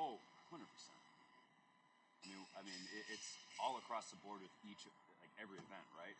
Oh, 100%. It's all across the board with each, like every event, right?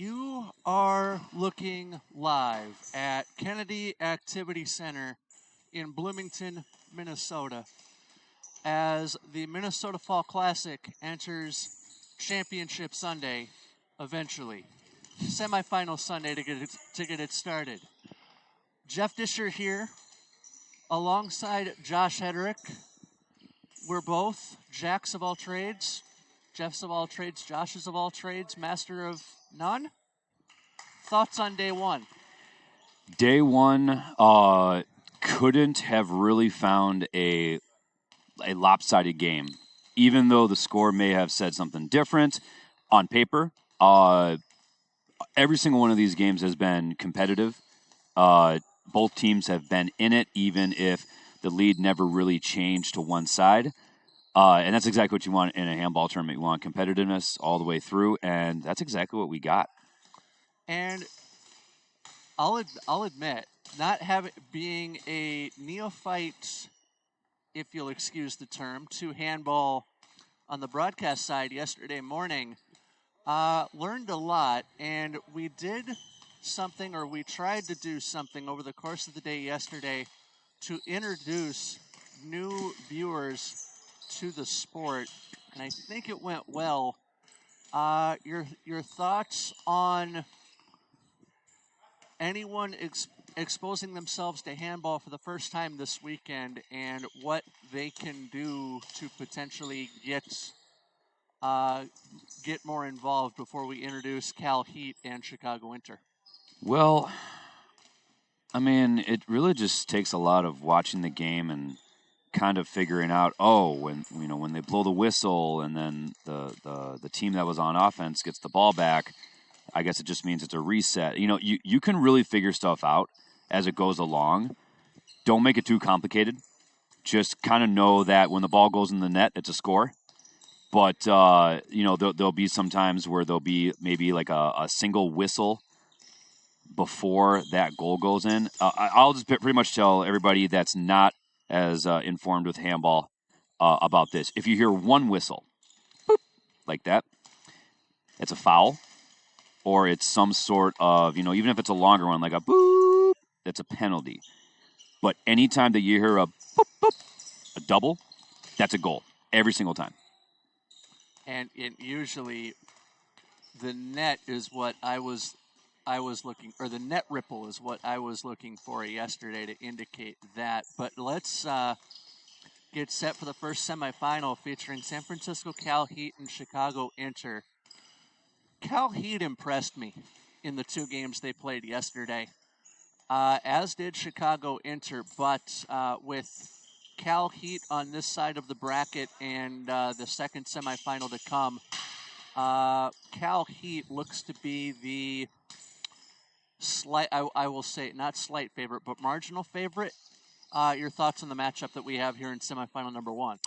You are looking live at Kennedy Activity Center in Bloomington, Minnesota, as the Minnesota Fall Classic enters Championship Sunday eventually. Semifinal Sunday to get it started. Jeff Disher here, alongside Josh Hedrick. We're both Jacks of all trades, Jeffs of all trades, Joshes of all trades, master of none. Thoughts on day one? Day one couldn't have really found a lopsided game, even though the score may have said something different on paper. Every single one of these games has been competitive. Both teams have been in it, even if the lead never really changed to one side. And that's exactly what you want in a handball tournament. You want competitiveness all the way through, and that's exactly what we got. And I'll admit, not being a neophyte, if you'll excuse the term, to handball on the broadcast side yesterday morning, learned a lot, and we did something, or we tried to do something over the course of the day yesterday to introduce new viewers to the sport, and I think it went well. Your thoughts on anyone exposing themselves to handball for the first time this weekend, and what they can do to potentially get more involved before we introduce Cal Heat and Chicago Inter? Well, I mean, it really just takes a lot of watching the game and kind of figuring out, when they blow the whistle and then the team that was on offense gets the ball back, I guess it just means it's a reset. You can really figure stuff out as it goes along. Don't make it too complicated. Just kind of know that when the ball goes in the net, it's a score. But, there'll be some times where there'll be maybe like a single whistle before that goal goes in. I'll just pretty much tell everybody that's not as informed with handball about this. If you hear one whistle, boop, like that, it's a foul, or it's some sort of, even if it's a longer one, like a boop, that's a penalty. But anytime that you hear a boop, boop, a double, that's a goal every single time. And usually the net is what I was looking, or the net ripple is what I was looking for yesterday to indicate that. But let's get set for the first semifinal featuring San Francisco Cal Heat and Chicago Inter. Cal Heat impressed me in the two games they played yesterday, as did Chicago Inter, but with Cal Heat on this side of the bracket and the second semifinal to come, Cal Heat looks to be the slight, I will say, not slight favorite, but marginal favorite. Your thoughts on the matchup that we have here in semifinal number one?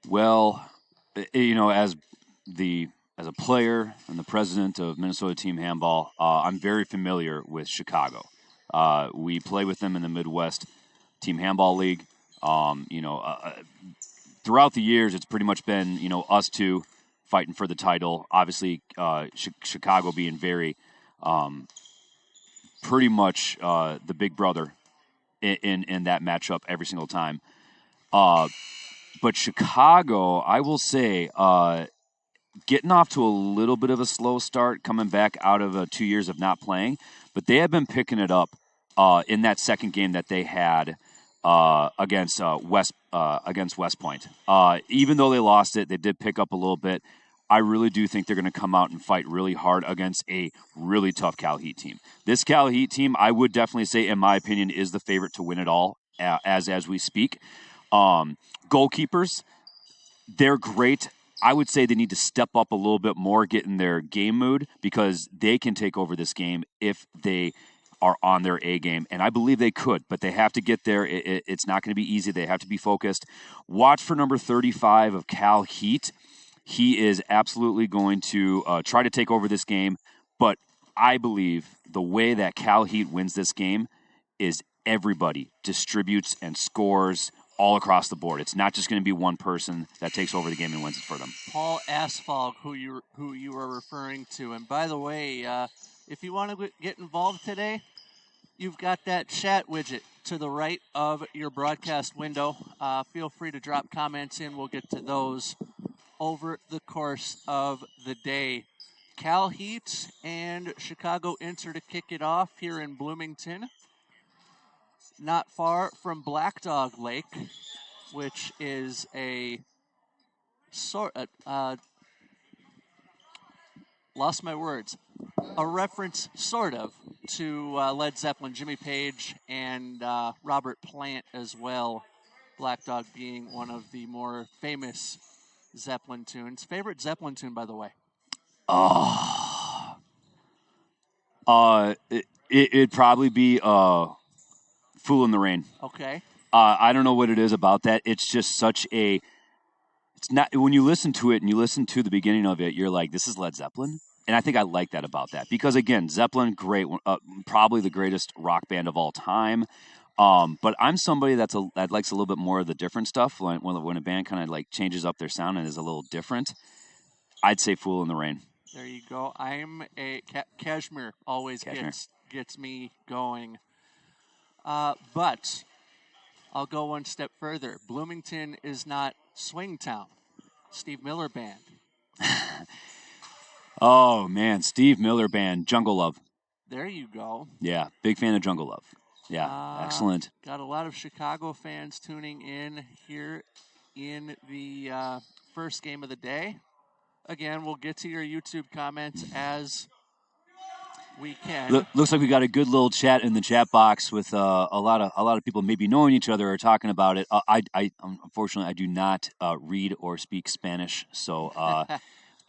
Well, as a player and the president of Minnesota Team Handball, I'm very familiar with Chicago. We play with them in the Midwest Team Handball League. Throughout the years, it's pretty much been, us two fighting for the title. Obviously, Chicago being very, pretty much the big brother in that matchup every single time. But Chicago, I will say, getting off to a little bit of a slow start, coming back out of 2 years of not playing, but they have been picking it up in that second game that they had against West Point. Even though they lost it, they did pick up a little bit. I really do think they're going to come out and fight really hard against a really tough Cal Heat team. This Cal Heat team, I would definitely say, in my opinion, is the favorite to win it all as we speak. Goalkeepers, they're great. I would say they need to step up a little bit more, get in their game mood, because they can take over this game if they are on their A game. And I believe they could, but they have to get there. It's not going to be easy. They have to be focused. Watch for number 35 of Cal Heat. He is absolutely going to try to take over this game. But I believe the way that Cal Heat wins this game is everybody distributes and scores all across the board. It's not just going to be one person that takes over the game and wins it for them. Paul Asphalt, who you are referring to. And by the way, if you want to get involved today, you've got that chat widget to the right of your broadcast window. Feel free to drop comments in. We'll get to those over the course of the day. Cal Heat and Chicago Inter to kick it off here in Bloomington. Not far from Black Dog Lake, which is a sort of, lost my words, a reference sort of to Led Zeppelin, Jimmy Page, and Robert Plant as well. Black Dog being one of the more famous Zeppelin tunes. Favorite Zeppelin tune, by the way? It'd probably be Fool in the Rain. Okay. I don't know what it is about that. It's just such a... It's not... When you listen to it and you listen to the beginning of it, you're like, this is Led Zeppelin? And I think I like that about that. Because, again, Zeppelin, great. Probably the greatest rock band of all time. But I'm somebody that likes a little bit more of the different stuff. When a band kind of like changes up their sound and is a little different, I'd say Fool in the Rain. There you go. I'm a Kashmir always gets me going. But I'll go one step further. Bloomington is not Swing Town. Steve Miller Band. Oh, man. Steve Miller Band. Jungle Love. There you go. Yeah. Big fan of Jungle Love. Yeah. Excellent. Got a lot of Chicago fans tuning in here in the first game of the day. Again, we'll get to your YouTube comments as we can. Looks like we got a good little chat in the chat box with a lot of people maybe knowing each other or talking about it. I unfortunately I do not read or speak Spanish, so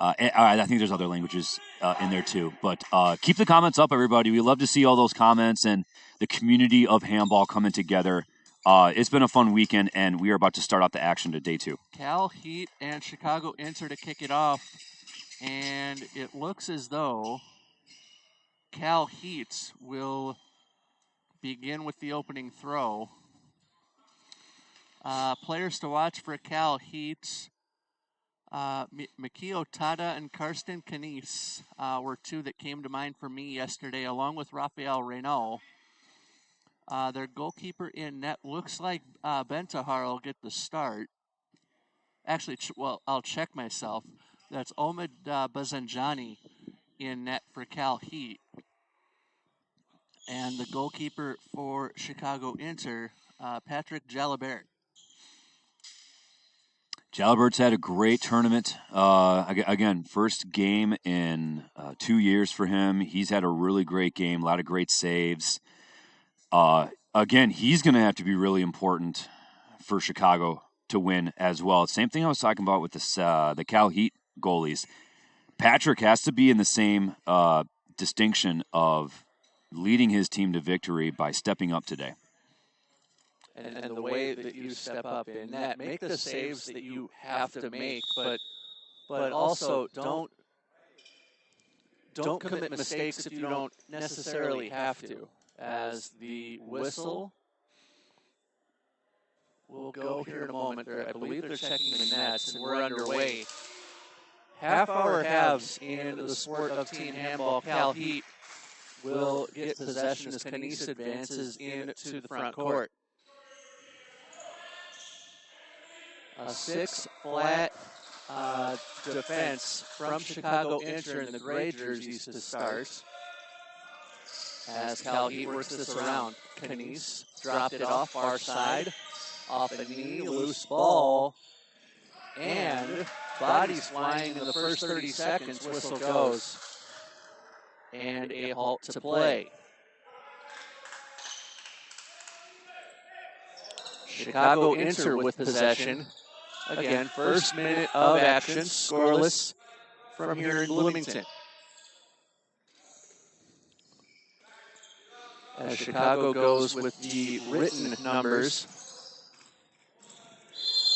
I think there's other languages in there too. But keep the comments up, everybody. We love to see all those comments and the community of handball coming together. It's been a fun weekend, and we are about to start out the action to day 2. Cal Heat and Chicago Inter to kick it off, and it looks as though Cal Heat will begin with the opening throw. Players to watch for Cal Heat. Mikio Tada and Karsten Kanice were two that came to mind for me yesterday, along with Rafael Renault. Their goalkeeper in net looks like Ben Tahar will get the start. Actually, I'll check myself. That's Omid Bazanjani in net for Cal Heat. And the goalkeeper for Chicago Inter, Patrick Jalabert. Jalabert's had a great tournament. Again, first game in 2 years for him. He's had a really great game, a lot of great saves. Again, he's going to have to be really important for Chicago to win as well. Same thing I was talking about with the Cal Heat goalies. Patrick has to be in the same distinction of leading his team to victory by stepping up today. And the way that you step up in net, make the saves that you have to make, but also don't commit mistakes if you don't necessarily have to. As the whistle will go here in a moment. I believe they're checking the nets, and we're underway. Half-hour halves in the sport of team handball. Cal Heat will get possession as Kanice advances into the front court. A 6-flat defense from Chicago Inter in the gray jerseys to start. As Cal Heat works this around, Kanice dropped it off far side, off a knee, loose ball, and bodies flying in the first 30 seconds, whistle goes, and a halt to play. Chicago Inter with possession. Again, first minute of action, scoreless from here in Bloomington. As Chicago goes with the written numbers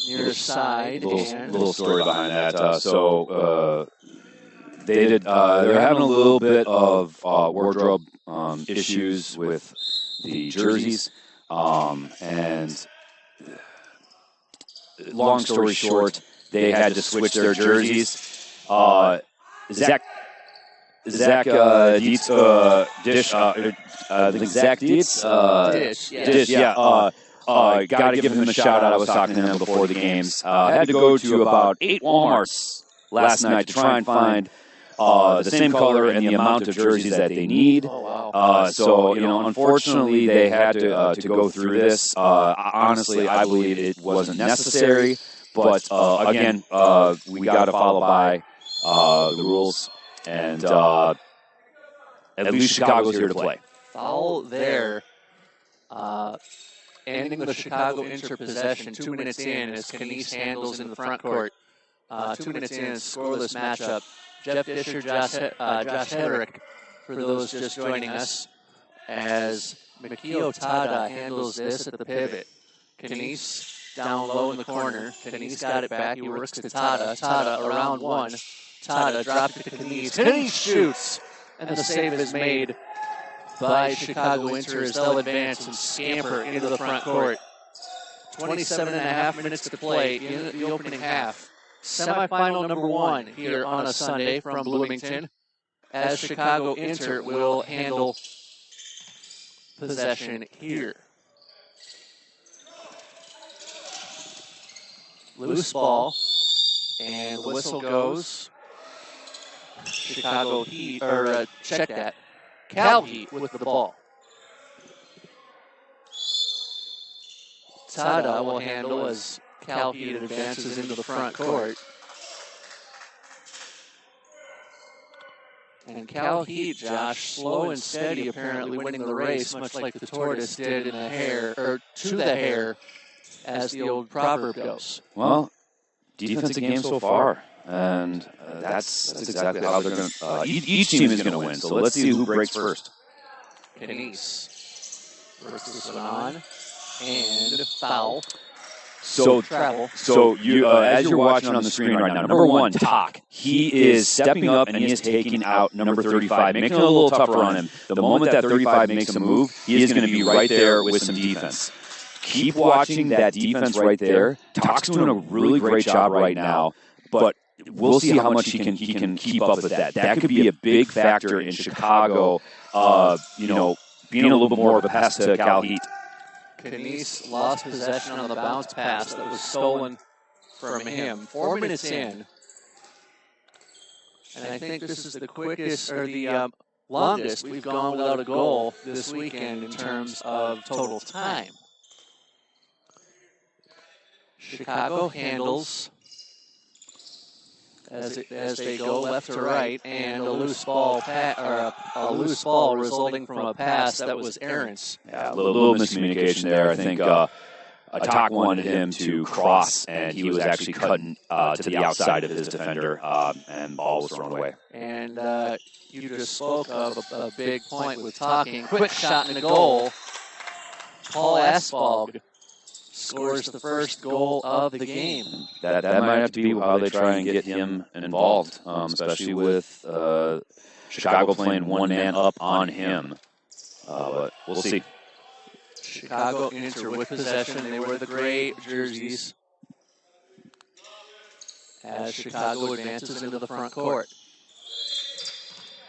near side. Little story behind that. So they did. They're having a little bit of wardrobe issues with the jerseys, and long story short, they had to switch their jerseys. Zach Dietz, Dish, I think Zach Dietz, Dish, yeah. Got to give him a shout out. I was talking to him before the games. Had to go to about 8 Walmarts last night to try and find the same color and the amount of jerseys that they need. Oh, wow. So, unfortunately, they had to go through this. Honestly, I believe it wasn't necessary. But, again, we got to follow by the rules. And at least Chicago's here to play. Foul there. Ending the Chicago Inter possession 2 minutes in as Knies handles in the front court. 2 minutes in, scoreless matchup. Jeff Disher, Josh Hedrick, for those just joining us, as Mikio Tada handles this at the pivot. Knies down low in the corner. Knies got it back. He works to Tada. Tada around one. Tada dropped it to Knies. Knies shoots, and the save is made by Chicago Inter as they'll advance and scamper into the front court. 27.5 minutes to play in the opening half. Semifinal number 1 here on a Sunday from Bloomington, as Chicago Inter will handle possession here. Loose ball, and the whistle goes. Chicago Heat, or check that. Cal Heat with the ball. Tada will handle as Cal Heat advances into the front court. And Cal Heat, Josh, slow and steady, apparently winning the race, much like the tortoise did in the hair, or to the hair, as the old proverb goes. Well, defensive game so far. And that's exactly how they're going to. Each team is going to win. So let's see who breaks first. Knies works this one on, and foul. So travel. So you, as you're watching on the screen right now, number 1, Talk. He is stepping up and he is taking out number 35, making it a little tougher on him. The moment that 35 makes a move, he is going to be right there with some defense. Keep watching that defense right there. Talk's doing a really great job right now, but we'll see how much he can keep up with that. That could be a big factor in Chicago, being a little bit more of a pest to Cal Heat. Knies lost possession on the bounce pass that was stolen from him. 4 minutes in. And I think this is the quickest, or the longest we've gone without a goal this weekend in terms of total time. Chicago handles as they go left to right, and a loose ball resulting from a pass that was errant. Yeah, a little miscommunication there. I think Talk wanted him to cross, and he was actually cutting to the outside of his defender, and the ball was thrown away. And you just spoke of a big point with talking. Quick shot and a goal. Paul Asfalg scores the first goal of the game. That might have to be how they try and get him involved, especially with Chicago playing one man up on him. But we'll see. Chicago Inter with possession. They wear the gray jerseys as Chicago advances into the front court.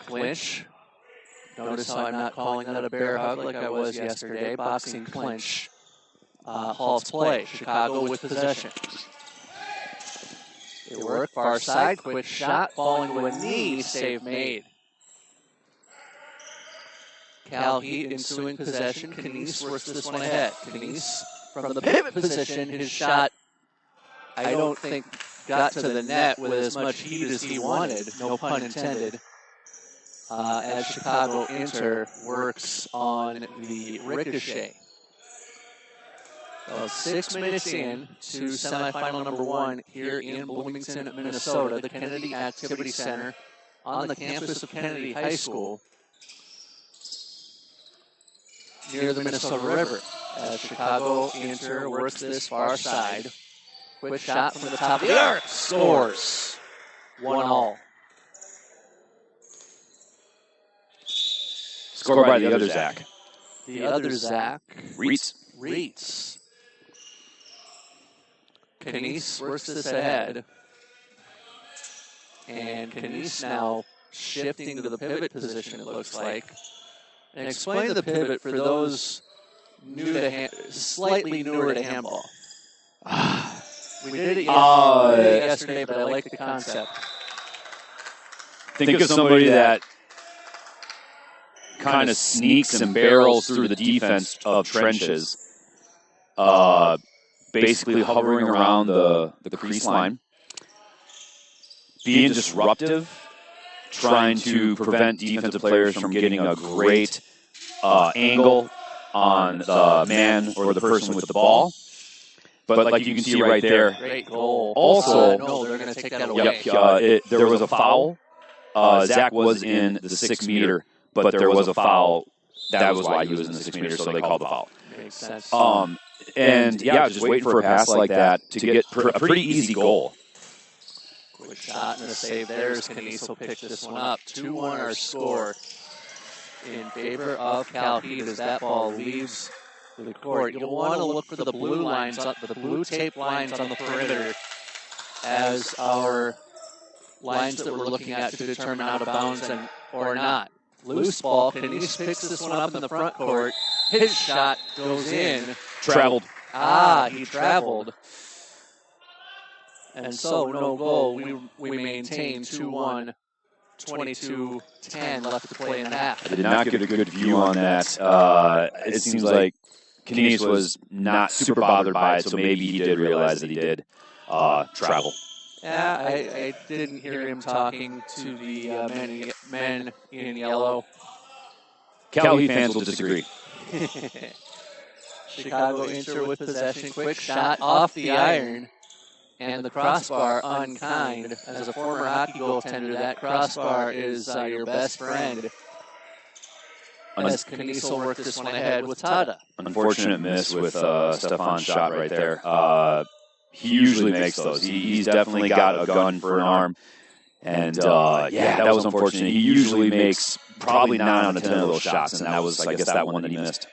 Clinch. Notice how I'm not calling that a bear hug like I was yesterday. Boxing clinch. Halts play. Chicago with possession. They work far side. Quick shot falling to a knee. Save made. Cal Heat ensuing possession. Knies works this one ahead. Knies from the pivot position. His shot, I don't think, got to the net with as much heat as he wanted. No pun intended. As Chicago Inter works on the ricochet. Well, 6 minutes in to semifinal number 1 here in Bloomington, Minnesota, the Kennedy Activity Center on the campus of Kennedy High School near the Minnesota River. As Chicago Inter works this far side. Quick shot from the top of the arc. Scores. 1-all. Scored by the other Zach. The other Zach. Reitz. Knies works this ahead. And Knies now shifting to the pivot position, it looks like. And explain the pivot for those new to slightly newer to handball. We did it yesterday, but I like the concept. Think of somebody that kind of sneaks and barrels through the defense of trenches, basically hovering around the crease line, being disruptive, trying to prevent defensive players from getting a great angle on the man or the person with the ball. But like you can see right there, great goal. Also, no, they're going to take that away. There was a foul. Zach was in the 6 meter, but there was a foul. That was why he was in the 6 meter, so they called the foul. Makes sense. And just waiting for a pass like that to get a pretty easy goal. Quick shot and a save there as Knies will pick this one up. 2-1 our score in favor of Cal Heat as that ball leaves the court. You'll want to look for the blue lines, the blue tape lines on the perimeter as our lines that we're looking at to determine out of bounds or not. Loose ball. Knies picks this one up in the front court. His shot goes in. Traveled. He traveled. And so, no goal. We maintain 2-1, 22-10 left to play in half. I did not get a good view on that. It seems like Knies was not super bothered by it, so maybe he did realize that he did travel. Yeah, I didn't hear him talking to the men in yellow. Cal Heat fans will disagree. Chicago Inter with possession. Quick shot off the iron. And the crossbar unkind. As a former hockey goaltender, that crossbar is your best friend. As Knies will work this one ahead with Tada. Unfortunate miss with Stefan's shot right there. He usually makes those. He's definitely got a gun for an arm. And, that was unfortunate. He usually makes probably 9 out of 10 of those shots, and that was, I guess, that one that he missed.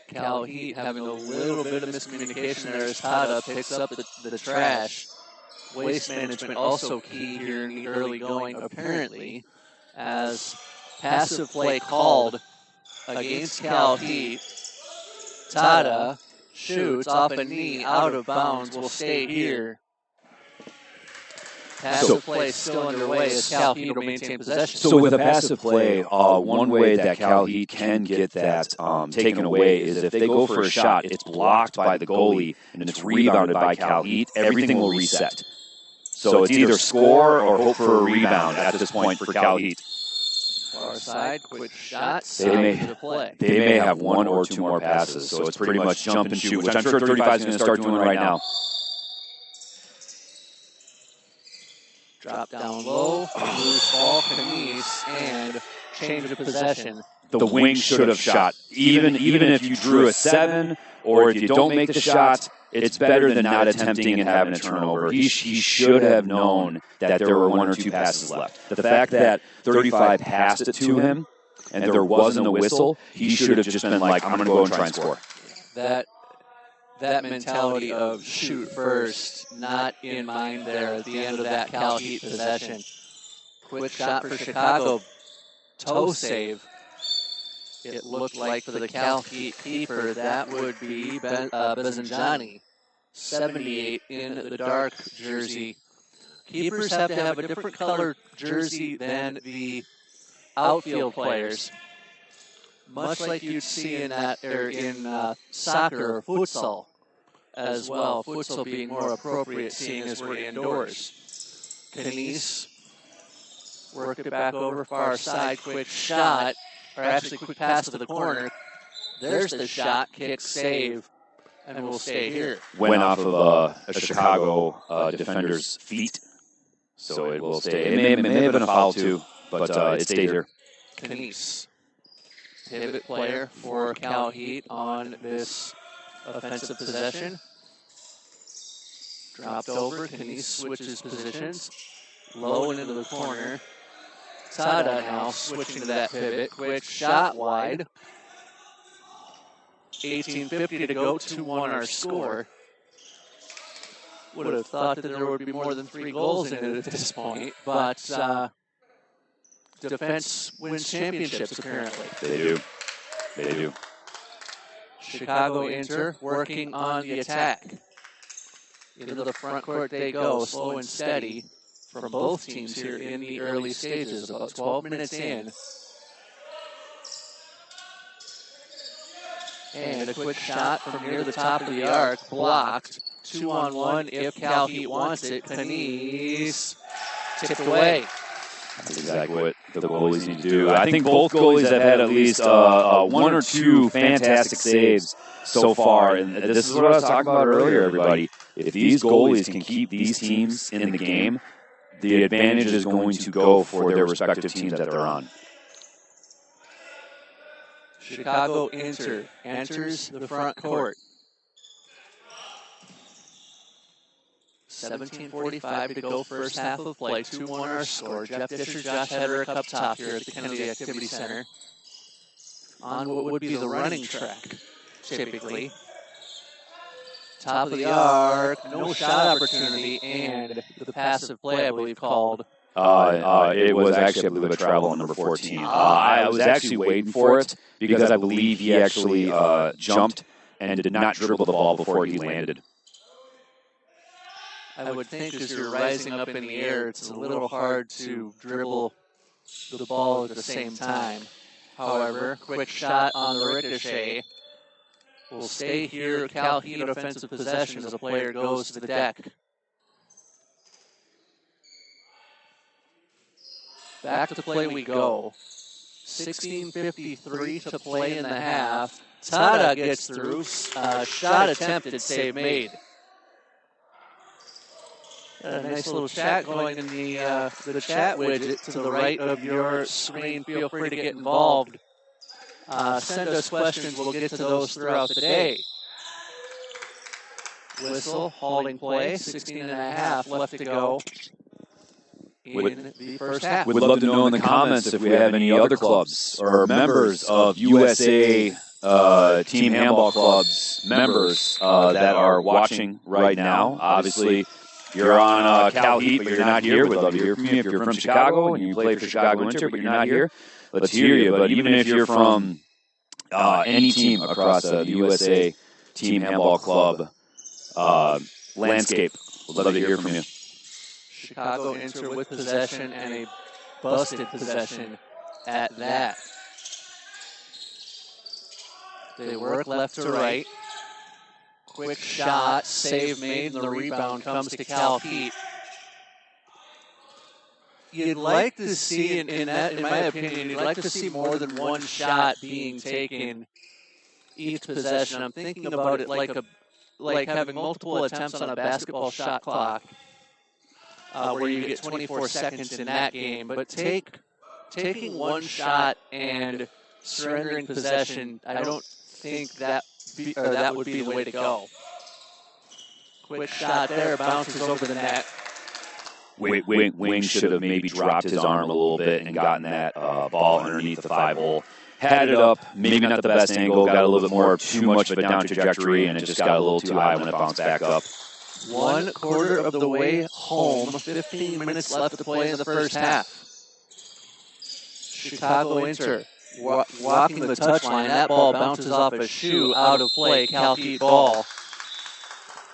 Cal Heat having a little bit of miscommunication there as Tada picks up the trash. Waste management also key here in the early going, apparently, as passive play called against Cal Heat. Tada shoots off a knee, out of bounds, will stay here. Passive play still underway as Cal Heat will maintain possession. So with a passive play, one way that Cal Heat can get that taken away is if they go for a shot, it's blocked by the goalie, and it's rebounded by Cal Heat, everything will reset. So it's either score or hope for a rebound at this point for Cal Heat. Far side, quick shot, They may have 1 or 2 more passes, so it's pretty much jump and shoot, which I'm sure 35 is going to start doing right now. Drop down low, loose ball, Knies, and change of possession. The wing should have shot. Even if you drew a 7, or if you don't make the shot, it's better than not attempting and having a turnover. He should have known that there were 1 or 2 passes left. The fact that 35 passed it to him, and there wasn't a whistle, he should have just been like, I'm going to go and try and score. That mentality of shoot first, not in mind there at the end of that Cal Heat possession. Quick shot for Chicago. Toe save. It looked like for the Cal Heat keeper, that would be Bezanjani. 78 in the dark jersey. Keepers have to have a different color jersey than the outfield players. Much like you'd see in soccer or futsal as well. Futsal being more appropriate, seeing as we're indoors. Knies work it back over far side, quick shot, or actually quick pass to the corner. There's the shot, kick, save, and we'll stay here. Went off of a Chicago defender's feet, so it will stay. It may have been a foul too, but it stayed here. Knies. Pivot player for Cal Heat on this offensive possession. Dropped over. Knies switches positions. Low and into the corner. Tada now switching to that pivot. Quick shot wide. 18:50 to go. 2-1 our score. would have thought that there would be more than 3 goals in it at this point, but defense wins championships, apparently. They do. They do. Chicago Inter working on the attack. Into the front court they go, slow and steady from both teams here in the early stages, about 12 minutes in. And a quick shot from near the top of the arc, blocked. 2-on-1 if Cal Heat wants it. Panisse tipped away. That's exactly what the goalies need to do. I think both goalies have had at least 1 or 2 fantastic saves so far. And this is what I was talking about earlier, everybody. If these goalies can keep these teams in the game, the advantage is going to go for their respective teams that they're on. Chicago Inter enters the front court. 17:45 to go, first half of play. 2-1 our score. Jeff Disher, Josh Hedrick up top here at the Kennedy Activity Center. On what would be the running track, typically. Top of the arc, no shot opportunity, and the passive play, I believe, called. It was actually, I believe, a travel on number 14. I was actually waiting for it because I believe he actually jumped and did not dribble the ball before he landed. I would think as you're rising up in the air, it's a little hard to dribble the ball at the same time. However, quick shot on the ricochet. Will stay here. Cal Heat offensive possession as a player goes to the deck. Back to play we go. 16:53 to play in the half. Tada gets through. Shot attempted, save made. A nice little chat going in the chat widget to the right of your screen. Feel free to get involved. Send us questions. We'll get to those throughout the day. Whistle, holding play, 16.5 left to go in the first half. We'd love to know in the comments if we have any other clubs or members of USA Team Handball Club's members that are watching right now. Obviously, you're on Cal Heat, but you're not here. We'd love to hear from you. If you're from Chicago and you play for Chicago Inter, but you're not here, let's hear you. But even if you're from any team across the USA Team Handball Club landscape, we'd love to hear from you. Chicago Inter with possession and a busted possession at that. They work left to right. Quick shot, save made, and the rebound comes to Cal Heat. You'd like to see, in my opinion, you'd like to see more than one shot being taken each possession. I'm thinking about it like having multiple attempts on a basketball shot clock, where you get 24 seconds in that game. But taking one shot and surrendering possession, I don't think that would be the way to go. Quick shot there, bounces over the net. Wing should have maybe dropped his arm a little bit and gotten that ball underneath the 5-hole. Had it up, maybe not the best angle, got a little bit more, too much of a down trajectory, and it just got a little too high when it bounced back up. 1/4 of the way home, 15 minutes left to play in the first half. Chicago Inter walking the touchline. That ball bounces off a shoe, out of play. Cal Heat ball.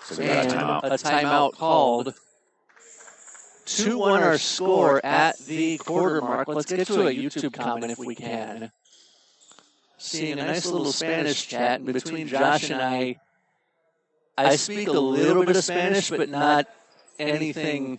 So we got a timeout called. 2-1 our score at the quarter mark. Let's get to a YouTube comment if we can. Seeing a nice little Spanish chat between Josh and I. I speak a little bit of Spanish, but not anything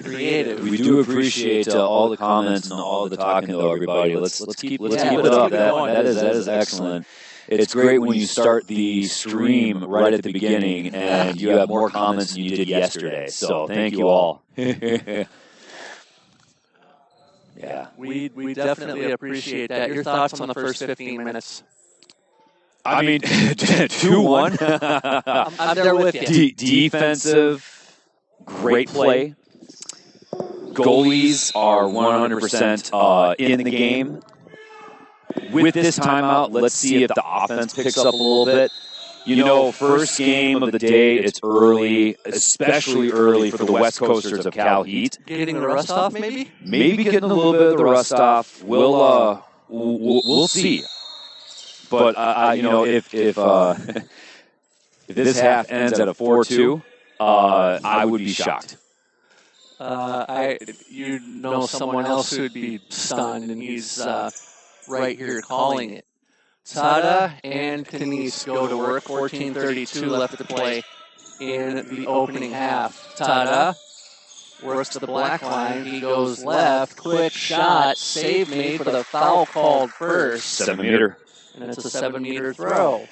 creative. We do appreciate all the comments and all the talking, though, everybody. Let's keep it up. That is excellent. It's great when you start the stream right at the beginning and you have more comments than you did yesterday. So thank you all. Yeah, we definitely appreciate that. Your thoughts on the first 15 minutes? I mean, 2-1. I'm there with you. Defensive, great play. Goalies are 100% in the game. With this timeout, let's see if the offense picks up a little bit. First game of the day, it's early, especially early for the West Coasters of Cal Heat. Getting the rust off, maybe? Maybe getting a little bit of the rust off. We'll see. But if this half ends at a 4-2, I would be shocked. Someone else who'd be stunned, and he's right here calling it. Tada and Kanice go to work. 14:32 left to play in the opening half. Tada works the black line. He goes left. Quick shot. Save made, but a foul called first. 7 meter. And it's a 7-meter throw.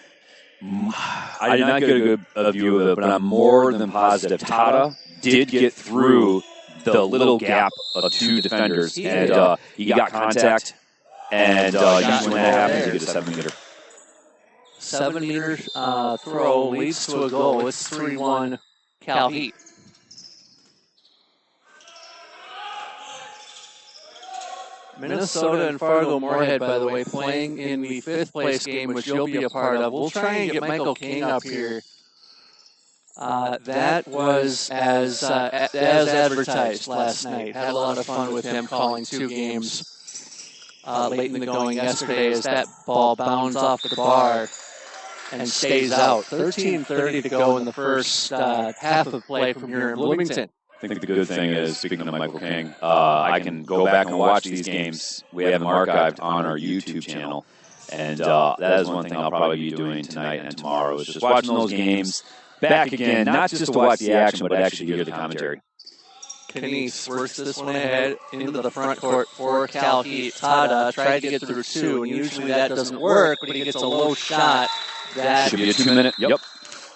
I did not get a view of it, but I'm more than positive. Tada did get through the little gap of 2 defenders, and he got contact. And usually when that happens, you get a 7 meter. 7-meter throw leads to a goal. It's 3-1 Cal Heat. Minnesota and Fargo-Moorhead, by the way, playing in the 5th place game, which you'll be a part of. We'll try and get Michael King up here. That was as advertised last night. Had a lot of fun with him calling 2 games late in the going yesterday as that ball bounds off the bar and stays out. 13:30 to go in the first half of play from here in Bloomington. I think the good thing is, speaking of Michael King, I can go back and watch these games. We have them archived on our YouTube channel. And that is one thing I'll probably be doing tonight and tomorrow, is just watching those games back again, not just to watch the action, but actually hear the commentary. Kanice works this one ahead into the front court for Cal Heat. Tada tried to get through 2, and usually that doesn't work, but he gets a low shot. That should be a 2-minute. Yep.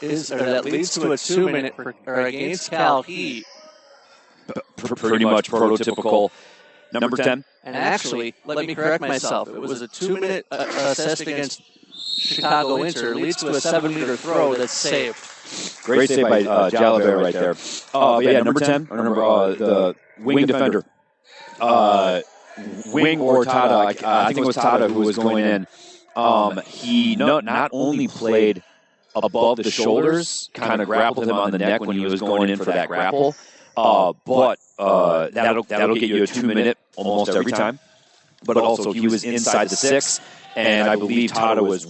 That leads to a 2-minute against Cal Heat. Pretty much prototypical number 10. And actually, let me correct myself. It was a 2-minute assist against Chicago Inter. Leads to a 7-meter throw that's saved. Great save by Jalabert right there. Number 10, or the wing defender. Wing or Tada, I think it was Tada who was going in. He not only played above the shoulders, kind of grappled him on the neck when he was going in for that grapple, but that'll get you a 2-minute almost every time. But also he was inside the 6. And I believe Tada was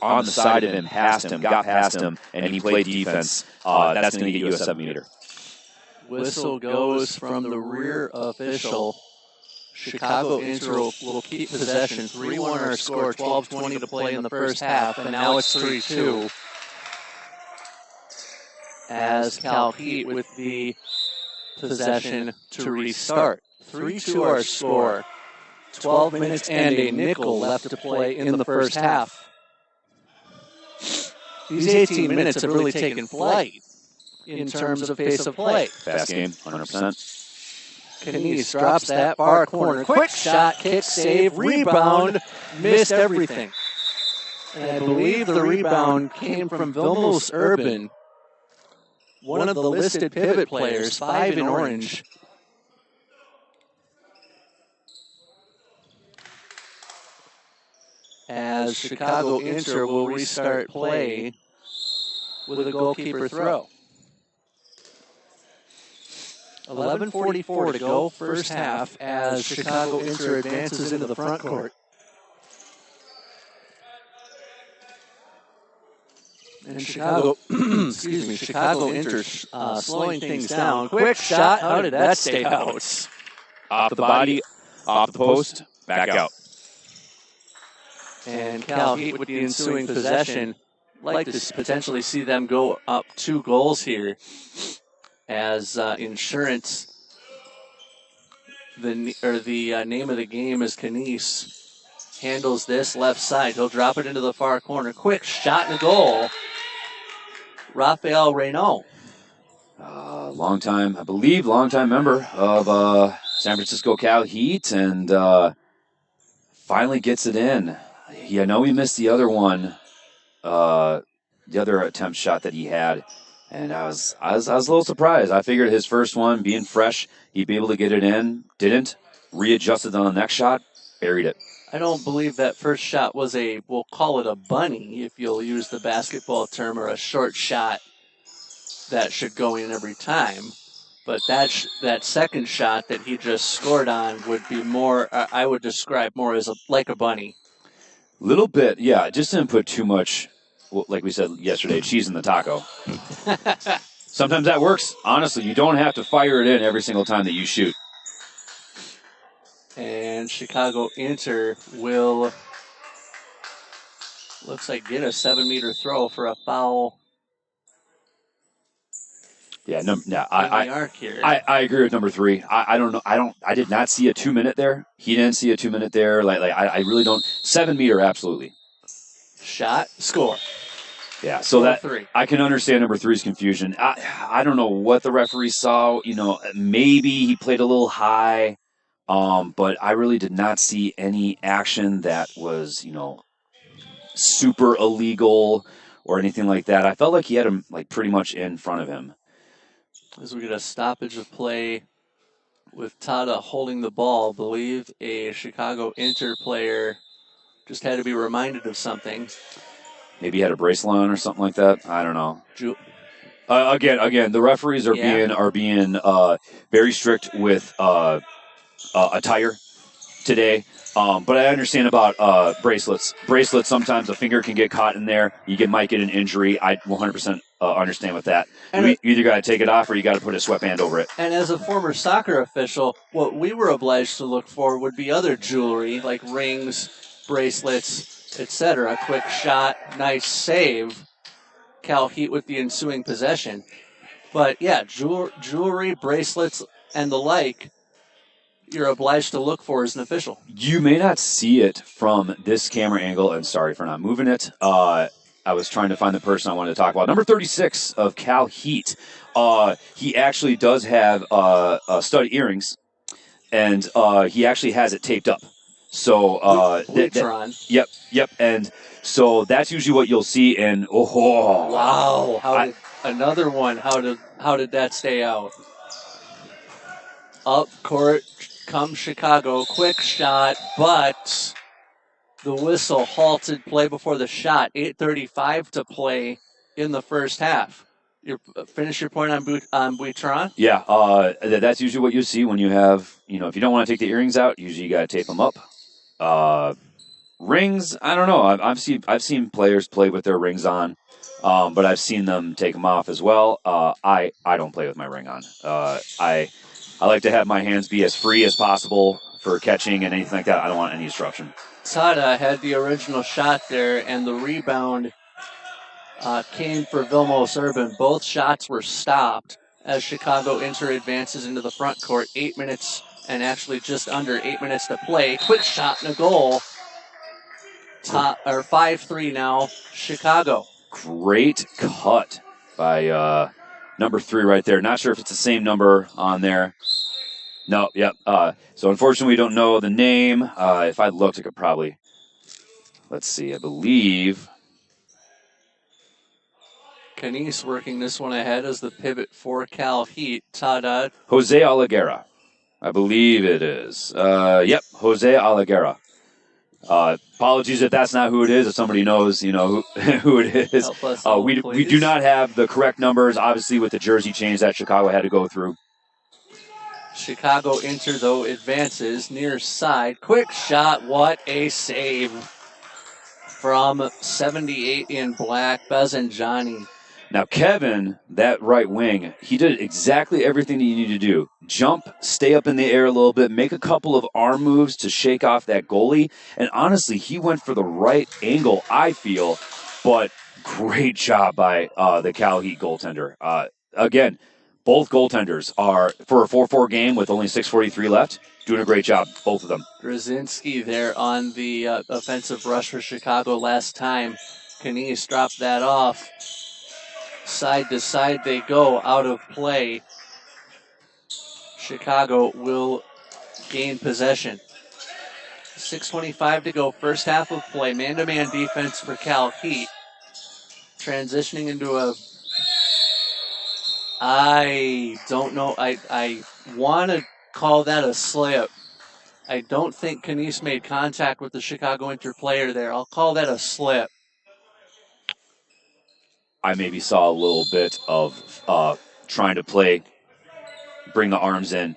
on the side of him, got past him, and he played defense. That's going to get you a 7-meter. Whistle goes from the rear official. Chicago Inter will keep possession. 3-1 our score, 12:20 to play in the first half, and now it's 3-2. As Cal Heat with the possession to restart. 3-2 our score. 12 minutes and a nickel left to play in the first half. These 18 minutes have really taken flight in terms of pace of play. Fast game, 100%. Kanice drops that far corner. Quick shot, kick, save, rebound, missed everything. And I believe the rebound came from Vilmos Urban, one of the listed pivot players, 5 in orange. As Chicago Inter will restart play with a goalkeeper throw. 11:44 to go, first half, as Chicago Inter advances into the front court. And Chicago Inter slowing things down. Quick shot, how did that stay out? Off the body, off the post, back out. And Cal Heat with the ensuing possession. Like to potentially see them go up 2 goals here, as Insurance, the name of the game is Kanice, handles this left side. He'll drop it into the far corner. Quick shot and a goal. Rafael Reynaud. Longtime member of San Francisco Cal Heat, and finally gets it in. I know he missed the other one, the other attempt shot that he had, and I was a little surprised. I figured his first one, being fresh, he'd be able to get it in. Didn't. Readjusted on the next shot. buried it. I don't believe that first shot was we'll call it a bunny if you'll use the basketball term, or a short shot that should go in every time. But that second shot that he just scored on would be more, I would describe more as like a bunny. Little bit, yeah. Just didn't put too much, like we said yesterday, cheese in the taco. Sometimes that works. Honestly, you don't have to fire it in every single time that you shoot. And Chicago Inter will, looks like, get a 7-meter throw for a foul. Yeah, I agree with number 3. I don't know. I did not see a 2-minute there. He didn't see a 2-minute there. I really don't. 7-meter, absolutely. Shot, score. Yeah, so 4-3. I can understand number 3's confusion. I don't know what the referee saw. Maybe he played a little high, but I really did not see any action that was, super illegal or anything like that. I felt like he had him pretty much in front of him. As we get a stoppage of play with Tada holding the ball, believe a Chicago Inter player just had to be reminded of something. Maybe he had a bracelet on or something like that. I don't know. Again, the referees are being very strict with attire today. But I understand about bracelets. Bracelets, sometimes a finger can get caught in there. You might get an injury. I 100% understand with that. You either got to take it off or you got to put a sweatband over it. And as a former soccer official, what we were obliged to look for would be other jewelry, like rings, bracelets, etc. Quick shot, nice save. Cal Heat with the ensuing possession. But yeah, jewelry, bracelets, and the like, you're obliged to look for as an official. You may not see it from this camera angle, and sorry for not moving it. I was trying to find the person I wanted to talk about. Number 36 of Cal Heat. He actually does have stud earrings, and he actually has it taped up. So yep. And so that's usually what you'll see. And wow! Another one. How did that stay out? Up court comes Chicago. Quick shot, but the whistle halted play before the shot. 8:35 to play in the first half. Finish your point on Buitron? Yeah, that's usually what you see when you have, if you don't want to take the earrings out, usually you got to tape them up. Rings, I don't know. I've seen players play with their rings on, but I've seen them take them off as well. I don't play with my ring on. I like to have my hands be as free as possible for catching and anything like that. I don't want any disruption. Tada had the original shot there, and the rebound came for Vilmos Urban. Both shots were stopped as Chicago Inter advances into the front court. 8 minutes, and actually just under 8 minutes to play. Quick shot and a goal. 5-3 now, Chicago. Great cut by number 3 right there. Not sure if it's the same number on there. No, yep. So unfortunately, we don't know the name. If I looked, I could probably. Let's see. I believe. Canise working this one ahead as the pivot for Cal Heat. Tada. Jose Alaguera. I believe it is. Yep, Jose Alaguera. Apologies if that's not who it is. If somebody knows, who it is. Help us we do not have the correct numbers, obviously, with the jersey change that Chicago had to go through. Chicago Inter, though, advances near side. Quick shot. What a save from 78 in black, Bezanjani. Now, Kevin, that right wing, he did exactly everything that you need to do. Jump, stay up in the air a little bit, make a couple of arm moves to shake off that goalie. And honestly, he went for the right angle, I feel. But great job by the Cal Heat goaltender. Again, both goaltenders are, for a 4-4 game with only 6:43 left, doing a great job, both of them. Brzezinski there on the offensive rush for Chicago last time. Canise dropped that off. Side to side they go, out of play. Chicago will gain possession. 6:25 to go, first half of play. Man-to-man defense for Cal Heat. Transitioning into I don't know. I want to call that a slip. I don't think Knies made contact with the Chicago Inter player there. I'll call that a slip. I maybe saw a little bit of trying to bring the arms in.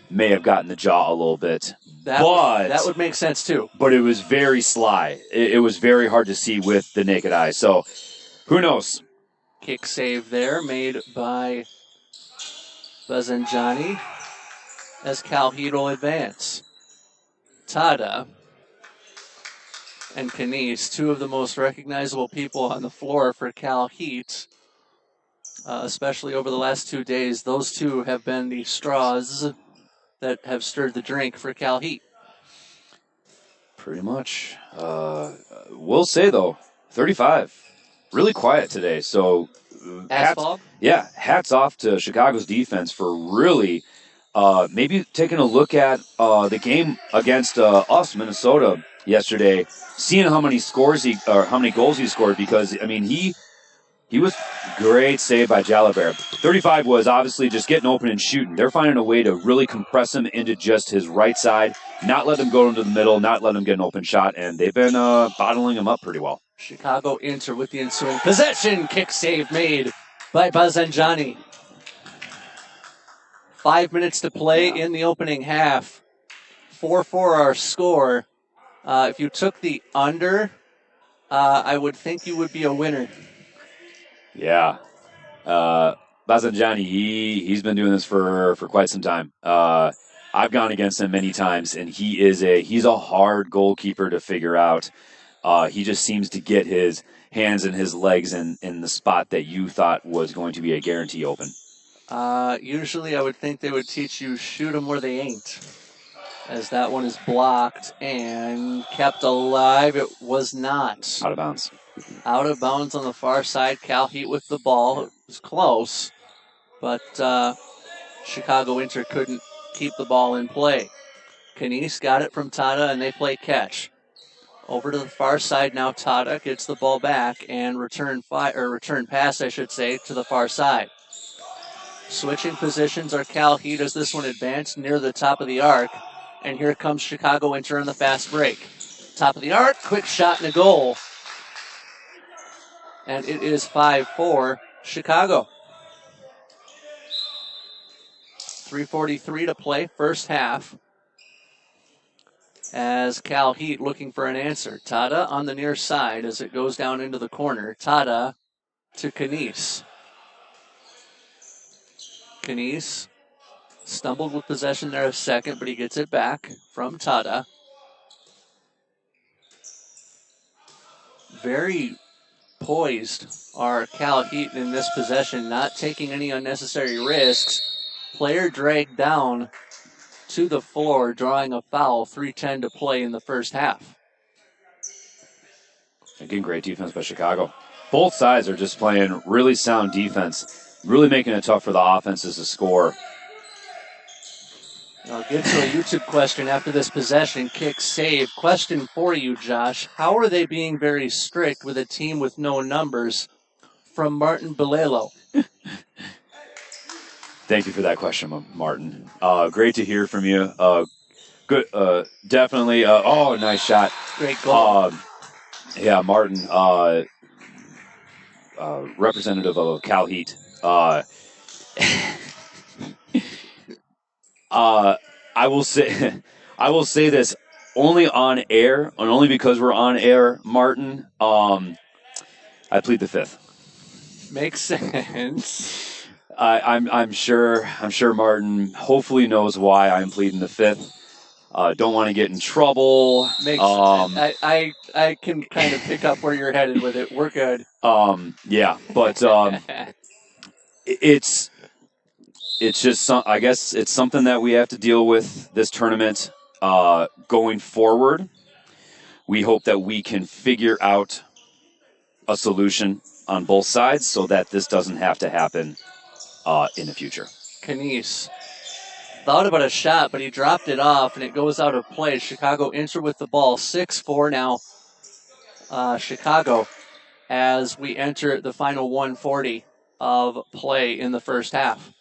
May have gotten the jaw a little bit. That would make sense too. But it was very sly. It was very hard to see with the naked eye. So who knows? Kick save there made by Bazanjani as Calheat will advance. Tada and Knies, two of the most recognizable people on the floor for Calheat, especially over the last 2 days. Those two have been the straws that have stirred the drink for Calheat. Pretty much. We'll say, though, 35. Really quiet today. So, hats off to Chicago's defense for really maybe taking a look at the game against us, Minnesota, yesterday, seeing how many goals he scored, because, I mean, he was great save by Jalabert. 35 was obviously just getting open and shooting. They're finding a way to really compress him into just his right side, not let him go into the middle, not let him get an open shot, and they've been bottling him up pretty well. Chicago Inter with the ensuing possession. Kick save made by Bazanjani. 5 minutes to play in the opening half. 4-4 our score. If you took the under, I would think you would be a winner. Yeah. Bazanjani, he's been doing this for quite some time. I've gone against him many times, and he's a hard goalkeeper to figure out. He just seems to get his hands and his legs in the spot that you thought was going to be a guarantee open. Usually I would think they would teach you shoot them where they ain't, as that one is blocked and kept alive. It was not. Out of bounds. Out of bounds on the far side. Calheat with the ball. It was close, but Chicago Inter couldn't keep the ball in play. Knies got it from Tada, and they play catch. Over to the far side now. Tada gets the ball back and return pass, I should say, to the far side. Switching positions are Calheat as this one advanced near the top of the arc. And here comes Chicago Inter on the fast break. Top of the arc, quick shot and a goal. And it is 5-4 Chicago. 3:43 to play, first half. As Calheat looking for an answer. Tada on the near side as it goes down into the corner. Tada to Knies. Knies stumbled with possession there a second, but he gets it back from Tada. Very poised are Calheat in this possession, not taking any unnecessary risks. Player dragged down to the floor, drawing a foul. 3:10 to play in the first half. Again, great defense by Chicago. Both sides are just playing really sound defense, really making it tough for the offenses to score. I'll get to a YouTube question after this possession. Kick save. Question for you, Josh. How are they being very strict with a team with no numbers? From Martin Belelo. Thank you for that question, Martin. Great to hear from you. Good, definitely. Nice shot. Great goal. Yeah, Martin, representative of Calheat. I will say this only on air, and only because we're on air, Martin. I plead the fifth. Makes sense. I'm sure Martin hopefully knows why I'm pleading the fifth. Don't want to get in trouble. I can kind of pick up where you're headed with it. We're good. Yeah, but it's just I guess it's something that we have to deal with this tournament going forward. We hope that we can figure out a solution on both sides so that this doesn't have to happen in the future. Knies thought about a shot, but he dropped it off, and it goes out of play. Chicago Inter with the ball. 6-4 now, Chicago, as we enter the final 140 of play in the first half.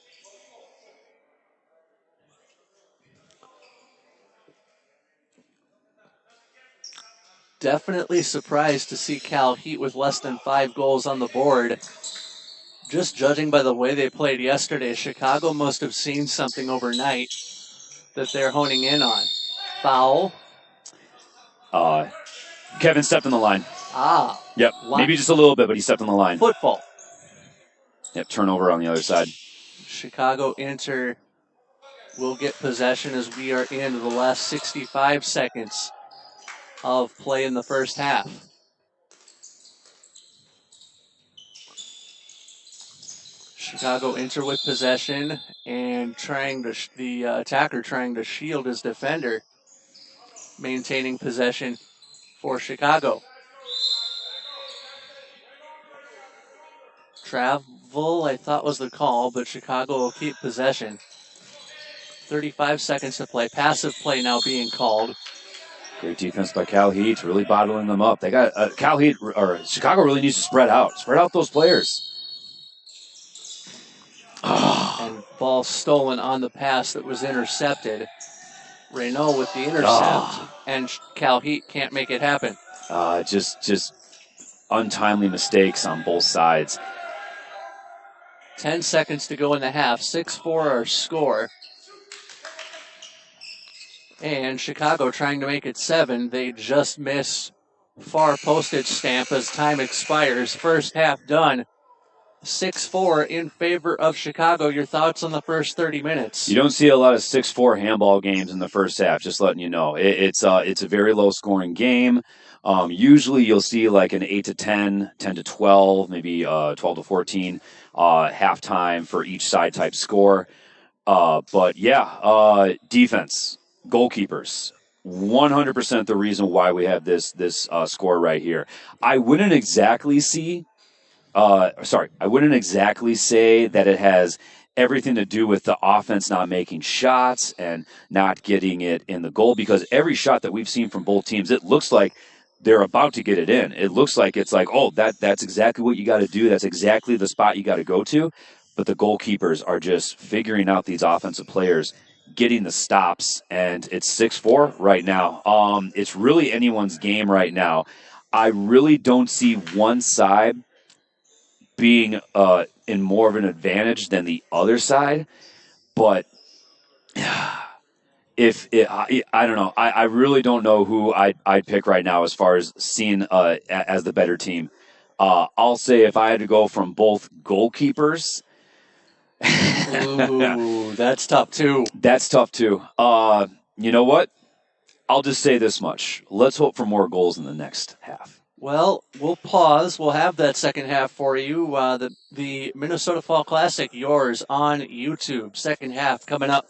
definitely surprised to see Cal Heat with less than 5 goals on the board. Just judging by the way they played yesterday, Chicago must have seen something overnight that they're honing in on. Foul. Kevin stepped on the line. Yep. Wow. Maybe just a little bit, but he stepped on the line. Football. Yep. Turnover on the other side. Chicago Inter will get possession as we are into the last 65 seconds of play in the first half. Chicago Inter with possession and trying to the attacker trying to shield his defender, maintaining possession for Chicago. Travel, I thought, was the call, but Chicago will keep possession. 35 seconds to play. Passive play now being called. Great defense by Cal Heat, really bottling them up. They got Cal Heat or Chicago really needs to spread out those players. And ball stolen on the pass that was intercepted. Renault with the intercept, and Cal Heat can't make it happen. Just untimely mistakes on both sides. 10 seconds to go in the half. 6-4 our score. And Chicago trying to make it 7. They just miss far postage stamp as time expires. First half done. 6-4 in favor of Chicago. Your thoughts on the first 30 minutes? You don't see a lot of 6-4 handball games in the first half, just letting you know. It's a very low-scoring game. Usually you'll see like an 8-10, 10-12, maybe 12-14 halftime for each side type score. But yeah, defense, goalkeepers, 100% the reason why we have this score right here. I wouldn't exactly say that it has everything to do with the offense not making shots and not getting it in the goal, because every shot that we've seen from both teams, it looks like they're about to get it in. It looks like it's like, oh, that's exactly what you got to do. That's exactly the spot you got to go to. But the goalkeepers are just figuring out these offensive players, getting the stops, and it's 6-4 right now. It's really anyone's game right now. I really don't see one side being in more of an advantage than the other side, but I don't know. I really don't know who I'd pick right now as far as seeing as the better team. I'll say if I had to go from both goalkeepers. Ooh, that's tough too. That's tough too. You know what? I'll just say this much. Let's hope for more goals in the next half. Well, we'll pause. We'll have that second half for you. The Minnesota Fall Classic, yours on YouTube. Second half coming up.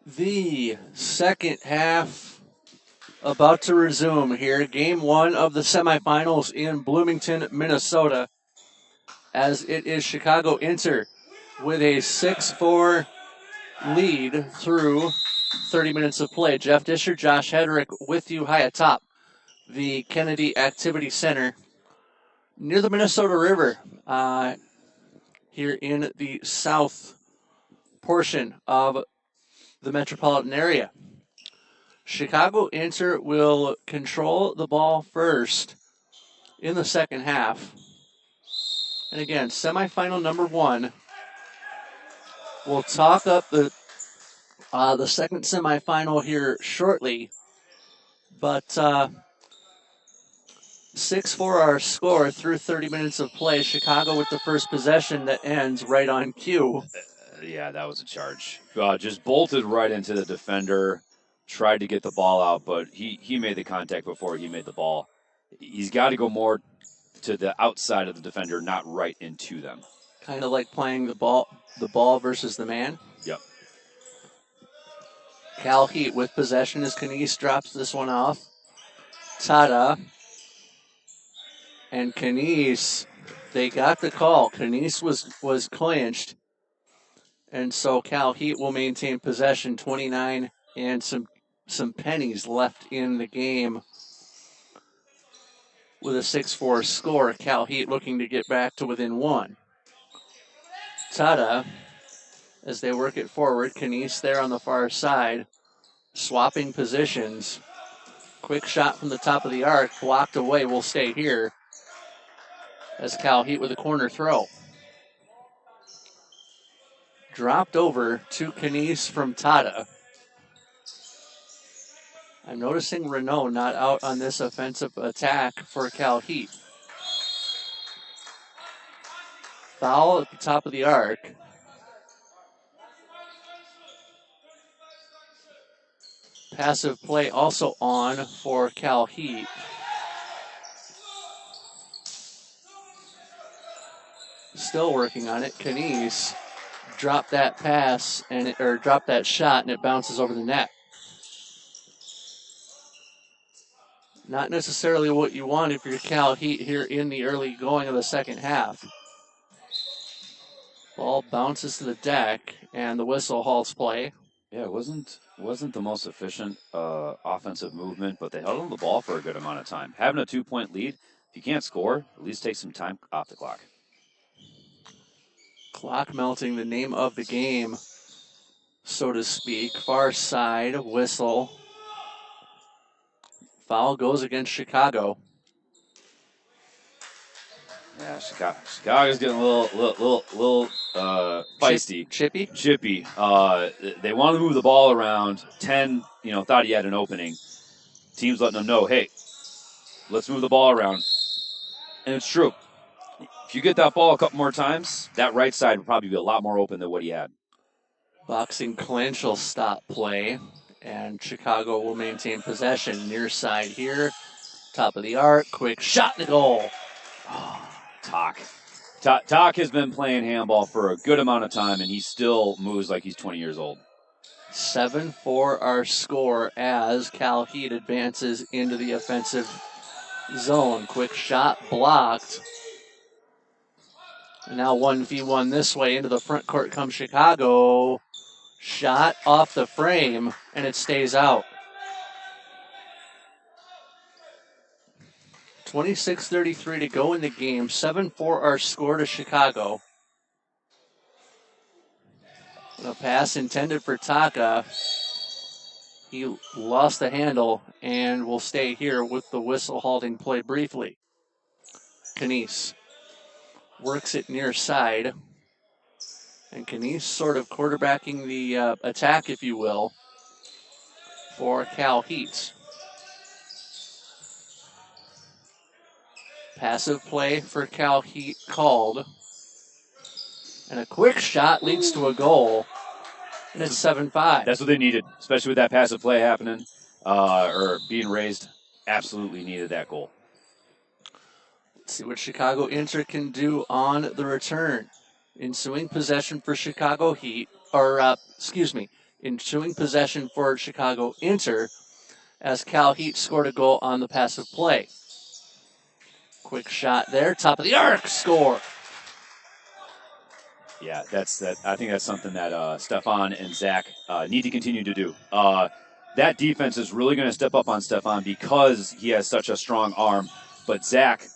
The second half about to resume here. Game one of the semifinals in Bloomington, Minnesota, as it is Chicago Inter with a 6-4 lead through 30 minutes of play. Jeff Disher, Josh Hedrick with you high atop the Kennedy Activity Center near the Minnesota River here in the south portion of the metropolitan area. Chicago Inter will control the ball first in the second half. And again, semifinal number one. We'll talk up the second semifinal here shortly. But 6-4 our score through 30 minutes of play. Chicago with the first possession that ends right on cue. Yeah, that was a charge. Just bolted right into the defender, tried to get the ball out, but he made the contact before he made the ball. He's got to go more to the outside of the defender, not right into them. Kind of like playing the ball versus the man. Yep. Cal Heat with possession as Kanice drops this one off. Tada. And Kanice, they got the call. Kanice was clinched. And so Cal Heat will maintain possession, 29 and some pennies left in the game with a 6-4 score. Cal Heat looking to get back to within one. Tada, as they work it forward. Kanice there on the far side, swapping positions. Quick shot from the top of the arc, blocked away, will stay here as Cal Heat with a corner throw. Dropped over to Kanice from Tada. I'm noticing Renault not out on this offensive attack for Cal Heat. Foul at the top of the arc. Passive play also on for Cal Heat. Still working on it. Kanice dropped that pass or dropped that shot and it bounces over the net. Not necessarily what you want if you're Cal Heat here in the early going of the second half. Ball bounces to the deck and the whistle halts play. Yeah, it wasn't the most efficient offensive movement, but they held on the ball for a good amount of time. Having a 2-point lead, if you can't score, at least take some time off the clock. Clock melting, the name of the game, so to speak. Far side, whistle. Foul goes against Chicago. Yeah, Chicago's getting a little feisty. Chippy? Chippy. They want to move the ball around. 10, thought he had an opening. Team's letting them know, hey, let's move the ball around. And it's true. If you get that ball a couple more times, that right side would probably be a lot more open than what he had. Boxing clinch will stop play, and Chicago will maintain possession. Near side here, top of the arc, quick shot and a goal. Oh, Talk has been playing handball for a good amount of time, and he still moves like he's 20 years old. 7-4 our score as Cal Heat advances into the offensive zone. Quick shot blocked. And now 1v1 this way into the front court comes Chicago. Shot off the frame, and it stays out. 26:33 to go in the game. 7-4 our score to Chicago. A pass intended for Taka. He lost the handle and will stay here with the whistle halting play briefly. Kanice works it near side. And Kanice sort of quarterbacking the attack, if you will, for Cal Heat. Passive play for Cal Heat called. And a quick shot leads to a goal. And it's 7-5. That's what they needed, especially with that passive play happening or being raised. Absolutely needed that goal. Let's see what Chicago Inter can do on the return. Ensuing possession for Chicago Heat, ensuing possession for Chicago Inter as Cal Heat scored a goal on the passive play. Quick shot there, top of the arc, score. Yeah, I think that's something that Stefan and Zach need to continue to do. That defense is really going to step up on Stefan because he has such a strong arm. But Zach,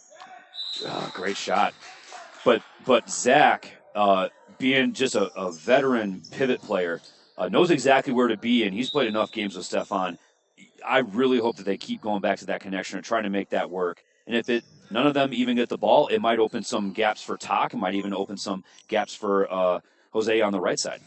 great shot. But Zach, being just a veteran pivot player, knows exactly where to be, and he's played enough games with Stefan. I really hope that they keep going back to that connection and trying to make that work. And if none of them even get the ball, it might open some gaps for Tak. It might even open some gaps for Jose on the right side.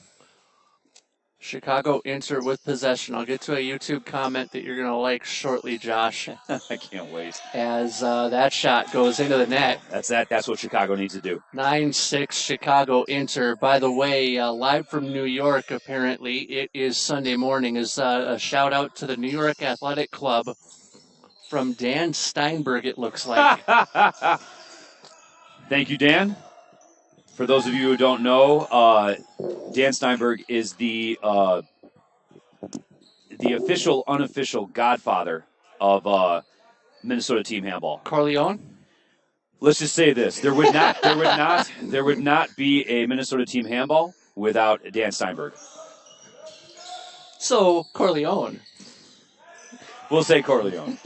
Chicago Inter with possession. I'll get to a YouTube comment that you're going to like shortly, Josh. I can't wait. As that shot goes into the net. That's what Chicago needs to do. 9-6 Chicago Inter. By the way, live from New York, apparently. It is Sunday morning. Is a shout out to the New York Athletic Club from Dan Steinberg, it looks like. Thank you, Dan. For those of you who don't know, Dan Steinberg is the official, unofficial godfather of Minnesota team handball. Corleone? Let's just say this: there would not be a Minnesota team handball without Dan Steinberg. So Corleone. We'll say Corleone.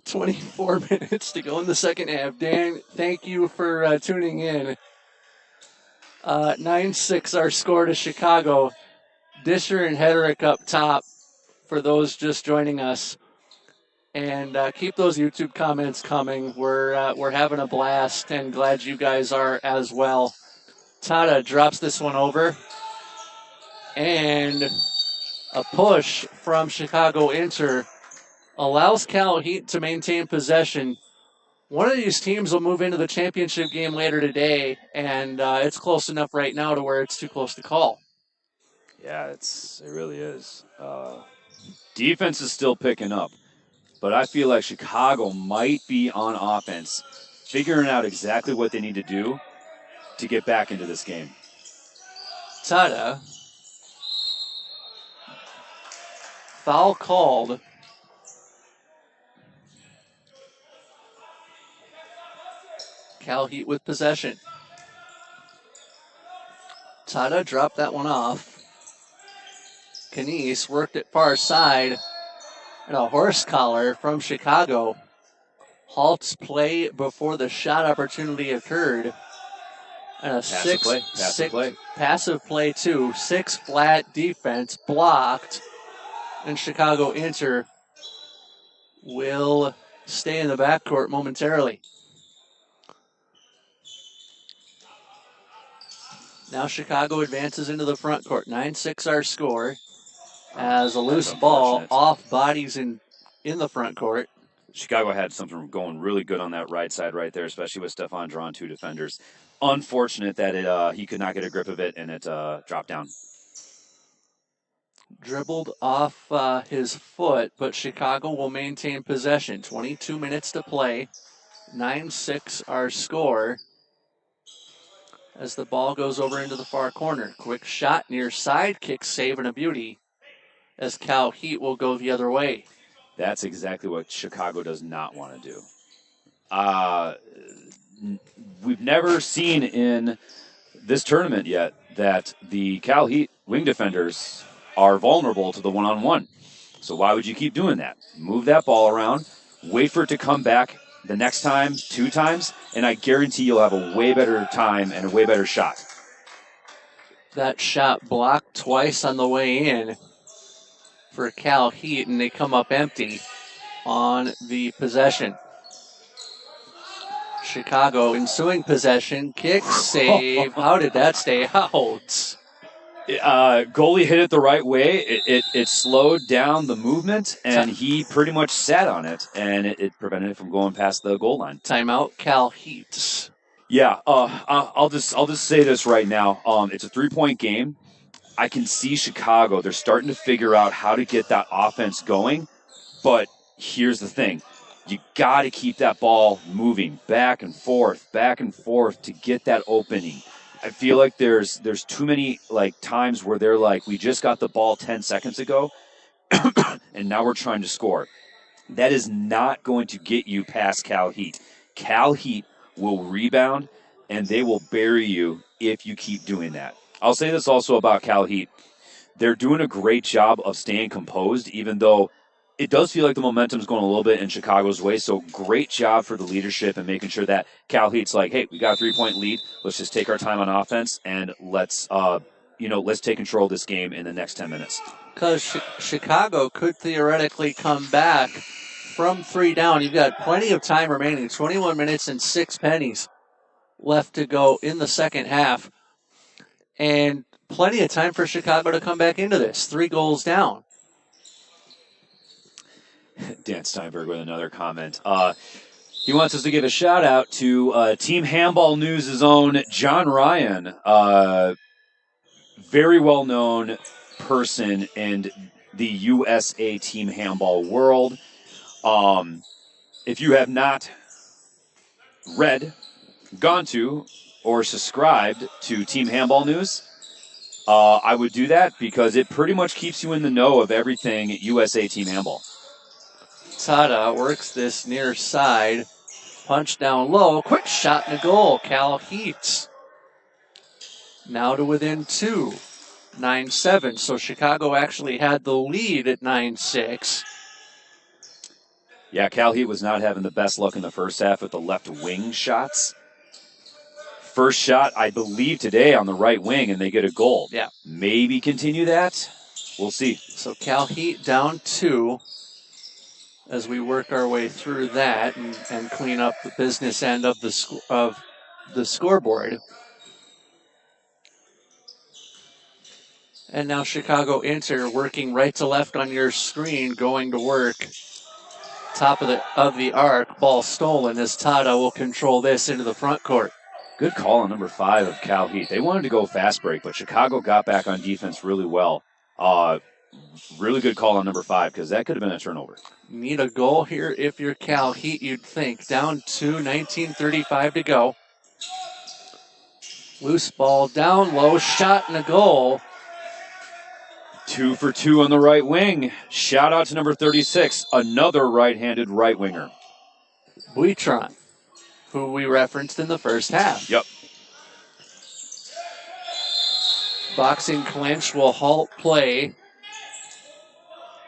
24 minutes to go in the second half. Dan, thank you for tuning in. 9-6 our score to Chicago. Disher and Hedrick up top for those just joining us. And keep those YouTube comments coming. We're having a blast and glad you guys are as well. Tada drops this one over. And a push from Chicago Inter allows Cal Heat to maintain possession. One of these teams will move into the championship game later today, and it's close enough right now to where it's too close to call. Yeah, it really is. Defense is still picking up, but I feel like Chicago might be on offense, figuring out exactly what they need to do to get back into this game. Tada. Foul called. Cal Heat with possession. Tada dropped that one off. Knies worked it far side. And a horse collar from Chicago halts play before the shot opportunity occurred. And a passive play too. 6 flat defense blocked. And Chicago Inter will stay in the backcourt momentarily. Now Chicago advances into the front court. 9-6 our score. As a loose ball off bodies in the front court. Chicago had something going really good on that right side right there, especially with Stefan drawing 2 defenders. Unfortunate that he could not get a grip of it and it dropped down. Dribbled off his foot, but Chicago will maintain possession. 22 minutes to play. 9-6 our score. As the ball goes over into the far corner. Quick shot near side, kick save and a beauty. As Cal Heat will go the other way. That's exactly what Chicago does not want to do. We've never seen in this tournament yet that the Cal Heat wing defenders are vulnerable to the one-on-one. So why would you keep doing that? Move that ball around, wait for it to come back the next time, 2 times, and I guarantee you'll have a way better time and a way better shot. That shot blocked twice on the way in for Cal Heat, and they come up empty on the possession. Chicago ensuing possession, kick, save. How did that stay out? Goalie hit it the right way. It slowed down the movement, and he pretty much sat on it, and it prevented it from going past the goal line. Timeout, Cal Heat. Yeah, I'll just say this right now. It's a 3-point game. I can see Chicago. They're starting to figure out how to get that offense going, but here's the thing. You got to keep that ball moving back and forth to get that opening. I feel like there's too many like times where they're like, we just got the ball 10 seconds ago, and now we're trying to score. That is not going to get you past Cal Heat. Cal Heat will rebound, and they will bury you if you keep doing that. I'll say this also about Cal Heat. They're doing a great job of staying composed, even though it does feel like the momentum's going a little bit in Chicago's way. So great job for the leadership and making sure that Cal Heat's like, hey, we got a 3-point lead. Let's just take our time on offense and let's take control of this game in the next 10 minutes. Because Chicago could theoretically come back from 3 down. You've got plenty of time remaining, 21 minutes and 6 pennies left to go in the second half. And plenty of time for Chicago to come back into this. 3 goals down. Dan Steinberg with another comment. He wants us to give a shout out to Team Handball News' own John Ryan, very well known person in the USA Team Handball world. If you have not read, gone to, or subscribed to Team Handball News, I would do that because it pretty much keeps you in the know of everything USA Team Handball. Tada works this near side. Punch down low. Quick shot and a goal. Cal Heat. Now to within 2. 9-7. So Chicago actually had the lead at 9-6. Yeah, Cal Heat was not having the best luck in the first half with the left wing shots. First shot, I believe, today on the right wing, and they get a goal. Yeah. Maybe continue that. We'll see. So Cal Heat down 2 as we work our way through that and clean up the business end of the scoreboard. And now Chicago Inter working right to left on your screen, going to work. Top of the arc, ball stolen as Tada will control this into the front court. Good call on number 5 of Cal Heat. They wanted to go fast break, but Chicago got back on defense really well. Really good call on number 5 because that could have been a turnover. Need a goal here if you're Cal Heat, you'd think. Down 2, 19:35 to go. Loose ball down low, shot and a goal. 2 for 2 on the right wing. Shout out to number 36, another right-handed right winger. Buitron, who we referenced in the first half. Yep. Boxing clinch will halt play.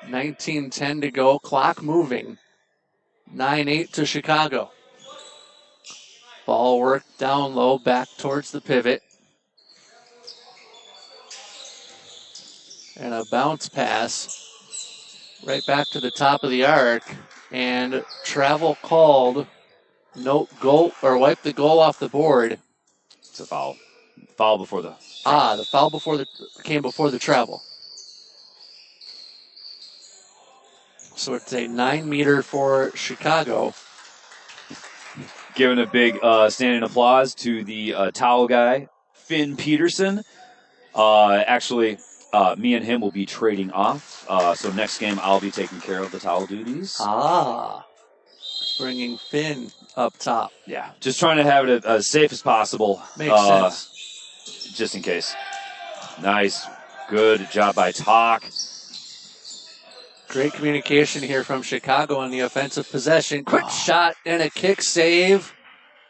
19:10 to go. Clock moving. 9-8 to Chicago. Ball work down low, back towards the pivot. And a bounce pass right back to the top of the arc. And travel called. No goal, or wipe the goal off the board. It's a foul. Foul before the... The foul came before the travel. So it's a 9-meter for Chicago. Giving a big standing applause to the towel guy, Finn Peterson. Actually, me and him will be trading off. So next game, I'll be taking care of the towel duties. Bringing Finn up top. Yeah, just trying to have it as safe as possible. Makes sense. Just in case. Nice. Good job by Talk. Great communication here from Chicago on the offensive possession. Quick shot and a kick save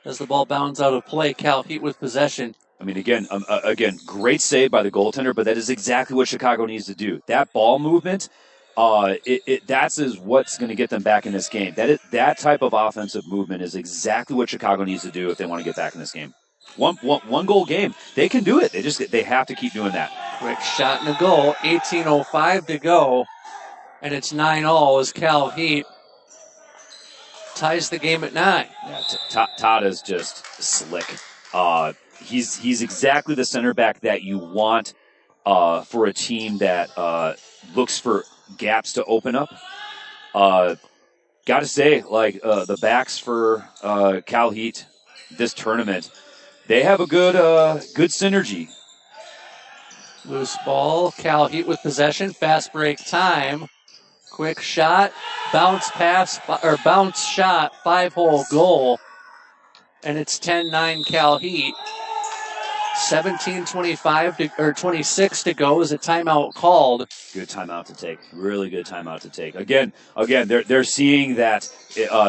as the ball bounds out of play. Cal Heat with possession. I mean, again, great save by the goaltender, but that is exactly what Chicago needs to do. That ball movement, that's what's going to get them back in this game. That type of offensive movement is exactly what Chicago needs to do if they want to get back in this game. One goal game, they can do it. They have to keep doing that. Quick shot and a goal. 18:05 to go. And it's 9-all as Cal Heat ties the game at 9. Yeah, Tada's just slick. He's exactly the center back that you want for a team that looks for gaps to open up. Got to say, the backs for Cal Heat this tournament, they have a good synergy. Loose ball. Cal Heat with possession. Fast break time. Quick shot, bounce shot, 5-hole goal, and it's 10-9 Cal Heat. 17:25 or 26 to go. Is a timeout called? Good timeout to take. Really good timeout to take. Again, they're seeing that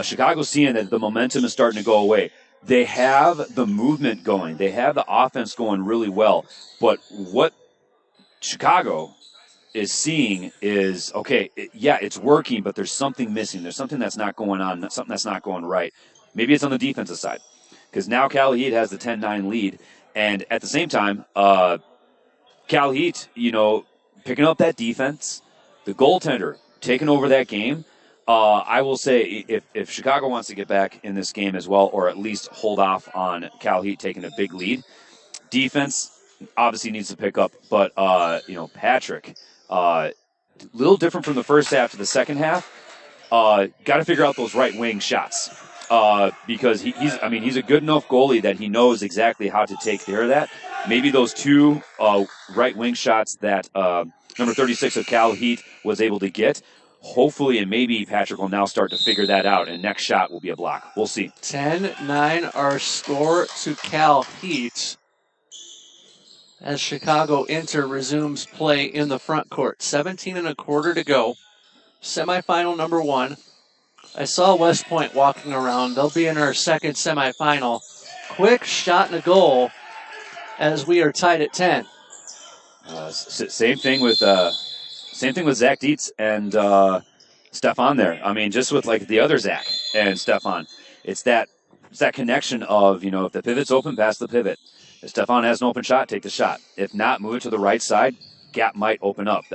Chicago's seeing that the momentum is starting to go away. They have the movement going. They have the offense going really well. But what Chicago is seeing is, okay, it's working, but there's something missing. There's something that's not going on, something that's not going right. Maybe it's on the defensive side. Because now Cal Heat has the 10-9 lead. And at the same time, Cal Heat, picking up that defense, the goaltender taking over that game. I will say if Chicago wants to get back in this game as well, or at least hold off on Cal Heat taking a big lead, defense obviously needs to pick up. But, Patrick, a little different from the first half to the second half. Got to figure out those right wing shots. Because he's a good enough goalie that he knows exactly how to take care of that. Maybe those two right wing shots that number 36 of Cal Heat was able to get. Hopefully, and maybe Patrick will now start to figure that out, and next shot will be a block. We'll see. 10-9 our score to Cal Heat as Chicago Inter resumes play in the front court. 17 1/4 to go. Semifinal number 1. I saw West Point walking around. They'll be in our second semifinal. Quick shot and a goal as we are tied at 10. Same thing with Zach Dietz and Stefan there. I mean, just with like the other Zach and Stefan, it's that connection of, if the pivot's open, pass the pivot. If Stefan has an open shot, take the shot. If not, move it to the right side. Gap might open up.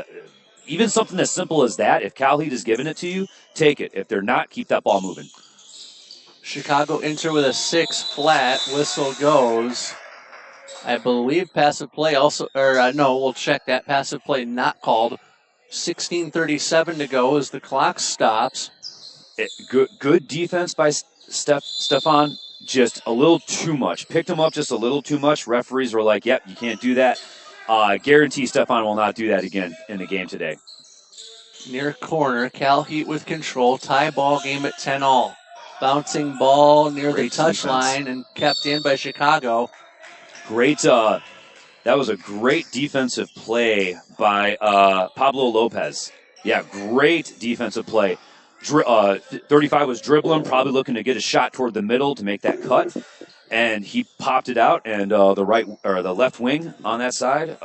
Even something as simple as that, if Cal Heat is giving it to you, take it. If they're not, keep that ball moving. Chicago Inter with a 6 flat. Whistle goes. I believe passive play also, no, we'll check that. Passive play not called. 16:37 to go as the clock stops. Good defense by Stefan, just a little too much. Picked him up just a little too much. Referees were like, yep, you can't do that. Guarantee Stefan will not do that again in the game today. Near corner, Cal Heat with control. Tie ball game at 10-all. Bouncing ball near the touchline and kept in by Chicago. Great. That was a great defensive play by Pablo Lopez. Yeah, great defensive play. 35 was dribbling, probably looking to get a shot toward the middle to make that cut. And he popped it out, and the left wing on that side,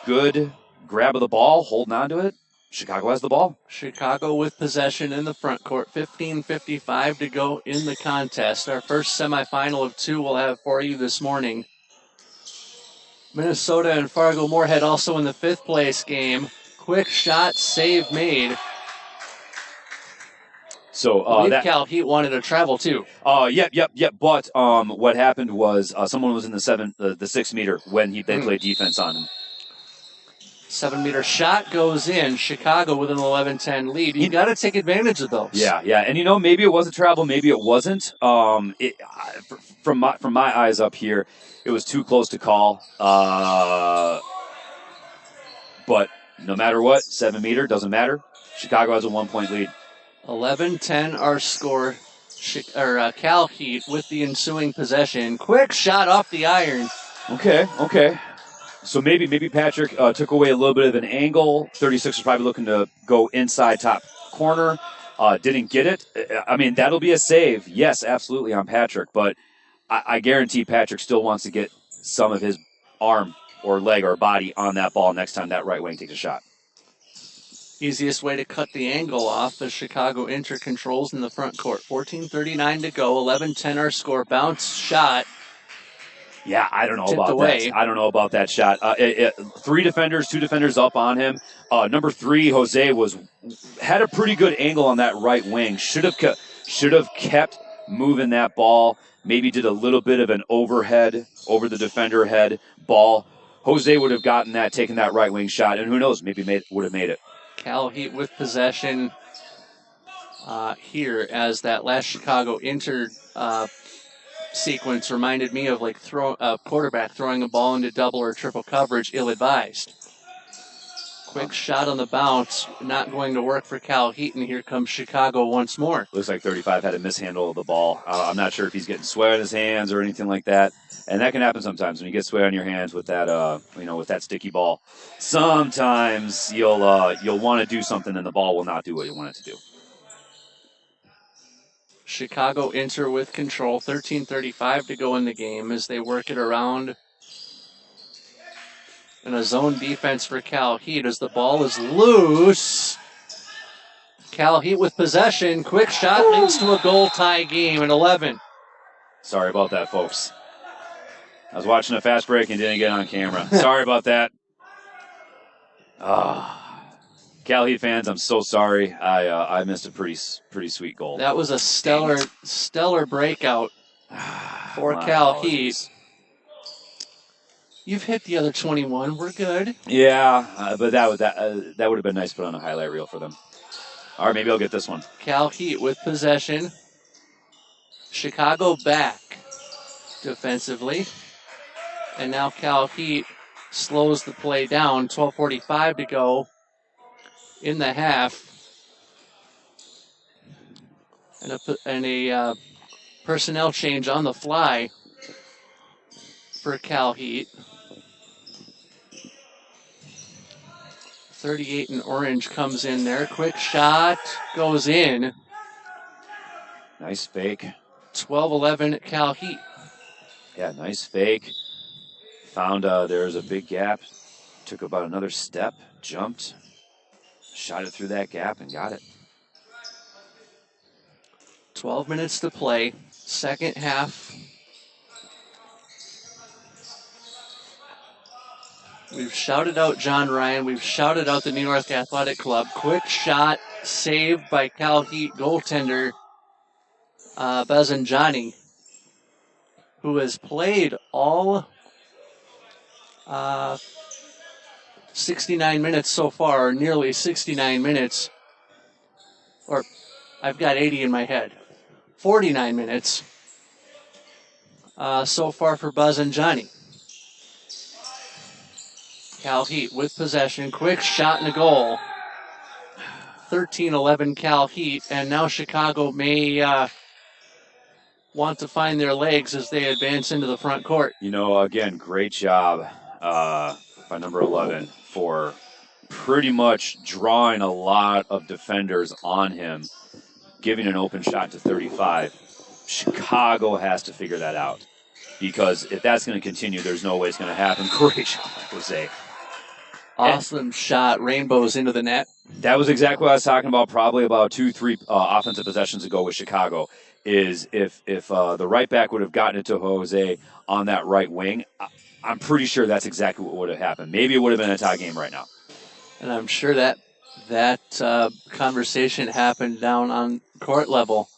good grab of the ball, holding on to it. Chicago has the ball. Chicago with possession in the front court. 15:55 to go in the contest. Our first semifinal of 2 we'll have for you this morning. Minnesota and Fargo-Moorhead also in the 5th place game. Quick shot, save made. So Cal Heat wanted to travel too. Yep. But what happened was someone was in the 6 meter when they played defense on him. 7-meter shot goes in. Chicago with an 11-10 lead. You got to take advantage of those. Yeah. And maybe it was a travel, maybe it wasn't. From my eyes up here, it was too close to call. But no matter what, 7 meter doesn't matter. Chicago has a 1-point lead. 11-10 our score. Cal Heat with the ensuing possession. Quick shot off the iron. Okay. So maybe Patrick took away a little bit of an angle. 36 was probably looking to go inside top corner. Didn't get it. I mean, that'll be a save. Yes, absolutely on Patrick. But I guarantee Patrick still wants to get some of his arm or leg or body on that ball next time that right wing takes a shot. Easiest way to cut the angle off as Chicago Inter controls in the front court. 14:39 to go. 11-10 our score. Bounce shot. Yeah, I don't know about that. I don't know about that shot. 2 defenders up on him. Number 3, Jose, had a pretty good angle on that right wing. Should have kept moving that ball. Maybe did a little bit of an overhead over the defender head ball. Jose would have gotten that, taken that right wing shot, and who knows, maybe would have made it. Cal Heat with possession here as that last Chicago Inter sequence reminded me of like a quarterback throwing a ball into double or triple coverage, ill-advised. Quick shot on the bounce, not going to work for Cal Heaton. Here comes Chicago once more. Looks like 35 had a mishandle of the ball. I'm not sure if he's getting sweat on his hands or anything like that. And that can happen sometimes when you get sweat on your hands with that, with that sticky ball. Sometimes you'll want to do something and the ball will not do what you want it to do. Chicago enter with control. 13:35 to go in the game as they work it around. And a zone defense for Cal Heat as the ball is loose. Cal Heat with possession. Quick shot leads to a goal tie game at 11. Sorry about that, folks. I was watching a fast break and didn't get on camera. Sorry about that. Cal Heat fans, I'm so sorry. I missed a pretty sweet goal. That was a stellar breakout for Cal Heat. You've hit the other 21. We're good. Yeah, but that would have been nice to put on a highlight reel for them. All right, maybe I'll get this one. Cal Heat with possession. Chicago back defensively. And now Cal Heat slows the play down. 12:45 to go in the half. And a personnel change on the fly for Cal Heat. 38 in orange comes in there. Quick shot goes in. Nice fake. 12-11 Cal Heat. Yeah, nice fake. Found there's a big gap. Took about another step. Jumped. Shot it through that gap and got it. 12 minutes to play. Second half. We've shouted out John Ryan. We've shouted out the New York Athletic Club. Quick shot saved by Cal Heat goaltender Bazanjani, who has played all 69 minutes so far, or nearly 69 minutes. Or I've got 80 in my head. 49 minutes so far for Bazanjani. Cal Heat with possession. Quick shot and a goal. 13-11 Cal Heat. And now Chicago may want to find their legs as they advance into the front court. Again, great job by number 11 for pretty much drawing a lot of defenders on him, giving an open shot to 35. Chicago has to figure that out, because if that's going to continue, there's no way it's going to happen. Great job, Jose. Awesome shot. Rainbows into the net. That was exactly what I was talking about probably about 2-3 offensive possessions ago with Chicago, is if the right back would have gotten it to Jose on that right wing, I'm pretty sure that's exactly what would have happened. Maybe it would have been a tie game right now. And I'm sure that conversation happened down on court level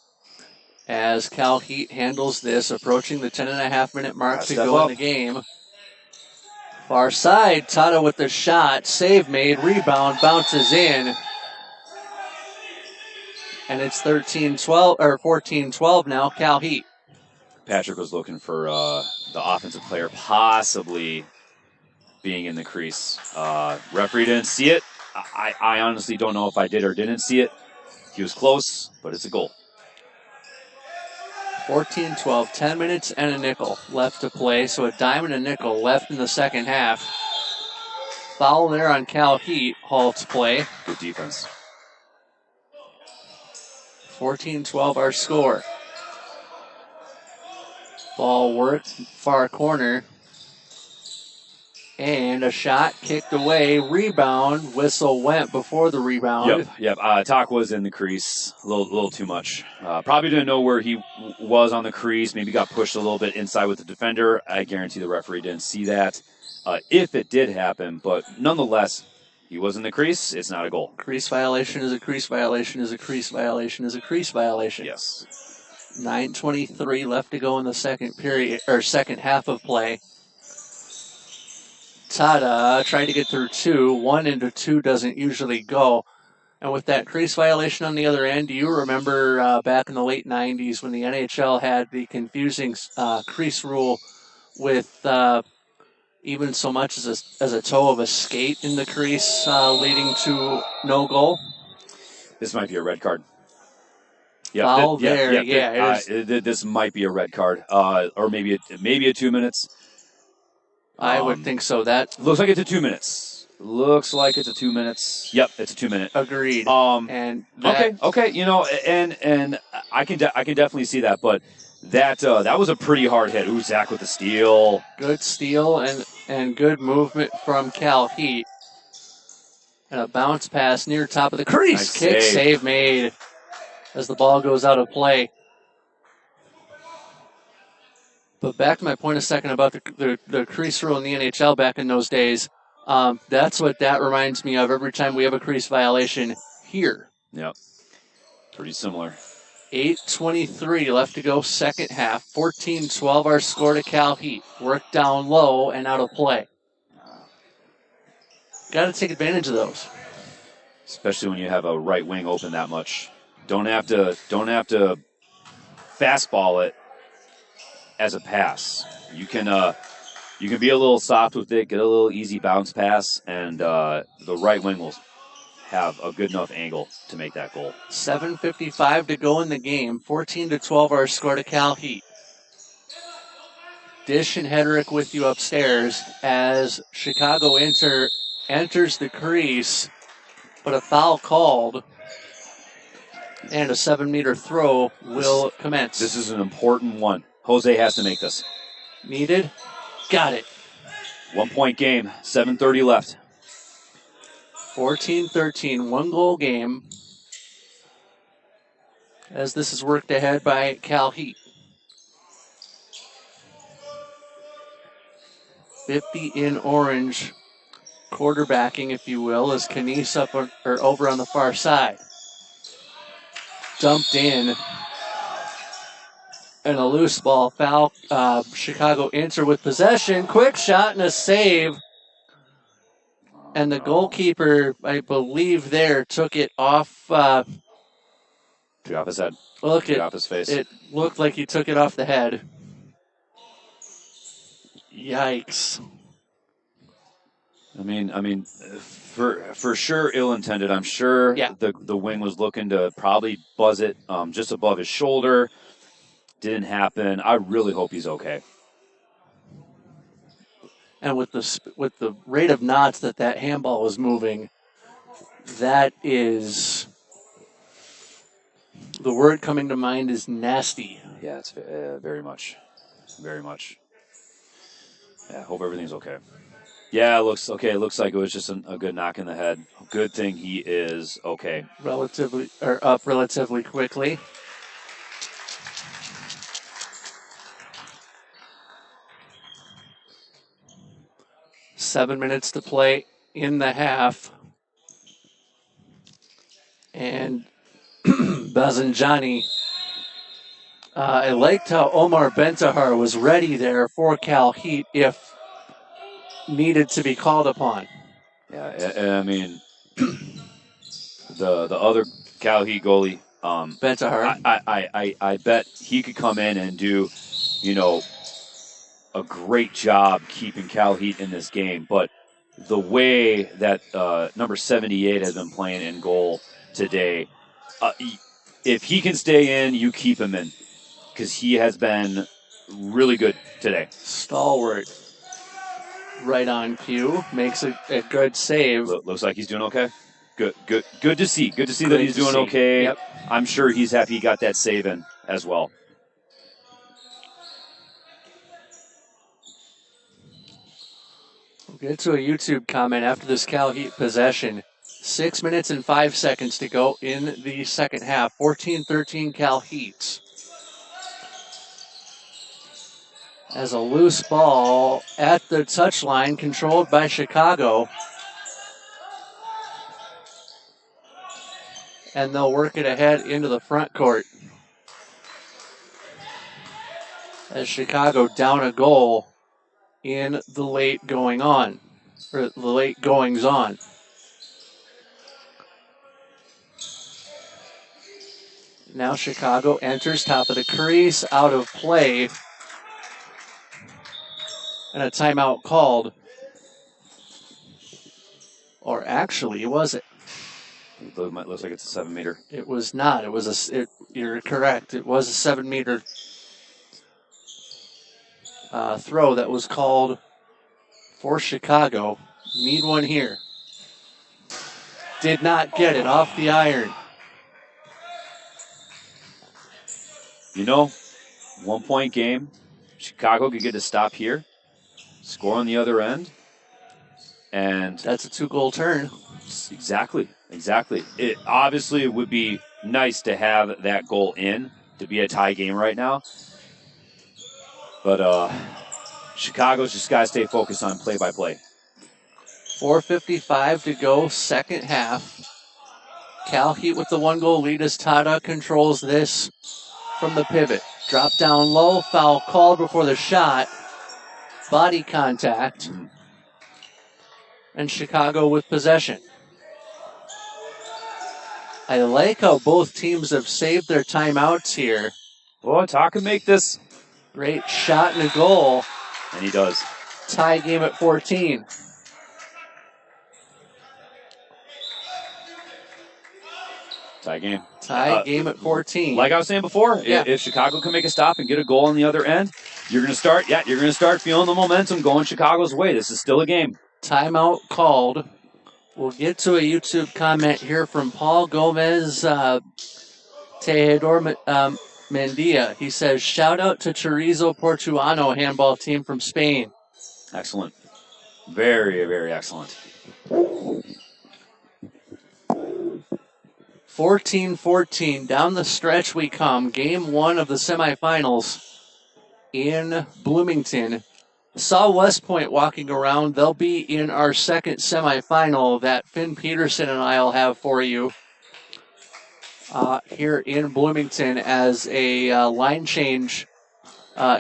as Cal Heat handles this, approaching the 10.5-minute mark to go in the game. Far side, Tata with the shot, save made, rebound, bounces in. And it's 14-12 now, Cal Heat. Patrick was looking for the offensive player possibly being in the crease. Referee didn't see it. I honestly don't know if I did or didn't see it. He was close, but it's a goal. 14-12, 10 minutes and a nickel left to play. So a dime and a nickel left in the second half. Foul there on Cal Heat halts play. Good defense. 14-12 our score. Ball worked far corner. And a shot kicked away. Rebound. Whistle went before the rebound. Yep. Talk was in the crease a little too much. Probably didn't know where he was on the crease. Maybe got pushed a little bit inside with the defender. I guarantee the referee didn't see that. If it did happen, but nonetheless, he was in the crease. It's not a goal. Crease violation is a crease violation is a crease violation is a crease violation. Yes. 9:23 left to go in the second period or second half of play. Tada tried to get through 2. 1 into 2 doesn't usually go. And with that crease violation on the other end, do you remember back in the late 90s when the NHL had the confusing crease rule with even so much as a toe of a skate in the crease, leading to no goal. This might be a red card. Yeah, Foul there. Yeah, it is. This might be a red card, or maybe a 2 minutes. I would think so. That looks like it's a 2 minutes. Looks like it's a 2 minutes. Yep, it's a 2 minute. Agreed. And okay. You know, and I can definitely see that, but that was a pretty hard hit. Ooh, Zach with the steal. Good steal and good movement from Cal Heat. And a bounce pass near top of the crease. Nice Kick save made as the ball goes out of play. But back to my point a second about the crease rule in the NHL back in those days. That's what that reminds me of every time we have a crease violation here. Yep. Pretty similar. 8:23 left to go, second half. 14-12 our score to Cal Heat. Work down low and out of play. Got to take advantage of those. Especially when you have a right wing open that much. Don't have to fastball it as a pass. You can be a little soft with it, get a little easy bounce pass, and the right wing will have a good enough angle to make that goal. 7:55 to go in the game. 14-12 our score to Cal Heat. Dish and Hedrick with you upstairs as Chicago enters the crease, but a foul called and a 7-meter throw will commence. This is an important one. Jose has to make this. Needed. Got it. 1 point game. 7:30 left. 14-13, 1 goal game. As this is worked ahead by Cal Heat. 50 in orange, quarterbacking, if you will, is Knies up or over on the far side. Dumped in. And a loose ball. Foul. Chicago enter with possession. Quick shot and a save. And the goalkeeper, I believe there, took it off. Took it off his head. Took it off his face. It looked like he took it off the head. Yikes. I mean, for sure, ill-intended. I'm sure the wing was looking to probably buzz it just above his shoulder. Didn't happen. I really hope he's okay. And with the rate of knots that handball was moving, that is the word coming to mind is nasty. Yeah, it's very much. Yeah, hope everything's okay. Yeah, it looks okay. It looks like it was just a good knock in the head. Good thing he is okay. Up relatively quickly. Seven minutes to play in the half. And Bazanjani, I liked how Omar Bentahar was ready there for Cal Heat if needed to be called upon. Yeah, I mean, the other Cal Heat goalie, Bentahar, I bet he could come in and do, a great job keeping Cal Heat in this game. But the way that number 78 has been playing in goal today, if he can stay in, you keep him in because he has been really good today. Stalwart, right on cue, makes a good save. Looks like he's doing okay. Good to see. Good to see that he's doing okay. Yep. I'm sure he's happy he got that save in as well. We'll get to a YouTube comment after this Cal Heat possession. 6 minutes and 5 seconds to go in the second half. 14-13 Cal Heat. As a loose ball at the touchline, controlled by Chicago. And they'll work it ahead into the front court. As Chicago down a goal in the late goings on. Now Chicago enters top of the crease, out of play. and a timeout called. Or actually, was it? It looks like it's a 7 meter. It was not. It was you're correct. It was a 7 meter throw that was called for Chicago. Need one here. Did not get it off the iron. 1 point game. Chicago could get a stop here, score on the other end, and that's a 2-goal turn. Exactly. It obviously would be nice to have that goal in to be a tie game right now, but Chicago's just got to stay focused on play-by-play. 4:55 to go, second half. Cal Heat with the 1-goal lead as Tada controls this from the pivot. Drop down low, foul called before the shot. Body contact. And Chicago with possession. I like how both teams have saved their timeouts here. Boy, Tada can make this. Great shot and a goal. And he does. Tie game at 14. Tie game. Tie game at 14. Like I was saying before, if Chicago can make a stop and get a goal on the other end, you're going to start feeling the momentum going Chicago's way. This is still a game. Timeout called. We'll get to a YouTube comment here from Paul Gomez Tejedor Mendia. He says, shout out to Chorizo Portuano handball team from Spain. Excellent. Very, very excellent. 14-14, down the stretch we come. Game 1 of the semifinals in Bloomington. Saw West Point walking around. They'll be in our second semifinal that Finn Peterson and I will have for you here in Bloomington as a line change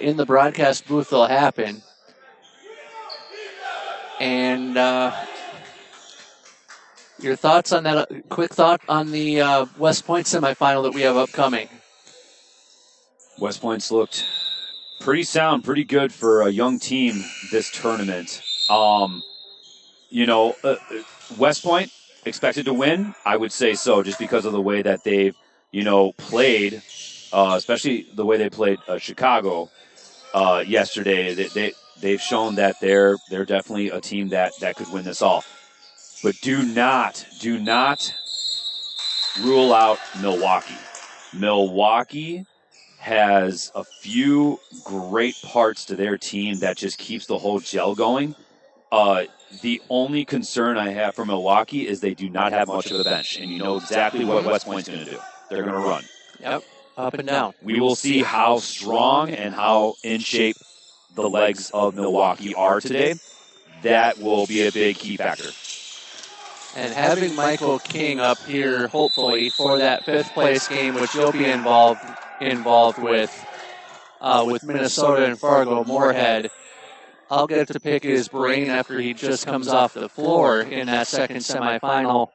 in the broadcast booth will happen. And your thoughts on that? Quick thought on the West Point semifinal that we have upcoming. West Point's looked pretty sound, pretty good for a young team this tournament. West Point expected to win. I would say so, just because of the way that they've, played, especially the way they played Chicago yesterday. They've shown that they're definitely a team that could win this all. But do not rule out Milwaukee. Milwaukee has a few great parts to their team that just keeps the whole gel going. The only concern I have for Milwaukee is they do not have much of a bench, and you know exactly what West Point's going to do. They're going to run. Yep, up and down. We will see how strong and how in shape the legs of Milwaukee are today. That will be a big key factor. And having Michael King up here, hopefully, for that fifth place game, which you'll be involved with Minnesota and Fargo Moorhead, I'll get to pick his brain after he just comes off the floor in that second semifinal,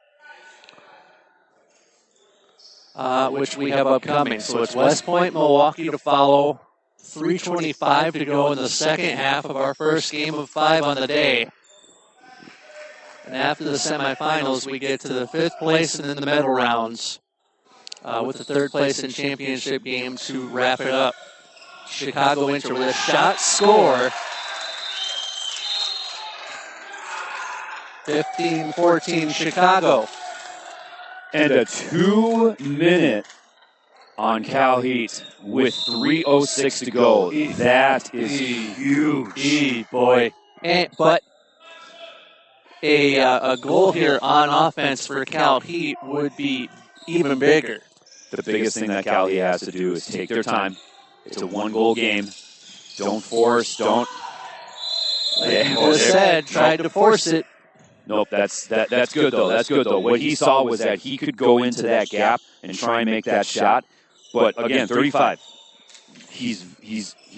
which we have upcoming. So it's West Point, Milwaukee to follow. 3:25 to go in the second half of our first game of 5 on the day. And after the semifinals, we get to the fifth place and then the medal rounds with the third place and championship game to wrap it up. Chicago Inter with a shot score. 15-14 Chicago. And a 2-minute on Cal Heat with 3:06 to go. That is huge. Boy. But a goal here on offense for Cal Heat would be even bigger. The biggest thing that Cal Heat has to do is take their time. It's a one-goal game. Don't force. Don't. Like you just said, tried to force it. Nope, that's good though. That's good though. What he saw was that he could go into that gap and try and make that shot. But again, 35. He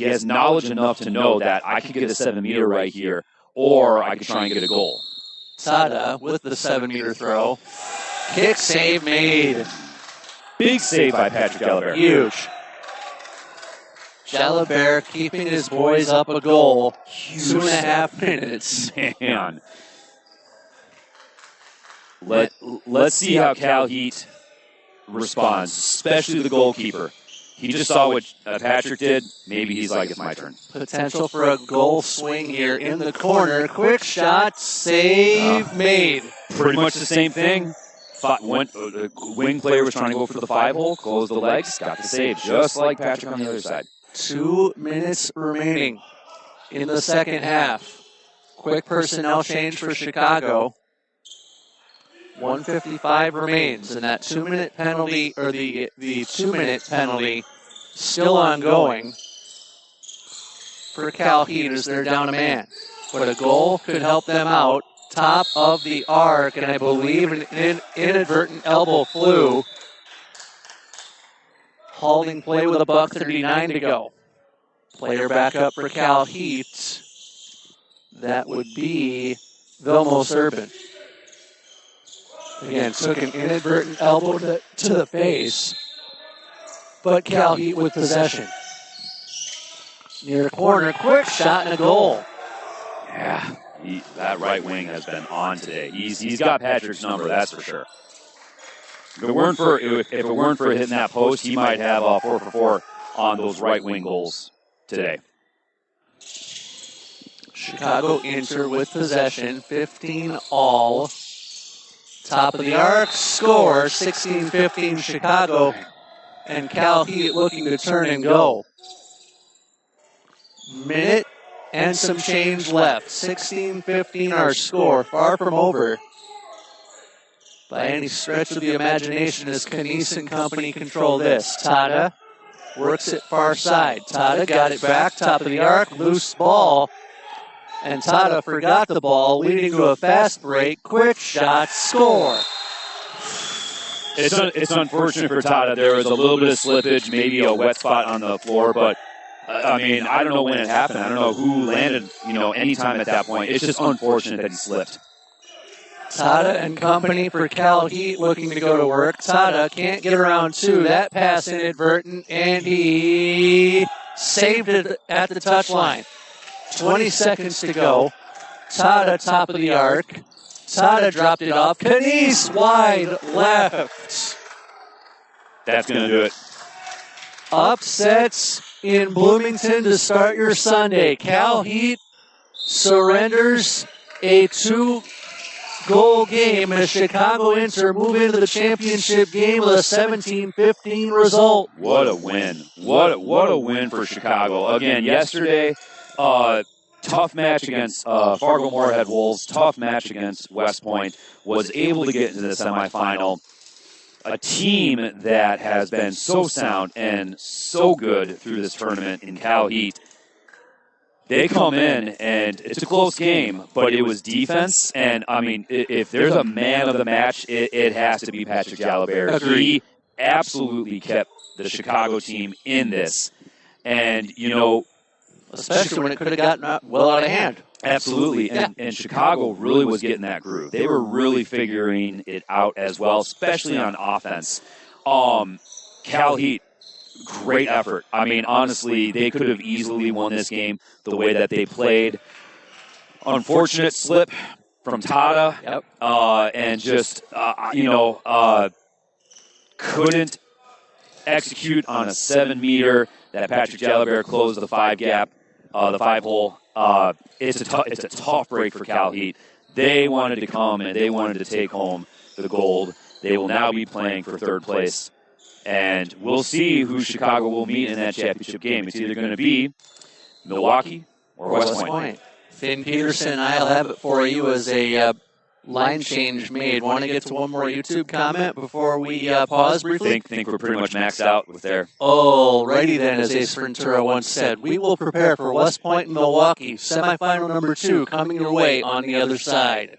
has knowledge enough to know that I could get a 7-meter right here, or I could try and get a goal. Tada with the 7-meter throw. Kick save made. Big save by Patrick Delaware. Huge. Jalabert keeping his boys up a goal. 2.5 minutes. Man. Let's see how Cal Heat responds, especially the goalkeeper. He just saw what Patrick did. Maybe he's like, it's my turn. Potential for a goal swing here in the corner. Quick shot, save made. Pretty much the same thing. Wing player was trying to go for the 5-hole, closed the legs, got the save, just like Patrick on the other side. 2 minutes remaining in the second half. Quick personnel change for Chicago. 1:55 remains, and that 2-minute penalty, or the 2-minute penalty, still ongoing for Cal Heat as they're down a man. But a goal could help them out. Top of the arc, and I believe an inadvertent elbow flew. Holding play with $1:39 to go. Player back up for Cal Heat. That would be Vilmos Urban. Again, took an inadvertent elbow to the face, but Cal Heat with possession. Near corner, quick shot and a goal. Yeah, that right wing has been on today. He's got Patrick's number, that's for sure. If it weren't for hitting that post, he might have 4 for 4 on those right wing goals today. Chicago Inter with possession, 15 all. Top of the arc, score, 16-15 Chicago, and Cal Heat looking to turn and go. Minute and some change left. 16-15 our score, far from over by any stretch of the imagination as Canese and company control this. Tada works it far side. Tada got it back, top of the arc, loose ball. And Tada forgot the ball, leading to a fast break. Quick shot, score. It's unfortunate for Tada. There was a little bit of slippage, maybe a wet spot on the floor, but I mean, I don't know when it happened. I don't know who landed, any time at that point. It's just unfortunate that he slipped. Tada and company for Cal Heat looking to go to work. Tada can't get around 2. That pass inadvertent, and he saved it at the touchline. 20 seconds to go. Tada top of the arc. Tada dropped it off. Canese wide left. That's going to do it. Upsets in Bloomington to start your Sunday. Cal Heat surrenders a 2-goal game as Chicago Inter move into the championship game with a 17-15 result. What a win. What a win for Chicago. Again, yesterday, tough match against Fargo Moorhead Wolves, tough match against West Point, was able to get into the semifinal. A team that has been so sound and so good through this tournament in Cal Heat. They come in, and it's a close game, but it was defense. And, I mean, if there's a man of the match, it has to be Patrick Jalabert. Agreed. He absolutely kept the Chicago team in this. And, Especially when it could have gotten well out of hand. absolutely. And Chicago really was getting that groove. They were really figuring it out as well, especially on offense. Cal Heat, great effort. I mean, honestly, they could have easily won this game the way that they played. Unfortunate slip from Tada. Yep. And just, couldn't execute on a 7-meter that Patrick Jalabert closed the 5-hole. It's a tough break for Cal Heat. They wanted to come and they wanted to take home the gold. They will now be playing for third place. And we'll see who Chicago will meet in that championship game. It's either going to be Milwaukee or West Point. Finn Peterson, I'll have it for you as a line change made. Want to get to one more YouTube comment before we pause briefly? Think we're pretty much maxed out with there. Alrighty then, as Ace Ventura once said, we will prepare for West Point and Milwaukee, semifinal number 2, coming your way on the other side.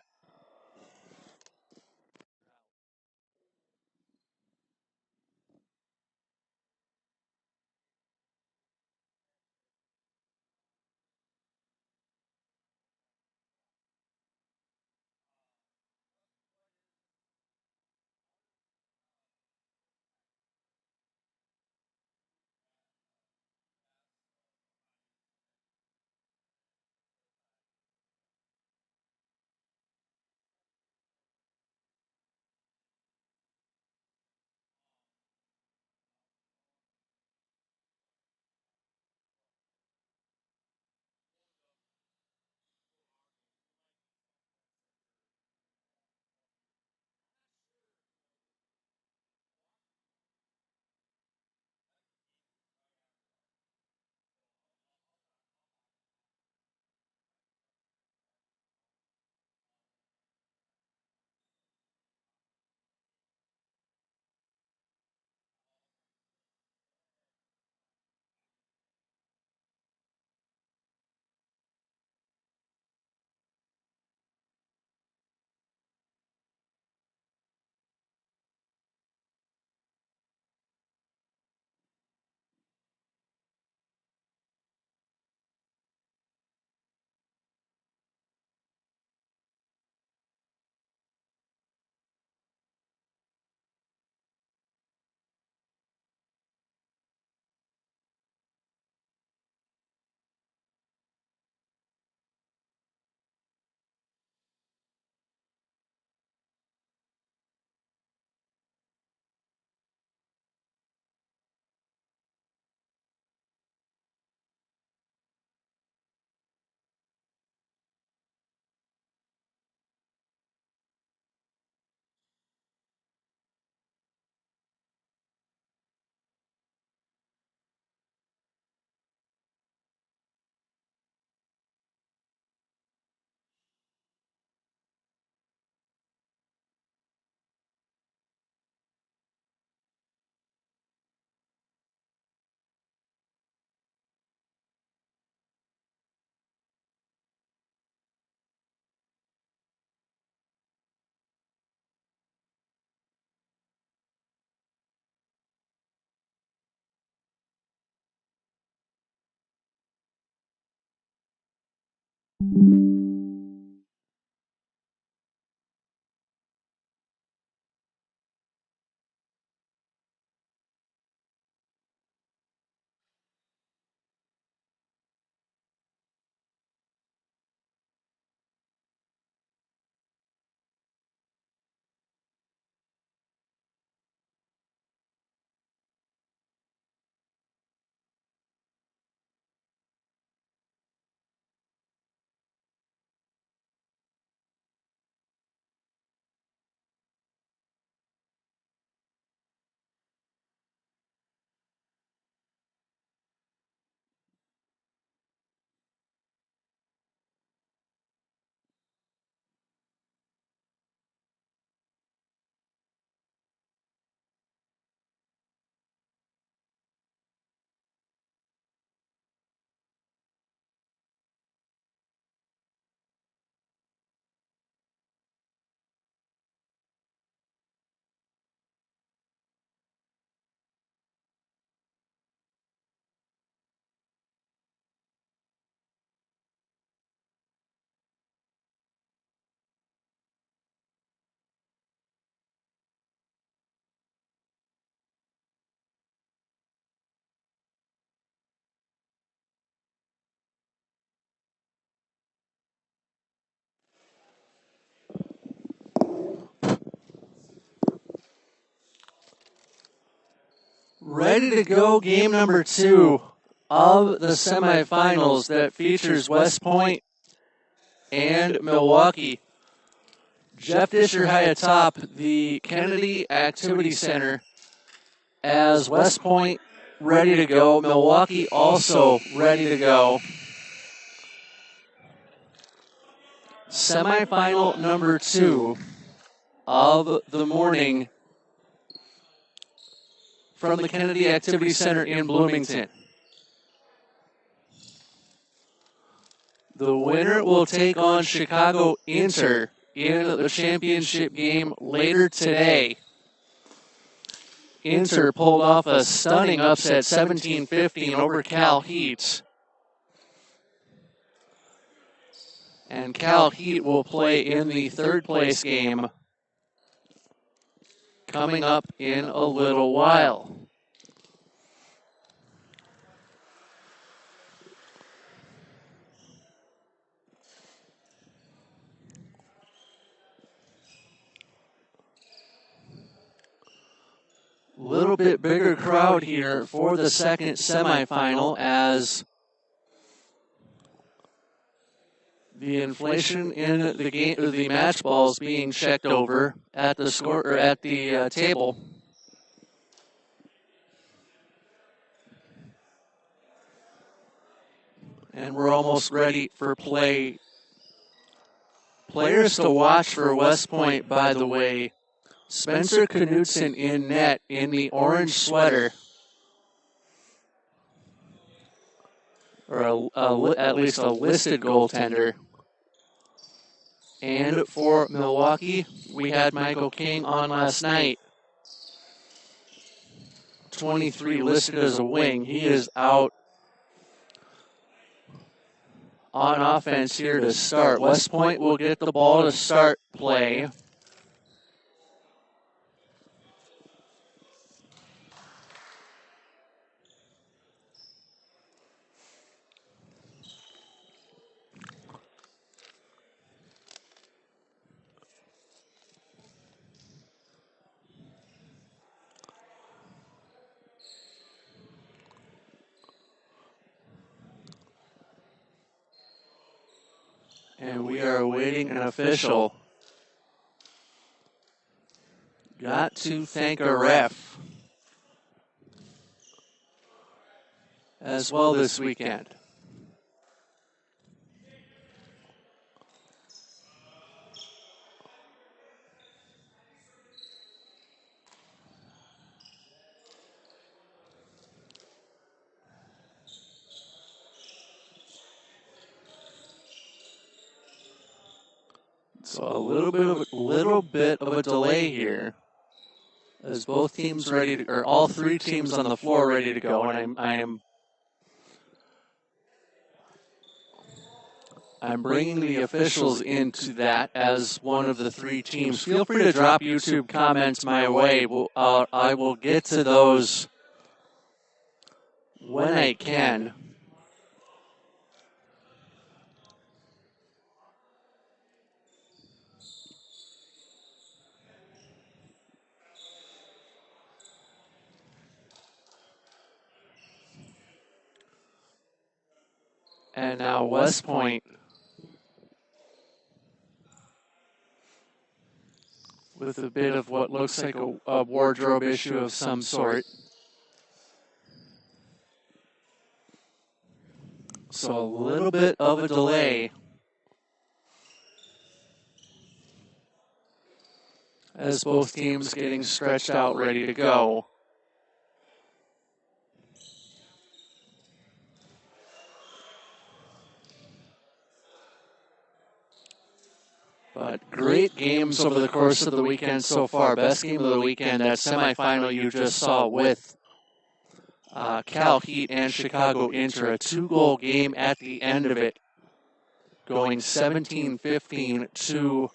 Ready to go, game number 2 of the semifinals that features West Point and Milwaukee. Jeff Disher high atop the Kennedy Activity Center as West Point ready to go. Milwaukee also ready to go. Semifinal number 2 of the morning from the Kennedy Activity Center in Bloomington. The winner will take on Chicago Inter in the championship game later today. Inter pulled off a stunning upset 17-15 over Cal Heat. And Cal Heat will play in the third place game coming up in a little while. Little bit bigger crowd here for the second semifinal as the inflation in the game, the match balls being checked over at the score or at the table. And we're almost ready for play. Players to watch for West Point, by the way. Spencer Knudsen in net in the orange sweater. Or at least a listed goaltender. And for Milwaukee, we had Michael King on last night. 23 listed as a wing. He is out on offense here to start. West Point will get the ball to start play. And we are awaiting an official. Got to thank a ref as well this weekend. So a little bit of a delay here, as both teams ready to, or all three teams on the floor ready to go, and I'm bringing the officials into that as one of the three teams. Feel free to drop YouTube comments my way. I will get to those when I can. And now West Point with a bit of what looks like a wardrobe issue of some sort. So a little bit of a delay as both teams getting stretched out, ready to go. But great games over the course of the weekend so far. Best game of the weekend, that semifinal you just saw with Cal Heat and Chicago Inter. A 2-goal game at the end of it, going 17-15 to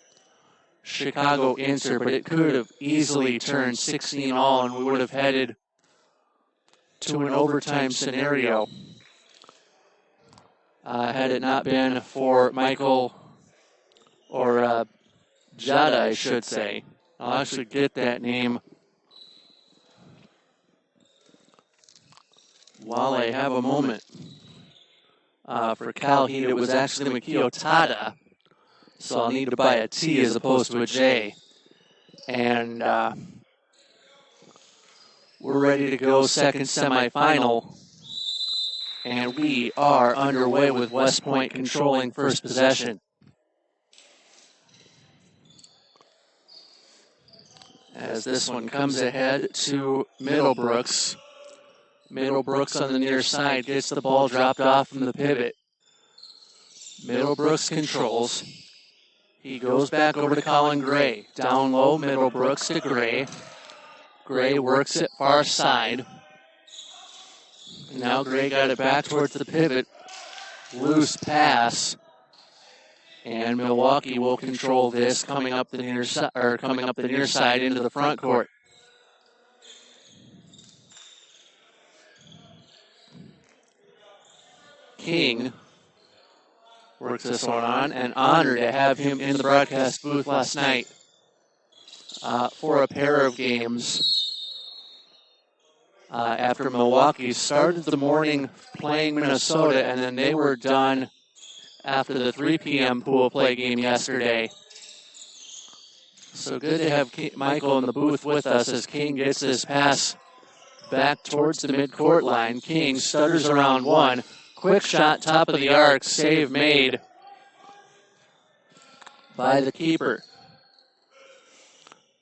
Chicago Inter, but it could have easily turned 16-all, and we would have headed to an overtime scenario had it not been for Michael, or Jada, I should say. I'll actually get that name while I have a moment. For Cal Heat, it was actually Mikio Tada, so I'll need to buy a T as opposed to a J. And we're ready to go, second semifinal. And we are underway with West Point controlling first possession. As this one comes ahead to Middlebrooks. Middlebrooks on the near side gets the ball dropped off from the pivot. Middlebrooks controls. He goes back over to Colin Gray. Down low, Middlebrooks to Gray. Gray works it far side. Now Gray got it back towards the pivot. Loose pass. And Milwaukee will control this coming up the near side into the front court. King works this one on, and honored to have him in the broadcast booth last night for a pair of games. After Milwaukee started the morning playing Minnesota, and then they were done after the 3 p.m. pool play game yesterday. So good to have Michael in the booth with us as King gets this pass back towards the midcourt line. King stutters around one. Quick shot, top of the arc, save made by the keeper.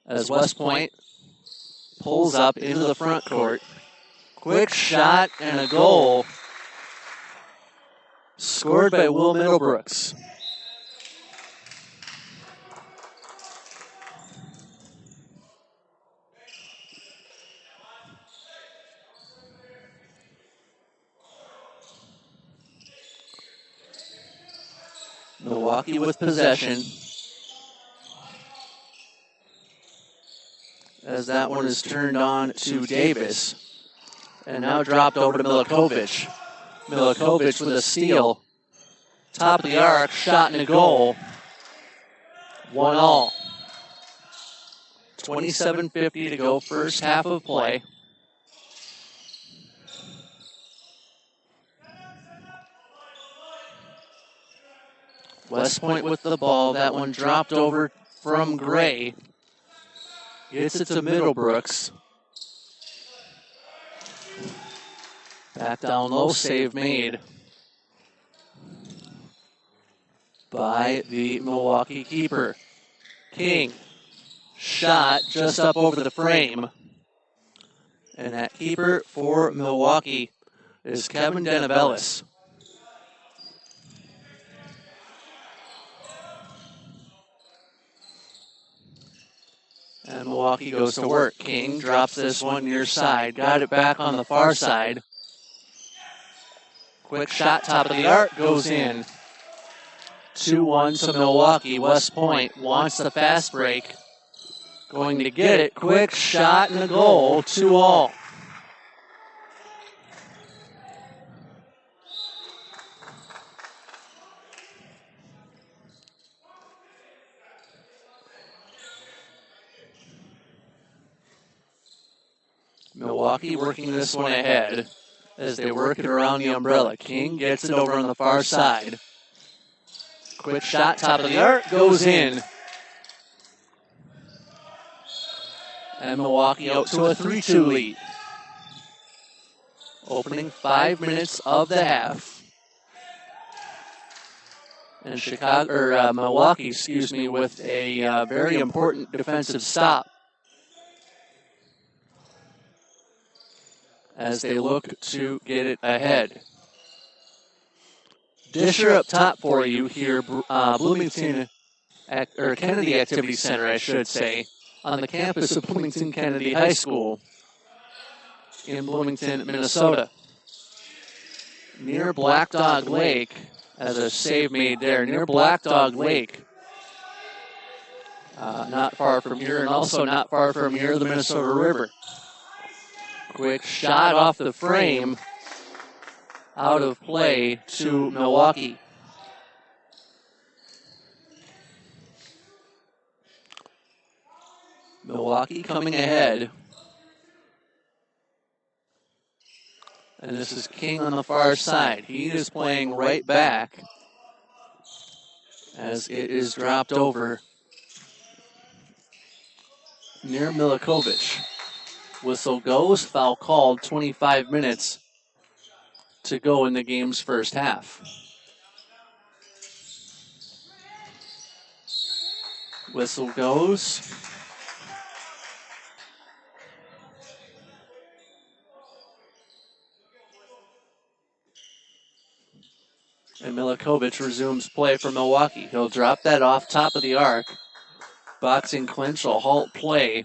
As West Point pulls up into the front court. Quick shot and a goal scored by Will Middlebrooks. Milwaukee with possession. As that one is turned on to Davis. And now dropped over to Milikovic. Milikovic with a steal. Top of the arc, shot and a goal. 1-all. 27:50 to go, first half of play. West Point with the ball. That one dropped over from Gray. Gets it to Middlebrooks. Back down low, save made by the Milwaukee keeper. King, shot just up over the frame. And that keeper for Milwaukee is Kevin Denabellis. And Milwaukee goes to work. King drops this one near side. Got it back on the far side. Quick shot, top of the arc, goes in. 2-1 to Milwaukee. West Point wants the fast break. Going to get it. Quick shot and a goal. 2-all. Milwaukee working this one ahead as they work it around the umbrella. King gets it over on the far side. Quick shot, top of the arc, goes in. And Milwaukee out to a 3-2 lead. Opening 5 minutes of the half. And Milwaukee, with a very important defensive stop as they look to get it ahead. Disher up top for you here, Bloomington, or Kennedy Activity Center, I should say, on the campus of Bloomington Kennedy High School in Bloomington, Minnesota. Near Black Dog Lake, as a save made there, near Black Dog Lake. Not far from here, and also not far from here, the Minnesota River. Quick shot off the frame, out of play to Milwaukee. Milwaukee coming ahead. And this is King on the far side. He is playing right back as it is dropped over near Milikovic. Whistle goes, foul called, 25 minutes to go in the game's first half. Whistle goes. And Milikovic resumes play for Milwaukee. He'll drop that off top of the arc. Boxing clinch will halt play.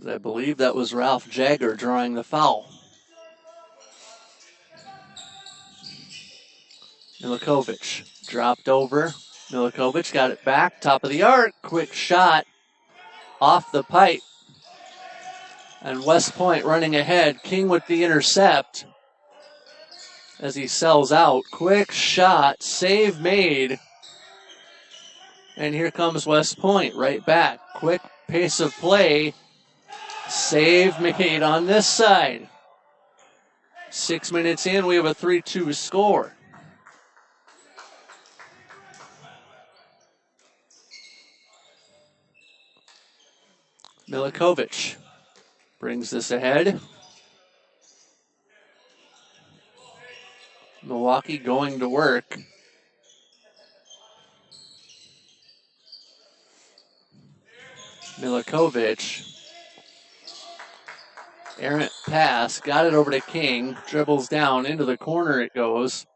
I believe that was Ralph Jagger drawing the foul. Milikovic dropped over. Milikovic got it back, top of the arc. Quick shot off the pipe. And West Point running ahead. King with the intercept as he sells out. Quick shot, save made. And here comes West Point right back. Quick pace of play. Save made on this side. 6 minutes in, we have a 3-2 score. Milikovic brings this ahead. Milwaukee going to work. Milikovic. Errant pass, got it over to King, dribbles down, into the corner it goes.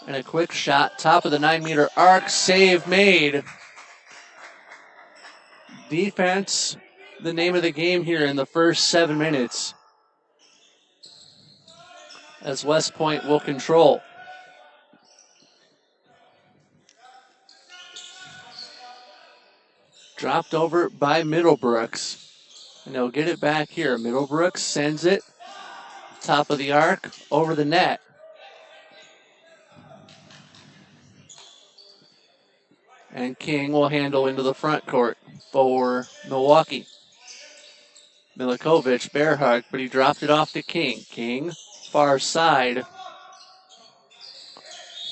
And a quick shot, top of the 9-meter arc, save made. Defense, the name of the game here in the first 7 minutes, as West Point will control. Dropped over by Middlebrooks. And they'll get it back here. Middlebrooks sends it. Top of the arc, over the net. And King will handle into the front court for Milwaukee. Milikovic, bear hug, but he dropped it off to King. King, far side.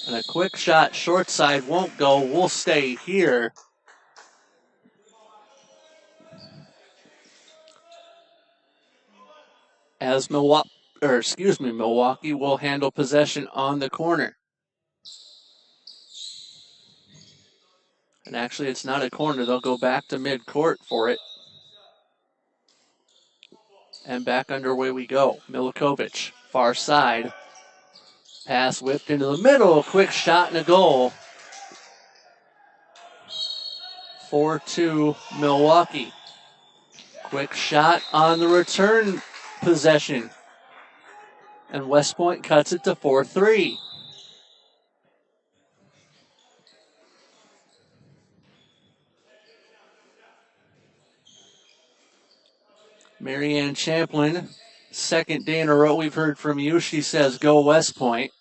And a quick shot, short side, won't go. We'll stay here. As Milwaukee will handle possession on the corner. And actually, it's not a corner. They'll go back to midcourt for it. And back underway we go. Milikovic, far side. Pass whipped into the middle. Quick shot and a goal. 4-2 Milwaukee. Quick shot on the return possession. And West Point cuts it to 4-3. Marianne Champlin, second day in a row we've heard from you. She says, go West Point.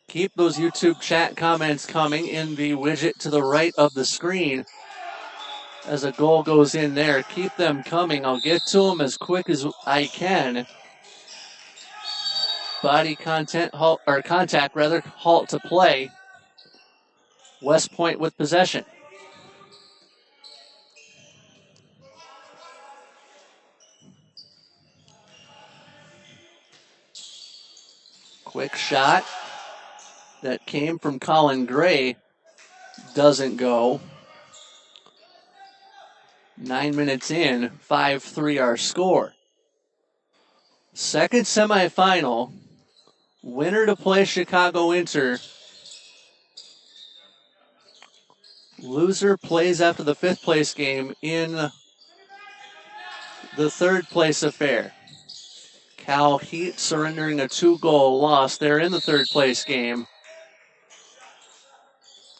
Keep those YouTube chat comments coming in the widget to the right of the screen as a goal goes in there. Keep them coming. I'll get to them as quick as I can. Body contact, halt to play. West Point with possession. Quick shot that came from Colin Gray doesn't go. 9 minutes in, 5-3 our score. Second semifinal, winner to play Chicago Inter. Loser plays after the fifth place game in the third place affair. Cal Heat surrendering a 2-goal loss. They're in the third place game.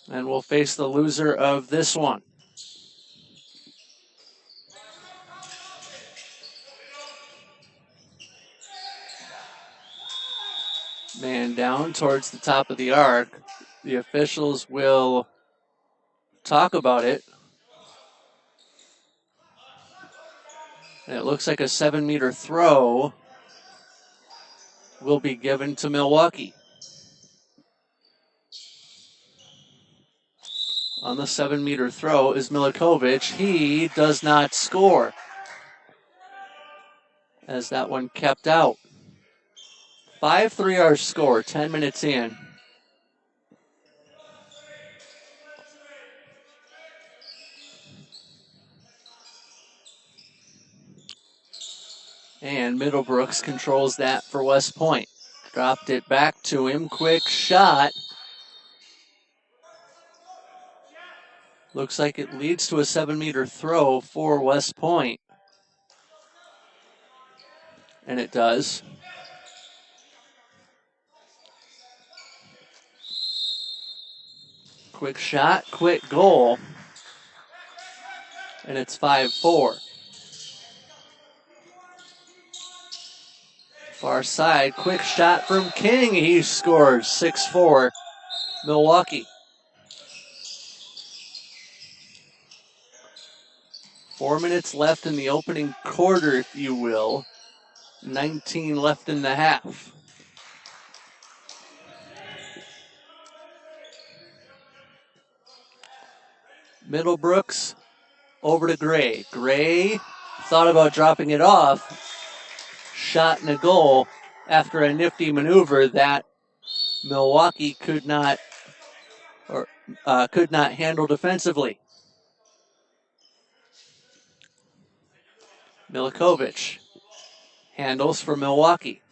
And we'll face the loser of this one. Man down towards the top of the arc. The officials will talk about it. And it looks like a 7-meter throw will be given to Milwaukee. On the 7-meter throw is Milikovic. He does not score, as that one kept out. 5-3 our score, 10 minutes in. And Middlebrooks controls that for West Point. Dropped it back to him. Quick shot. Looks like it leads to a 7-meter throw for West Point. And it does. Quick shot, quick goal. And it's 5-4. Far side, quick shot from King. He scores 6-4. Milwaukee. 4 minutes left in the opening quarter, if you will. 19 left in the half. Middlebrooks over to Gray. Gray thought about dropping it off. Shot and a goal after a nifty maneuver that Milwaukee could not handle defensively. Milikovic handles for Milwaukee.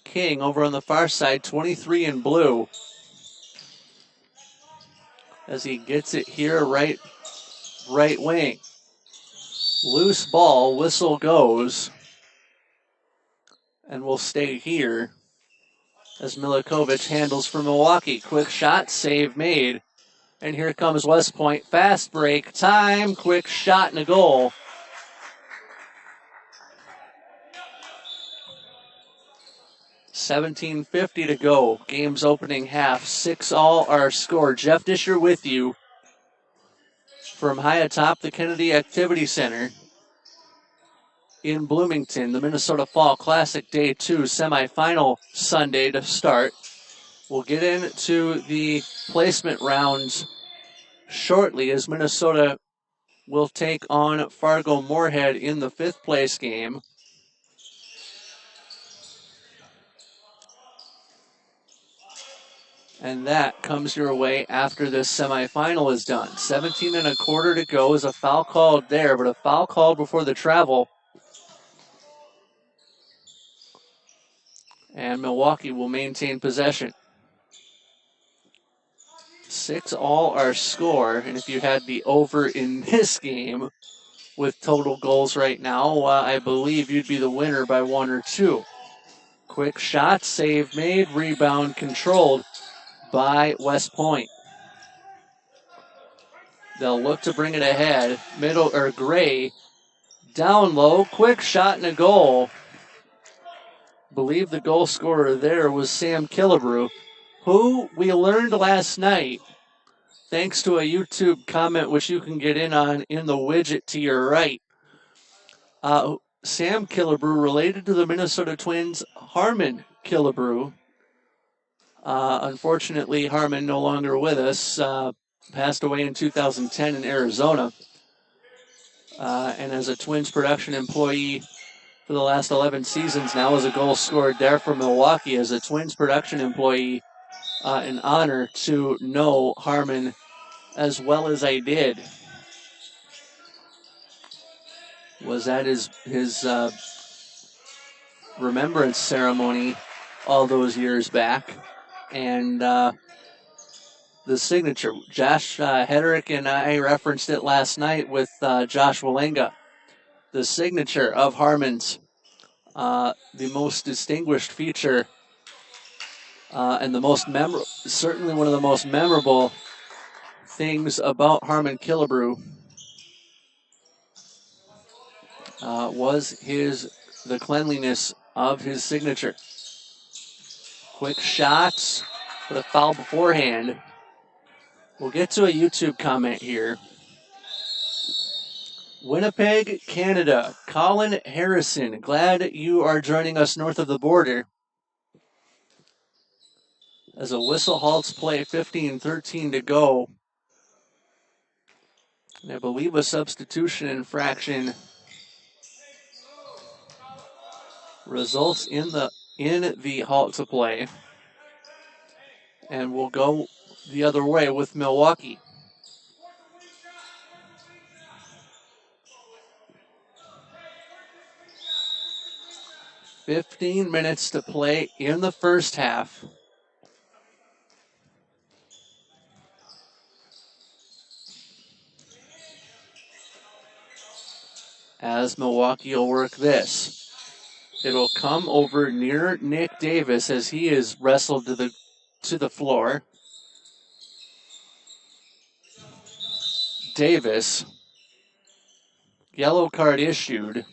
King over on the far side, 23 in blue. As he gets it here, right wing. Loose ball, whistle goes. And will stay here as Milikovic handles for Milwaukee. Quick shot, save made. And here comes West Point. Fast break time, quick shot and a goal. $17:50 to go. Game's opening half. 6-all our score. Jeff Disher with you from high atop the Kennedy Activity Center in Bloomington. The Minnesota Fall Classic Day 2 semifinal Sunday to start. We'll get into the placement rounds shortly as Minnesota will take on Fargo Moorhead in the fifth place game. And that comes your way after this semifinal is done. 17 and a quarter to go. Is a foul called there, but a foul called before the travel. And Milwaukee will maintain possession. 6-all our score. And if you had the over in this game, with total goals right now. I believe you'd be the winner by 1 or 2. Quick shot, save made, rebound controlled by West Point. They'll look to bring it ahead. Gray down low, quick shot and a goal. Believe the goal scorer there was Sam Killebrew, who we learned last night, thanks to a YouTube comment which you can get in on in the widget to your right. Sam Killebrew related to the Minnesota Twins' Harmon Killebrew. Unfortunately, Harmon no longer with us. Passed away in 2010 in Arizona. And as a Twins production employee for the last 11 seasons, now as a goal scorer there for Milwaukee as a Twins production employee. An honor to know Harmon as well as I did. Was at his remembrance ceremony all those years back. And the signature, Josh Hedrick and I referenced it last night with Josh Walenga. The signature of Harmon's, the most distinguished feature and the most certainly one of the most memorable things about Harmon Killebrew was the cleanliness of his signature. Quick shots, but a foul beforehand. We'll get to a YouTube comment here. Winnipeg, Canada. Colin Harrison, glad you are joining us north of the border. As a whistle halts play, 15-13 to go. And I believe a substitution infraction results in the halt to play. And we'll go the other way with Milwaukee. "15 minutes to play in the first half. As Milwaukee will work this. It'll come over near Nick Davis as he is wrestled to the floor. Davis, yellow card issued.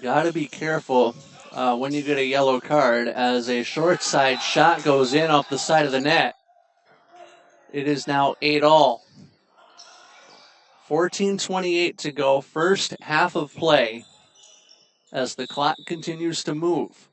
Got to be careful when you get a yellow card as a short side shot goes in off the side of the net. It is now 8-all. 14:28 to go, first half of play as the clock continues to move.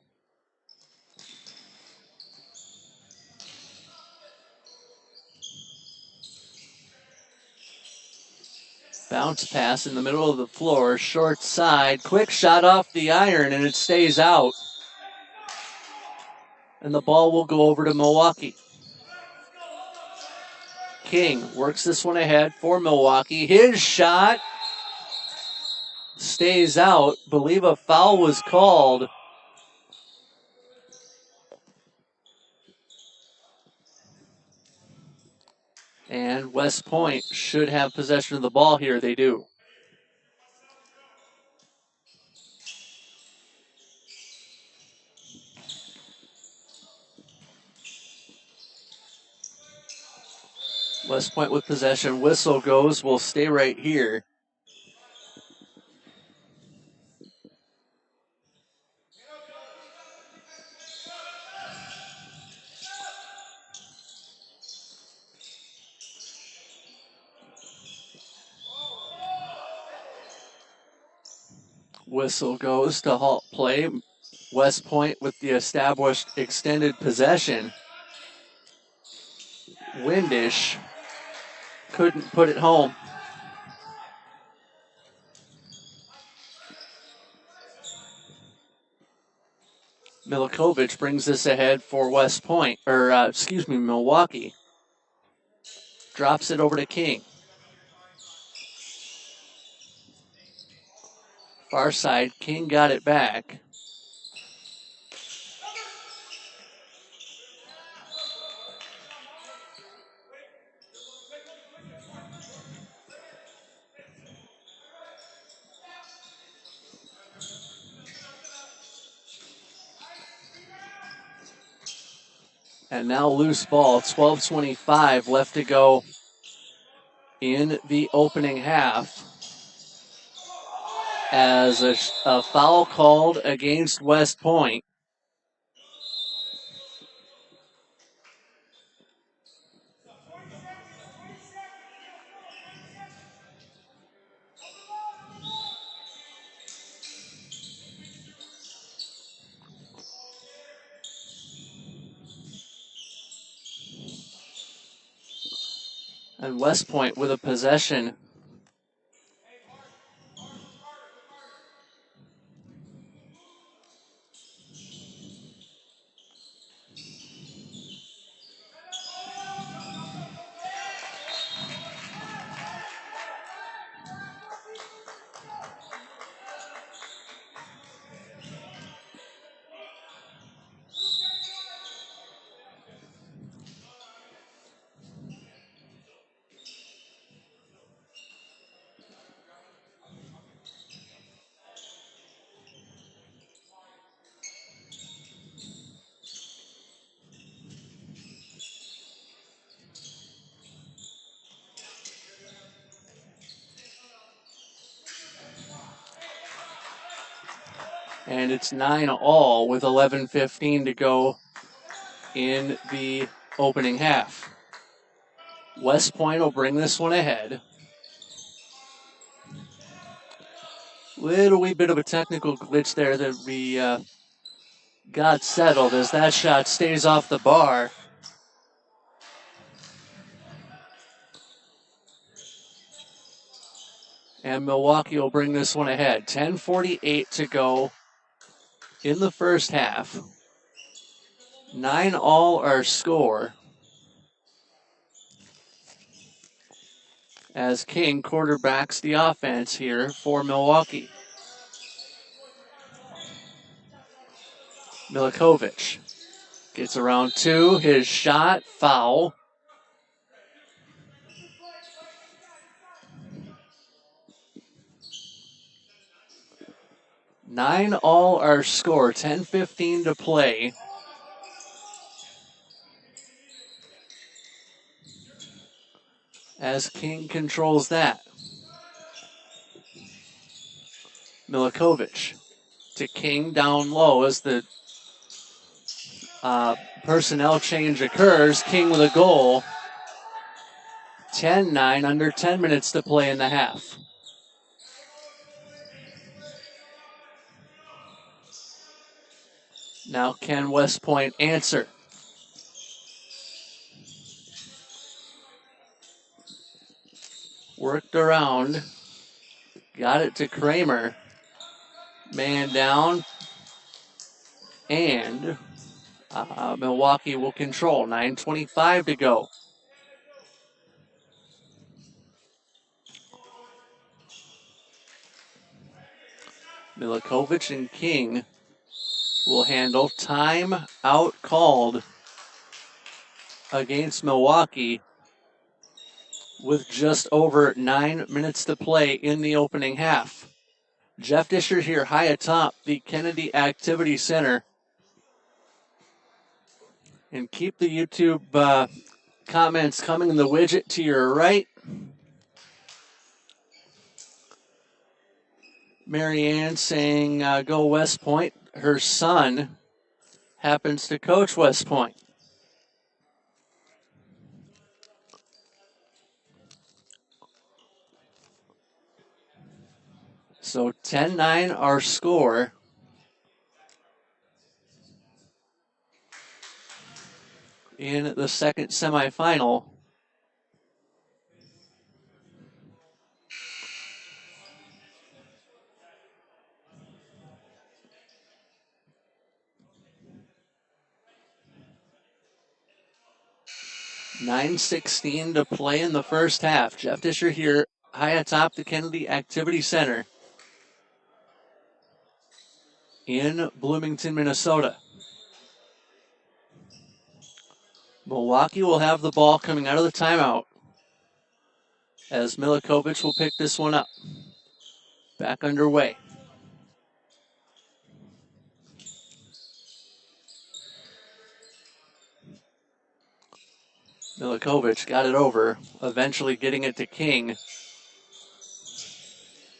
Bounce pass in the middle of the floor, short side, quick shot off the iron, and it stays out. And the ball will go over to Milwaukee. King works this one ahead for Milwaukee. His shot stays out. Believe a foul was called. And West Point should have possession of the ball here. They do. West Point with possession. Whistle goes. We'll stay right here. Whistle goes to halt play. West Point with the established extended possession. Windish couldn't put it home. Milikovic brings this ahead for Milwaukee. Drops it over to King. Far side, King got it back. And now loose ball, 12:25 left to go in the opening half. As a foul called against West Point. And West Point with a possession. And it's 9-all with 11:15 to go in the opening half. West Point will bring this one ahead. Little wee bit of a technical glitch there that we got settled as that shot stays off the bar. And Milwaukee will bring this one ahead. 10:48 to go in the first half. 9-all our score. As King quarterbacks the offense here for Milwaukee. Milikovic gets around two. His shot, foul. Nine all our score. 10:15 to play. As King controls that. Milikovic to King down low as the personnel change occurs. King with a goal. 10-9, under 10 minutes to play in the half. Now can West Point answer? Worked around. Got it to Kramer. Man down. And Milwaukee will control. 9:25 to go. Milikovic and King will handle. Time out called against Milwaukee with just over 9 minutes to play in the opening half. Jeff Disher here high atop the Kennedy Activity Center. And keep the YouTube comments coming in the widget to your right. Marianne saying, go West Point. Her son happens to coach West Point. So 10-9 our score. In the second semifinal. .9:16 to play in the first half. Jeff Disher here high atop the Kennedy Activity Center in Bloomington, Minnesota. Milwaukee will have the ball coming out of the timeout as Milikovic will pick this one up. Back underway. Milikovic got it over, eventually getting it to King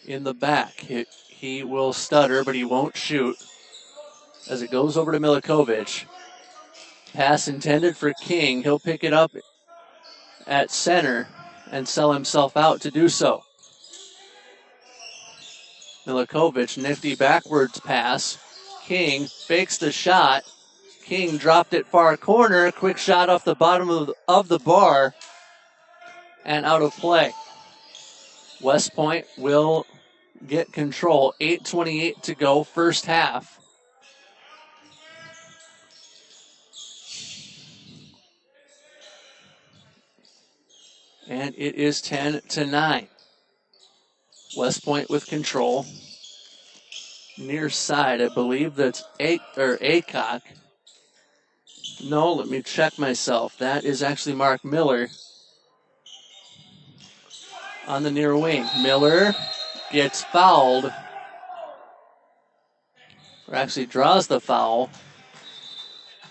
in the back. He will stutter, but he won't shoot as it goes over to Milikovic. Pass intended for King. He'll pick it up at center and sell himself out to do so. Milikovic, nifty backwards pass. King fakes the shot. King dropped it far corner. Quick shot off the bottom of the bar and out of play. West Point will get control. 8:28 to go, first half. And it is 10-9. West Point with control. Near side, I believe that's Acock. No, let me check myself. That is actually Mark Miller on the near wing. Miller gets fouled, or actually draws the foul.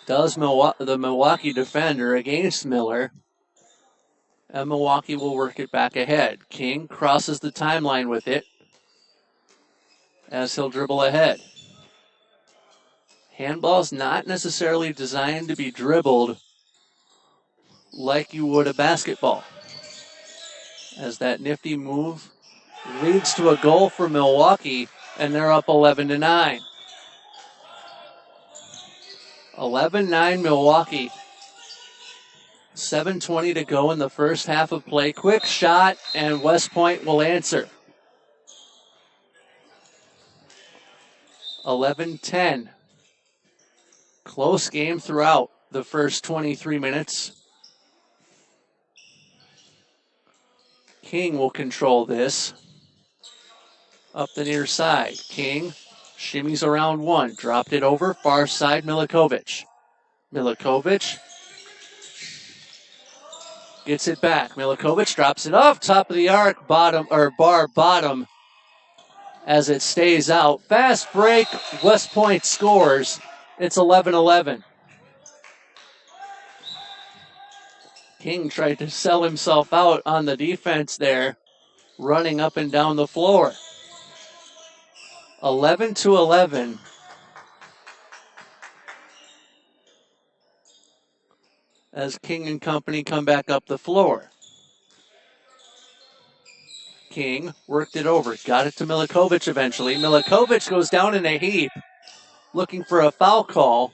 Does the Milwaukee defender against Miller. And Milwaukee will work it back ahead. King crosses the timeline with it as he'll dribble ahead. Handball's not necessarily designed to be dribbled like you would a basketball. As that nifty move leads to a goal for Milwaukee, and they're up 11-9. 11-9 Milwaukee. 7:20 to go in the first half of play. Quick shot, and West Point will answer. 11-10. Close game throughout the first 23 minutes. King will control this. Up the near side. King shimmies around one. Dropped it over. Far side, Milikovic. Milikovic gets it back. Milikovic drops it off. Top of the arc, bar bottom as it stays out. Fast break. West Point scores. It's 11-11. King tried to sell himself out on the defense there, running up and down the floor. 11-11. As King and company come back up the floor. King worked it over, got it to Milikovic eventually. Milikovic goes down in a heap, looking for a foul call.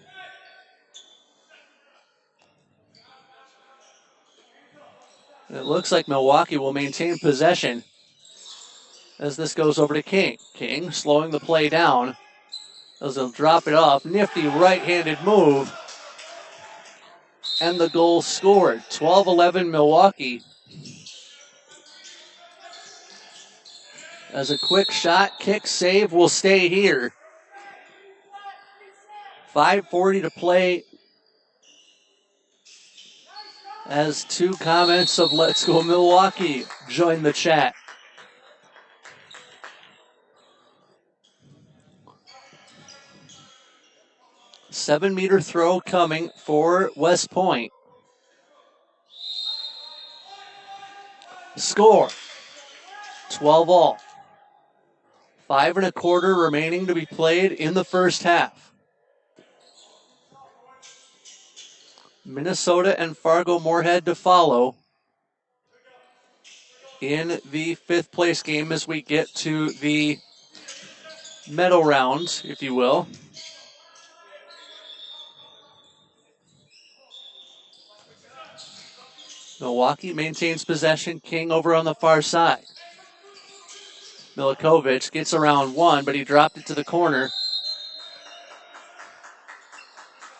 It looks like Milwaukee will maintain possession as this goes over to King. King slowing the play down as he'll drop it off. Nifty right-handed move. And the goal scored. 12-11 Milwaukee. As a quick shot, kick, save will stay here. 5:40 to play. As two comments of Let's Go Milwaukee join the chat. Seven-meter throw coming for West Point. Score, 12-all. 5 1/4 remaining to be played in the first half. Minnesota and Fargo-Moorhead to follow in the fifth place game as we get to the medal rounds, if you will. Milwaukee maintains possession. King over on the far side. Milikovic gets around one, but he dropped it to the corner.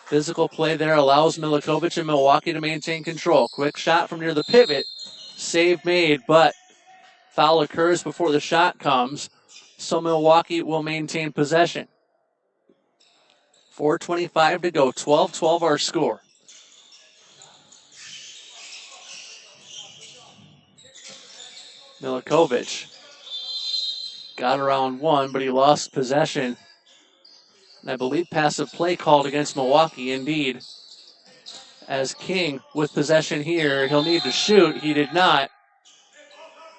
Physical play there allows Milikovic and Milwaukee to maintain control. Quick shot from near the pivot. Save made, but foul occurs before the shot comes, so Milwaukee will maintain possession. 4:25 to go. 12-12 our score. Milikovic got around one, but he lost possession. And I believe passive play called against Milwaukee, indeed. As King with possession here, he'll need to shoot. He did not.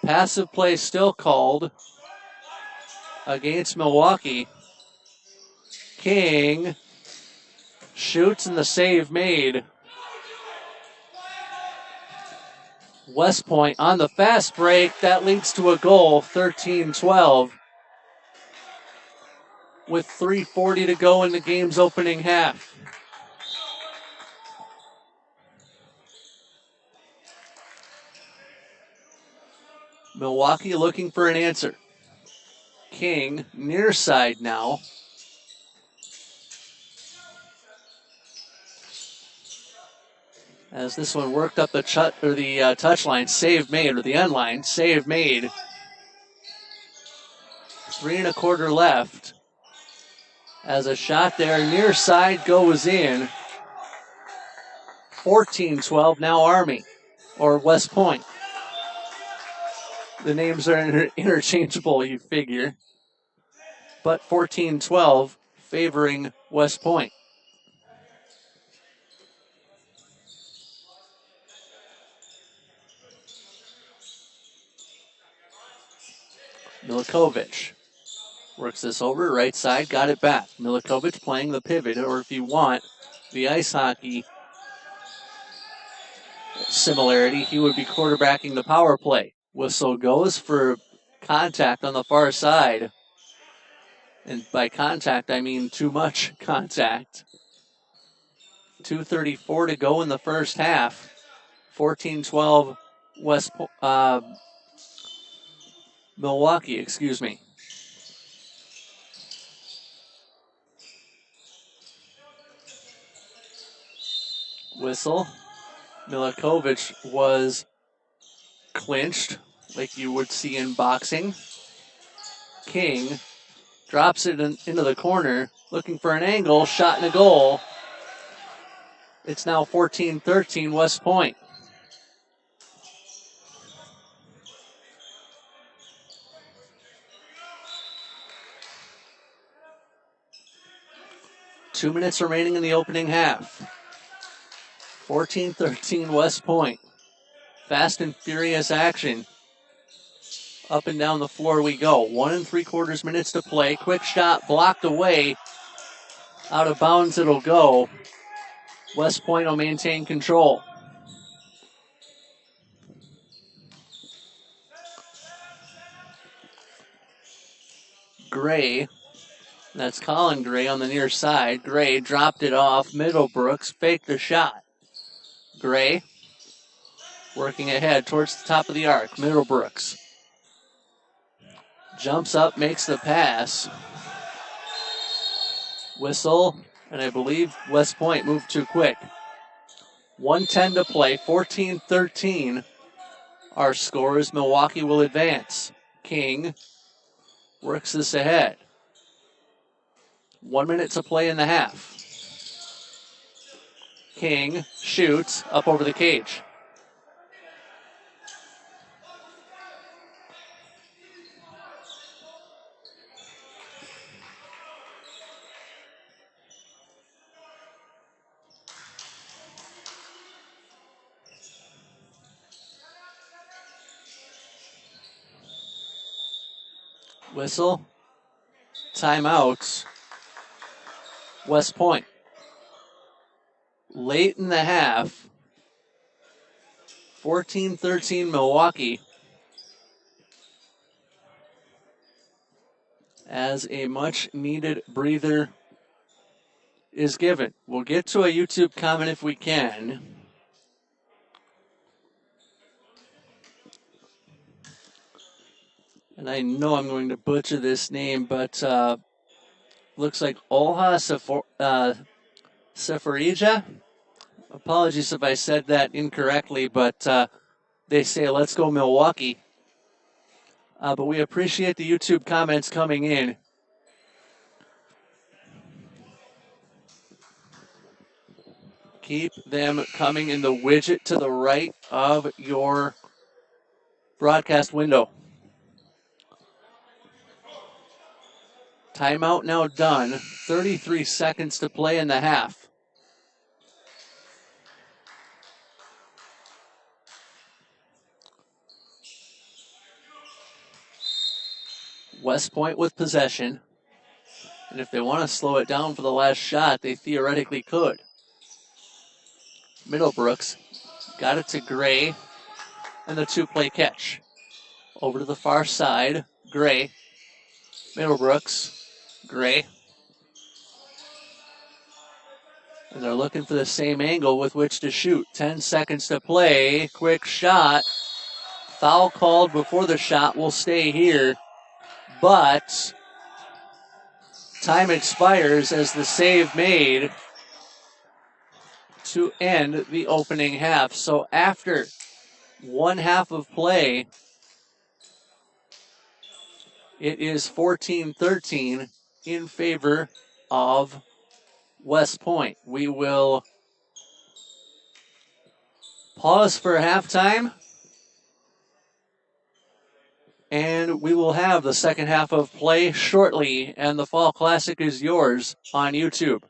Passive play still called against Milwaukee. King shoots and the save made. West Point on the fast break. That leads to a goal, 13-12. With 3:40 to go in the game's opening half. Milwaukee looking for an answer. King near side now. As this one worked up the touch line, save made, or the end line, save made. 3 1/4 left. As a shot there near side goes in. 14-12 now Army, or West Point. The names are interchangeable, you figure. But 14-12 favoring West Point. Milikovic works this over, right side, got it back. Milikovic playing the pivot, or if you want the ice hockey similarity, he would be quarterbacking the power play. Whistle goes for contact on the far side. And by contact, I mean too much contact. 2:34 to go in the first half. 14-12 Milwaukee, excuse me. Whistle. Milikovic was clinched, like you would see in boxing. King drops it into the corner, looking for an angle, shot and a goal. It's now 14-13 West Point. Two minutes remaining in the opening half. 14-13 West Point. Fast and furious action. Up and down the floor we go. 1 3/4 minutes to play. Quick shot blocked away. Out of bounds it'll go. West Point will maintain control. Gray, that's Colin Gray on the near side. Gray dropped it off. Middlebrooks faked the shot. Gray working ahead towards the top of the arc. Middlebrooks jumps up, makes the pass. Whistle, and I believe West Point moved too quick. 1:10 to play, 14-13. Our score is Milwaukee will advance. King works this ahead. 1 minute to play in the half. King shoots up over the cage. Whistle. Timeouts. West Point. Late in the half. 14-13 Milwaukee. As a much needed breather is given. We'll get to a YouTube comment if we can. And I know I'm going to butcher this name, but looks like Olha Sefarija. Apologies if I said that incorrectly, but they say, let's go Milwaukee. But we appreciate the YouTube comments coming in. Keep them coming in the widget to the right of your broadcast window. Timeout now done. 33 seconds to play in the half. West Point with possession. And if they want to slow it down for the last shot, they theoretically could. Middlebrooks got it to Gray, and the two-play catch. Over to the far side, Gray, Middlebrooks, Gray. And they're looking for the same angle with which to shoot. 10 seconds to play, quick shot. Foul called before the shot will stay here, but time expires as the save made to end the opening half. So after one half of play, it is 14-13 in favor of West Point. We will pause for halftime, and we will have the second half of play shortly, and the Fall Classic is yours on YouTube.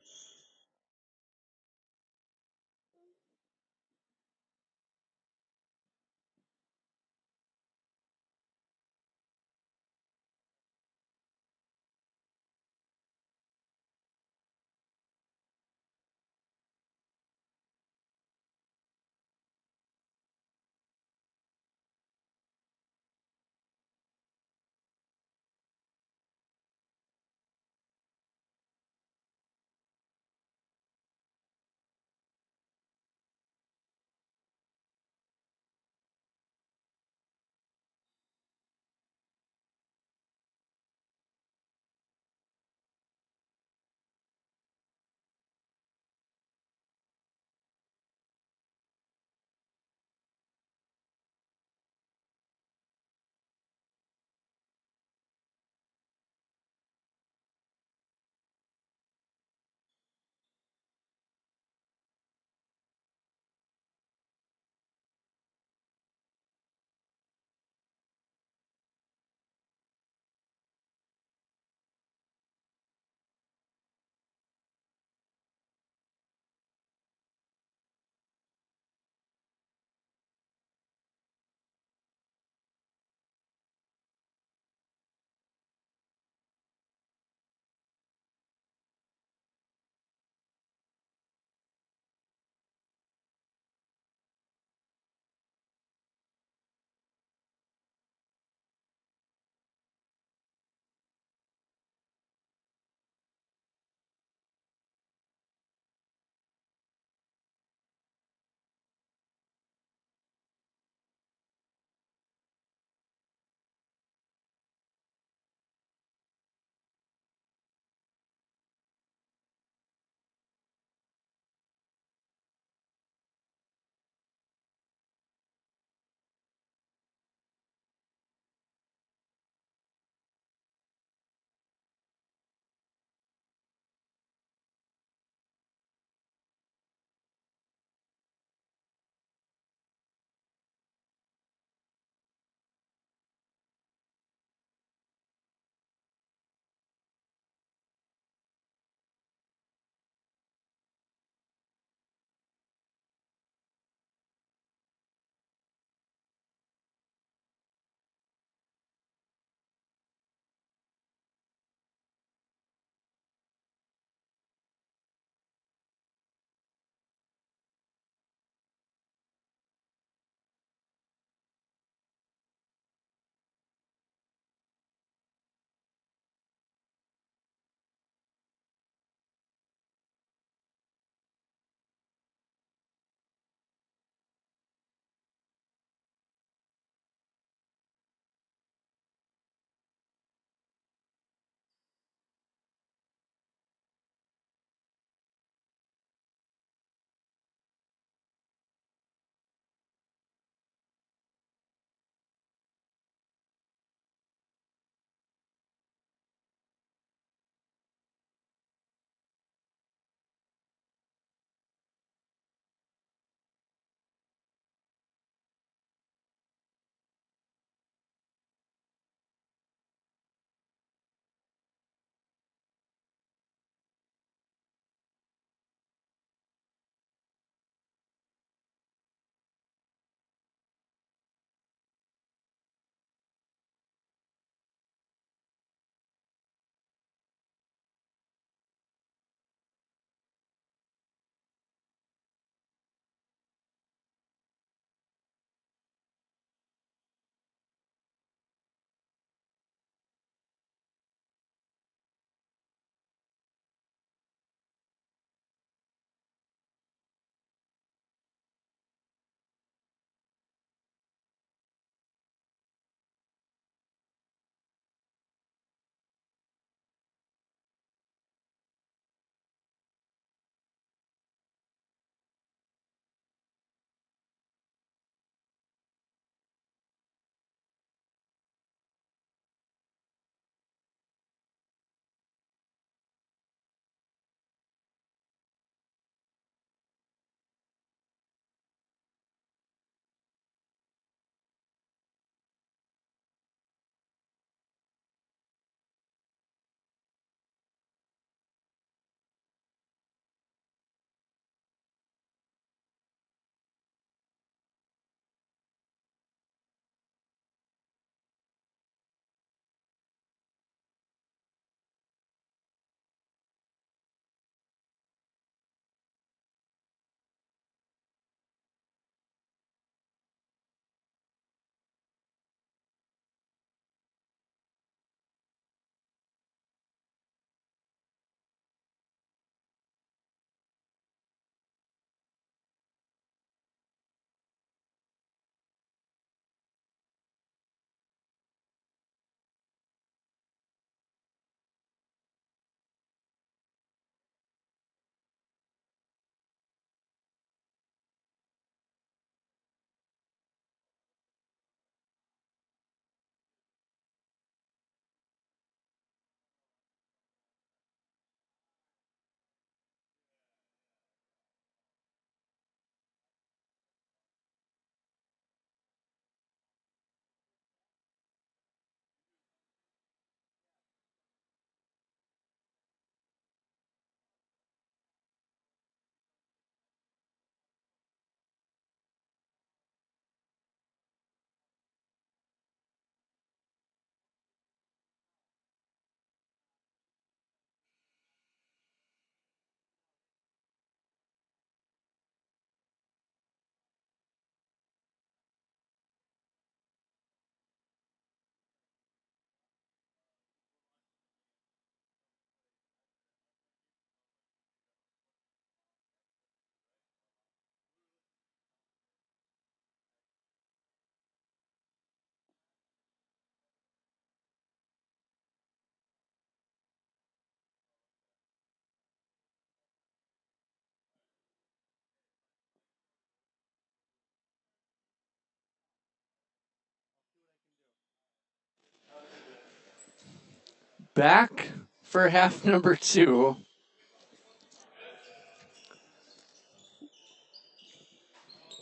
back for half number 2.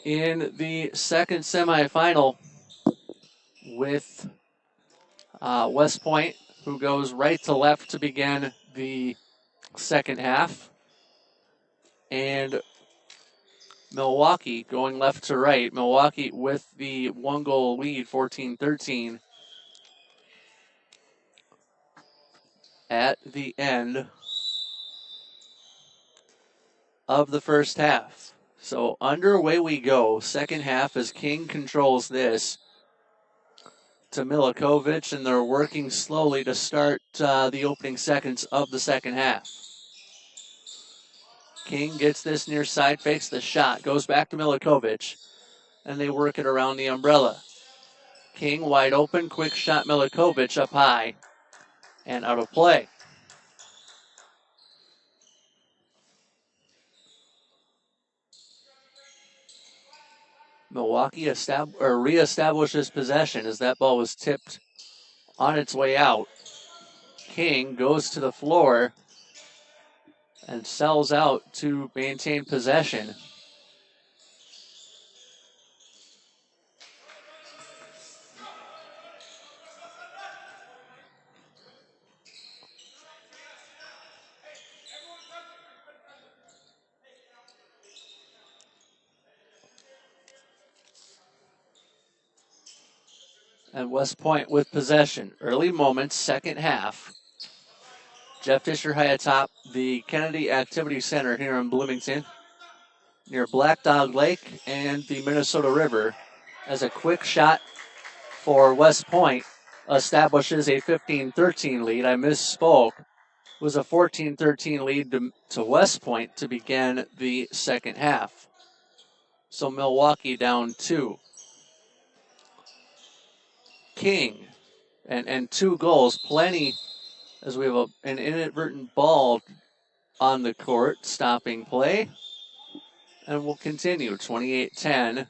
In the second semifinal with West Point, who goes right to left to begin the second half, and Milwaukee going left to right. Milwaukee with the 1-goal lead, 14-13, at the end of the first half. So underway we go. Second half as King controls this to Milikovic, and they're working slowly to start the opening seconds of the second half. King gets this near side, fakes the shot, goes back to Milikovic, and they work it around the umbrella. King wide open, quick shot, Milikovic up high and out of play. Milwaukee reestablishes possession as that ball was tipped on its way out. King goes to the floor and sells out to maintain possession. And West Point with possession. Early moments, second half. Jeff Disher high atop the Kennedy Activity Center here in Bloomington, near Black Dog Lake and the Minnesota River, as a quick shot for West Point establishes a 15-13 lead. I misspoke. It was a 14-13 lead to West Point to begin the second half. So Milwaukee down 2. King and 2 goals, plenty, as we have an inadvertent ball on the court, stopping play. And we'll continue. 28-10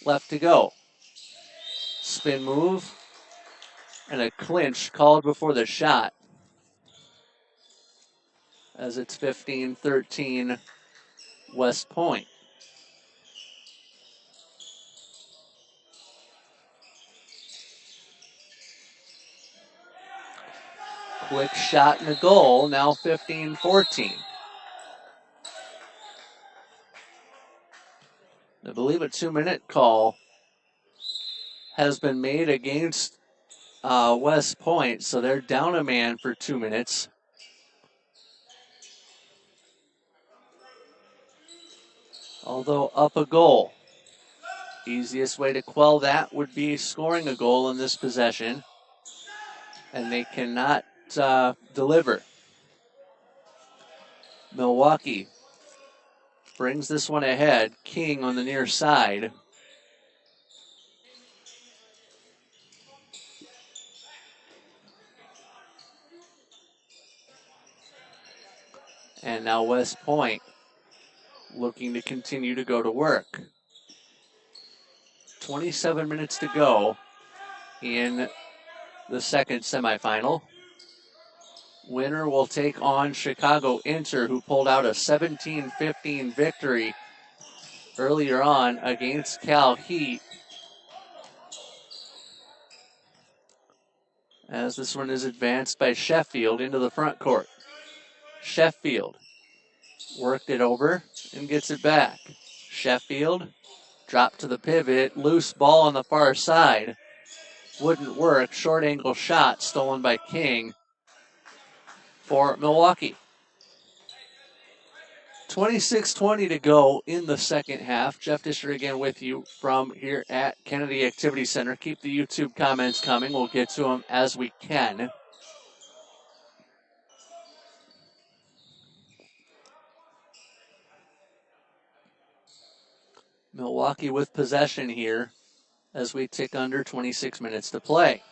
left to go. Spin move and a clinch called before the shot, as it's 15-13 West Point. Quick shot and a goal, now 15-14. I believe a 2-minute call has been made against West Point, so they're down a man for 2 minutes. Although up a goal. Easiest way to quell that would be scoring a goal in this possession, and they cannot deliver. Milwaukee brings this one ahead. King on the near side. And now West Point looking to continue to go to work. 27 minutes to go in the second semifinal. Winner will take on Chicago Inter, who pulled out a 17-15 victory earlier on against Cal Heat. As this one is advanced by Sheffield into the front court. Sheffield worked it over and gets it back. Sheffield dropped to the pivot, loose ball on the far side. Wouldn't work, short angle shot stolen by King for Milwaukee. 26-20 to go in the second half. Jeff Disher again with you from here at Kennedy Activity Center. Keep the YouTube comments coming. We'll get to them as we can. Milwaukee with possession here as we tick under 26 minutes to play.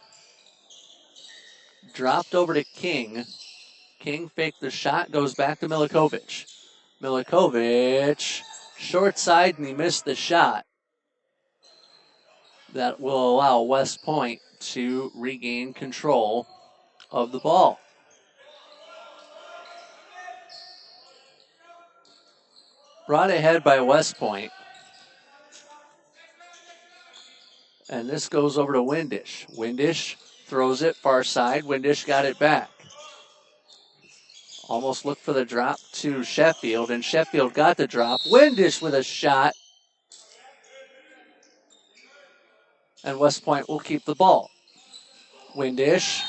Dropped over to King. King faked the shot, goes back to Milikovic. Milikovic, short side, and he missed the shot. That will allow West Point to regain control of the ball. Brought ahead by West Point. And this goes over to Windish. Windish throws it far side. Windish got it back. Almost looked for the drop to Sheffield, and Sheffield got the drop. Windish with a shot. And West Point will keep the ball. Windish,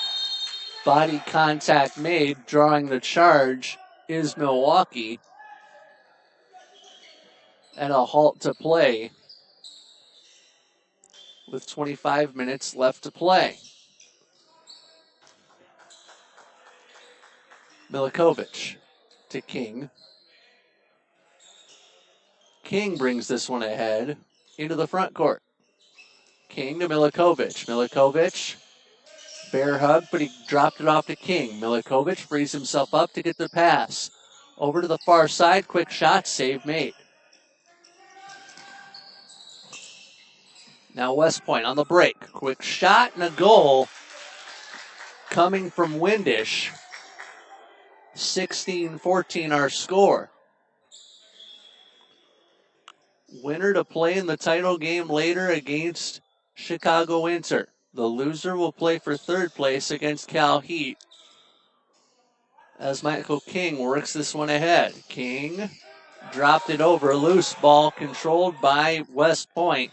body contact made, drawing the charge is Milwaukee. And a halt to play with 25 minutes left to play. Milikovic to King. King brings this one ahead into the front court. King to Milikovic. Milikovic, bear hug, but he dropped it off to King. Milikovic frees himself up to get the pass. Over to the far side, quick shot, save made. Now West Point on the break. Quick shot and a goal coming from Windish. 16-14 our score. Winner to play in the title game later against Chicago Inter. The loser will play for third place against Cal Heat as Michael King works this one ahead. King dropped it over. Loose ball controlled by West Point.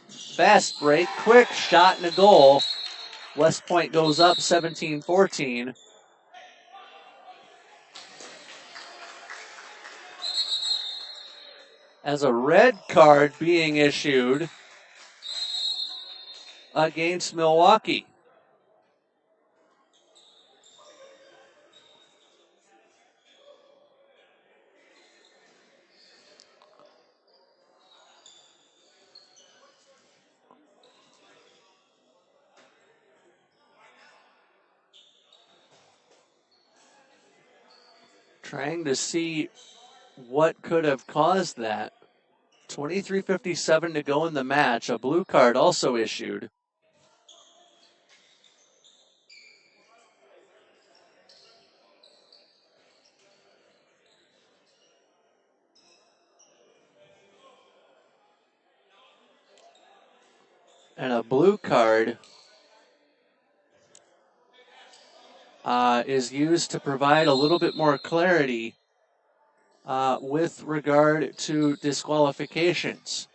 Fast break, quick shot and a goal. West Point goes up 17-14. As a red card being issued against Milwaukee. Trying to see what could have caused that. 23:57 to go in the match. A blue card also issued. And a blue card is used to provide a little bit more clarity with regard to disqualifications.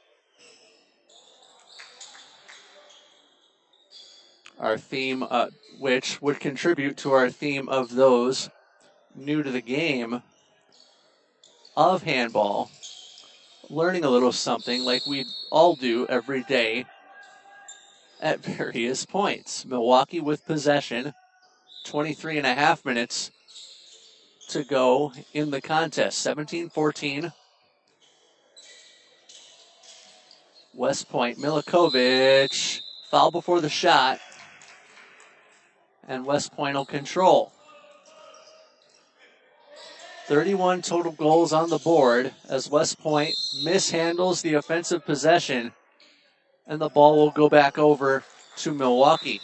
Our theme, which would contribute to our theme of those new to the game of handball, learning a little something like we all do every day at various points. Milwaukee with possession, 23.5 minutes to go in the contest. 17-14. West Point, Milikovic, foul before the shot. And West Point will control. 31 total goals on the board as West Point mishandles the offensive possession. And the ball will go back over to Milwaukee.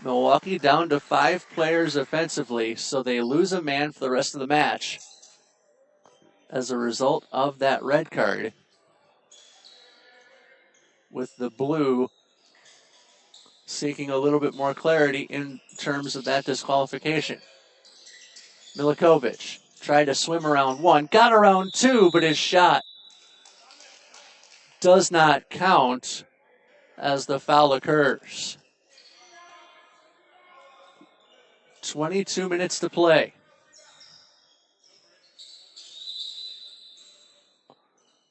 Milwaukee down to 5 players offensively, so they lose a man for the rest of the match as a result of that red card, with the blue seeking a little bit more clarity in terms of that disqualification. Milikovic tried to swim around one, got around two, but his shot does not count as the foul occurs. 22 minutes to play.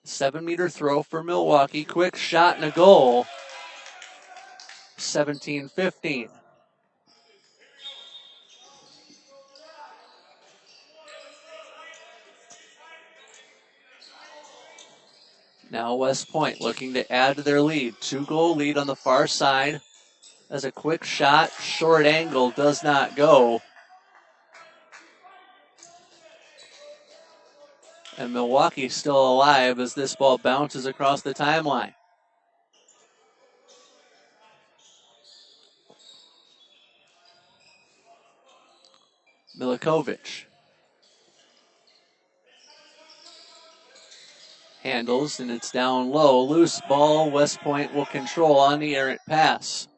Seven-meter throw for Milwaukee. Quick shot and a goal. 17-15. Now West Point looking to add to their lead. 2-goal lead on the far side as a quick shot, short angle, does not go. And Milwaukee still alive as this ball bounces across the timeline. Milikovic handles, and it's down low. Loose ball. West Point will control on the errant pass.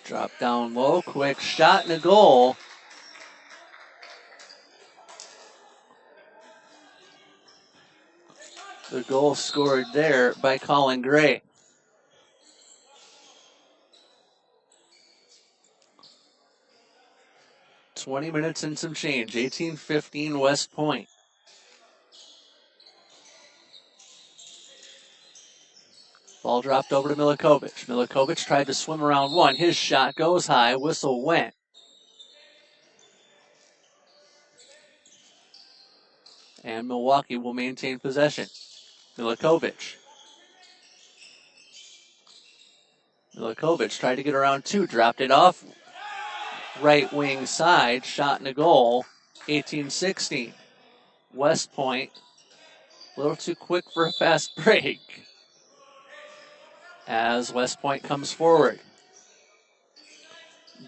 Drop down low. Quick shot and a goal. The goal scored there by Colin Gray. "20 minutes and some change. 18-15 West Point. Ball dropped over to Milikovic. Milikovic tried to swim around one. His shot goes high. Whistle went. And Milwaukee will maintain possession. Milikovic. Milikovic tried to get around two. Dropped it off. Right wing side. Shot and a goal. 18-16. West Point. A little too quick for a fast break. As West Point comes forward.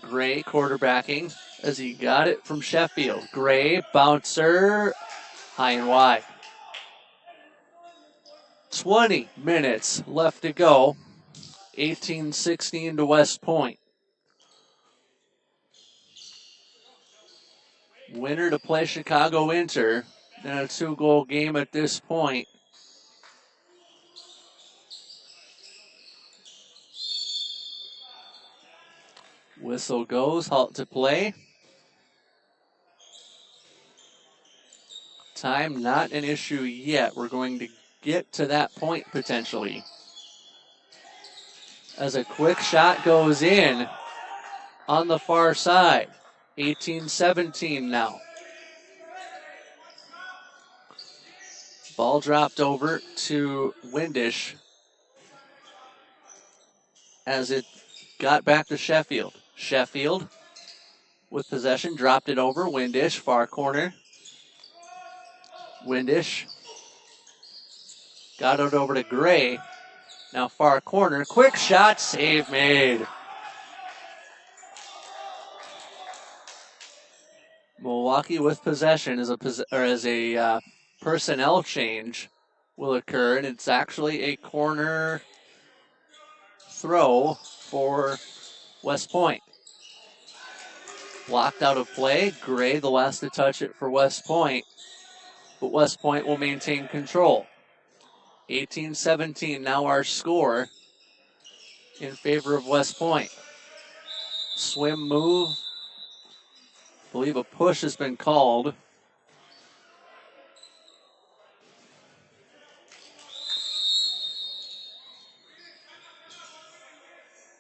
Gray quarterbacking as he got it from Sheffield. Gray, bouncer, high and wide. 20 minutes left to go. 18-16 to West Point. Winner to play Chicago Inter. And a 2-goal game at this point. Whistle goes, halt to play. Time not an issue yet. We're going to get to that point potentially. As a quick shot goes in on the far side. 18-17 now. Ball dropped over to Windisch as it got back to Sheffield. Sheffield with possession, dropped it over. Windisch, far corner. Windisch got it over to Gray. Now far corner. Quick shot, save made. Milwaukee with possession as a personnel change will occur, and it's actually a corner throw for West Point. Blocked out of play. Gray, the last to touch it for West Point, but West Point will maintain control. 18-17 now our score in favor of West Point. Swim move. I believe a push has been called.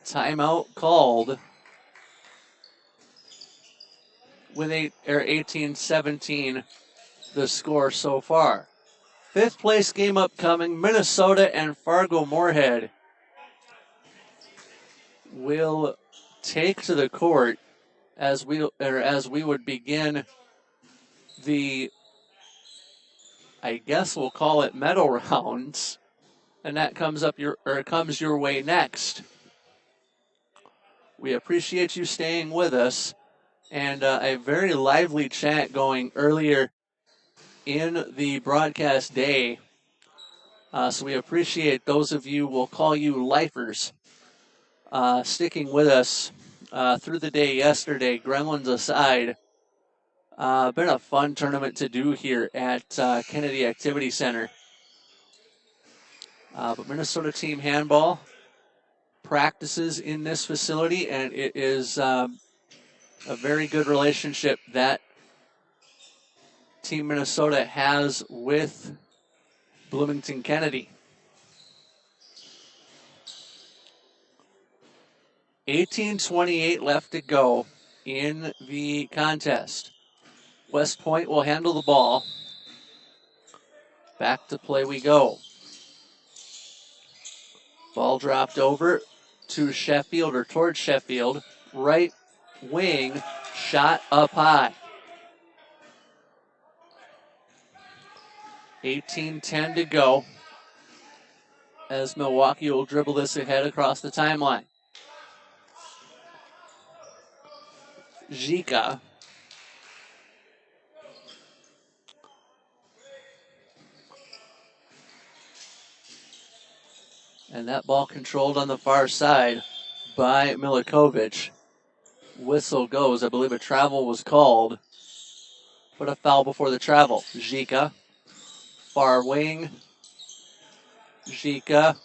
Timeout called with 18-17 the score so far. Fifth place game upcoming. Minnesota and Fargo-Moorhead will take to the court as we would begin the, I guess we'll call it medal rounds, and that comes your way next. We appreciate you staying with us, and a very lively chat going earlier in the broadcast day. So we appreciate those of you, we'll call you lifers, sticking with us through the day yesterday, Gremlins aside. Been a fun tournament to do here at Kennedy Activity Center. But Minnesota team handball practices in this facility, and it is a very good relationship that Team Minnesota has with Bloomington Kennedy. 18-28 left to go in the contest. West Point will handle the ball. Back to play we go. Ball dropped over to Sheffield, or towards Sheffield. Right wing, shot up high. 18-10 to go as Milwaukee will dribble this ahead across the timeline. Zika. And that ball controlled on the far side by Milikovic. Whistle goes. I believe a travel was called, but a foul before the travel. Zika, far wing. Zika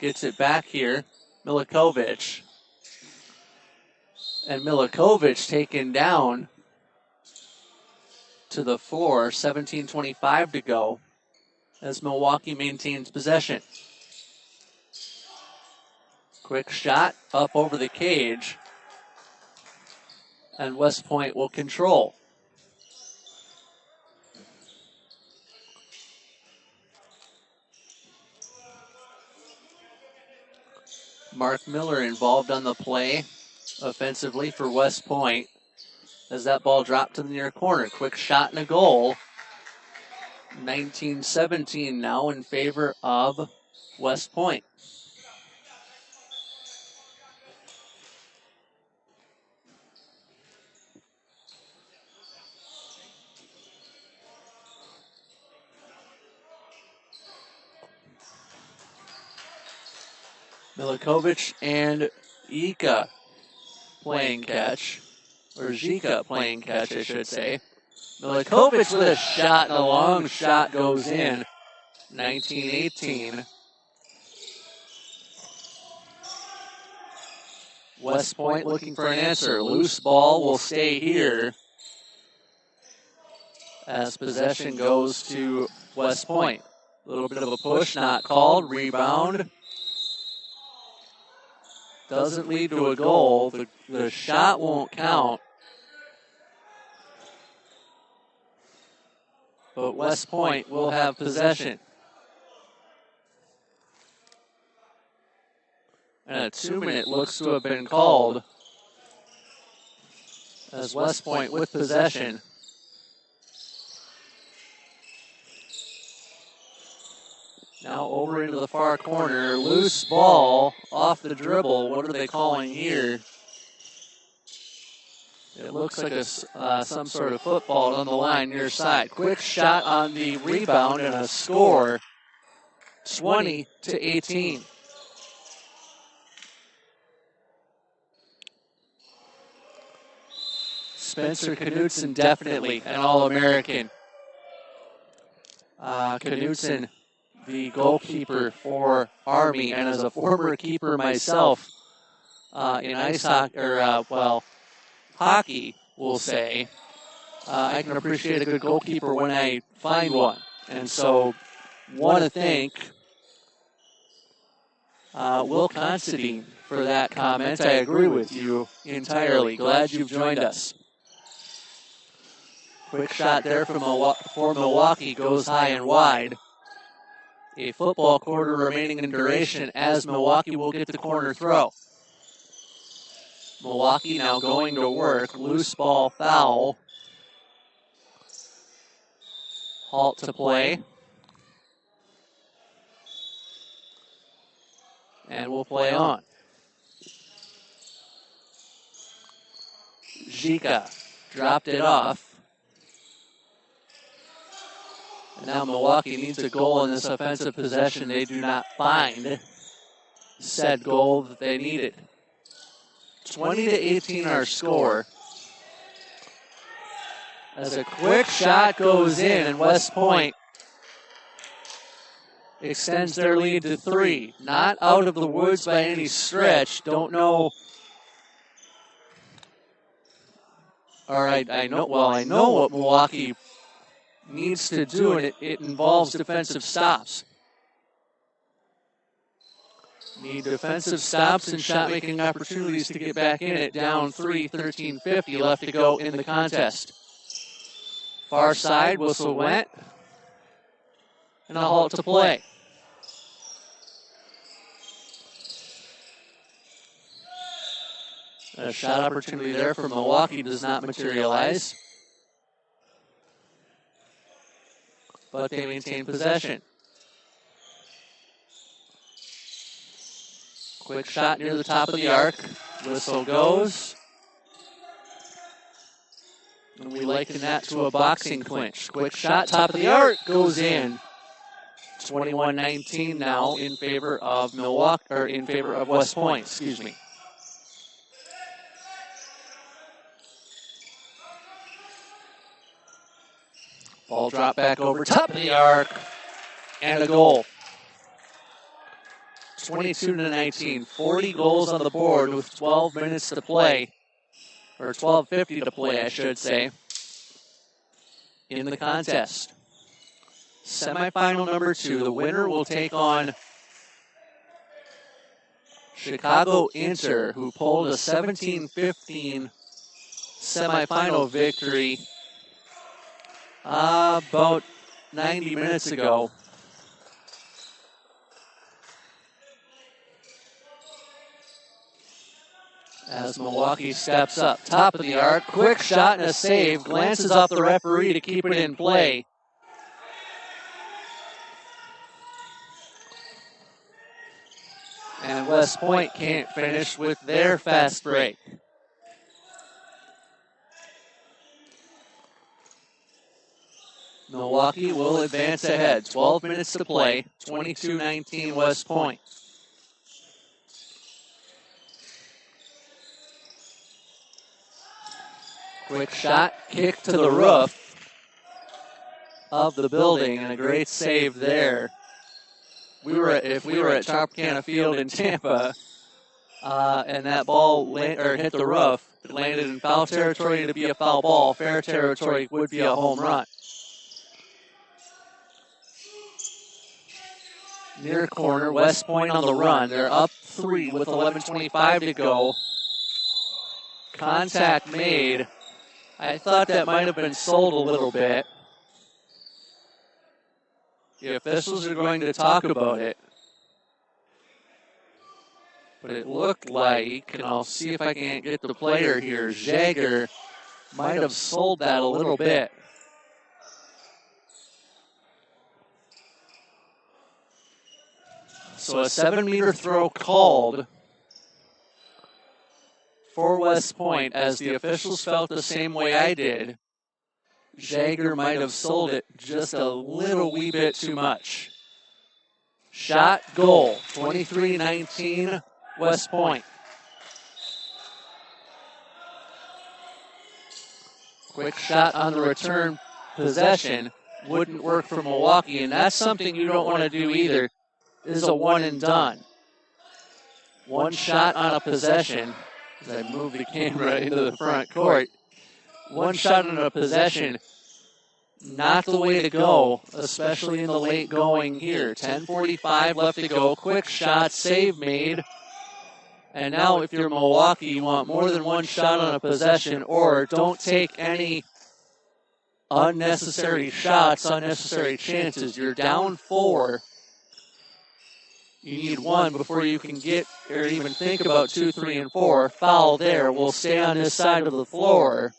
gets it back here. Milikovic. And Milikovic taken down to the floor. 17:25 to go as Milwaukee maintains possession. Quick shot up over the cage. And West Point will control. Mark Miller involved on the play offensively for West Point as that ball dropped to the near corner. Quick shot and a goal. 19-17 now in favor of West Point. Milikovic and Ika playing catch, or Zika playing catch, I should say. Milikovic with a shot, and a long shot goes in. 19-18. West Point looking for an answer. Loose ball will stay here as possession goes to West Point. A little bit of a push, not called. Rebound. Doesn't lead to a goal. The shot won't count. But West Point will have possession. And a 2-minute looks to have been called as West Point with possession. Now over into the far corner. Loose ball off the dribble. What are they calling here? It looks like some sort of football on the line near side. Quick shot on the rebound and a score. 20-18. Spencer Knudsen definitely an All-American. Knudsen, the goalkeeper for Army, and as a former keeper myself in ice hockey, or hockey, we'll say, I can appreciate a good goalkeeper when I find one. And so, want to thank Will Considine for that comment. I agree with you entirely. Glad you've joined us. Quick shot there for Milwaukee goes high and wide. A football quarter remaining in duration as Milwaukee will get the corner throw. Milwaukee now going to work. Loose ball foul. Halt to play. And we'll play on. Zika dropped it off. And now Milwaukee needs a goal in this offensive possession. They do not find said goal that they needed. 20-18 our score. As a quick shot goes in, and West Point extends their lead to 3. Not out of the woods by any stretch. Don't know. All right, I know what Milwaukee needs to do, and it involves defensive stops. Need defensive stops and shot-making opportunities to get back in it. Down 3, 13:50 left to go in the contest. Far side, whistle went, and a halt to play. A shot opportunity there for Milwaukee does not materialize. but they maintain possession. Quick shot near the top of the arc. Whistle goes. And we liken that to a boxing clinch. Quick shot, top of the arc, goes in. 21-19 now in favor of Milwaukee, or in favor of West Point, excuse me. Ball drop back over top of the arc, and a goal. 22-19, 40 goals on the board with 12 minutes to play, or 12:50 to play, I should say, in the contest. Semifinal number 2, the winner will take on Chicago Inter, who pulled a 17-15 semifinal victory about 90 minutes ago. As Milwaukee steps up, top of the arc, quick shot and a save, glances off the referee to keep it in play. And West Point can't finish with their fast break. Milwaukee will advance ahead. 12 minutes to play. 22-19 West Point. Quick shot, kick to the roof of the building, and a great save there. If we were at Tropicana Field in Tampa, and that ball hit the roof, it landed in foul territory to be a foul ball. Fair territory would be a home run. Near corner, West Point on the run. They're up 3 with 11:25 to go. Contact made. I thought that might have been sold a little bit. The officials are going to talk about it. But it looked like, and I'll see if I can get the player here, Jagger might have sold that a little bit. So a 7-meter throw called for West Point, as the officials felt the same way I did. Jagger might have sold it just a little wee bit too much. Shot, goal, 23-19 West Point. Quick shot on the return possession wouldn't work for Milwaukee, and that's something you don't want to do either, is a one and done. One shot on a possession, as I move the camera into the front court. One shot on a possession, not the way to go, especially in the late going here. 10:45 left to go. Quick shot, save made. And now if you're Milwaukee, you want more than one shot on a possession, or don't take any unnecessary shots, unnecessary chances. You're down 4. You need 1 before you can get or even think about 2, 3, and 4. Foul there. We'll stay on this side of the floor.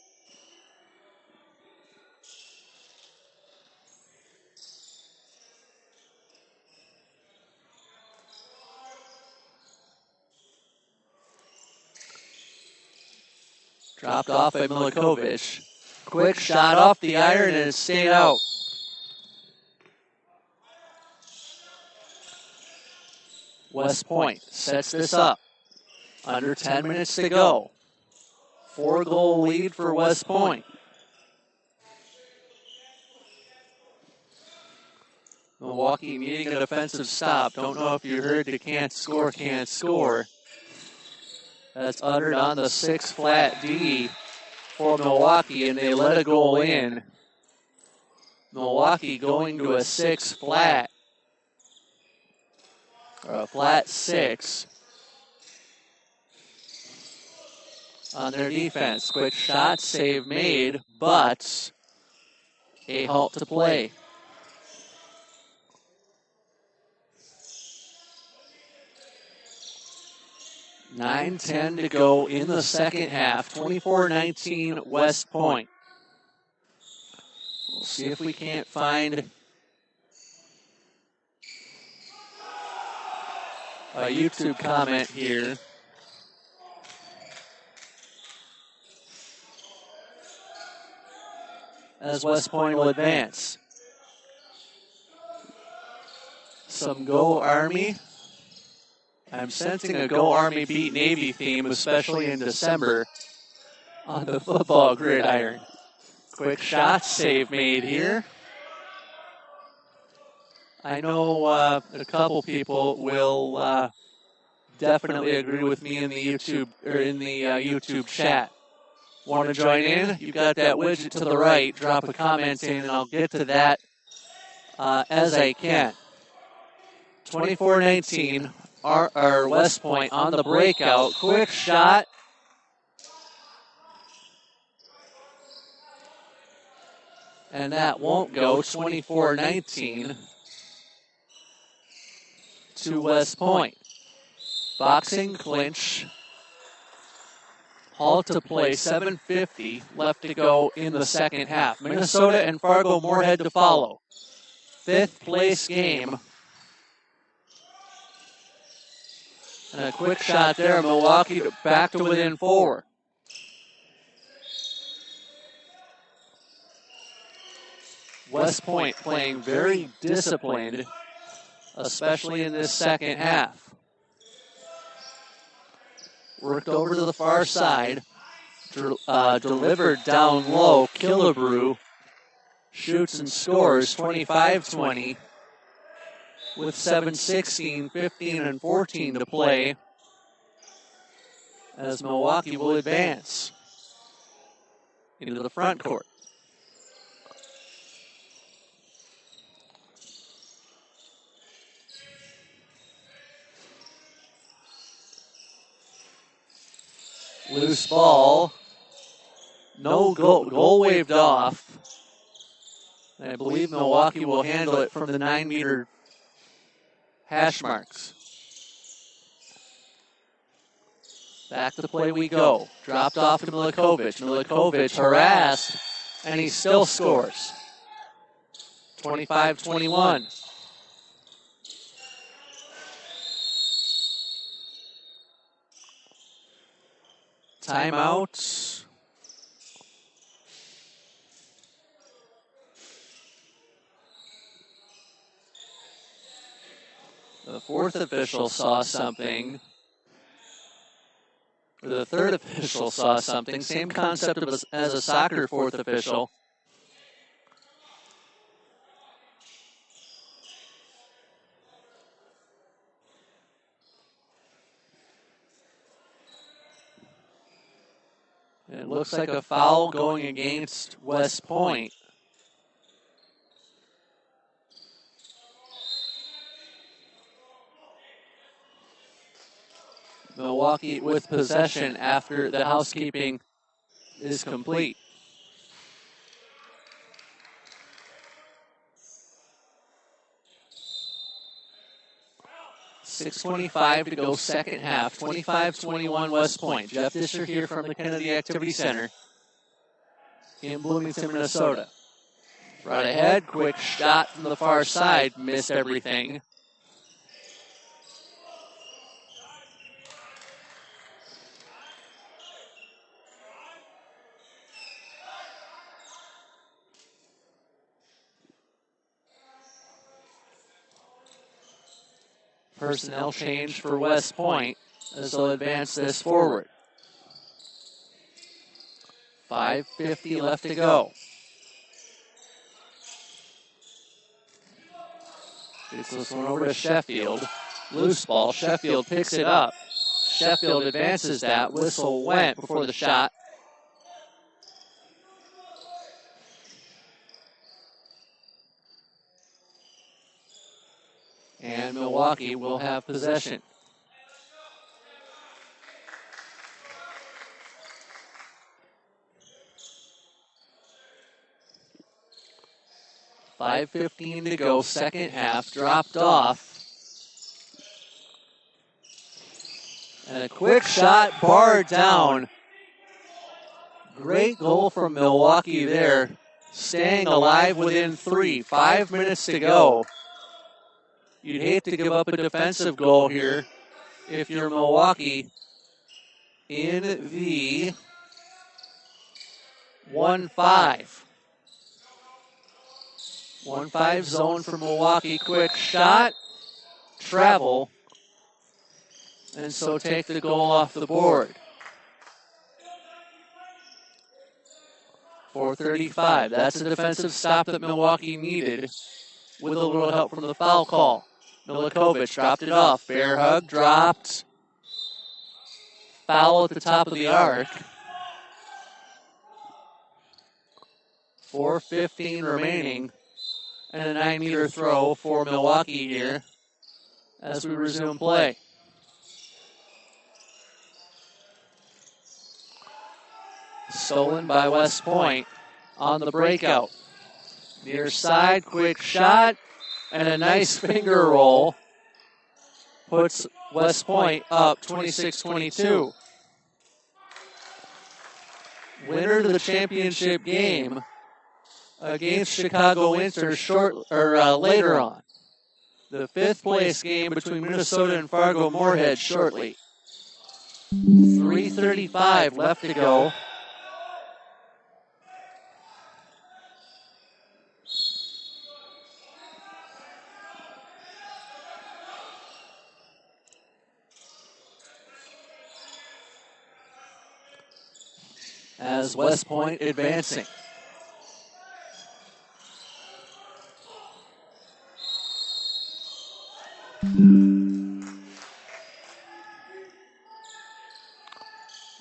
Dropped off by Milikovic. Quick shot off the iron and it stayed out. West Point sets this up. Under 10 minutes to go. 4-goal lead for West Point. Milwaukee needing a defensive stop. Don't know if you heard the can't score, can't score. That's uttered on the 6-flat D for Milwaukee, and they let a goal in. Milwaukee going to a 6-flat. Or a flat 6 on their defense. Quick shot, save made, but a halt to play. $9:10 to go in the second half. 24-19 West Point. We'll see if we can't find a YouTube comment here. As West Point will advance. Some Go Army. I'm sensing a Go Army beat Navy theme, especially in December on the football gridiron. Quick shot, save made here. I know a couple people will definitely agree with me in the YouTube chat. Want to join in? You got that widget to the right. Drop a comment in, and I'll get to that as I can. 24-19, our West Point on the breakout. Quick shot. And that won't go. 24-19 to West Point. Boxing clinch. Halt to play, 7:50 left to go in the second half. Minnesota and Fargo-Moorhead to follow. Fifth place game. And a quick shot there. Milwaukee back to within 4. West Point playing very disciplined, especially in this second half. Worked over to the far side, delivered down low. Killebrew shoots and scores 25-20 with 7:16, 15, and 14 to play as Milwaukee will advance into the front court. Loose ball. No goal waved off. I believe Milwaukee will handle it from the 9-meter hash marks. Back to play we go. Dropped off to Milikovic. Milikovic harassed, and he still scores. 25-21. Timeout. The fourth official saw something. Or the third official saw something. Same concept as a soccer fourth official. It looks like a foul going against West Point. Milwaukee with possession after the housekeeping is complete. .6:25 to go second half. 25-21 West Point. Jeff Disher here from the Kennedy Activity Center in Bloomington, Minnesota. Right ahead, quick shot from the far side. Missed everything. Personnel change for West Point as they'll advance this forward. 5:50 left to go. Gets this one over to Sheffield. Loose ball. Sheffield picks it up. Sheffield advances that. Whistle went before the shot. And Milwaukee will have possession. .5:15 to go, second half, dropped off. And a quick shot, barred down. Great goal from Milwaukee there, staying alive within 3. 5 minutes to go. You'd hate to give up a defensive goal here if you're Milwaukee, in the 1-5. 1-5 zone for Milwaukee. Quick shot, travel, and so take the goal off the board. 4:35. That's a defensive stop that Milwaukee needed with a little help from the foul call. Milikovic dropped it off. Bear hug, dropped. Foul at the top of the arc. 4:15 remaining. And a 9-meter throw for Milwaukee here as we resume play. Stolen by West Point on the breakout. Near side, quick shot, and a nice finger roll puts West Point up 26-22. Winner of the championship game against Chicago Winter later on. The 5th place game between Minnesota and Fargo Moorhead shortly. 3:35 left to go. As West Point advancing.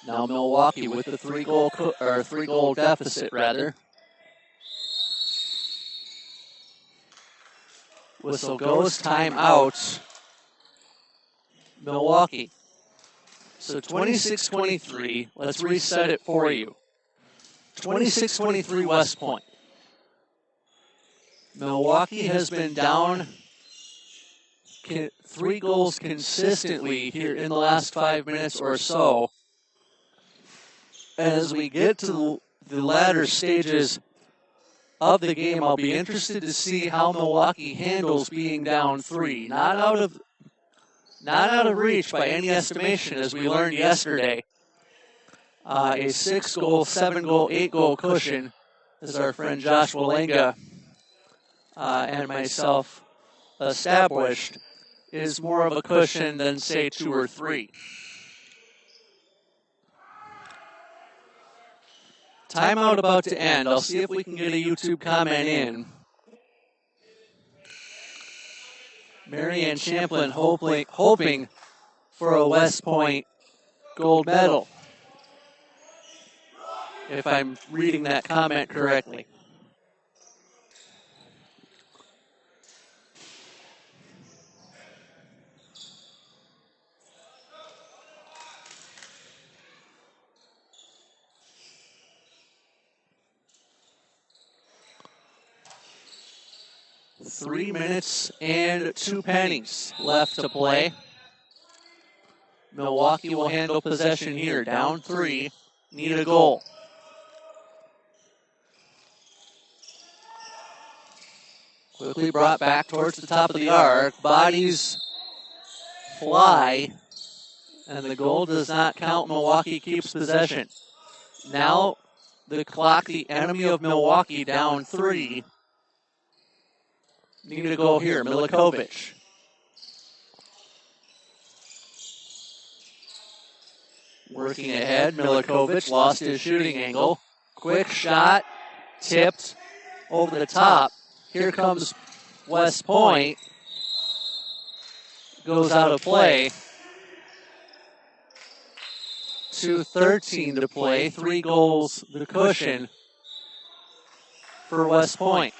Now Milwaukee with the three-goal deficit rather. Whistle goes, timeout. Milwaukee. So 26-23, let's reset it for you. 26-23 West Point. Milwaukee has been down 3 goals consistently here in the last 5 minutes or so. As we get to the latter stages of the game, I'll be interested to see how Milwaukee handles being down 3. Not out of reach by any estimation, as we learned yesterday. A 6-goal, 7-goal, 8-goal cushion, as our friend Josh Walenga and myself established, is more of a cushion than, say, 2 or 3. Timeout about to end. I'll see if we can get a YouTube comment in. Marianne Champlin hoping for a West Point gold medal, if I'm reading that comment correctly. Three minutes and 2 pennies left to play. Milwaukee will handle possession here. Down 3. Need a goal. Quickly brought back towards the top of the arc. Bodies fly. And the goal does not count. Milwaukee keeps possession. Now the clock, the enemy of Milwaukee, down 3. Need a goal here. Milikovic. Working ahead. Milikovic lost his shooting angle. Quick shot. Tipped over the top. Here comes West Point. Goes out of play. 2:13 to play. 3 goals, the cushion for West Point.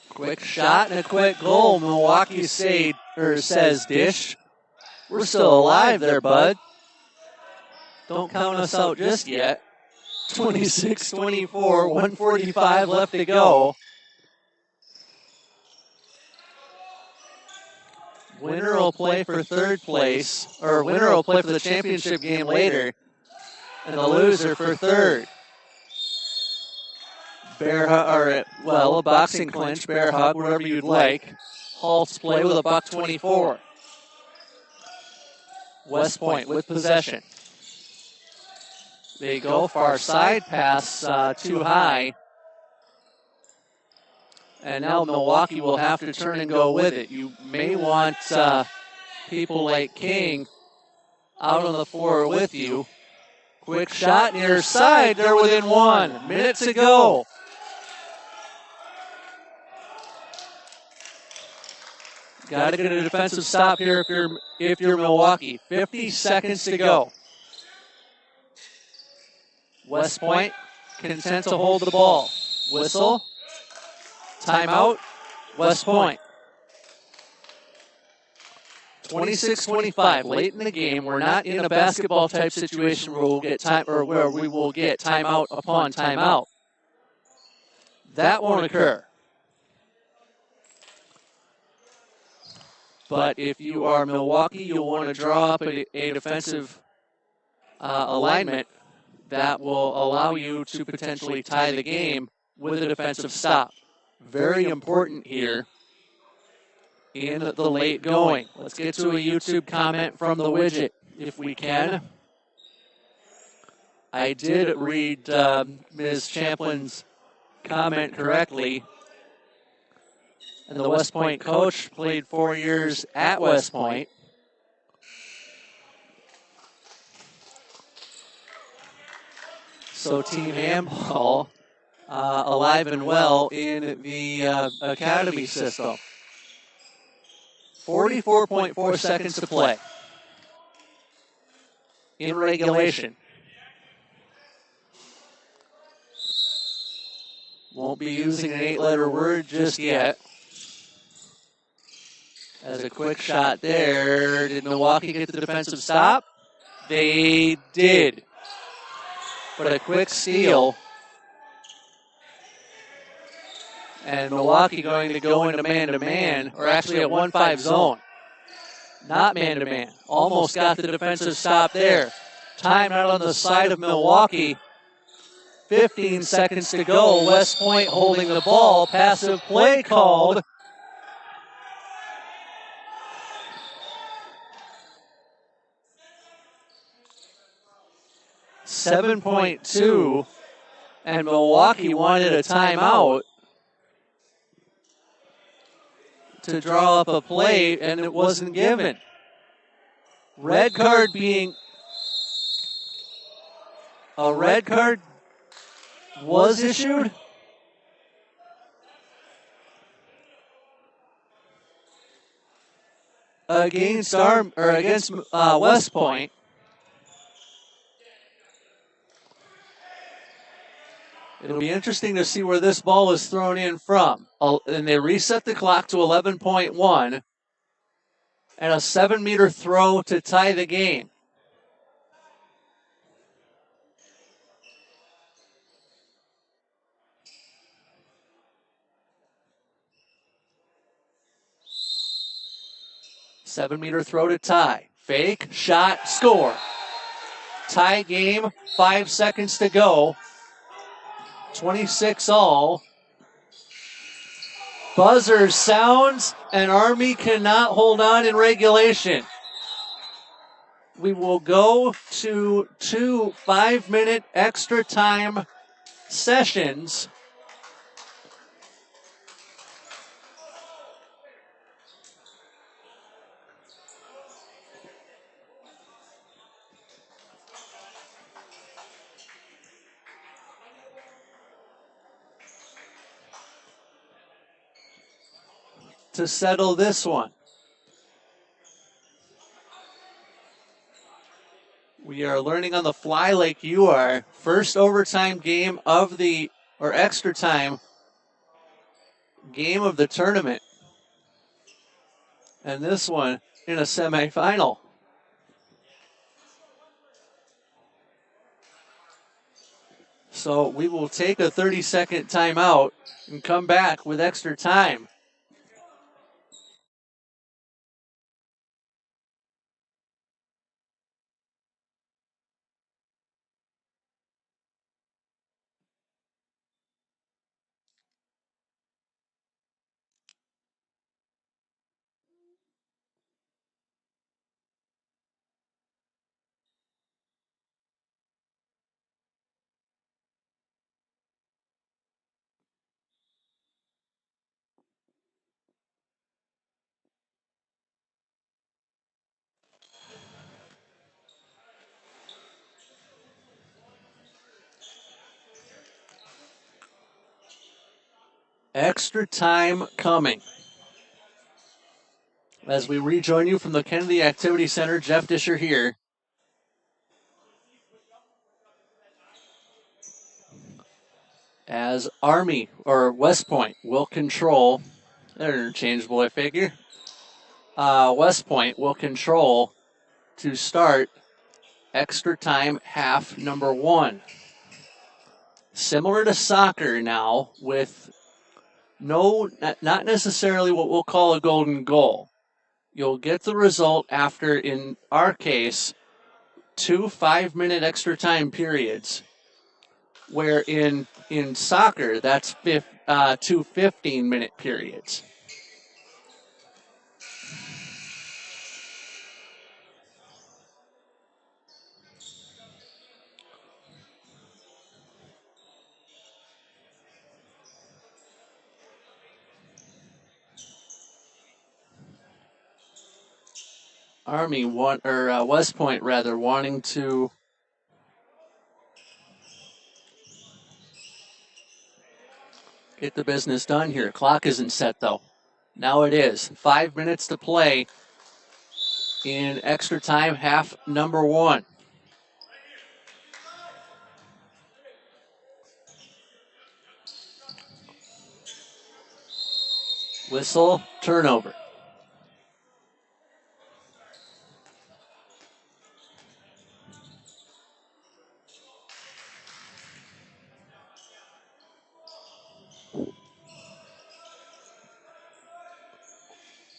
Quick shot and a quick goal. Milwaukee says dish. We're still alive there, bud. Don't count us out just yet. 26-24, 1:45 left to go. Winner will play for 3rd place, or winner will play for the championship game later, and the loser for 3rd. bear hug, or well, a boxing clinch, bear hug, whatever you'd like. Halts play with a buck 24. West Point with possession. They go far side pass too high. And now Milwaukee will have to turn and go with it. You may want people like King out on the floor with you. Quick shot near side. They're within 1 minute to go. Got to get a defensive stop here if you're Milwaukee. 50 seconds to go. West Point content to hold the ball. Whistle. Timeout. West Point. 26-25, late in the game. We're not in a basketball type situation where we'll get time or where we will get timeout upon timeout. That won't occur. But if you are Milwaukee, you'll want to draw up a defensive alignment that will allow you to potentially tie the game with a defensive stop. Very important here in the late going. Let's get to a YouTube comment from the widget, if we can. I did read Ms. Champlin's comment correctly. And the West Point coach played 4 years at West Point. So Team Handball alive and well in the academy system. 44.4 seconds to play in regulation. Won't be using an 8-letter word just yet. As a quick shot there, did Milwaukee get the defensive stop? They did. But a quick steal. And Milwaukee going to go into man-to-man, or actually a 1-5 zone. Not man-to-man. Almost got the defensive stop there. Time out on the side of Milwaukee. 15 seconds to go. West Point holding the ball. Passive play called. .2, and Milwaukee wanted a timeout to draw up a play, and it wasn't given. Red card being a red card was issued. Against West Point. It'll be interesting to see where this ball is thrown in from. And they reset the clock to 11.1 and a 7-meter throw to tie the game. Seven-meter throw to tie. Fake, shot, score. Tie game, 5 seconds to go. 26 all. Buzzer sounds, and Army cannot hold on in regulation. We will go to 2 5-minute extra time sessions. To settle this one. We are learning on the fly like you are. First overtime game of or extra time game of the tournament. And this one in a semifinal. So we will take a 30-second timeout and come back with extra time. Extra time coming. As we rejoin you from the Kennedy Activity Center, Jeff Disher here. As Army, or West Point, will control, they're interchangeable, I figure. West Point will control to start extra time half number 1. Similar to soccer now, with not necessarily what we'll call a golden goal. You'll get the result after, in our case, 2 5-minute extra time periods, where in soccer, that's 2 15-minute periods. Army West Point rather wanting to get the business done here. Clock isn't set though. Now it is. 5 minutes to play in extra time, half number 1. Whistle, turnover.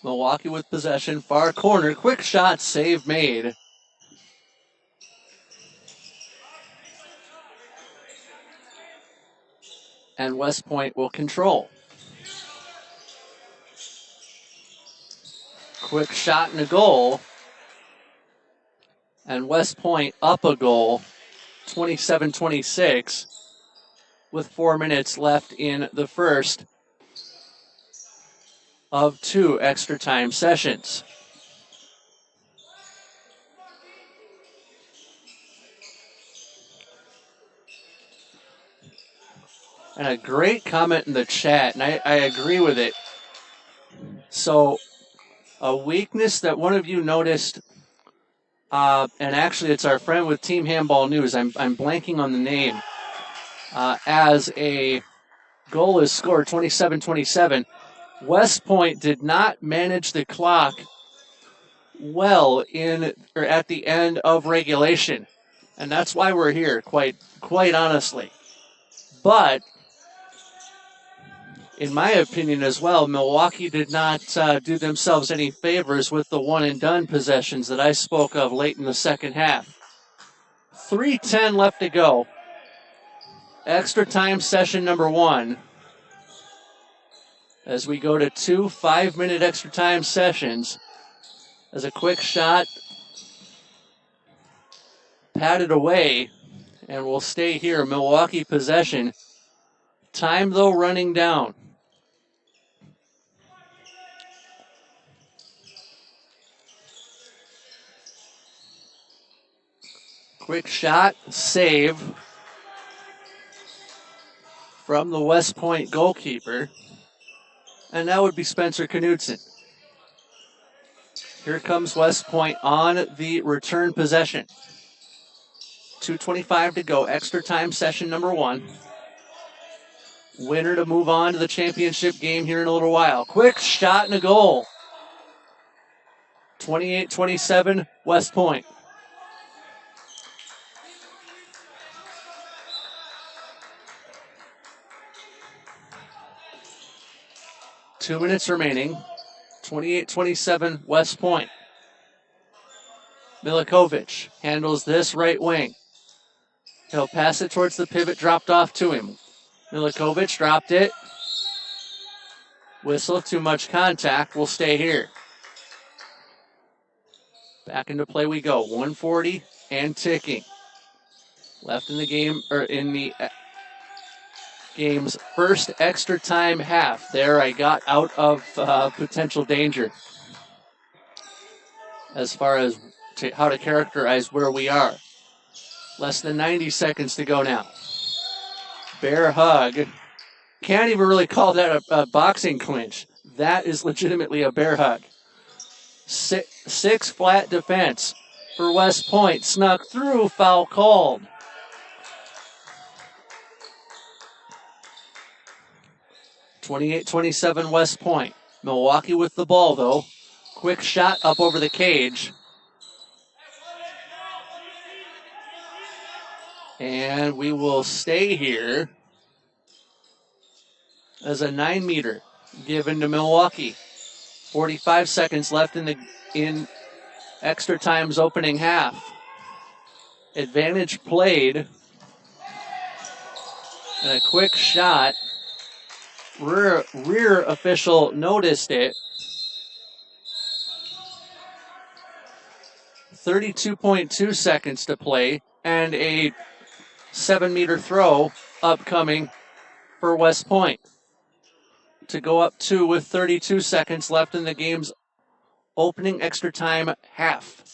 Milwaukee with possession, far corner, quick shot, save made. And West Point will control. Quick shot and a goal. And West Point up a goal, 27-26, with 4 minutes left in the first of 2 extra time sessions. And a great comment in the chat, and I agree with it. So, a weakness that one of you noticed, and actually it's our friend with Team Handball News, I'm blanking on the name, as a goal is scored, 27-27, West Point did not manage the clock well at the end of regulation. And that's why we're here, quite honestly. But in my opinion as well, Milwaukee did not do themselves any favors with the one-and-done possessions that I spoke of late in the second half. 3:10 left to go. Extra time session number 1. As we go to 2 5-minute extra time sessions. As a quick shot, patted away, and we'll stay here. Milwaukee possession. Time, though, running down. Quick shot, save from the West Point goalkeeper. And that would be Spencer Knudsen. Here comes West Point on the return possession. 2:25 to go, extra time session number 1. Winner to move on to the championship game here in a little while. Quick shot and a goal. 28-27, West Point. Two minutes remaining. 28-27, West Point. Milikovic handles this right wing. He'll pass it towards the pivot, dropped off to him. Milikovic dropped it. Whistle, too much contact. We'll stay here. Back into play we go. 1:40 and ticking. Left in the game, or in the game's first extra time half. There I got out of potential danger as far as how to characterize where we are. Less than 90 seconds to go now. Bear hug can't even really call that a boxing clinch. That is legitimately a bear hug. Six flat defense for West Point. Snuck through, foul called. 28-27 West Point. Milwaukee with the ball, though. Quick shot up over the cage. And we will stay here as a 9-meter given to Milwaukee. 45 seconds left in extra time's opening half. Advantage played. And a quick shot. Rear official noticed it. 32.2 seconds to play, and a 7-meter throw upcoming for West Point to go up 2 with 32 seconds left in the game's opening extra time half.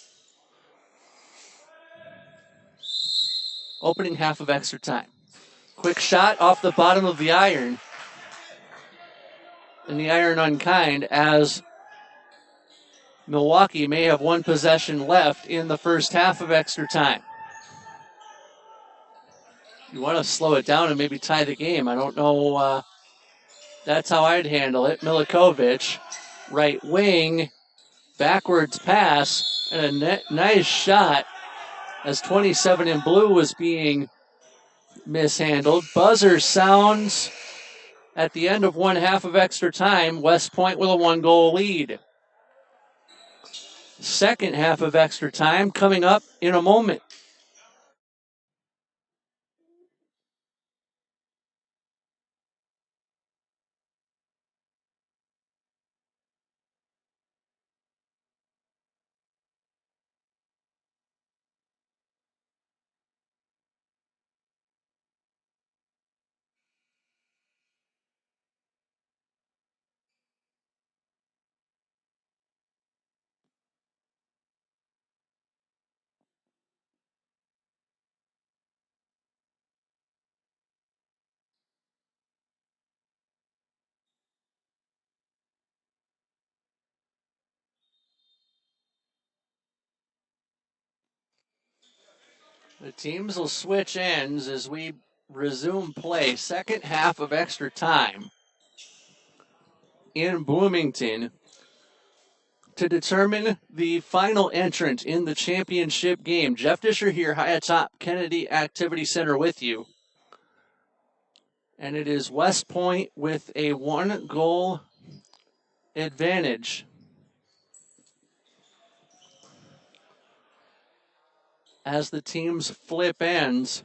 Opening half of extra time. Quick shot off the bottom of the iron. And the iron unkind, as Milwaukee may have one possession left in the first half of extra time. You want to slow it down and maybe tie the game. I don't know. That's how I'd handle it. Milikovic, right wing, backwards pass, and a nice shot as 27 in blue was being mishandled. Buzzer sounds at the end of one half of extra time. West Point with a 1-goal lead. Second half of extra time coming up in a moment. The teams will switch ends as we resume play. Second half of extra time in Bloomington to determine the final entrant in the championship game. Jeff Disher here, high atop Kennedy Activity Center with you. And it is West Point with a 1-goal advantage. As the teams flip ends.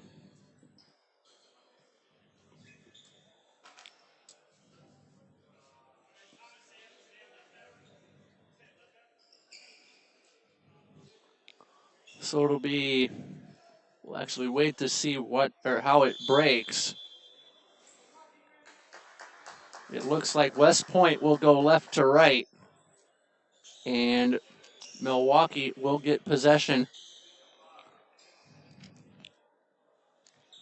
So it'll be, we'll actually wait to see what or how it breaks. It looks like West Point will go left to right, and Milwaukee will get possession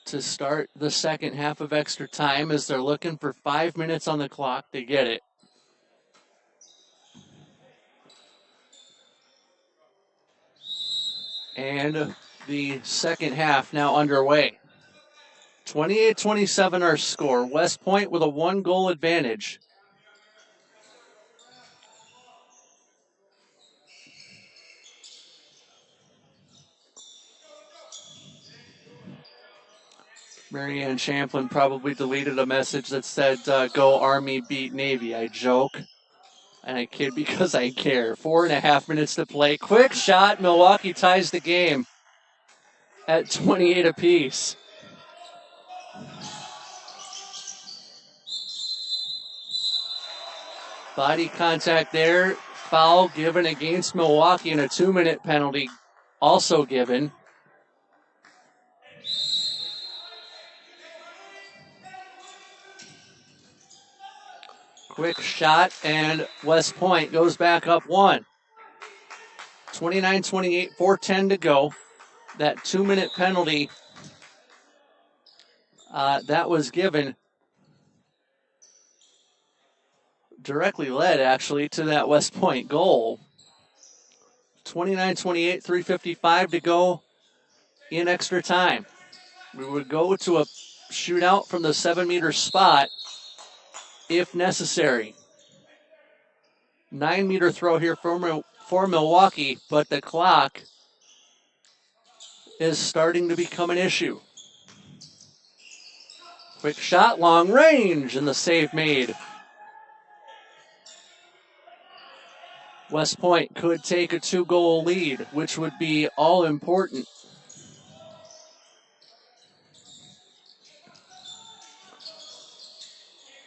to start the second half of extra time, as they're looking for 5 minutes on the clock to get it. And the second half now underway. 28-27 our score. West Point with a 1-goal advantage. Marianne Champlin probably deleted a message that said, go Army, beat Navy. I joke. And I kid because I care. 4.5 minutes to play. Quick shot. Milwaukee ties the game at 28 apiece. Body contact there. Foul given against Milwaukee, and a 2-minute penalty also given. Quick shot, and West Point goes back up 1. 29-28, 4:10 to go. That 2-minute penalty that was given directly led, actually, to that West Point goal. 29-28, 3:55 to go in extra time. We would go to a shootout from the 7-meter spot if necessary. 9-meter throw here for Milwaukee, but the clock is starting to become an issue. Quick shot, long range, and the save made. West Point could take a 2-goal lead, which would be all important.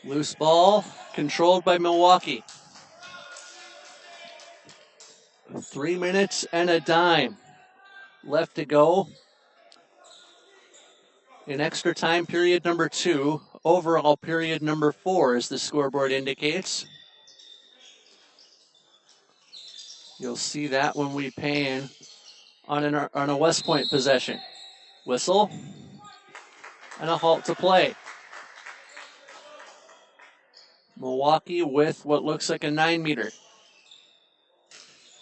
Loose ball, controlled by Milwaukee. 3 minutes and a dime left to go in extra time period number 2. Overall period number 4, as the scoreboard indicates. You'll see that when we pan on a West Point possession. Whistle and a halt to play. Milwaukee with what looks like a 9-meter.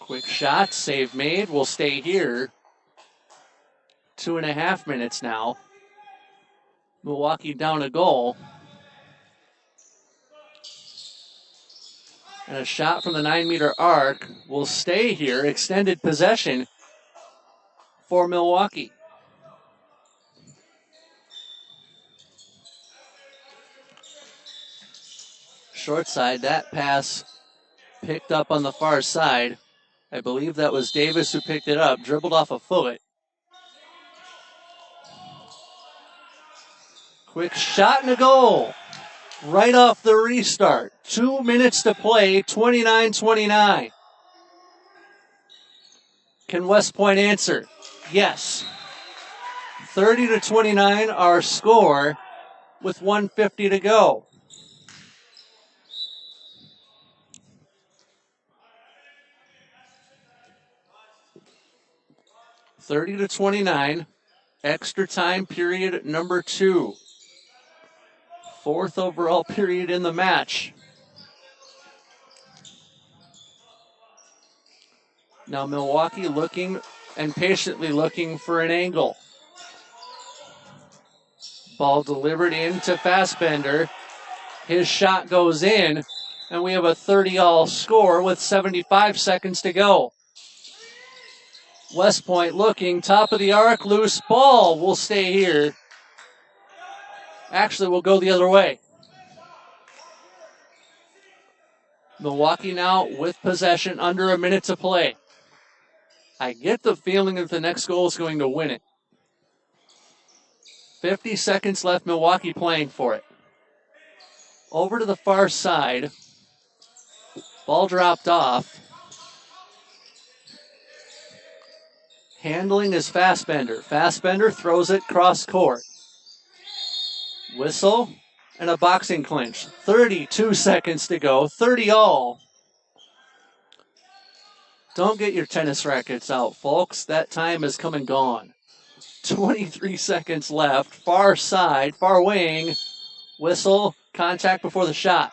Quick shot, save made, will stay here. 2.5 minutes now. Milwaukee down a goal. And a shot from the 9-meter arc will stay here. Extended possession for Milwaukee. Short side, that pass picked up on the far side. I believe that was Davis who picked it up, dribbled off a foot. Quick shot and a goal. Right off the restart. 2 minutes to play, 29-29. Can West Point answer? Yes. 30-29 our score with 1:50 to go. (30-29), extra time period number 2. 4th overall period in the match. Now Milwaukee looking and patiently looking for an angle. Ball delivered into Fassbender. His shot goes in, and we have a 30-all score with 75 seconds to go. West Point looking, top of the arc, loose ball will stay here. Actually, we'll go the other way. Milwaukee now with possession, under a minute to play. I get the feeling that the next goal is going to win it. 50 seconds left, Milwaukee playing for it. Over to the far side. Ball dropped off. Handling is Fassbender. Fassbender throws it cross court. Whistle and a boxing clinch. 32 seconds to go. 30-all. Don't get your tennis rackets out, folks. That time has come and gone. 23 seconds left. Far side, far wing. Whistle, contact before the shot.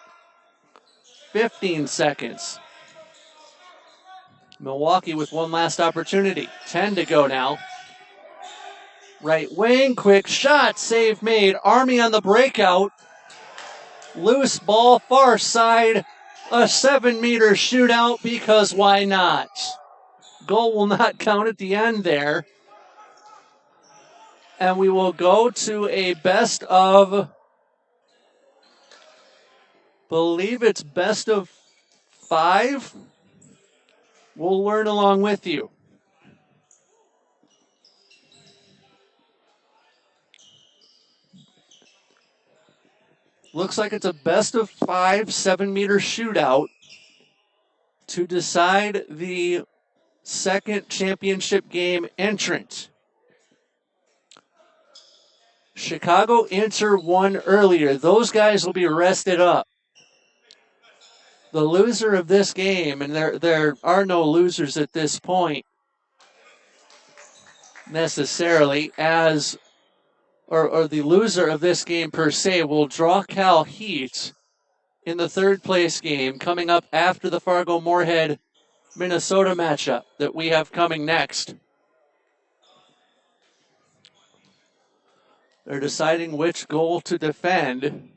15 seconds. Milwaukee with one last opportunity. 10 to go now. Right wing, quick shot, save made. Army on the breakout. Loose ball, far side. A 7-meter shootout, because why not? Goal will not count at the end there. And we will go to a best of, believe it's best of 5. We'll learn along with you. Looks like it's a best of 5 7-meter shootout to decide the second championship game entrant. Chicago Inter won earlier. Those guys will be rested up. The loser of this game, and there are no losers at this point necessarily, or the loser of this game per se will draw Cal Heat in the third place game coming up after the Fargo-Moorhead Minnesota matchup that we have coming next. They're deciding which goal to defend,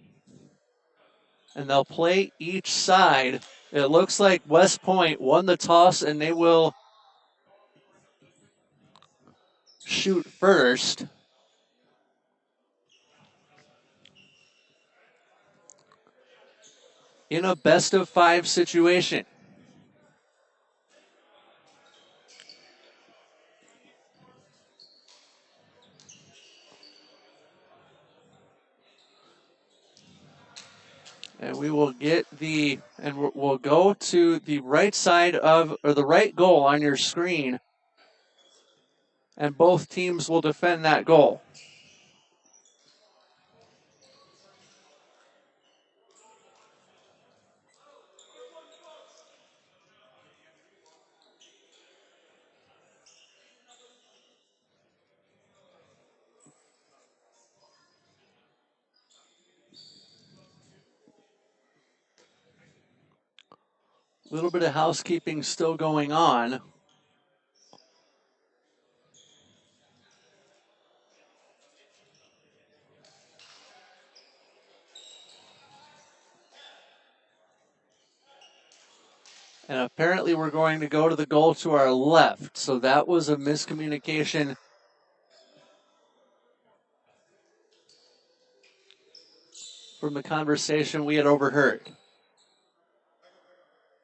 and they'll play each side. It looks like West Point won the toss, and they will shoot first. In a best-of-5 situation. And we will we'll go to the right side or the right goal on your screen. And both teams will defend that goal. A little bit of housekeeping still going on. And apparently we're going to go to the goal to our left. So that was a miscommunication from the conversation we had overheard.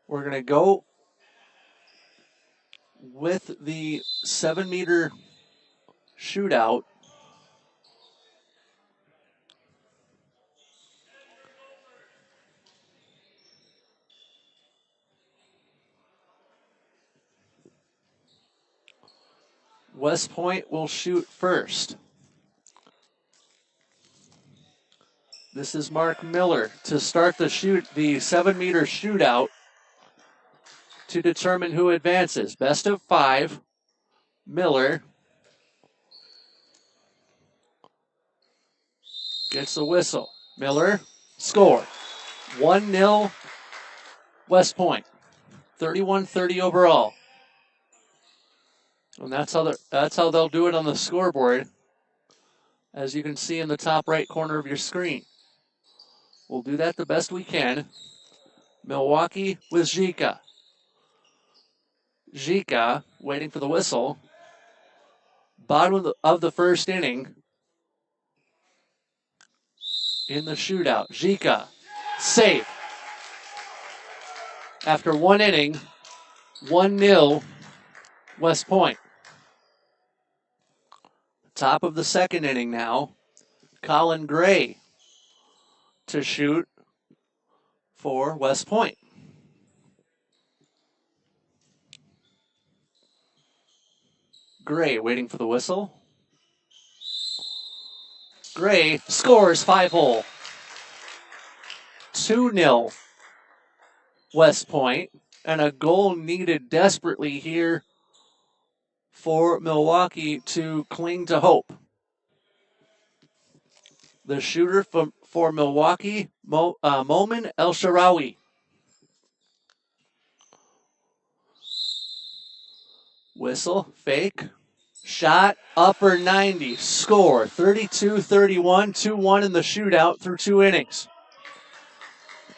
We're going to go with the 7-meter shootout. West Point will shoot first. This is Mark Miller to start the 7-meter shootout to determine who advances. Best of 5. Miller gets the whistle. Miller, score. 1-0 West Point. 31-30 overall. And that's how they'll do it on the scoreboard, as you can see in the top right corner of your screen. We'll do that the best we can. Milwaukee with Zika. Zika waiting for the whistle. Bottom of the first inning in the shootout. Zika, save. After 1 inning, 1-0 West Point. Top of the second inning now. Colin Gray to shoot for West Point. Gray waiting for the whistle. Gray scores 5-hole. 2-0 West Point, and a goal needed desperately here for Milwaukee to cling to hope. The shooter for Milwaukee, Momin El-Sharawi. Whistle, fake, shot, upper 90, score, 32-31, 2-1 in the shootout through 2 innings.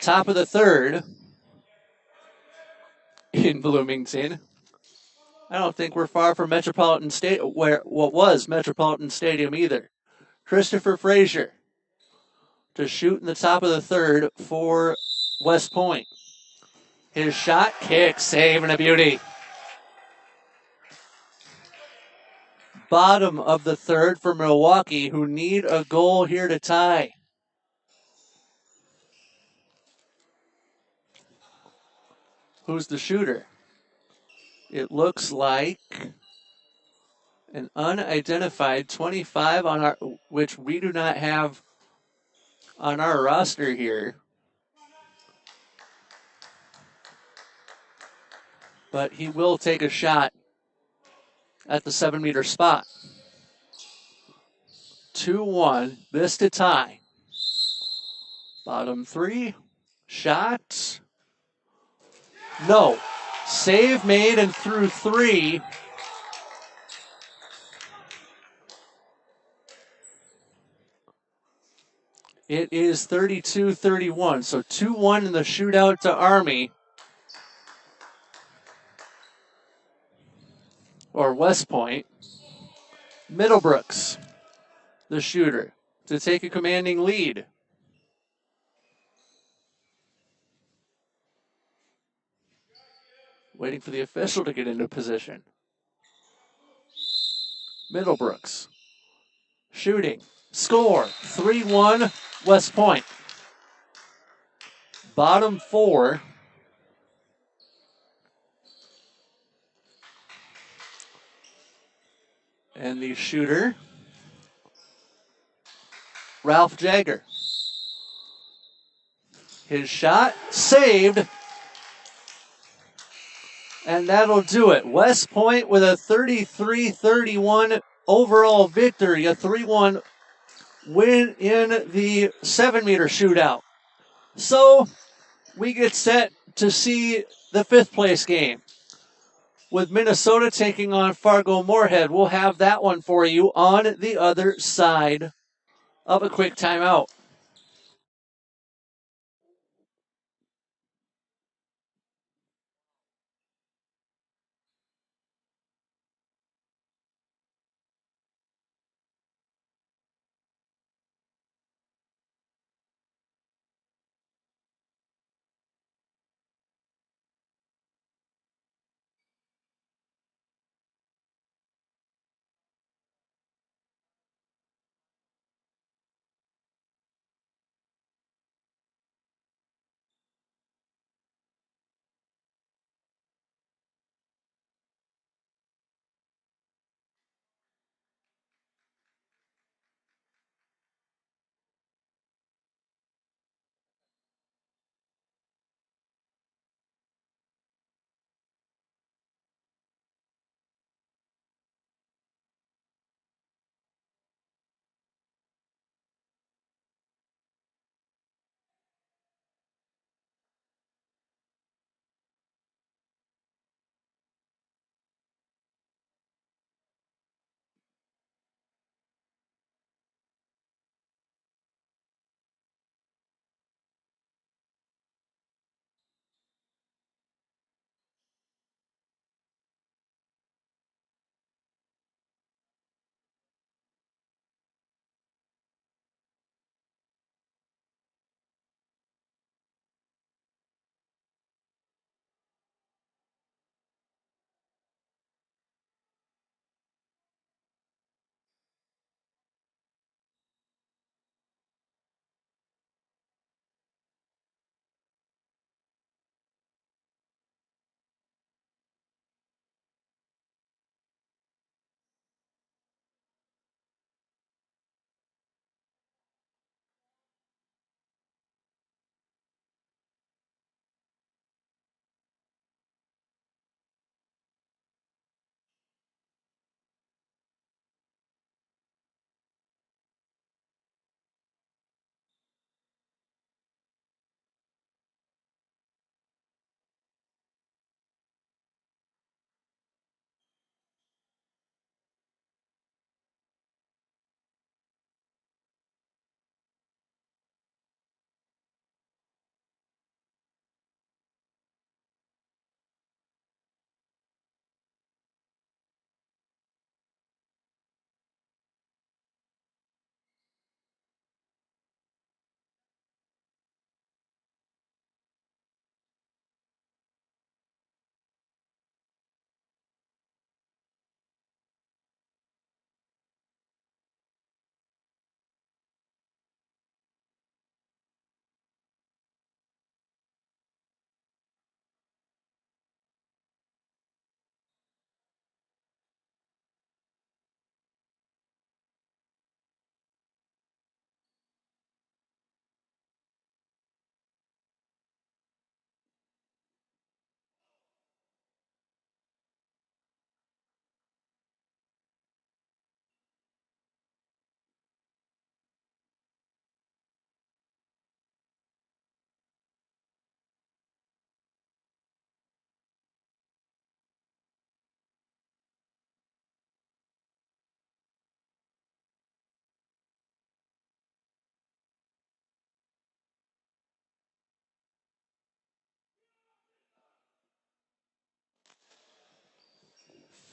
Top of the third in Bloomington. I don't think we're far from Metropolitan what was Metropolitan Stadium either. Christopher Frazier to shoot in the top of the third for West Point. His shot, kick, save, and a beauty. Bottom of the third for Milwaukee, who need a goal here to tie. Who's the shooter? It looks like an unidentified 25 on which we do not have on our roster here. But he will take a shot at the 7-meter spot. 2-1, this to tie. Bottom 3 Shot. No. Save made and through 3. It is 32-31. So 2-1 in the shootout to Army. Or West Point. Middlebrooks, the shooter, to take a commanding lead. Waiting for the official to get into position. Middlebrooks. Shooting. Score. 3-1 West Point. Bottom 4. And the shooter, Ralph Jagger. His shot saved. And that'll do it. West Point with a 33-31 overall victory, a 3-1 win in the 7-meter shootout. So we get set to see the 5th place game with Minnesota taking on Fargo-Moorhead. We'll have that one for you on the other side of a quick timeout.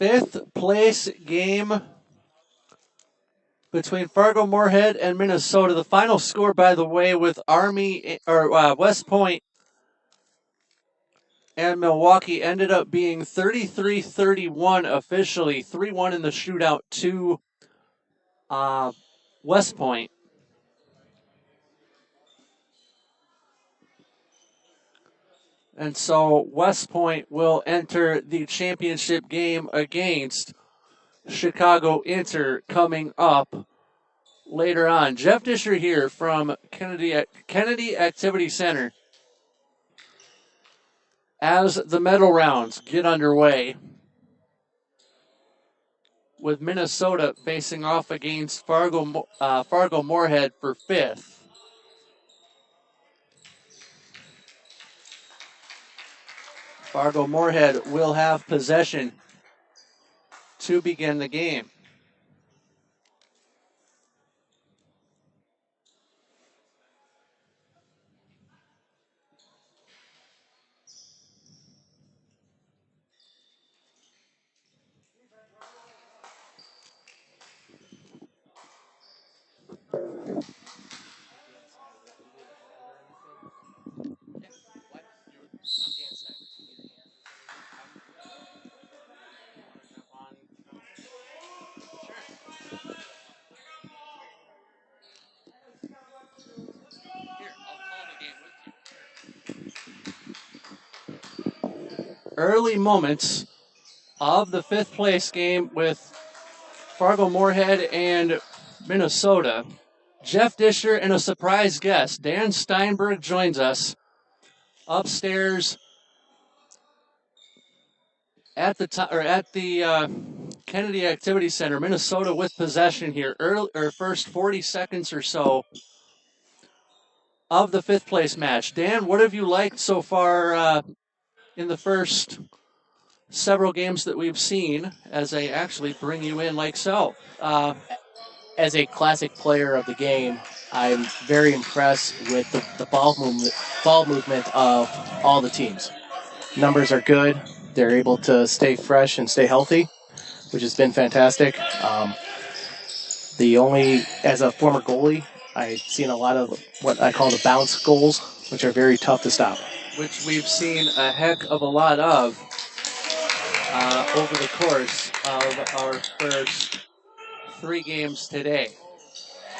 fifth place game between Fargo-Moorhead and Minnesota. The final score, by the way, with West Point and Milwaukee ended up being 33-31 officially, 3-1 in the shootout to West Point. And so West Point will enter the championship game against Chicago Inter coming up later on. Jeff Disher here from Kennedy Activity Center as the medal rounds get underway, with Minnesota facing off against Fargo-Moorhead for fifth. Fargo-Moorhead will have possession to begin the game. Early moments of the fifth place game with Fargo-Moorhead and Minnesota. Jeff Disher and a surprise guest, Dan Steinberg, joins us upstairs at the Kennedy Activity Center. Minnesota with possession here. First 40 seconds or so of the fifth place match. Dan, what have you liked so far in the first several games that we've seen, as I actually bring you in like so? As a classic player of the game, I'm very impressed with the ball movement of all the teams. Numbers are good. They're able to stay fresh and stay healthy, which has been fantastic. As a former goalie, I've seen a lot of what I call the bounce goals, which are very tough to stop. Which we've seen a heck of a lot of over the course of our first 3 games today.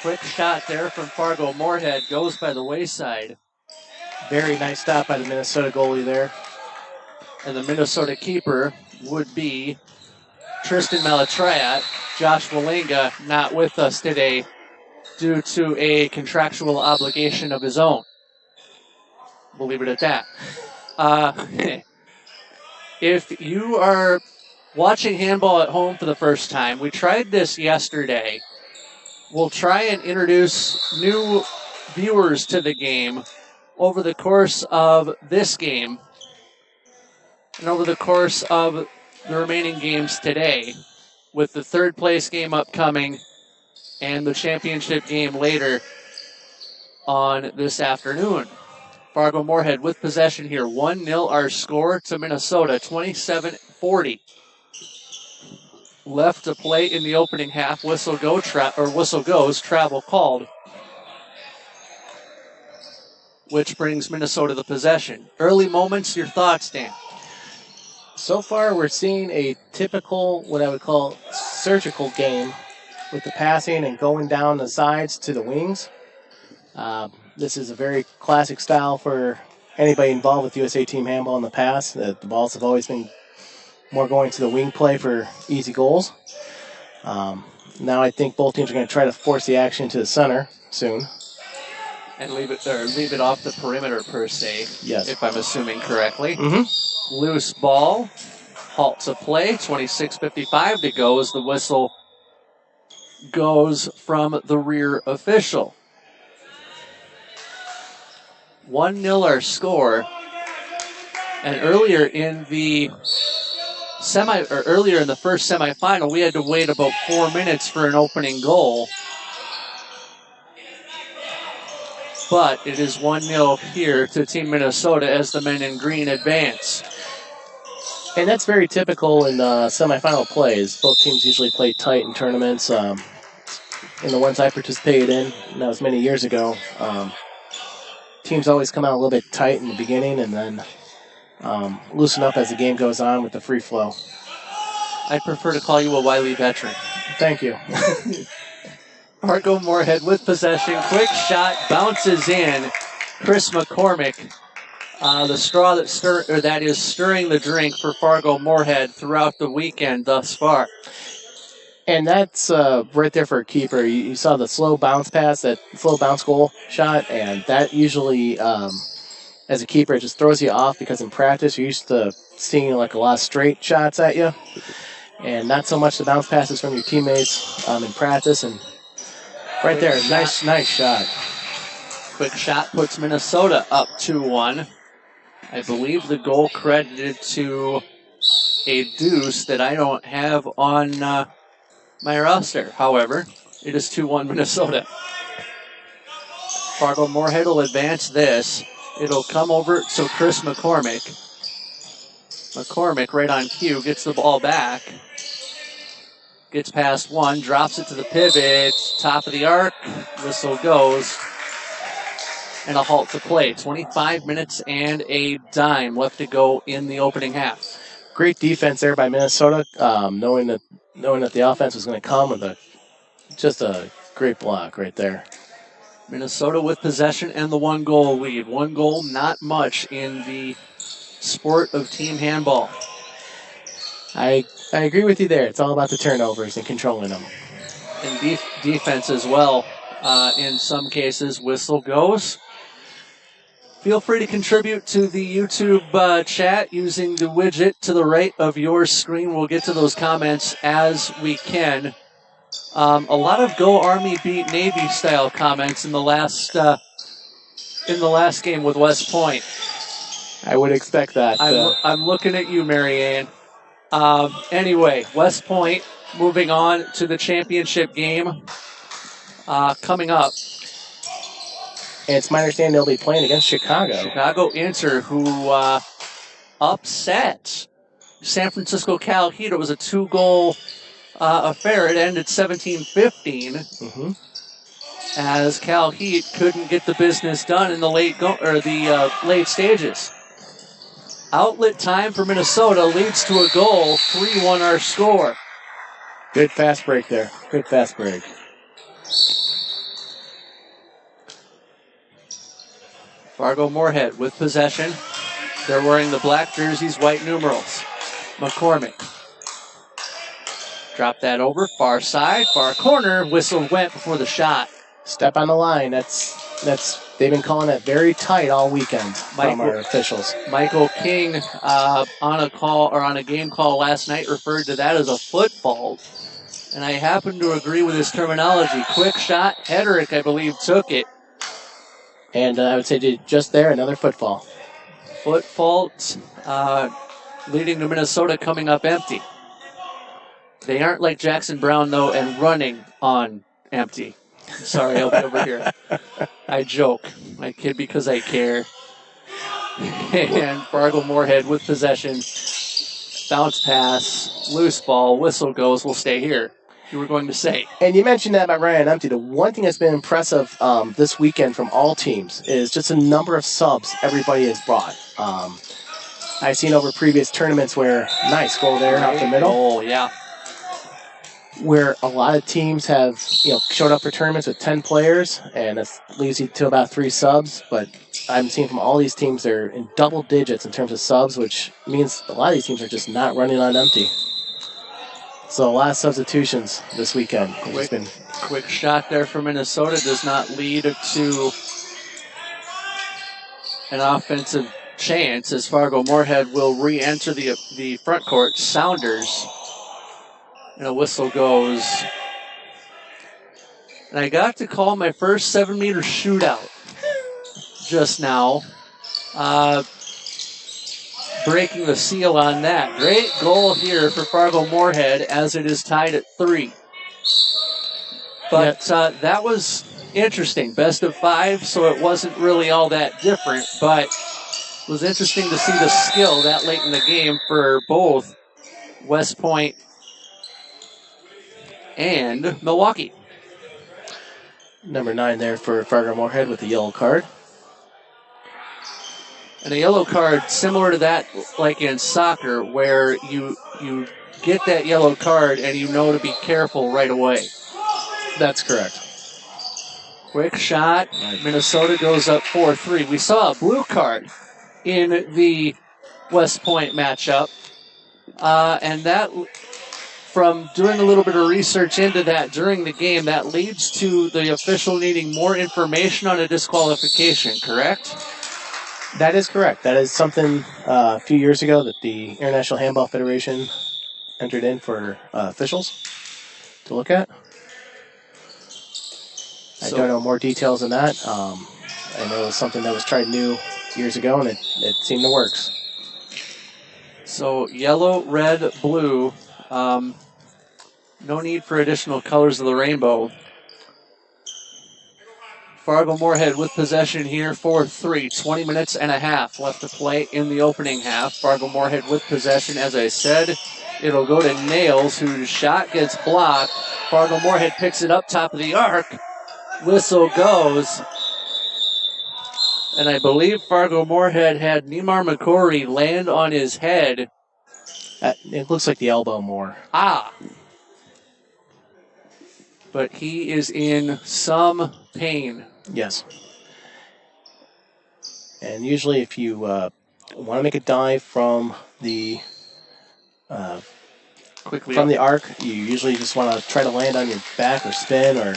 Quick shot there from Fargo-Moorhead goes by the wayside. Very nice stop by the Minnesota goalie there. And the Minnesota keeper would be Tristan Malatriat. Josh Walinga not with us today due to a contractual obligation of his own. We'll leave it at that. If you are watching handball at home for the first time, we tried this yesterday. We'll try and introduce new viewers to the game over the course of this game and over the course of the remaining games today, with the third place game upcoming and the championship game later on this afternoon. Fargo-Moorhead with possession here. 1-0 our score to Minnesota, 27-40. Left to play in the opening half. Whistle goes, travel called, which brings Minnesota the possession. Early moments, your thoughts, Dan? So far, we're seeing a typical, what I would call, surgical game with the passing and going down the sides to the wings. This is a very classic style for anybody involved with USA Team Handball in the past. The balls have always been more going to the wing play for easy goals. Now I think both teams are going to try to force the action to the center soon. And leave it off the perimeter, per se, yes, if I'm assuming correctly. Mm-hmm. Loose ball, halt to play, 26:55 to go as the whistle goes from the rear official. 1-0 our score. And earlier in the first semifinal, we had to wait about 4 minutes for an opening goal. But it is 1-0 here to Team Minnesota as the men in green advance. And that's very typical in semifinal plays. Both teams usually play tight in tournaments. In the ones I participated in, and that was many years ago, teams always come out a little bit tight in the beginning and then loosen up as the game goes on with the free flow. I prefer to call you a wily veteran. Thank you. Fargo Moorhead with possession. Quick shot, bounces in. Chris McCormick, the straw that is stirring the drink for Fargo Moorhead throughout the weekend thus far. And that's right there for a keeper. You saw the slow bounce pass, that slow bounce goal shot, and that usually, as a keeper, it just throws you off because in practice you're used to seeing like a lot of straight shots at you, and not so much the bounce passes from your teammates in practice. And right there, nice shot. Quick shot puts Minnesota up 2-1. I believe the goal credited to a deuce that I don't have on my roster. However, it is 2-1 Minnesota. Fargo Moorhead will advance this. It'll come over to Chris McCormick. McCormick right on cue, gets the ball back. Gets past one, drops it to the pivot, top of the arc, whistle goes. And a halt to play. 25 minutes and a dime left to go in the opening half. Great defense there by Minnesota, knowing that the offense was going to come with just a great block right there. Minnesota with possession and the 1-goal lead. 1 goal, not much in the sport of team handball. I agree with you there. It's all about the turnovers and controlling them. And defense as well. In some cases, whistle goes. Feel free to contribute to the YouTube chat using the widget to the right of your screen. We'll get to those comments as we can. A lot of Go Army Beat Navy style comments in the last game with West Point. I would expect that. I'm looking at you, Marianne. Anyway, West Point moving on to the championship game coming up. And it's my understanding they'll be playing against Chicago. Chicago Inter, who upset San Francisco Cal Heat. It was a 2-goal affair. It ended 17-15 as Cal Heat couldn't get the business done in the late stages. Outlet time for Minnesota leads to a goal. 3-1 our score. Good fast break there. Good fast break. Fargo Moorhead with possession. They're wearing the black jerseys, white numerals. McCormick. Drop that over. Far side, far corner. Whistle went before the shot. Step on the line. That's they've been calling it very tight all weekend from our officials. Michael King on a game call last night referred to that as a foot fault. And I happen to agree with his terminology. Quick shot. Hedrick, I believe, took it. And I would say just there, another footfall. Foot fault leading to Minnesota coming up empty. They aren't like Jackson Brown, though, and running on empty. Sorry, I'll be over here. I joke. I kid because I care. And Fargo Moorhead with possession. Bounce pass, loose ball, whistle goes, we'll stay here. You were going to say. And you mentioned that about Ryan Empty. The one thing that's been impressive this weekend from all teams is just the number of subs everybody has brought. I've seen over previous tournaments where, nice goal there out the middle. Oh, yeah. Where a lot of teams have showed up for tournaments with 10 players, and it leaves you to about 3 subs. But I'm seeing from all these teams they're in double digits in terms of subs, which means a lot of these teams are just not running on empty. So a lot of substitutions this weekend. Quick shot there for Minnesota does not lead to an offensive chance as Fargo Moorhead will re-enter the front court. Sounders. And a whistle goes. And I got to call my first 7-meter shootout just now. Breaking the seal on that. Great goal here for Fargo Moorhead as it is tied at 3. But that was interesting. Best of 5, so it wasn't really all that different. But It was interesting to see the skill that late in the game for both West Point and Milwaukee. Number 9 there for Fargo-Moorhead with the yellow card. And a yellow card similar to that, like in soccer, where you get that yellow card and you know to be careful right away. That's correct. Quick shot. Minnesota goes up 4-3. We saw a blue card in the West Point matchup. And that, from doing a little bit of research into that during the game, that leads to the official needing more information on a disqualification, correct? That is correct. That is something a few years ago that the International Handball Federation entered in for officials to look at. I don't know more details than that. I know it was something that was tried new years ago, and it seemed to work. So yellow, red, blue. No need for additional colors of the rainbow. Fargo-Moorhead with possession here, 4-3. 20 minutes and a half left to play in the opening half. Fargo-Moorhead with possession, as I said. It'll go to Nails, whose shot gets blocked. Fargo-Moorhead picks it up top of the arc. Whistle goes. And I believe Fargo-Moorhead had Neymar McCory land on his head. It looks like the elbow more. But he is in some pain. Yes. And usually if you want to make a dive from the Quickly the arc, you usually just want to try to land on your back or spin or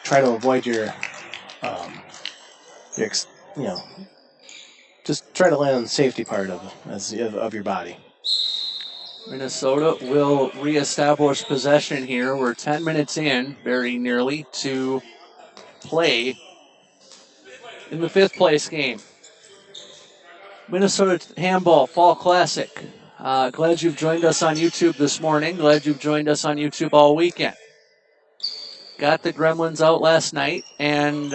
try to avoid just try to land on the safety part of your body. Minnesota will reestablish possession here. We're 10 minutes in, very nearly, to play in the fifth place game. Minnesota Handball Fall Classic. Glad you've joined us on YouTube this morning. Glad you've joined us on YouTube all weekend. Got the Gremlins out last night, and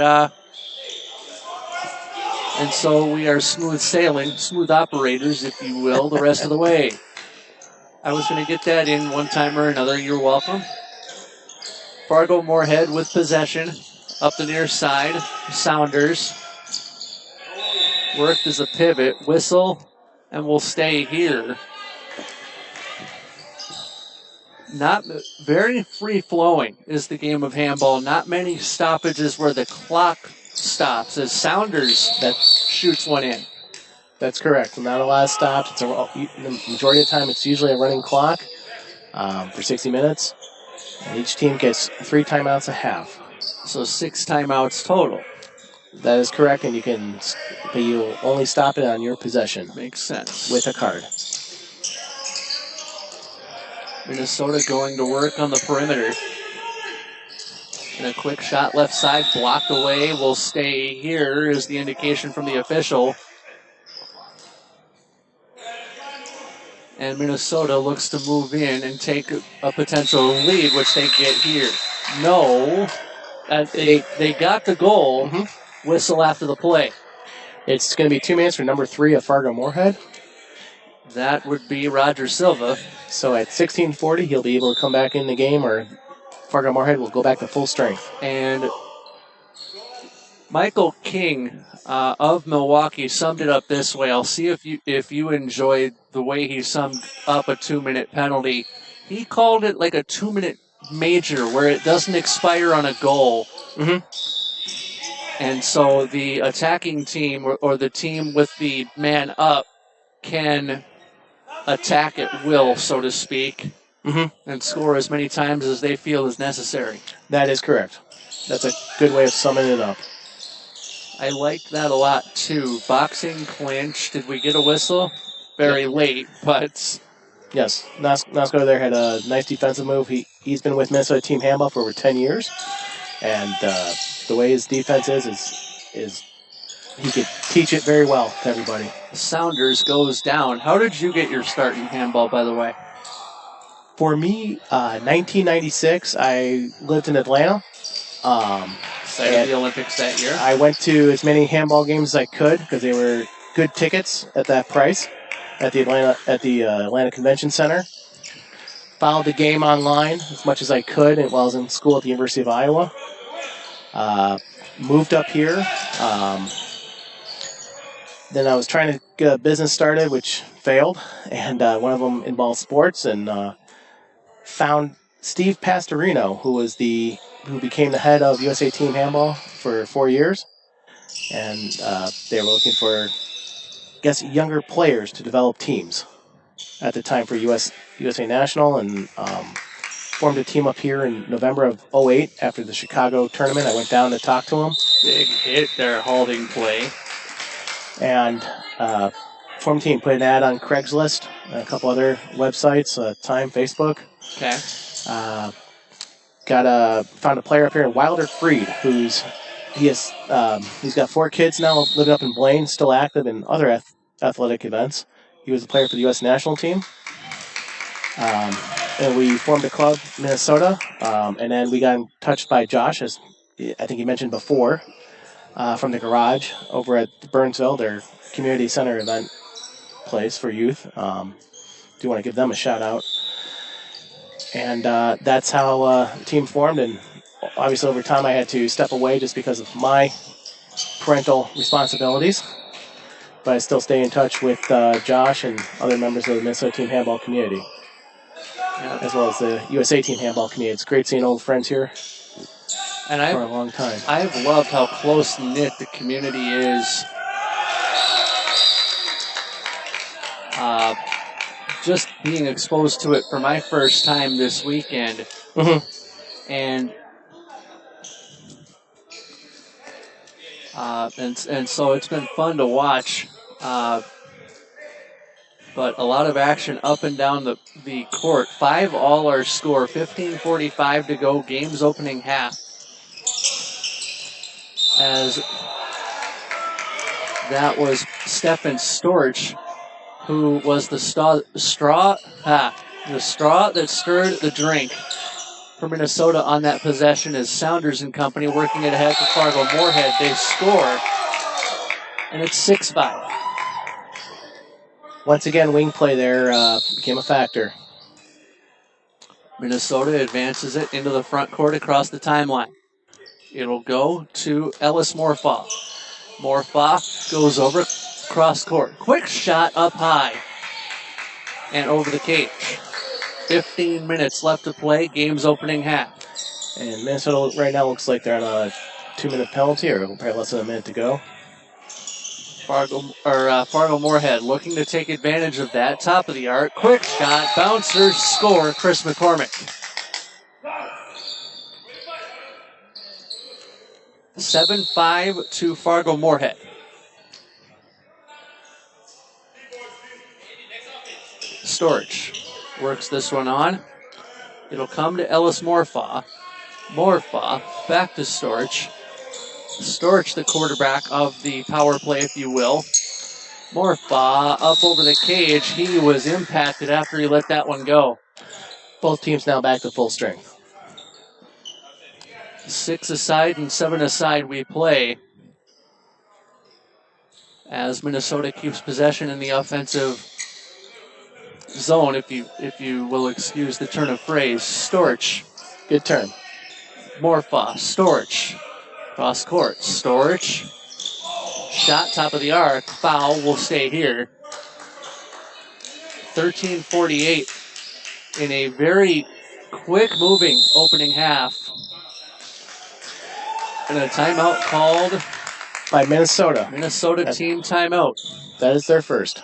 so we are smooth sailing, smooth operators, if you will, the rest of the way. I was going to get that in one time or another. You're welcome. Fargo-Moorhead with possession up the near side. Sounders worked as a pivot. Whistle, and we'll stay here. Not very free-flowing is the game of handball. Not many stoppages where the clock stops as Sounders that shoots one in. That's correct. Not a lot of stops. The majority of the time, it's usually a running clock for 60 minutes. And each team gets 3 timeouts a half. So 6 timeouts total. That is correct, and you'll only stop it on your possession. Makes sense. With a card. Minnesota going to work on the perimeter. And a quick shot left side, blocked away. Will stay here is the indication from the official. And Minnesota looks to move in and take a potential lead, which they get here. No. They got the goal. Mm-hmm. Whistle after the play. It's going to be 2 minutes for number 3 of Fargo-Moorhead. That would be Roger Silva. So at 16:40, he'll be able to come back in the game, or Fargo-Moorhead will go back to full strength. And Michael King of Milwaukee summed it up this way. I'll see if you enjoyed the way he summed up a 2-minute penalty. He called it like a 2-minute major where it doesn't expire on a goal. Mm-hmm. And so the attacking team or the team with the man up can attack at will, so to speak, mm-hmm. and score as many times as they feel is necessary. That is correct. That's a good way of summing it up. I liked that a lot, too. Boxing clinch. Did we get a whistle? Very late, but... Yes. Nasco there had a nice defensive move. He's been with Minnesota Team Handball for over 10 years. And the way his defense is he could teach it very well to everybody. Sounders goes down. How did you get your start in handball, by the way? For me, 1996, I lived in Atlanta. Site of the Olympics that year. I went to as many handball games as I could because they were good tickets at that price at the Atlanta Convention Center. Followed the game online as much as I could while I was in school at the University of Iowa. Moved up here. Then I was trying to get a business started, which failed, and one of them involved sports, and found Steve Pastorino, who became the head of USA Team Handball for 4 years, and they were looking for, I guess, younger players to develop teams at the time for USA National, and formed a team up here in November of 2008 after the Chicago tournament. I went down to talk to him. Big hit there, holding play. And formed a team, put an ad on Craigslist and a couple other websites, Time, Facebook. Okay. Found a player up here, Wilder Freed, he's got 4 kids now, living up in Blaine, still active in other athletic events. He was a player for the U.S. national team. And we formed a club, Minnesota, and then we got in touch by Josh, as I think he mentioned before, from the Garage over at Burnsville, their community center event place for youth. Do want to give them a shout out. And that's how the team formed. And obviously over time I had to step away just because of my parental responsibilities. But I still stay in touch with Josh and other members of the Minnesota Team Handball community, as well as the USA Team Handball community. It's great seeing old friends here And for a long time. I've loved how close-knit the community is. Just being exposed to it for my first time this weekend. Mm-hmm. And so it's been fun to watch. But a lot of action up and down the court. 5 all our score, 15:45 to go, game's opening half. As that was Stefan Storch, who was the straw that stirred the drink for Minnesota on that possession, as Sounders and company working it ahead for Fargo Moorhead. They score, and it's 6-5. Once again, wing play there became a factor. Minnesota advances it into the front court across the timeline. It'll go to Ellis Morfaw. Morfaw goes over cross court. Quick shot up high and over the cage. 15 minutes left to play. Game's opening half. And Minnesota right now looks like they're on a 2-minute penalty, or probably less than a minute to go. Fargo Moorhead looking to take advantage of that. Top of the arc. Quick shot. Bouncer. Score. Chris McCormick. 7-5 to Fargo Moorhead. Storch works this one on. It'll come to Ellis Morfaw. Morfaw back to Storch. Storch, the quarterback of the power play, if you will. Morfaw up over the cage. He was impacted after he let that one go. Both teams now back to full strength. 6 aside and 7 aside we play, as Minnesota keeps possession in the offensive zone, if you will excuse the turn of phrase. Storch. Good turn. Morfaw. Storch. Cross court. Storch. Shot top of the arc. Foul will stay here. 13:48 in a very quick moving opening half. And a timeout called by Minnesota. Minnesota team timeout. That is their first.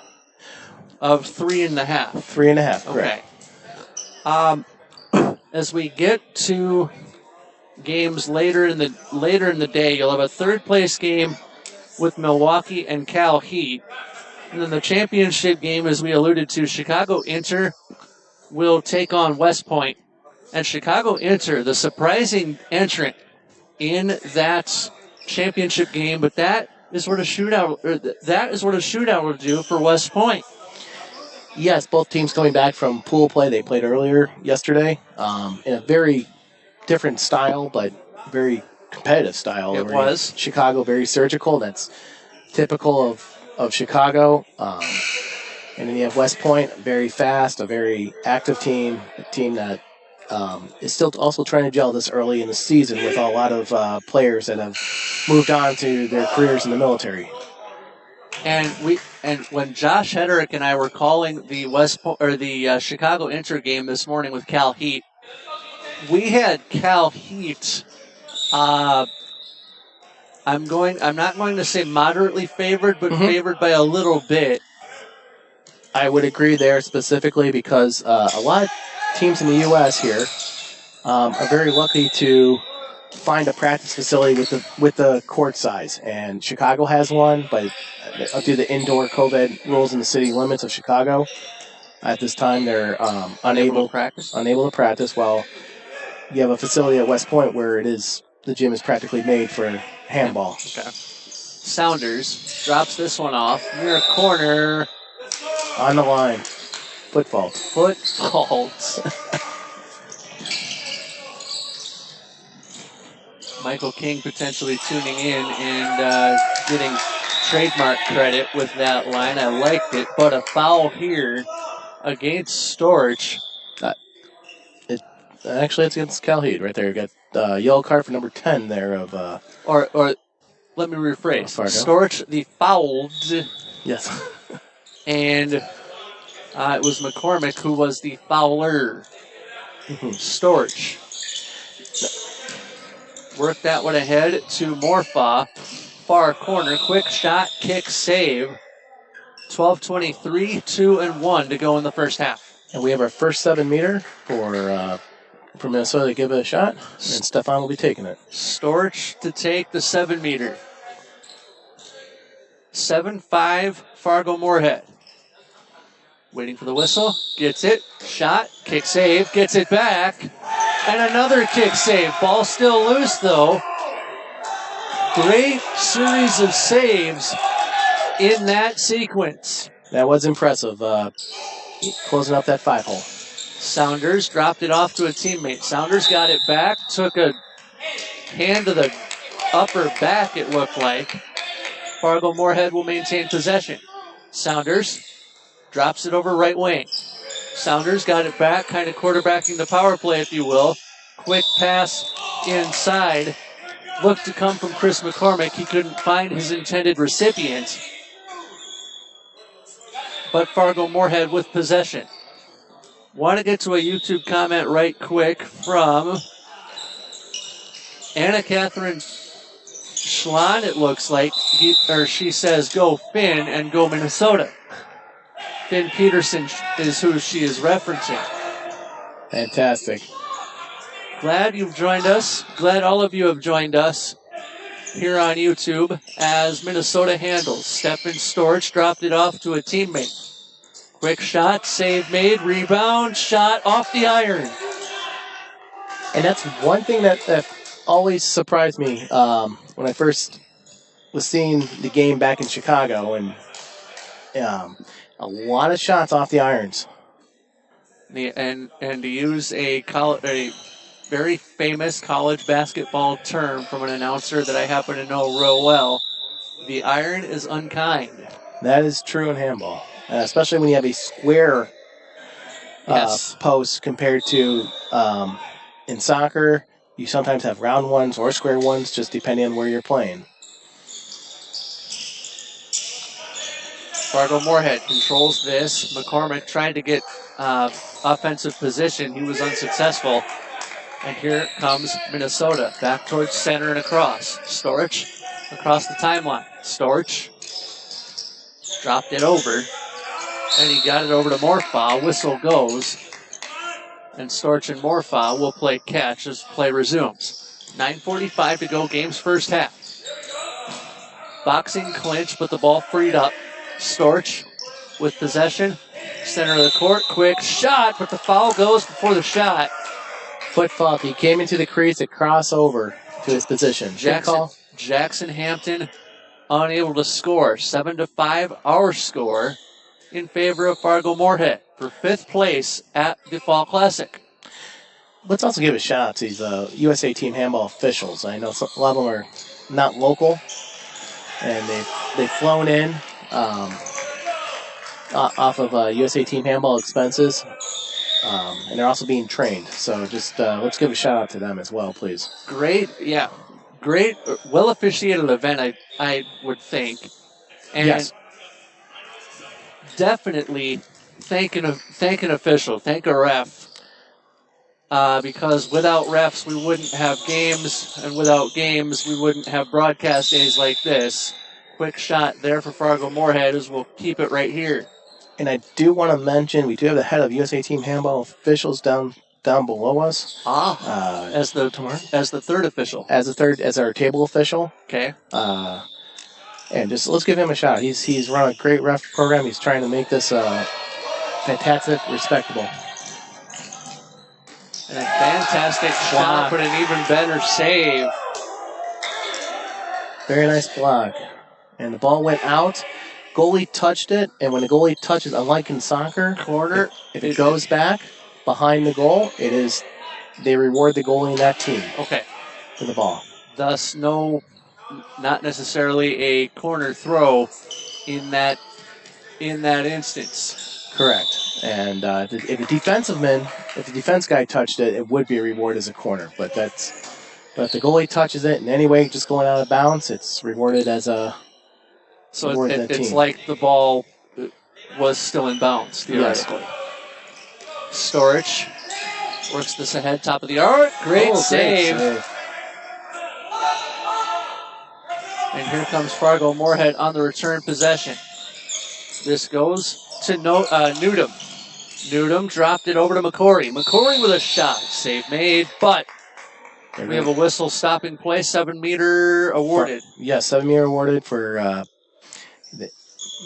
Of 3.5. 3.5, correct. Okay. As we get to games later in the day, you'll have a third place game with Milwaukee and Cal Heat. And then the championship game, as we alluded to, Chicago Inter will take on West Point. And Chicago Inter, the surprising entrant in that championship game, but that is what a shootout will do for West Point. Yes, both teams coming back from pool play. They played earlier yesterday in a very different style, but very competitive style. It was. Chicago, very surgical. That's typical of Chicago. And then you have West Point, very fast, a very active team, a team that is still also trying to gel this early in the season with a lot of players that have moved on to their careers in the military. And when Josh Hedrick and I were calling the Chicago Inter game this morning with Cal Heat, we had Cal Heat. I'm not going to say moderately favored, but favored by a little bit. I would agree there specifically because a lot of teams in the U.S. here are very lucky to find a practice facility with the court size, and Chicago has one, but due to the indoor COVID rules in the city limits of Chicago, at this time they're unable to practice. While you have a facility at West Point where the gym is practically made for handball. Okay. Sounders drops this one off near a corner. On the line. Foot fault. Michael King potentially tuning in and getting trademark credit with that line. I liked it, but a foul here against Storch. Actually, it's against Cal Heat right there. You got yellow card for number 10 there of... Or let me rephrase. Storch, the fouled. Yes. And it was McCormick who was the fouler. Storch. Work that one ahead to Morfa. Far corner. Quick shot, kick, save. 12:23, 2-1 to go in the first half. And we have our first 7-meter for Minnesota to give it a shot. And Stefan will be taking it. Storch to take the 7-meter. 7-5, Fargo Moorhead. Waiting for the whistle. Gets it. Shot. Kick save. Gets it back. And another kick save. Ball still loose, though. Great series of saves in that sequence. That was impressive. Closing up that 5-hole. Saunders dropped it off to a teammate. Saunders got it back. Took a hand to the upper back, it looked like. Fargo Moorhead will maintain possession. Saunders drops it over right wing. Saunders got it back, kind of quarterbacking the power play, if you will. Quick pass inside. Looked to come from Chris McCormick. He couldn't find his intended recipient. But Fargo Moorhead with possession. Want to get to a YouTube comment right quick from Anna Catherine Schlon, it looks like. She says, go Finn and go Minnesota. Finn Peterson is who she is referencing. Fantastic. Glad you've joined us. Glad all of you have joined us here on YouTube as Minnesota handles. Stefan Storch dropped it off to a teammate. Quick shot, save made, rebound, shot off the iron. And that's one thing that always surprised me when I first was seeing the game back in Chicago, and a lot of shots off the irons. And to use a very famous college basketball term from an announcer that I happen to know real well, the iron is unkind. That is true in handball, especially when you have a square post compared to in soccer. You sometimes have round ones or square ones, just depending on where you're playing. Fargo Moorhead controls this. McCormick tried to get offensive position. He was unsuccessful. And here comes Minnesota. Back towards center and across. Storch across the timeline. Storch dropped it over. And he got it over to Morfa. Whistle goes. And Storch and Morfa will play catch as play resumes. 9:45 to go, game's first half. Boxing clinch, but the ball freed up. Storch with possession. Center of the court. Quick shot, but the foul goes before the shot. Foot fault. He came into the crease to cross over to his position. Jackson Hampton unable to score. 7-5, our score in favor of Fargo Moorhead for 5th place at the Fall Classic. Let's also give a shout out to these USA Team handball officials. I know a lot of them are not local, and they've flown in off of USA Team Handball expenses. And they're also being trained. So just let's give a shout out to them as well, please. Great, well officiated event, I would think. And yes. Definitely thank an official, thank a ref. Because without refs, we wouldn't have games, and without games, we wouldn't have broadcast days like this. Quick shot there for Fargo-Moorhead as we'll keep it right here. And I do want to mention, we do have the head of USA Team Handball officials down below us. As the third official. As our table official. Okay. And just let's give him a shout. He's run a great ref program. He's trying to make this fantastic, respectable. And a fantastic shot, but an even better save. Very nice block. And the ball went out. Goalie touched it, and when the goalie touches, unlike in soccer, corner, if it goes back behind the goal, they reward the goalie in that team. Okay. For the ball. Thus, not necessarily a corner throw in that instance. Correct. And if the defense guy touched it, it would be a reward as a corner. But if the goalie touches it in any way, just going out of bounds, it's rewarded as a. So it's like the ball was still in bounds, theoretically. Yes. Storich works this ahead, top of the arc. Great save. And here comes Fargo-Moorhead on the return possession. This goes to Newdom. Newdom dropped it over to McCory. McCory with a shot. Save made, but we have a whistle stopping play. 7-meter awarded. 7-meter awarded for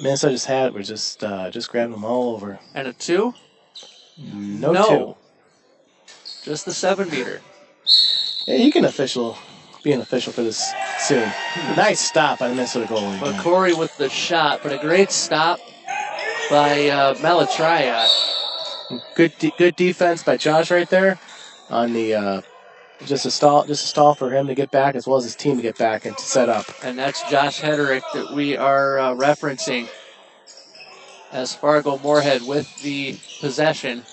Minnesota just had. We're just grabbing them all over. And a 2? No. 2. Just the 7-meter. Yeah, you can be an official for this soon. Nice stop by the Minnesota goalie. McCory with the shot, but a great stop by Malatriat. Good defense by Josh right there on the just a stall for him to get back as well as his team to get back and to set up. And that's Josh Hederick that we are referencing as Fargo-Moorhead with the possession,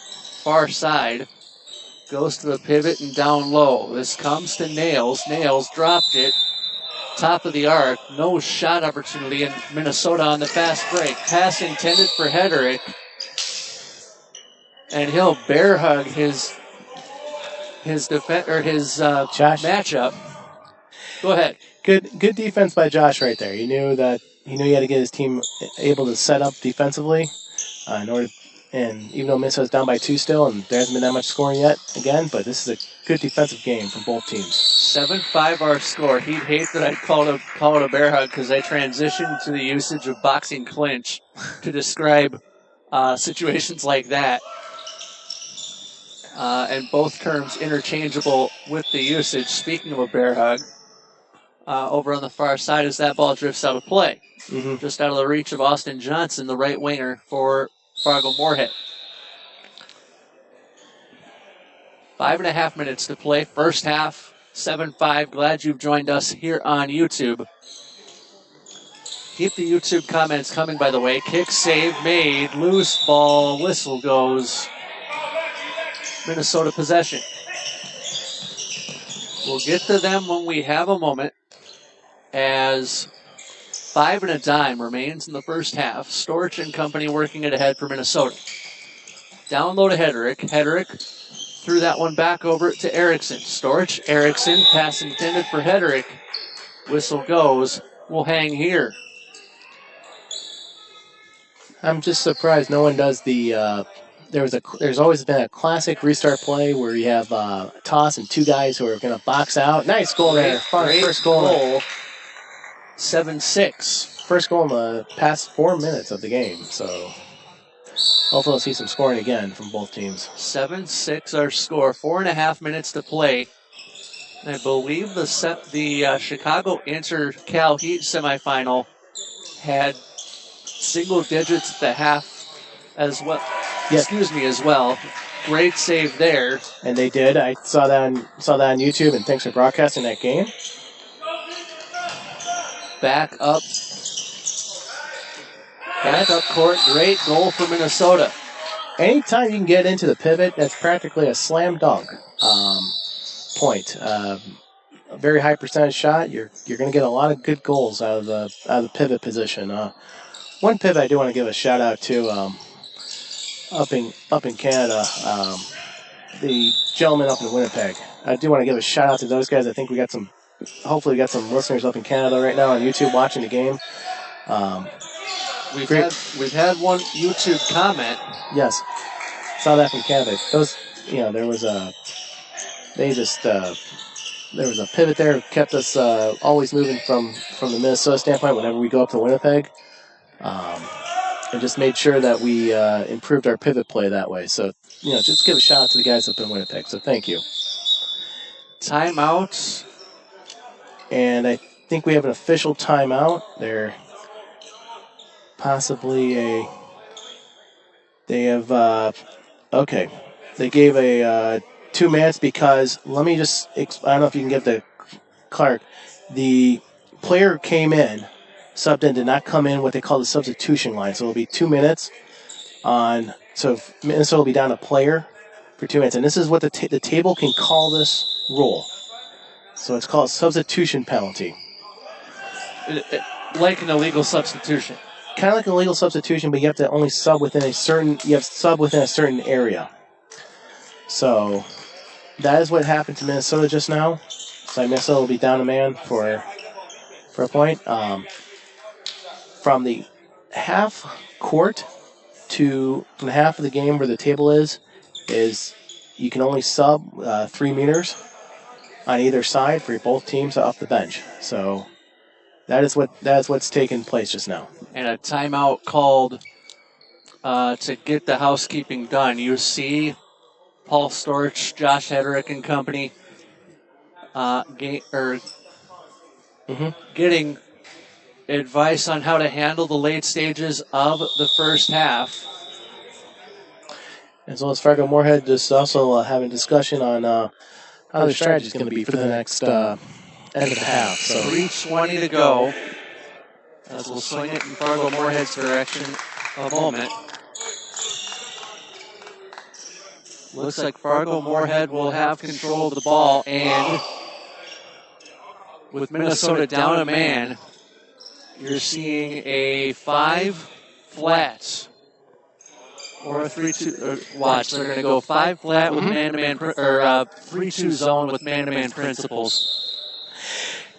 far side. Goes to the pivot and down low. This comes to Nails. Nails dropped it. Top of the arc. No shot opportunity in Minnesota on the fast break. Pass intended for Hederick. And he'll bear hug his matchup. Go ahead. Good defense by Josh right there. He knew he had to get his team able to set up defensively and even though Minnesota's down by 2 still, and there hasn't been that much scoring yet, but this is a good defensive game from both teams. 7-5 our score. He'd hate that I call it a bear hug because I transitioned to the usage of boxing clinch to describe situations like that. And both terms interchangeable with the usage. Speaking of a bear hug, over on the far side as that ball drifts out of play. Mm-hmm. Just out of the reach of Austin Johnson, the right winger for Fargo-Moorhead. 5.5 minutes to play. First half, 7-5. Glad you've joined us here on YouTube. Keep the YouTube comments coming, by the way. Kick save made. Loose ball. Whistle goes. Minnesota possession. We'll get to them when we have a moment. As 5 and a dime remains in the first half. Storch and company working it ahead for Minnesota. Down low to Hederick. Hederick threw that one back over to Erickson. Storch, Erickson, pass intended for Hederick. Whistle goes. We'll hang here. I'm just surprised no one does the. There's always been a classic restart play where you have a toss and 2 guys who are going to box out. Nice goal there. First goal. 7-6. First goal in the past 4 minutes of the game. So hopefully we'll see some scoring again from both teams. 7-6 our score. 4.5 minutes to play. I believe the Chicago Inter-Cal Heat semifinal had single digits at the half as well. Yes. As well. Great save there. And they did. I saw that on YouTube, and thanks for broadcasting that game. Back up Back up court, great goal for Minnesota. Anytime you can get into the pivot, that's practically a slam dunk point. A very high percentage shot. You're going to get a lot of good goals out of the pivot position. One pivot I do want to give a shout out to up in Canada, the gentleman up in Winnipeg. I do want to give a shout out to those guys. I think hopefully we got some listeners up in Canada right now on YouTube watching the game. We've had one YouTube comment. Yes, saw that from Canada. Those, there was a pivot there that kept us always moving from the Minnesota standpoint whenever we go up to Winnipeg, and just made sure that we improved our pivot play that way. So, just give a shout out to the guys up in Winnipeg. So thank you. Timeouts. And I think we have an official timeout. They're possibly they gave a 2 minutes because, let me just, I don't know if you can get the Clark, the player came in, subbed in, did not come in what they call the substitution line, so it'll be 2 minutes so Minnesota will be down a player for 2 minutes, and this is what the table can call this rule. So it's called substitution penalty. Like an illegal substitution. Kind of like an illegal substitution, but you have to only sub within a certain area. So that is what happened to Minnesota just now. So Minnesota will be down a man for a point. From the half court from the half of the game where the table is you can only sub 3 meters on either side for both teams off the bench. So that is what's taking place just now. And a timeout called to get the housekeeping done. You see Paul Storch, Josh Hedrick and company getting advice on how to handle the late stages of the first half. As well as Fargo Moorhead just also having a discussion on how their strategy is going to be for the next end of the half. So 3:20 to go. As we'll swing it in Fargo Moorhead's direction a moment. Looks like Fargo Moorhead will have control of the ball, and with Minnesota down a man, you're seeing a 5 flat or a 3-2. Watch, they're going to go 5 flat with man-to-man, or 3-2 zone with man-to-man principles.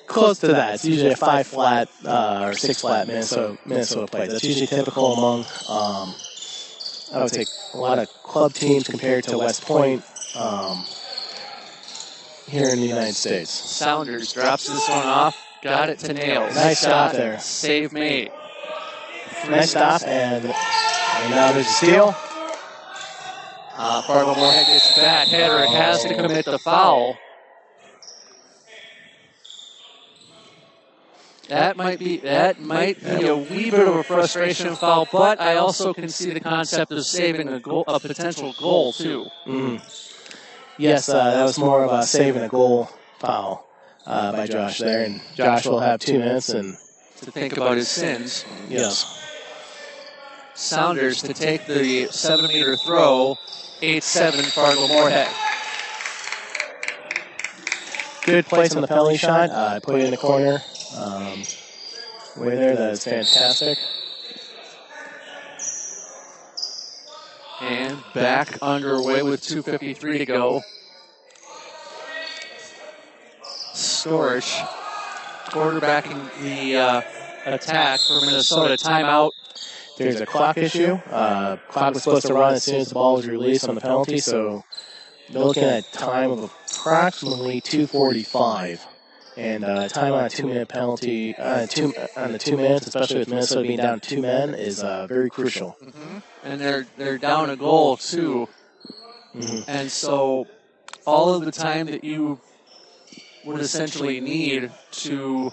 Close to that. It's usually a 5 flat or 6 flat Minnesota play. That's usually typical among, I would say, a lot of club teams compared to West Point here in the United States. Sounders drops this one off. Got it to Nails. Nice stop there. Save made. Nice stop, and now there's a steal. Fargo Moorhead gets it back. Hedrick has to commit the foul. That might be a wee bit of a frustration foul, but I also can see the concept of saving a potential goal too. Mm-hmm. Yes, that was more of a saving a goal foul by Josh there, and Josh will have 2 minutes and to think about his sins. Yes. Sounders to take the 7-meter throw, 8-7 Fargo Moorhead. Good place on the penalty shot. Put it in the corner. Way there, that is fantastic. And back underway with 2:53 to go. Storch quarterbacking the attack for Minnesota. Timeout. There's a clock issue. Clock was supposed to run as soon as the ball was released on the penalty, so they're looking at a time of approximately 2:45. And time on a 2-minute penalty on the 2 minutes, especially with Minnesota being down 2 men, is very crucial. Mm-hmm. And they're down a goal too. Mm-hmm. And so all of the time that you would essentially need to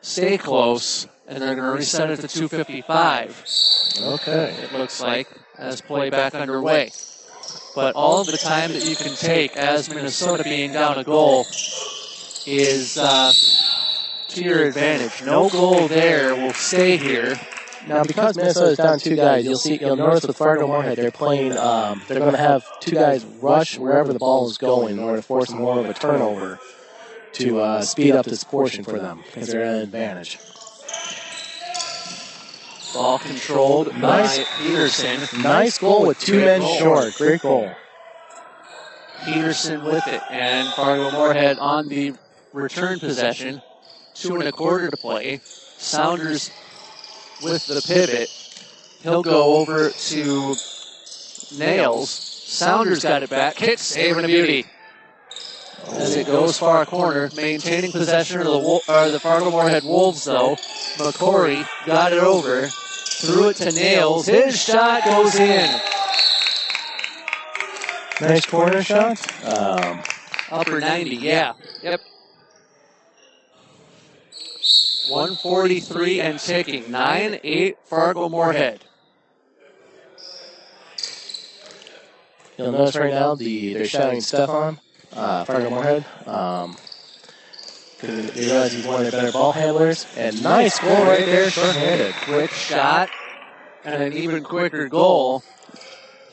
stay close, and they're going to reset it to 2:55. Okay. It looks like, as play back underway. But all of the time that you can take as Minnesota being down a goal is to your advantage. No goal there will stay here. Now, because Minnesota is down 2 guys, you'll notice with Fargo Moorhead they're playing. They're going to have 2 guys rush wherever the ball is going in order to force more of a turnover to speed up this portion for them because they're at an advantage. Ball controlled by Peterson. Nice goal with 2 men short. Great goal. Peterson with it, and Fargo Moorhead on the return possession. 2 1/4 to play. Sounders with the pivot. He'll go over to Nails. Sounders got it back. Kick, save, and a beauty. As it goes far corner, maintaining possession of the Fargo Moorhead Wolves, though. McCory got it over, threw it to Nails. His shot goes in. Nice corner shot. Upper 90, yeah. Yep. 143 and ticking. 9-8 Fargo Moorhead. You'll notice right now they're shouting Stefan, Fargo Moorhead. They realize he's one of their better ball handlers. And nice goal right there, short-handed. Quick shot and an even quicker goal.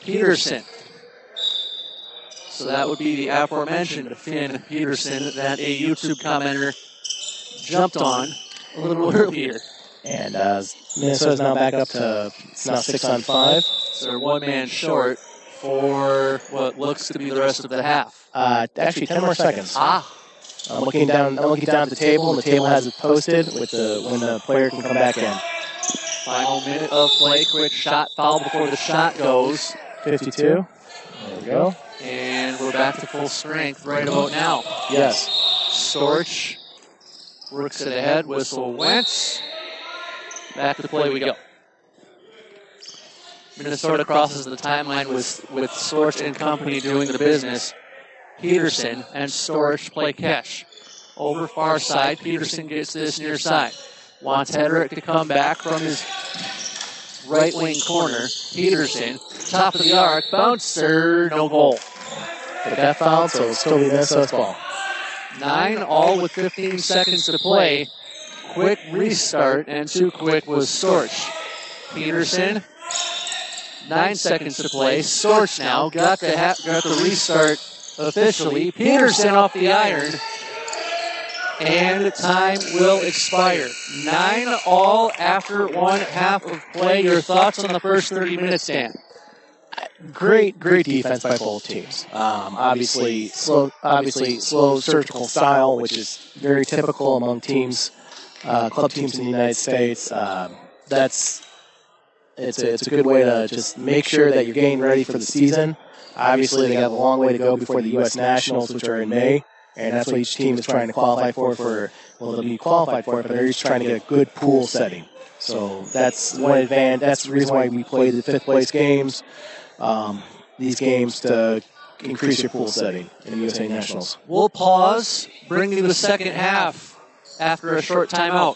Peterson. So that would be the aforementioned Finn Peterson that a YouTube commenter jumped on a little earlier. And Minnesota's now back up to, it's now 6-on-5. So they're 1 man short for what looks to be the rest of the half. Actually, 10 more seconds. Ah, I'm looking down at the table, and the table has it posted with when the player can come back in. final minute of play. Quick shot foul before the shot goes. 52. There we go. And we're back to full strength right about now. Yes. Storch works it ahead. Whistle went. Back to play we go. Minnesota crosses the timeline with Storch and company doing the business. Peterson and Storch play catch. Over far side, Peterson gets this near side. Wants Hedrick to come back from his right wing corner. Peterson, top of the arc, bouncer, no goal. They got fouled, so it'll still be Minnesota's ball. 9 all with 15 seconds to play. Quick restart, and too quick was Storch. Peterson, 9 seconds to play. Storch now got the restart officially. Peterson off the iron. And time will expire. 9 all after 1 half of play. Your thoughts on the first 30 minutes, Dan? Great defense by both teams. Obviously slow surgical style, which is very typical among teams, club teams in the United States. It's a good way to just make sure that you're getting ready for the season. Obviously, they have a long way to go before the U.S. Nationals, which are in May, and that's what each team is trying to qualify for. Well, they'll be qualified for it, but they're each trying to get a good pool setting. So that's one advantage. That's the reason why we play the fifth place games. These games to increase your pool setting in the USA Nationals. We'll pause, bring you the second half after a short timeout.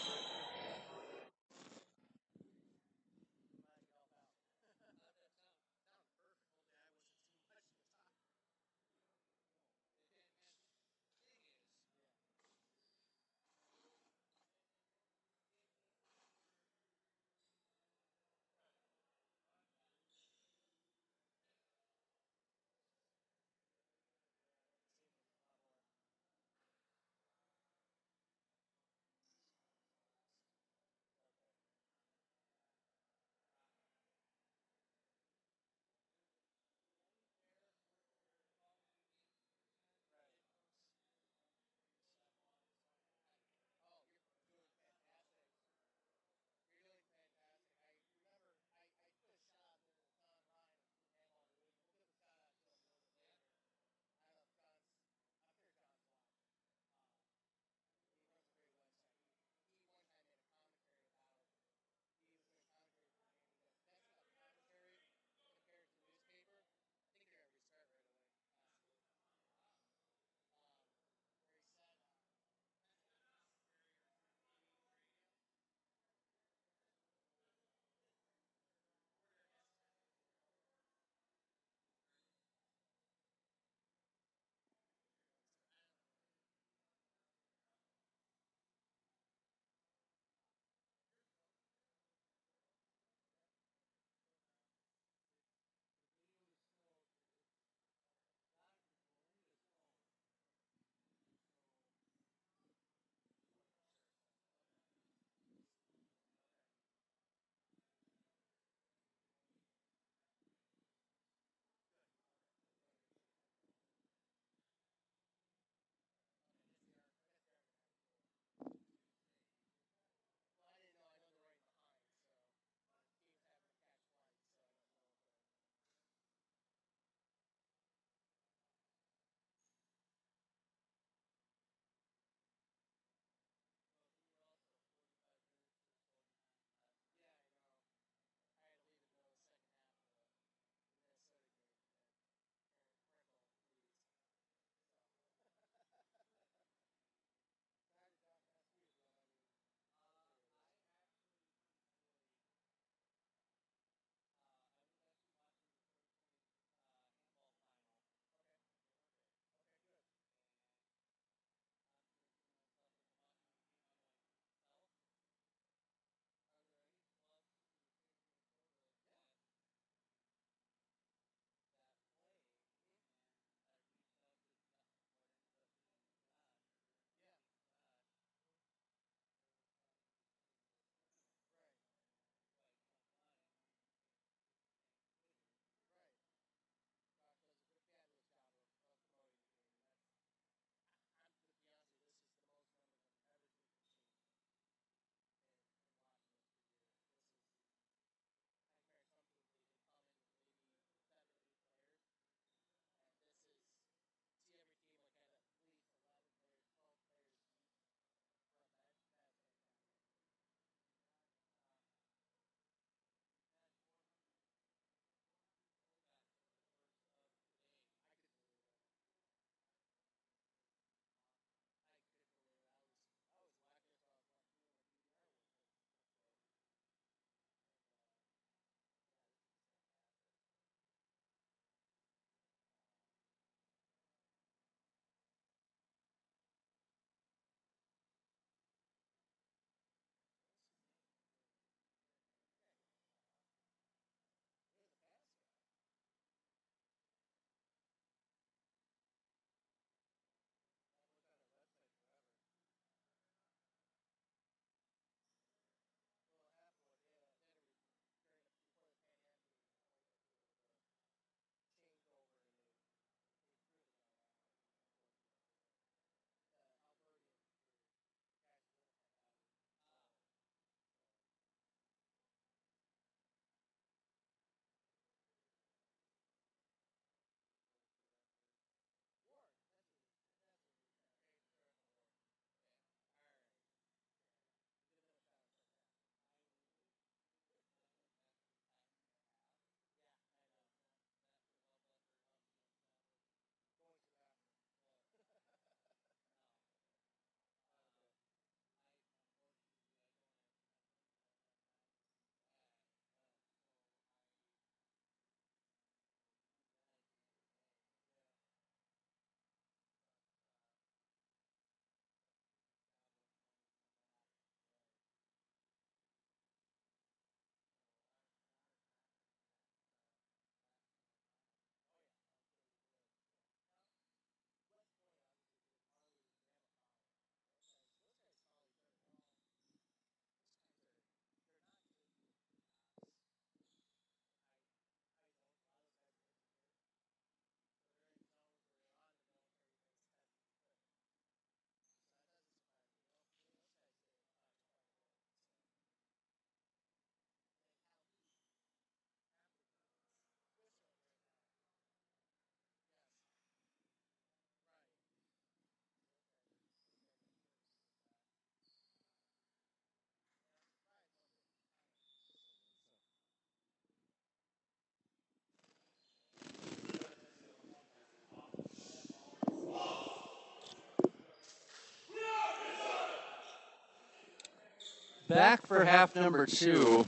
back for half number 2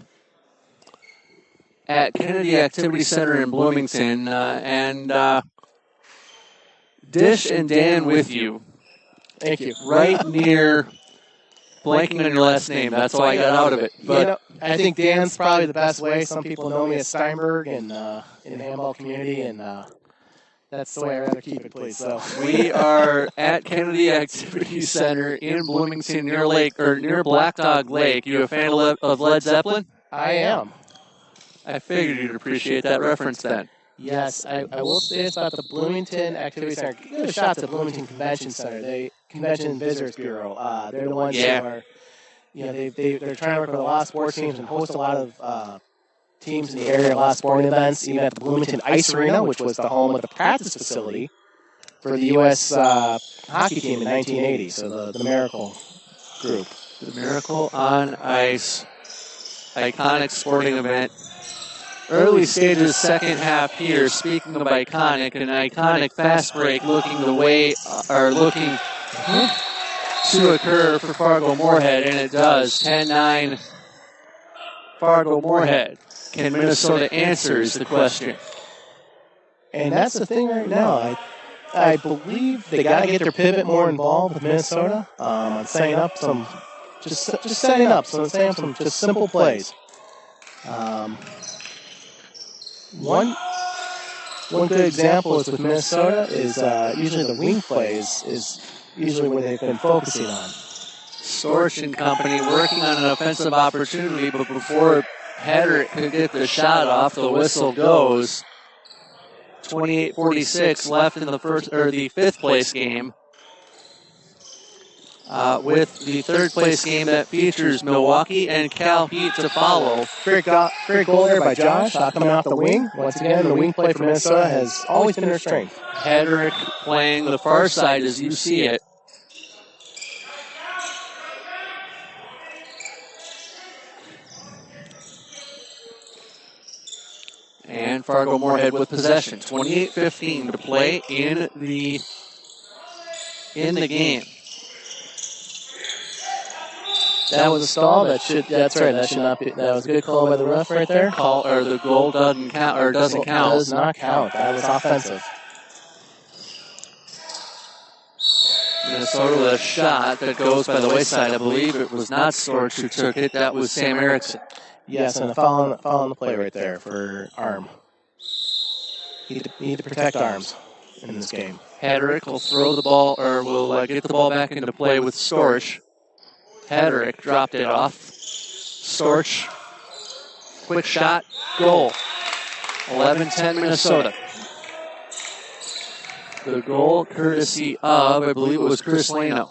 at Kennedy Activity Center in Bloomington. And Dish and Dan with you. Thank you. Right near, blanking on your last name. That's all I got out of it. But I think Dan's probably the best way. Some people know me as Steinberg in the handball community, and that's the way I'd rather keep it, please. So we are at Kennedy Activity Center in Bloomington near Black Dog Lake. You a fan of Led Zeppelin? I am. I figured you'd appreciate that reference then. Yes, I will say this about the Bloomington Activity Center. Give a shout to the Bloomington Convention Center, Convention and Visitors Bureau. They're the ones who are, they're trying to work with a lot of sports teams and host a lot of teams in the area, a lot of sporting events, even at the Bloomington Ice Arena, which was the home of the practice facility for the U.S. hockey team in 1980, so the Miracle group. The Miracle on Ice, iconic sporting event. Early stages, second half here. Speaking of iconic, an iconic fast break looking to occur for Fargo-Moorhead, and it does. 10-9 Fargo-Moorhead. Can Minnesota answer is the question. And that's the thing right now. I believe they got to get their pivot more involved with Minnesota on setting up some, just setting up some just simple plays. One good example is with Minnesota is usually the wing plays is usually what they've been focusing on. Storch and company working on an offensive opportunity, but before Header could get the shot off, the whistle goes. 28:46 left in the fifth place game. With the third place game that features Milwaukee and Cal Heat to follow. Great goal there by Josh, coming off the wing. Once again, the wing play for Minnesota has always been their strength. Hedrick playing the far side as you see it. And Fargo-Moorhead with possession. 28:15 to play in the game. That was a stall. That's right. That should not be. That was a good call by the ref right there. The goal doesn't count. Does not count. That was offensive. Minnesota with a shot that goes by the wayside. I believe it was not Storch who took it. That was Sam Erickson. Yes, and following the play right there for arm. You need to protect arms in this game. Hedrick will throw the ball, or will get the ball back into play with Storch. Hedrick dropped it off. Storch, quick shot, goal. 11-10 Minnesota. The goal courtesy of, I believe it was Chris Lano.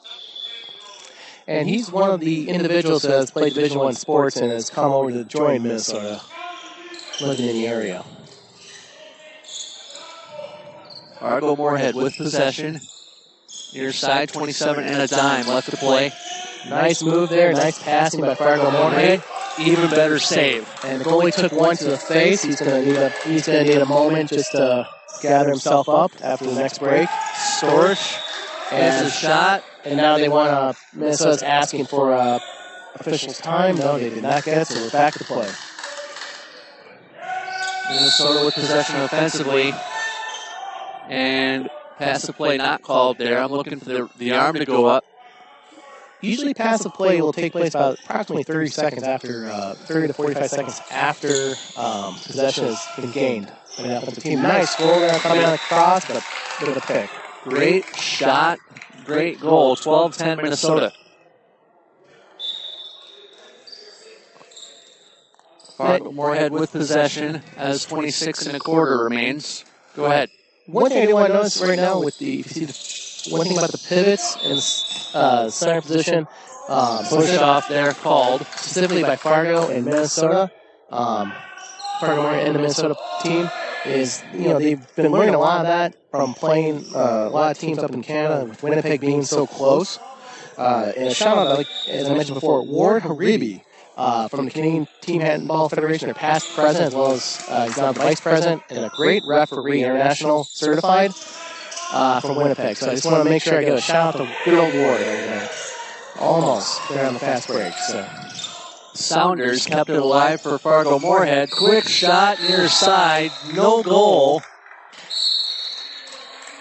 And he's one of the individuals that has played Division I sports and has come over to join Minnesota, living in the area. Fargo-Moorhead with possession. Near side, 27 and a dime left to play. Nice move there. Nice passing by Fargo-Moorhead. Even better save. And the goalie took one to the face. He's going to need a moment just to gather himself up after the next break. Storch has a shot. And now they want Minnesota's asking for officials' time. No, they did not get it, so we're back to play. Minnesota with possession offensively. And passive play not called there. I'm looking for the arm to go up. Usually passive play will take place about approximately 30 seconds after, 30 to 45 seconds after possession has been gained by the offensive team. Nice goal there coming on the cross, but a bit of a pick. Great shot, great goal. 12-10 Minnesota. Fargo-Moorhead with possession as 26 and a quarter remains. Go ahead. One thing I do want to notice right now with one thing about the pivots and center position, push off there called specifically by Fargo and Minnesota. Fargo and the Minnesota team is, they've been learning a lot of that from playing a lot of teams up in Canada, with Winnipeg being so close. And a shout out, as I mentioned before, Ward Haribi from the Canadian Team Handball Federation, their past president, as well as he's now the vice president and a great referee, international certified from Winnipeg. So I just want to make sure I give a shout out to good old Ward over there. Almost there on the fast break. So Saunders kept it alive for Fargo Moorhead. Quick shot near side, no goal.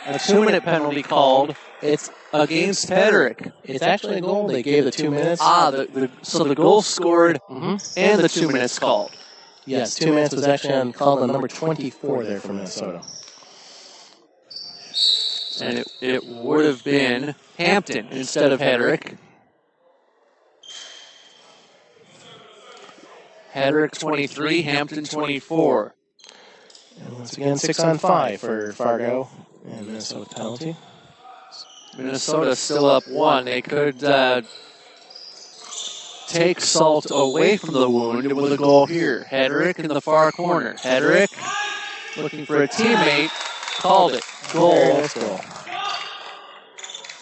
A 2-minute penalty called. It's against Hedrick. It's actually a goal. They gave the 2 minutes. So the goal scored and the 2 minutes called. Yes, 2 minutes was actually called on number 24 there from Minnesota. And it would have been Hampton instead of Hedrick. Hedrick 23, Hampton 24. And once again, 6-on-5 for Fargo and Minnesota penalty. Minnesota still up 1. They could take Salt away from the wound with a goal here. Hedrick in the far corner. Hedrick looking for a teammate. Called it. Goal. Very nice goal.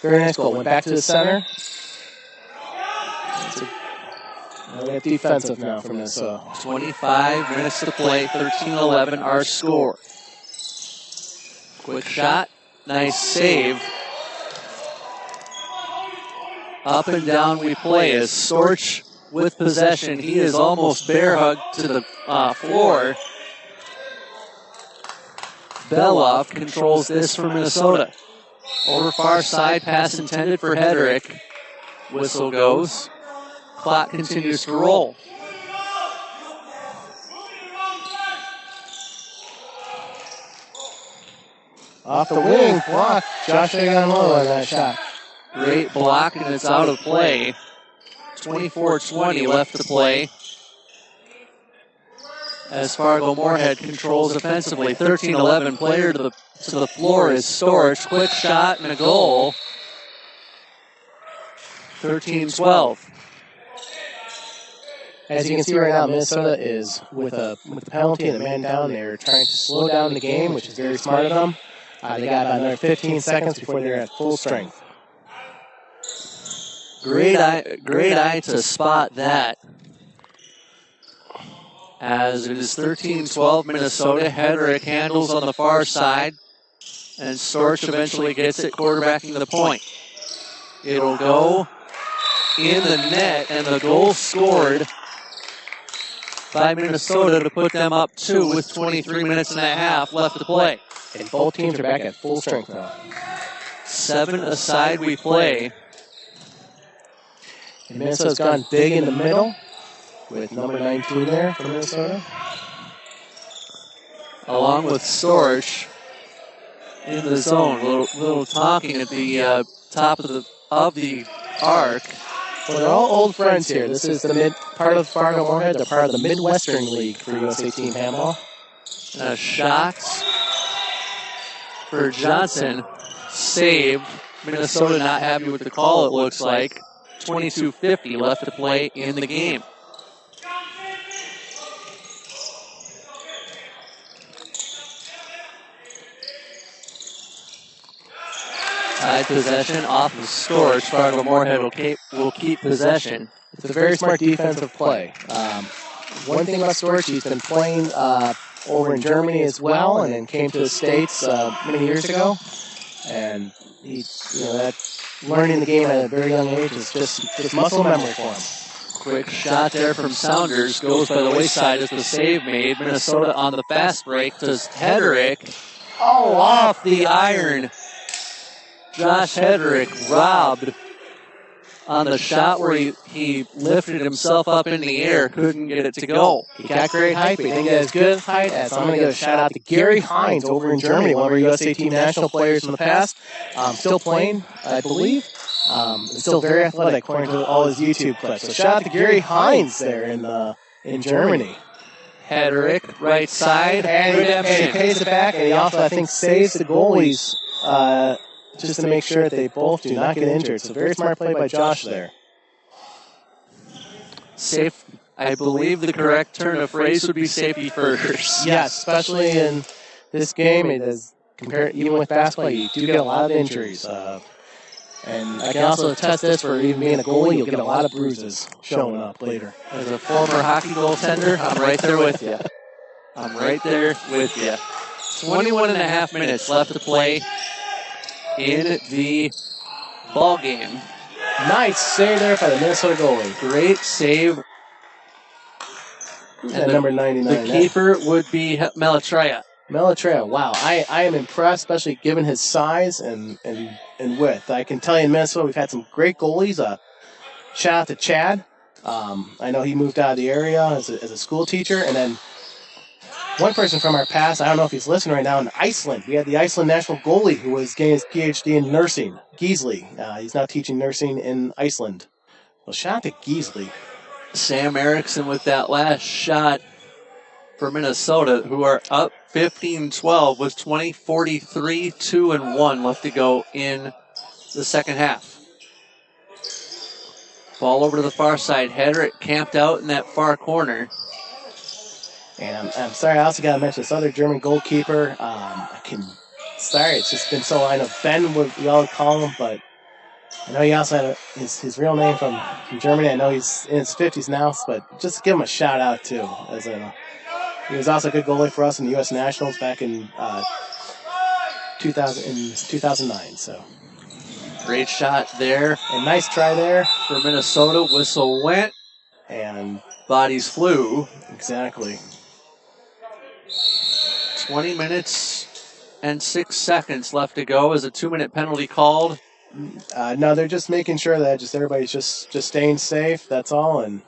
Very nice goal. Went back to the center. We have defensive now from Minnesota. 25 minutes to play. 13-11 our score. Quick shot. Nice save. Up and down we play as Storch with possession. He is almost bear hugged to the floor. Beloff controls this for Minnesota. Over far side, pass intended for Hedrick. Whistle goes. Clock continues to roll. Off the wing, block. Josh got low on that shot. Great block, and it's out of play. 24-20 left to play. As Fargo Moorhead controls offensively. 13-11 player to the floor is Storch. Quick shot and a goal. 13-12. As you can see right now, Minnesota is with the penalty and the man down. They're trying to slow down the game, which is very smart of them. They got about another 15 seconds before they're at full strength. Great eye to spot that. As it is 13-12 Minnesota. Hedrick handles on the far side. And Storch eventually gets it, quarterbacking the point. It'll go in the net, and the goal scored by Minnesota to put them up 2 with 23 minutes and a half left to play. And both teams are back at full strength now. 7 aside we play. And Minnesota's gone big in the middle with number 19 there for Minnesota. Along with Storch in the zone. Little talking at the top of the arc. Well, they're all old friends here. This is the part of Fargo Moorhead. They're part of the Midwestern League for USA Team Handball. A shot for Johnson. Saved. Minnesota not happy with the call, it looks like. 22:50 left to play in the game. Side possession off of Storch. Fargo Moorhead will keep possession. It's a very smart defensive play. One thing about Storch, he's been playing over in Germany as well, and then came to the States many years ago. And that learning the game at a very young age is just muscle memory for him. Quick shot there from Saunders. Goes by the wayside as the save made. Minnesota on the fast break to Hedrick. Oh, off the iron. Josh Hedrick robbed on the shot where he lifted himself up in the air. Couldn't get it to go. He got great height, but he didn't get as good height as I'm going to give a shout out to Gary Hines over in Germany, one of our USA Team national players in the past. Still playing, I believe. Still very athletic according to all his YouTube clips. So shout out to Gary Hines there in Germany. Hedrick, right side, and he pays it back, and he also, I think, saves the goalies just to make sure that they both do not get injured. So very smart play by Josh there. Safe. I believe the correct turn of phrase would be safety first. Yes, especially in this game, it is compared even with basketball, you do get a lot of injuries. And I can also attest this for even being a goalie, you'll get a lot of bruises showing up later. As a former hockey goaltender, I'm right there with you. I'm right there with you. 21 and a half minutes left to play in the ball game. Nice save there by the Minnesota goalie. Great save Who's And that the- number 99? The keeper would be Melitrea. Melitrea. Wow, I am impressed, especially given his size and width. I can tell you in Minnesota we've had some great goalies. Shout out to Chad. I know he moved out of the area as a school teacher, and then one person from our past, I don't know if he's listening right now, in Iceland. We had the Iceland national goalie who was getting his PhD in nursing, Geasley. He's now teaching nursing in Iceland. Well, shout out to Geasley. Sam Erickson with that last shot for Minnesota, who are up 15-12 with 20-43, 2-1 left to go in the second half. Ball over to the far side. Hedrick camped out in that far corner. And I'm sorry, I also got to mention this other German goalkeeper. Sorry, it's just been so. I know Ben, we all call him, but I know he also had his real name from Germany. I know he's in his 50s now, but just give him a shout out too. He was also a good goalie for us in the U.S. Nationals back in 2009. So Great shot there a nice try there for Minnesota. Whistle went and bodies flew. exactly. 20 minutes and 6 seconds left to go. Is a 2-minute penalty called? No, they're just making sure that everybody's just staying safe. That's all, and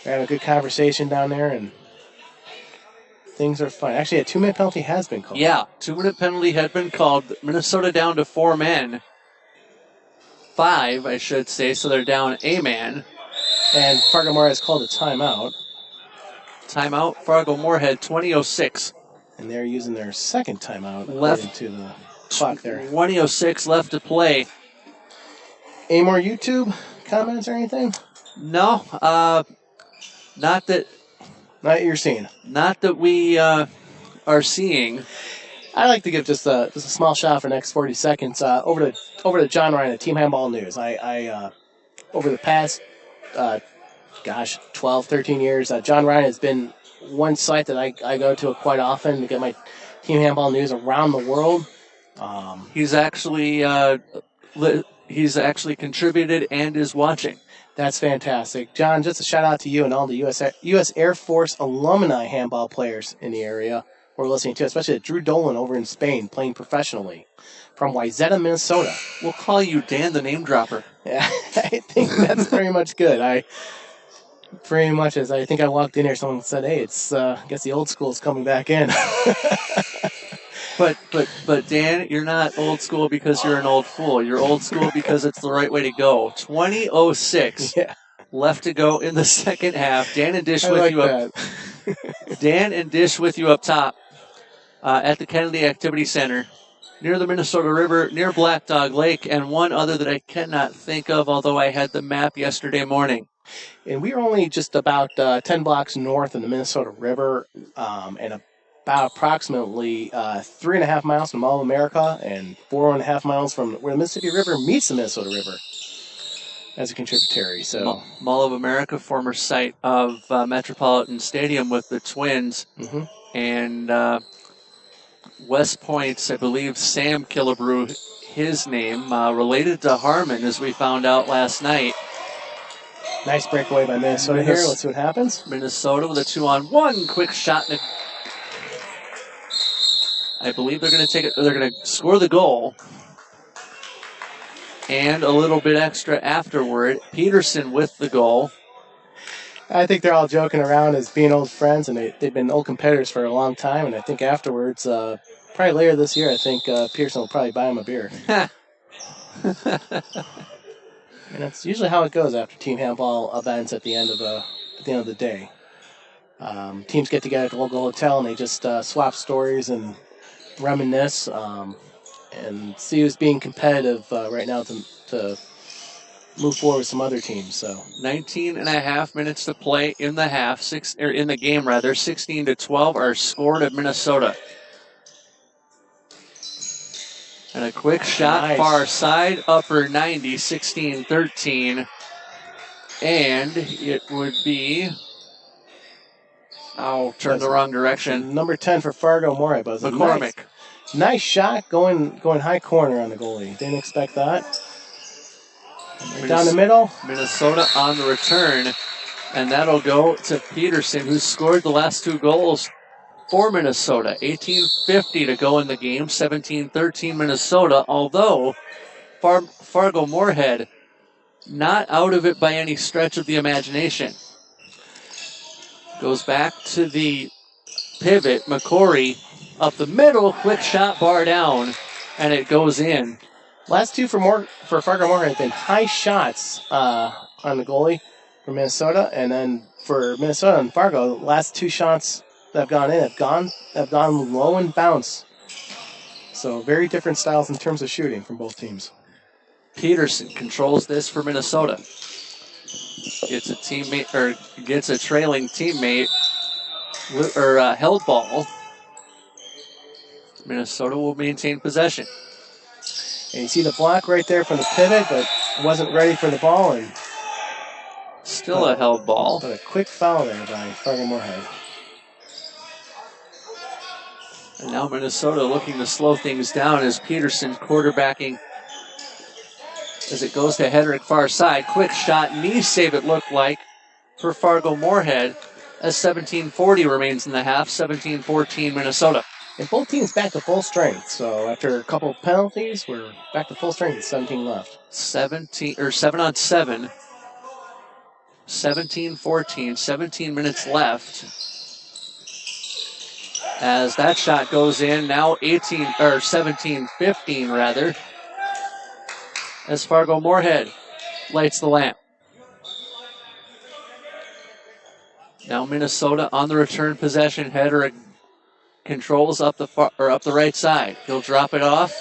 we're having a good conversation down there, and things are fine. Actually, a 2-minute penalty has been called. Yeah, 2-minute penalty had been called. Minnesota down to 4 men. 5, I should say, so they're down a man. And Fargo Moorhead has called a timeout. Timeout, Fargo Moorhead, 20:06. And they're using their second timeout Left. according to the clock there. 20:06 left to play. Any more YouTube comments or anything? No, not that Not that you're seeing. Not that we are seeing. I'd like to give just a small shout for the next 40 seconds over to John Ryan at Team Handball News. I over the past 12, 13 years, John Ryan has been one site that I go to quite often to get my Team Handball News around the world. He's actually contributed and is watching. That's fantastic. John, just a shout out to you and all the U.S. Air Force alumni handball players in the area we're listening to, especially Drew Dolan over in Spain playing professionally from Wayzata, Minnesota. We'll call you Dan the Name Dropper. Yeah, I think that's very much good. I think I walked in here, someone said, hey, it's I guess the old school's coming back in. But Dan, you're not old school because you're an old fool. You're old school because it's the right way to go. 20:06 Yeah. left to go in the second half. Dan and Dish I with like you up. that. Dan and Dish with you up top at the Kennedy Activity Center, near the Minnesota River, near Black Dog Lake, and one other that I cannot think of, although I had the map yesterday morning. And we are only just about 10 blocks north of the Minnesota River, and about approximately 3.5 miles from Mall of America and 4.5 miles from where the Mississippi River meets the Minnesota River as a contributory. So Mall of America, former site of Metropolitan Stadium with the Twins, and West Point's, I believe, Sam Killebrew, his name, related to Harmon, as we found out last night. nice breakaway by Minnesota here. Let's see what happens. Minnesota with a 2-on-1. Quick shot. I believe they're going to take it. They're going to score the goal. And a little bit extra afterward. Peterson with the goal. I think they're all joking around as being old friends, and they've been old competitors for a long time. And I think afterwards, probably later this year, I think Pearson will probably buy him a beer. And that's usually how it goes after team handball events at the end of the day. Teams get together at the local hotel and they just swap stories and reminisce and see who's being competitive right now to move forward with some other teams. So 19 and a half minutes to play in the half, in the game rather. 16-12 are scored at Minnesota. And a quick shot, Nice. far side, upper 90, 16-13. And it would be... turn the wrong direction. number 10 for Fargo Moorhead, but McCormick. Nice shot going high corner on the goalie. Didn't expect that. Right down the middle. Minnesota on the return. And that'll go to Peterson, who scored the last 2 goals for Minnesota. 18:50 to go in the game. 17-13 Minnesota. Although Fargo-Moorhead not out of it by any stretch of the imagination. Goes back to the pivot. McCory up the middle. Quick shot, bar down, and it goes in. Last 2 for Fargo-Moorhead have been high shots on the goalie for Minnesota, and then for Minnesota and Fargo, the last 2 shots that have gone in have gone low and bounce. So very different styles in terms of shooting from both teams. Peterson controls this for Minnesota. Gets a trailing teammate held ball. Minnesota will maintain possession. And you see the block right there from the pivot, but wasn't ready for the ball, and still a held ball. But a quick foul there by Fargo-Moorhead. And now Minnesota looking to slow things down as Peterson quarterbacking as it goes to Hedrick far side. Quick shot, knee save it looked like for Fargo-Moorhead as 17:40 remains in the half. 17-14 Minnesota. And both teams back to full strength. So after a couple of penalties, we're back to full strength with 17 left. 7 on 7. 17-14, 17 minutes left. As that shot goes in, now 17-15 rather. As Fargo-Moorhead lights the lamp. Now Minnesota on the return possession. Hedrick controls up the right side. He'll drop it off,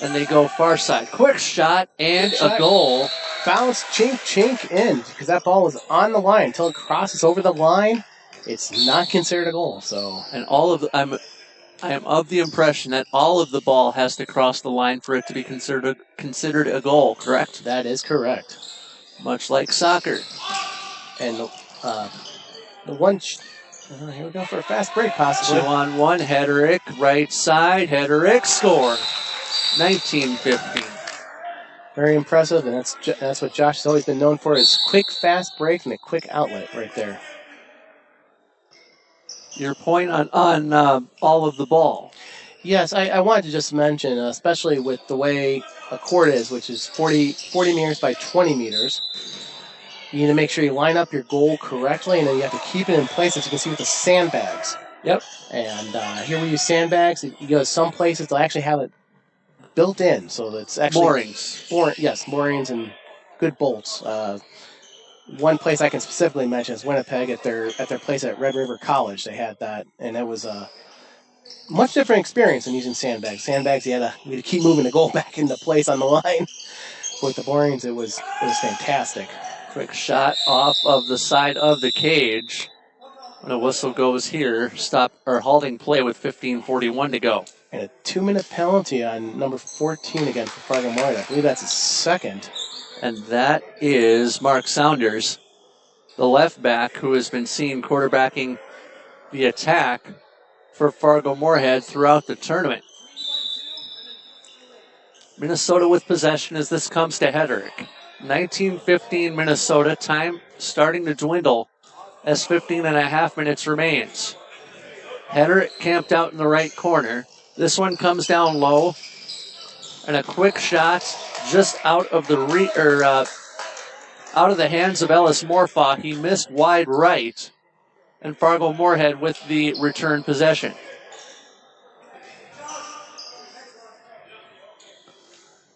and they go far side. Quick shot and a goal. Bounce, chink in, because that ball was on the line until it crosses over the line. It's not considered a goal. So, and I am of the impression that all of the ball has to cross the line for it to be considered a goal. Correct? That is correct. Much like soccer. And the one. Here we go for a fast break, possibly. 2-on-1, Hedrick, right side. Hedrick score. 19-15. Very impressive, and that's what Josh has always been known for: is quick, fast break and a quick outlet right there. Your point on all of the ball. Yes, I wanted to just mention, especially with the way a court is, which is 40 meters by 20 meters. You need to make sure you line up your goal correctly, and then you have to keep it in place, as you can see with the sandbags. Yep. And here we use sandbags. You go to some places, they'll actually have it built in, so that's actually moorings. Moorings and good bolts. One place I can specifically mention is Winnipeg at their place at Red River College. They had that, and it was a much different experience than using sandbags. Sandbags, you had to keep moving the goal back into place on the line. With the moorings, it was fantastic. Quick shot off of the side of the cage. And a whistle goes here. Halting play with 15:41 to go. And a 2-minute penalty on number 14 again for Fargo-Moorhead. I believe that's his second. And that is Mark Saunders, the left back, who has been seen quarterbacking the attack for Fargo-Moorhead throughout the tournament. Minnesota with possession as this comes to Hedrick. 19-15 Minnesota. Time starting to dwindle as 15.5 minutes remains. Hedrick camped out in the right corner. This one comes down low. And a quick shot just out of the hands of Ellis Morfaw. He missed wide right. And Fargo-Moorhead with the return possession.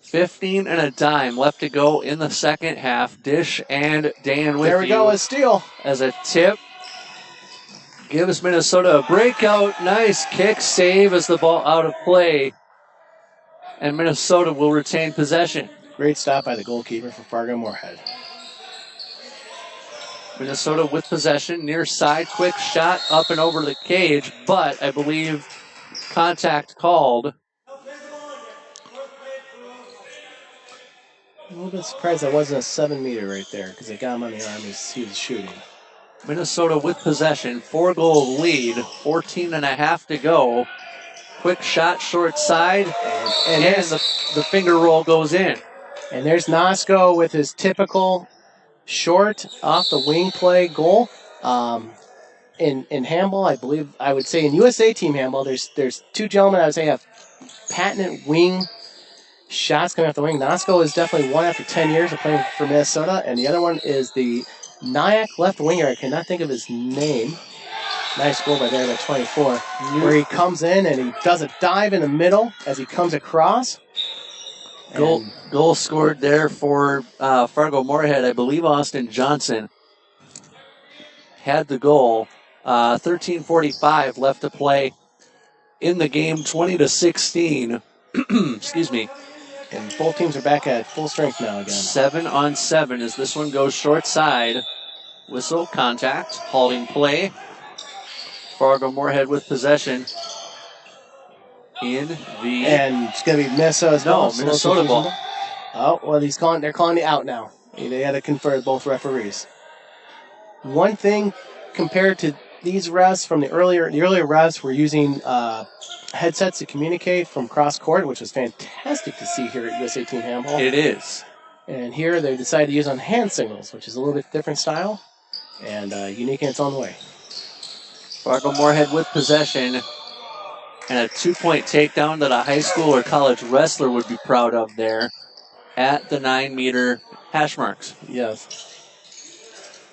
$15 and a dime left to go in the second half. Dish and Dan with you. There we go, a steal. As a tip gives Minnesota a breakout. Nice kick save as the ball out of play. And Minnesota will retain possession. Great stop by the goalkeeper for Fargo-Moorhead. Minnesota with possession, near side, quick shot up and over the cage, but I believe contact called. A little bit surprised that wasn't a 7-meter right there, because it got him on the arm as he was shooting. Minnesota with possession, 4-goal lead, 14.5 to go. Quick shot, short side, and the finger roll goes in. And there's Nosko with his typical short off the wing play goal. In handball, I believe I would say in USA team handball, there's two gentlemen I would say have patented wing shots coming off the wing. Nosko is definitely one after 10 years of playing for Minnesota, and the other one is the Nyack left winger. I cannot think of his name. Nice goal by there by 24, where he comes in and he does a dive in the middle as he comes across. Goal scored there for Fargo Moorhead. I believe Austin Johnson had the goal. 13:45 left to play in the game, 20-16. Excuse me. And both teams are back at full strength now again. 7-on-7 as this one goes short side. Whistle, contact, halting play. Fargo Moorhead with possession in the... And it's going to be Minnesota's ball. Minnesota ball. Oh, well, they're calling the out now. They had to confer with both referees. One thing compared to these refs from the earlier refs were using headsets to communicate from cross court, which was fantastic to see here at USA Team Handball. It is. And here they decided to use on hand signals, which is a little bit different style and unique in its own way. Fargo Moorhead with possession and a 2-point takedown that a high school or college wrestler would be proud of there at the 9-meter hash marks. Yes.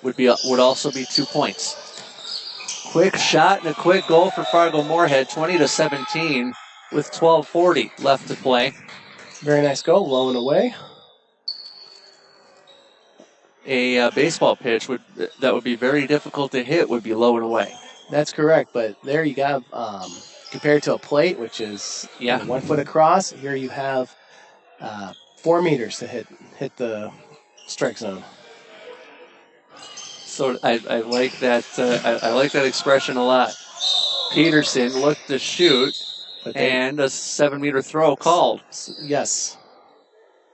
Would also be 2 points. Quick shot and a quick goal for Fargo Moorhead, 20-17 with 12:40 left to play. Very nice goal, low and away. A baseball pitch that would be very difficult to hit would be low and away. That's correct, but there you got compared to a plate, which is 1 foot across. Here you have 4 meters to hit the strike zone. So I like that. I like that expression a lot. Peterson looked to shoot, and a 7-meter throw called. Yes.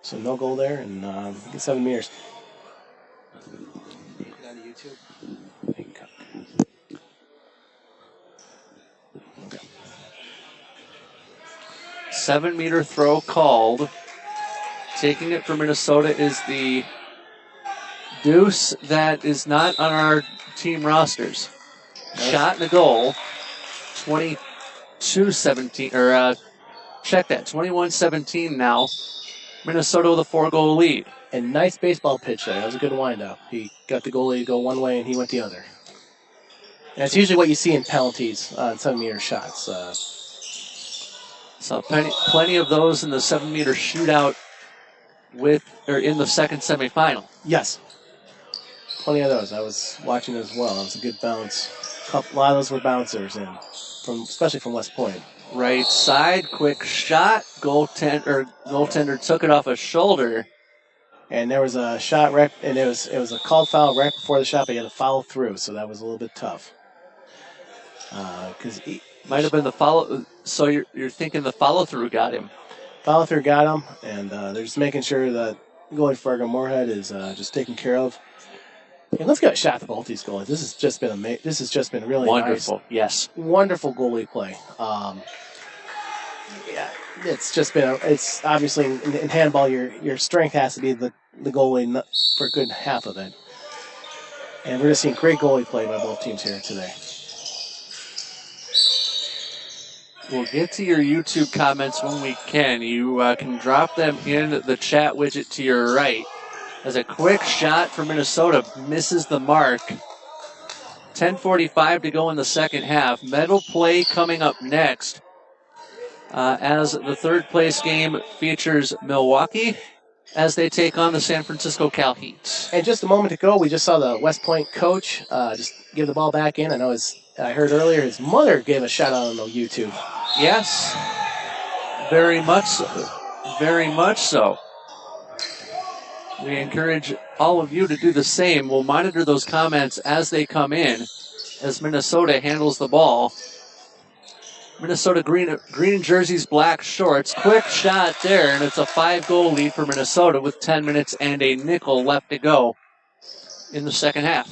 So no goal there, and 7 meters. On YouTube. Okay. 7-meter throw called. Taking it for Minnesota is the Deuce that is not on our team rosters. Shot and a goal. 22-17, or check that, 21-17 now. Minnesota with a 4-goal lead. And nice baseball pitch there. That was a good windup. He got the goalie to go one way and he went the other. And that's usually what you see in penalties on 7-meter shots. So plenty of those in the 7-meter shootout in the second semifinal. Yes. Plenty of those. I was watching as well. It was a good bounce. A lot of those were bouncers, especially from West Point. Right side, quick shot. Goaltender took it off his shoulder. And there was a shot, and it was a called foul right before the shot, but he had to follow through, so that was a little bit tough. Might have been the follow. So you're thinking the follow through got him. Follow through got him, and they're just making sure that goalie Fargo Moorhead is just taken care of. And let's get a shot at both these goalies. This has just been really wonderful. Nice. Yes, wonderful goalie play. It's just been. It's obviously in handball, your strength has to be the goalie for a good half of it. And we're just seeing great goalie play by both teams here today. We'll get to your YouTube comments when we can. You can drop them in the chat widget to your right. As a quick shot for Minnesota misses the mark. 10:45 to go in the second half. Medal play coming up next. As the third place game features Milwaukee as they take on the San Francisco Cal Heat. And just a moment ago, we just saw the West Point coach just give the ball back in. I heard earlier his mother gave a shout out on the YouTube. Yes, very much so. Very much so. We encourage all of you to do the same. We'll monitor those comments as they come in as Minnesota handles the ball. Minnesota green jerseys, black shorts. Quick shot there, and it's a 5-goal lead for Minnesota with 10 minutes and a nickel left to go in the second half.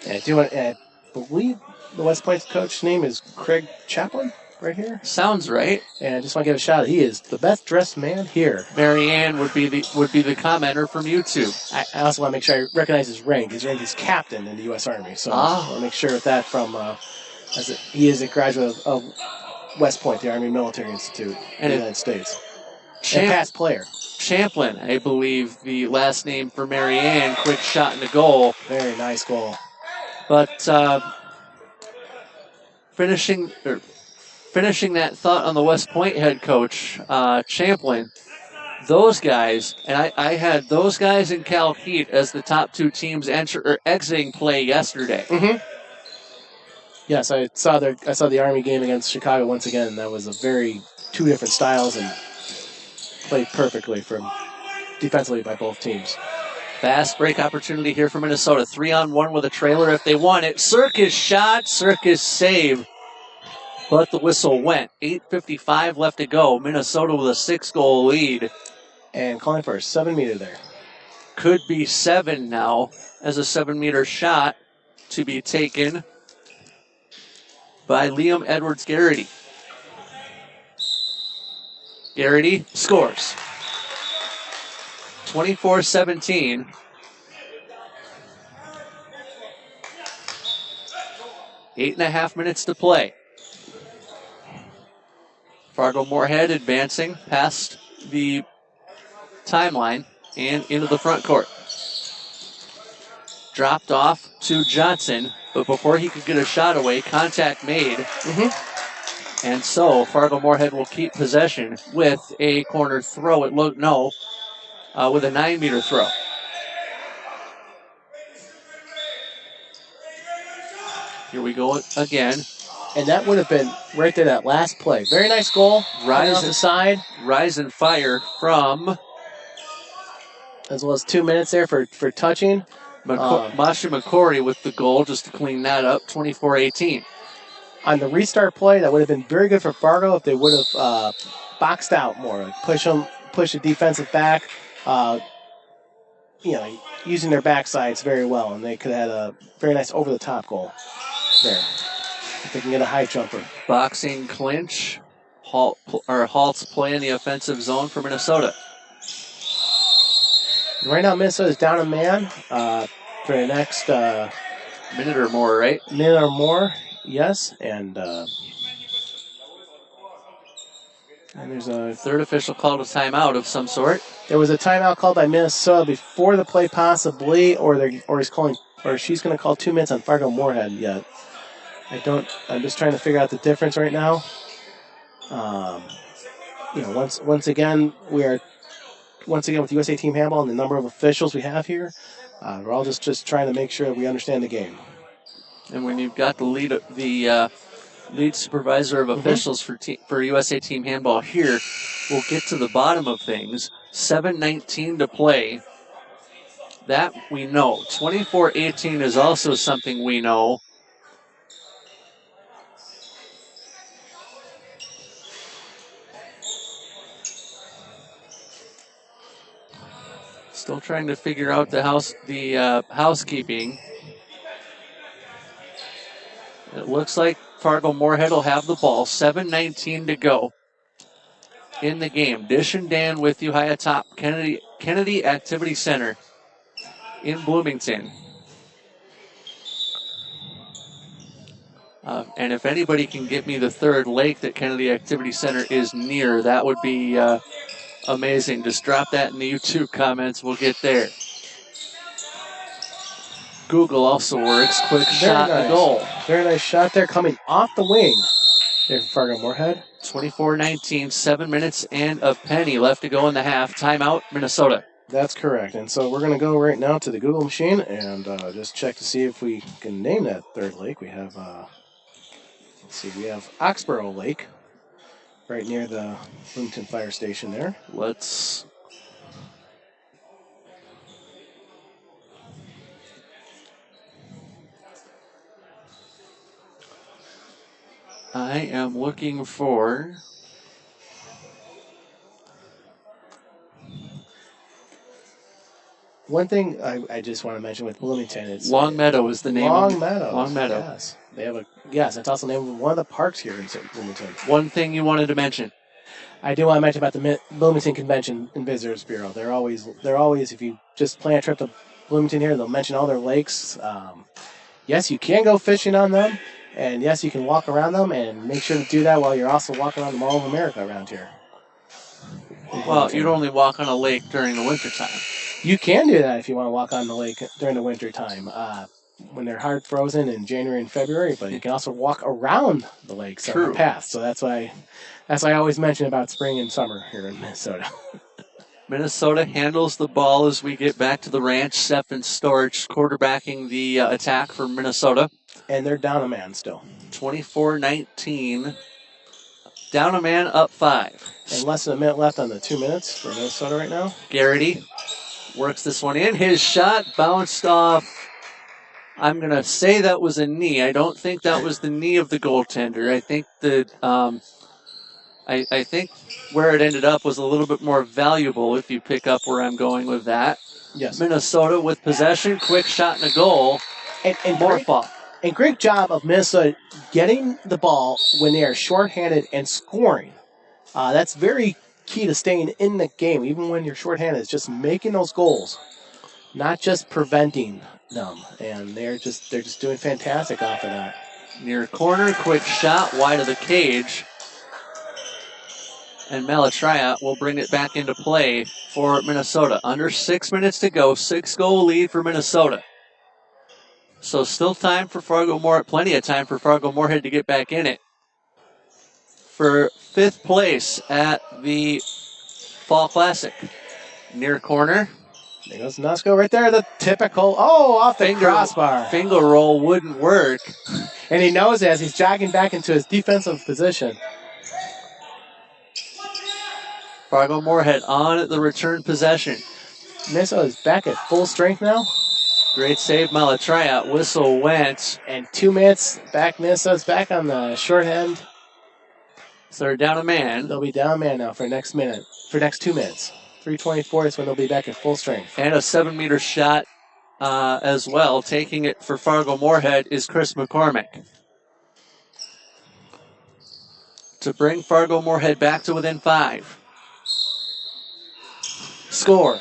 I believe the West Point's coach's name is Craig Chaplin. right here. Sounds right. And I just want to give a shout out. He is the best dressed man here. Marianne would be the commenter from YouTube. I also want to make sure I recognize his rank. His rank is captain in the U.S. Army. So I want to make sure with that from, he is a graduate of West Point, the Army Military Institute in the United States. And past player. Champlin, I believe the last name for Marianne. Quick shot in the goal. Very nice goal. But finishing that thought on the West Point head coach, Champlin, those guys, and I had those guys in Cal Heat as the top two teams exiting play yesterday. Mm-hmm. Yes, I saw the Army game against Chicago once again. That was two different styles and played perfectly defensively by both teams. Fast break opportunity here for Minnesota. 3-on-1 with a trailer if they want it. Circus shot, Circus save. But the whistle went. 8:55 left to go. Minnesota with a 6-goal lead. And calling for a 7-meter there. Could be 7 now as a 7-meter shot to be taken by Liam Edwards-Garrity. Garrity scores. 24-17. Eight and a half minutes to play. Fargo-Moorhead advancing past the timeline and into the front court. Dropped off to Johnson, but before he could get a shot away, contact made. Mm-hmm. And so Fargo-Moorhead will keep possession with a corner throw. With a 9-meter throw. Here we go again. And that would have been right there, that last play. Very nice goal. Right off the side. Rise and fire from... As well as 2 minutes there for touching. Masha McCory with the goal just to clean that up. 24-18. On the restart play, that would have been very good for Fargo if they would have boxed out more. Like push the defensive back, using their backsides very well. And they could have had a very nice over-the-top goal there. If they can get a high jumper. Boxing clinch. Halt's play in the offensive zone for Minnesota. Right now, Minnesota's down a man for the next minute or more, right? Minute or more, yes. And there's a third official called a timeout of some sort. There was a timeout called by Minnesota before the play, possibly, or she's going to call 2 minutes on Fargo-Moorhead yet. I'm just trying to figure out the difference right now. Once again with USA Team Handball and the number of officials we have here, we're all just trying to make sure that we understand the game. And when you've got the lead supervisor of officials for USA Team Handball here, we'll get to the bottom of things. 7:19 to play. That we know. 24-18 is also something we know. Still trying to figure out the housekeeping. It looks like Fargo-Moorhead will have the ball. 7:19 to go in the game. Dish and Dan with you high atop Kennedy Activity Center in Bloomington. And if anybody can get me the third lake that Kennedy Activity Center is near, that would be amazing. Just drop that in the YouTube comments. We'll get there. Google also works. Quick shot and goal. Very nice shot there coming off the wing there for Fargo-Moorhead. 24-19, 7 minutes and a penny left to go in the half. Timeout, Minnesota. That's correct. And so we're going to go right now to the Google machine and just check to see if we can name that third lake. We have, we have Oxborough Lake right near the Bloomington Fire Station there. I am looking for... One thing I just want to mention with Bloomington is... Long Meadow is the name. Long Meadow. Long Meadow. Yes. They have Yes, that's also named one of the parks here in Bloomington. One thing you wanted to mention. I do want to mention about the Bloomington Convention and Visitors Bureau. They're always, if you just plan a trip to Bloomington here, they'll mention all their lakes. Yes, you can go fishing on them, and yes, you can walk around them, and make sure to do that while you're also walking around the Mall of America around here. Well, you'd only walk on a lake during the wintertime. You can do that if you want to walk on the lake during the winter time, when they're hard frozen in January and February. But you can also walk around the lakes on the path. So that's why I always mention about spring and summer here in Minnesota. Minnesota handles the ball as we get back to the ranch. Stephen Storch quarterbacking the attack for Minnesota. And they're down a man still. 24-19. Down a man, up 5. And less than a minute left on the 2 minutes for Minnesota right now. Garrity works this one in. His shot bounced off. I'm going to say that was a knee. I don't think that was the knee of the goaltender. I think that I think where it ended up was a little bit more valuable if you pick up where I'm going with that. Yes. Minnesota with possession, quick shot and a goal. And more fall. And great job of Minnesota getting the ball when they are shorthanded and scoring. That's very key to staying in the game, even when you're shorthanded. It's just making those goals, not just preventing them. And they're just doing fantastic off of that. Near corner, quick shot, wide of the cage. And Malatraya will bring it back into play for Minnesota. Under 6 minutes to go, 6-goal lead for Minnesota. So still time for Fargo-Moorhead, plenty of time for Fargo-Moorhead to get back in it. For 5th place at the Fall Classic. Near corner. There goes Nusko right there, the typical, off the crossbar. Finger roll wouldn't work. And he knows it as he's jogging back into his defensive position. Fargo-Moorhead on the return possession. Minnesota is back at full strength now. Great save, Malatraya. Whistle went. And 2 minutes back. Minnesota's back on the short end. So they're down a man. They'll be down a man now for next 2 minutes. 3:24 is when they'll be back at full strength. And a 7-meter shot as well. Taking it for Fargo-Moorhead is Chris McCormick. To bring Fargo-Moorhead back to within 5. Score.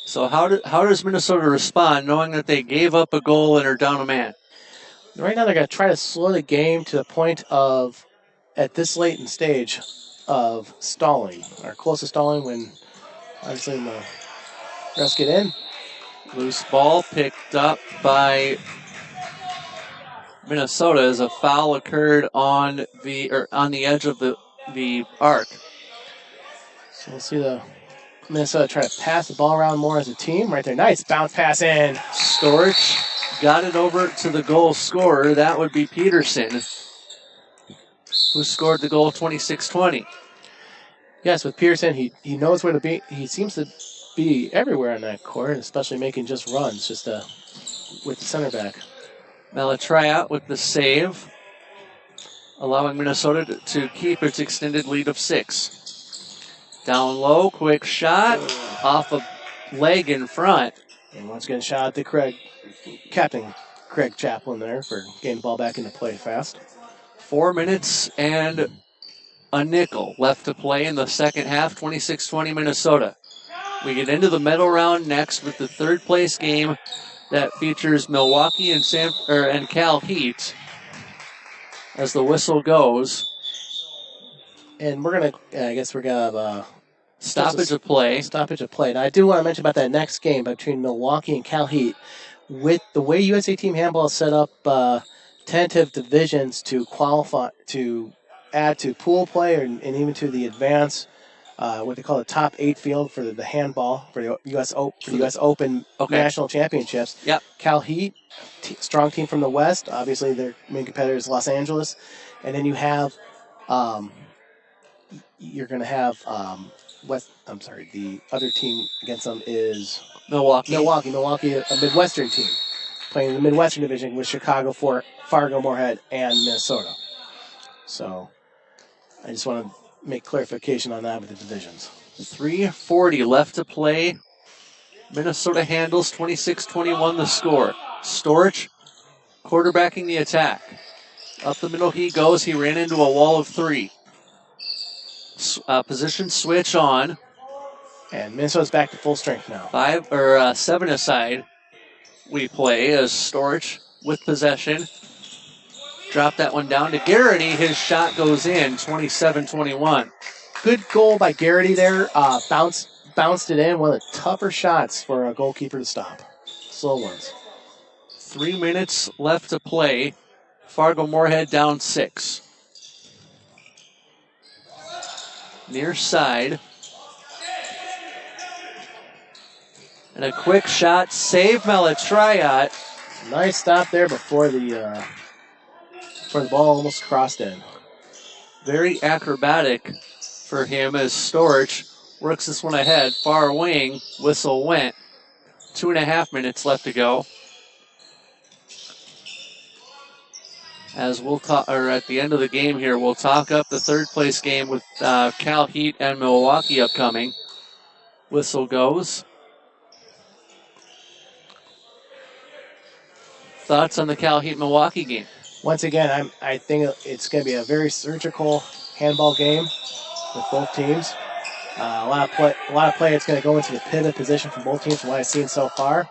So how does Minnesota respond knowing that they gave up a goal and are down a man? Right now they're going to try to slow the game to the point of, at this late in stage, of stalling. Or close to stalling when, obviously, the refs get in. Loose ball picked up by Minnesota as a foul occurred on the edge of the arc. So we'll see the Minnesota try to pass the ball around more as a team. Right there, nice bounce pass in. Storch got it over to the goal scorer. That would be Peterson, who scored the goal 26-20. Yes, with Peterson, he knows where to be. He seems to be everywhere on that court, especially making just runs, with the center back. Malatraya with the save, allowing Minnesota to keep its extended lead of 6. Down low, quick shot, off a leg in front. And once again, shout out to Captain Craig Chaplin there for getting the ball back into play fast. 4 minutes and a nickel left to play in the second half, 26-20 Minnesota. We get into the medal round next with the 3rd place game that features Milwaukee and Cal Heat as the whistle goes. And we're going to have stoppage of play. Stoppage of play. Now, I do want to mention about that next game between Milwaukee and Cal Heat. With the way USA Team Handball is set up, tentative divisions to qualify, to add to pool play and even to the advance, what they call the top 8 field for the handball, for the U.S. Open National Championships. Yep. Cal Heat, strong team from the West. Obviously, their main competitor is Los Angeles. And then you have... you're going to have the other team against them is Milwaukee, a Midwestern team, playing in the Midwestern Division with Chicago, Fargo-Moorhead, and Minnesota. So I just want to make clarification on that with the divisions. 3:40 left to play Minnesota handles 26-21 the score. Storch quarterbacking the attack. Up the middle he goes. He ran into a wall of three. Position switch on. And Minnesota's back to full strength now. 7 aside. We play as Storch with possession. Drop that one down to Garrity. His shot goes in, 27-21. Good goal by Garrity there. Bounced it in. One of the tougher shots for a goalkeeper to stop. Slow ones. 3 minutes left to play. Fargo Moorhead down 6. Near side. And a quick shot. Save Malatriot. Nice stop there before the ball almost crossed in. Very acrobatic for him as Storch works this one ahead. Far wing. Whistle went. 2.5 minutes left to go. As we'll talk, or at the end of the game here, we'll talk up the third place game with Cal Heat and Milwaukee upcoming. Whistle goes. Thoughts on the Cal Heat Milwaukee game? Once again, I think it's going to be a very surgical handball game with both teams. A lot of play. It's going to go into the pivot position from both teams from what I've seen so far,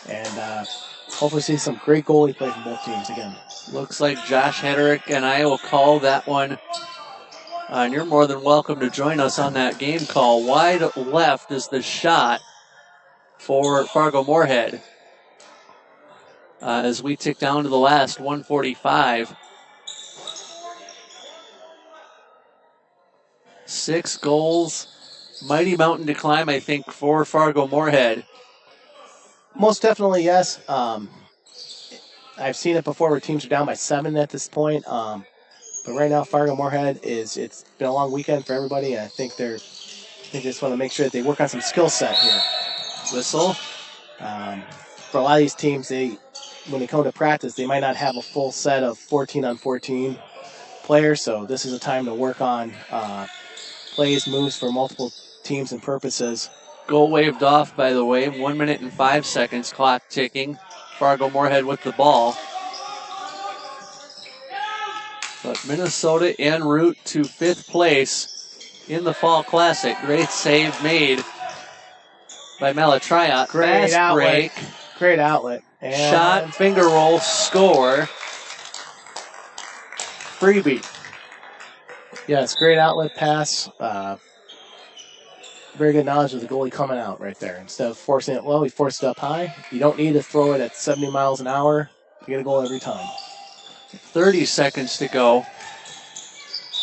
and hopefully see some great goalie play from both teams again. Looks like Josh Hederick and I will call that one. And you're more than welcome to join us on that game call. Wide left is the shot for Fargo Moorhead. As we tick down to the last 145. 6 goals. Mighty mountain to climb, I think, for Fargo Moorhead. Most definitely, yes. I've seen it before where teams are down by 7 at this point. But right now, Fargo Moorhead it's been a long weekend for everybody, and I think they just want to make sure that they work on some skill set here. Whistle. For a lot of these teams, when they come to practice, they might not have a full set of 14-on-14 players, so this is a time to work on plays, moves for multiple teams and purposes. Goal waved off, by the way. 1 minute and 5 seconds, clock ticking. Fargo Moorhead with the ball. But Minnesota en route to 5th place in the Fall Classic. Great save made by Malatriot. Great Fast break. Great outlet. And shot, finger roll, score. Freebie. Yes, great outlet pass. Very good knowledge of the goalie coming out right there. Instead of forcing it low, he forced it up high. You don't need to throw it at 70 miles an hour. You get a goal every time. 30 seconds to go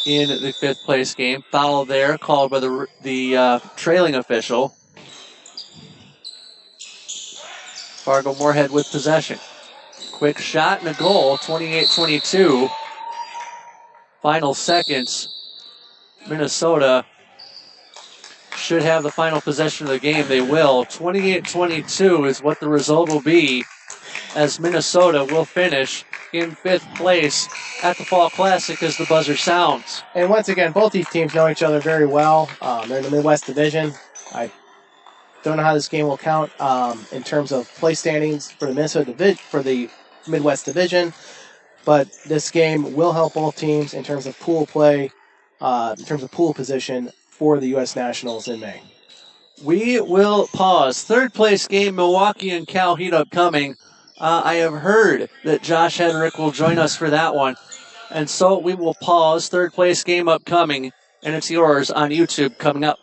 in the 5th place game. Foul there called by the trailing official. Fargo Moorhead with possession. Quick shot and a goal, 28-22. Final seconds. Minnesota should have the final possession of the game. They will. 28-22 is what the result will be, as Minnesota will finish in 5th place at the Fall Classic as the buzzer sounds. And once again, both these teams know each other very well. They're in the Midwest Division. I don't know how this game will count in terms of place standings for the Midwest Division, but this game will help both teams in terms of pool play, in terms of pool position for the U.S. Nationals in May. We will pause. 3rd place game, Milwaukee and Cal Heat upcoming. I have heard that Josh Hederick will join us for that one. And so we will pause. 3rd place game upcoming. And it's yours on YouTube coming up.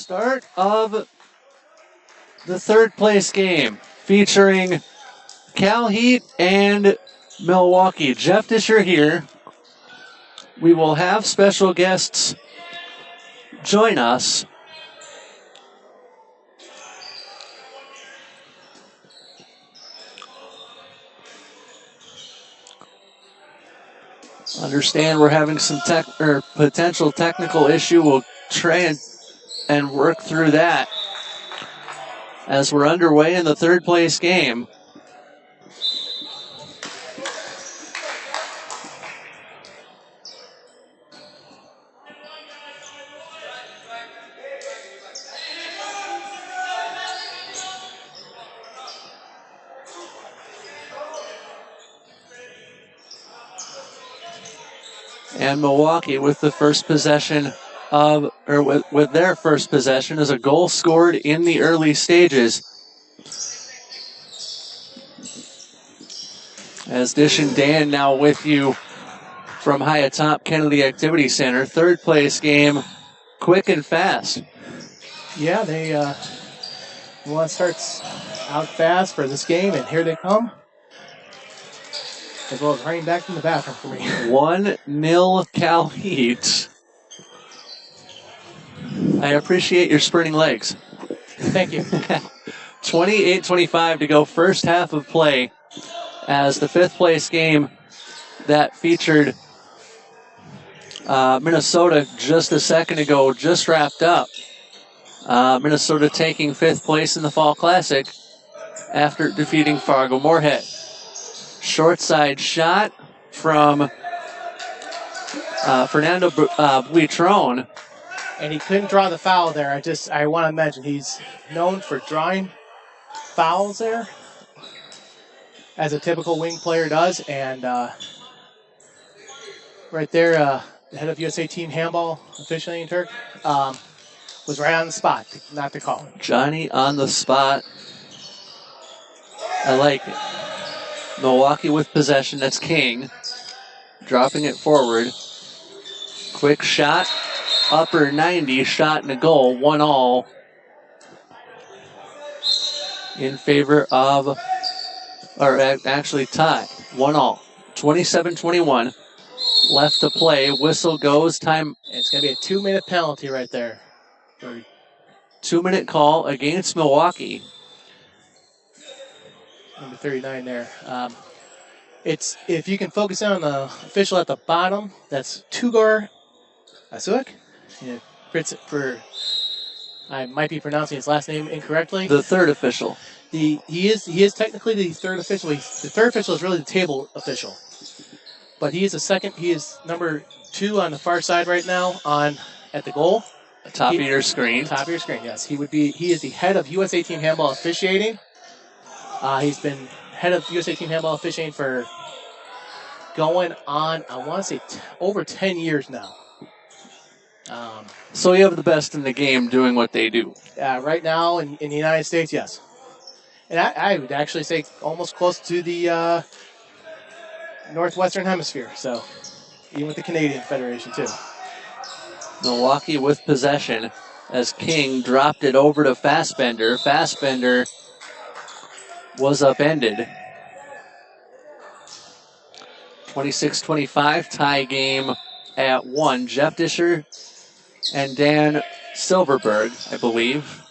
start of the third place game featuring Cal Heat and Milwaukee. Jeff Disher here. We will have special guests join us. Understand we're having some potential technical issue. We'll try and work through that as we're underway in the third place game. And Milwaukee with the first possession with their first possession is a goal scored in the early stages. As Dish and Dan now with you from high atop Kennedy Activity Center. Third place game, quick and fast. Yeah, they want to start out fast for this game, and here they come. As well as running back from the bathroom for me. 1-0 Cal Heat. I appreciate your sprinting legs. Thank you. 28-25 to go, first half of play, as the fifth place game that featured Minnesota just a second ago just wrapped up. Minnesota taking fifth place in the Fall Classic after defeating Fargo Moorhead. Short side shot from Fernando Buitrón. And he couldn't draw the foul there. I want to mention he's known for drawing fouls there, as a typical wing player does. And right there, the head of USA Team Handball officiating, Turk, was right on the spot, not to call it. Johnny on the spot. I like it. Milwaukee with possession. That's King. Dropping it forward. Quick shot. Upper 90. Shot and a goal. 1-1. In favor of, or actually tie. 1-1. 27-21. Left to play. Whistle goes. Time. It's going to be a 2-minute penalty right there. 2-minute call against Milwaukee. Number 39 there. It's, if you can focus on the official at the bottom, that's Tugor Asuik. Yeah, I might be pronouncing his last name incorrectly. The third official. He is technically the third official. The third official is really the table official, but he is a second. He is number 2 on the far side right now at the goal. Top of your screen. Top of your screen. Yes, he is the head of USA Team Handball officiating. He's been head of USA Team Handball officiating for going on, I want to say, over 10 years now. So you have the best in the game doing what they do. Right now in the United States, yes. And I would actually say almost close to the Northwestern Hemisphere. So even with the Canadian Federation, too. Milwaukee with possession as King dropped it over to Fassbender. Fassbender was upended. 26-25, tie game at 1. Jeff Disher and Dan Silverberg, I believe,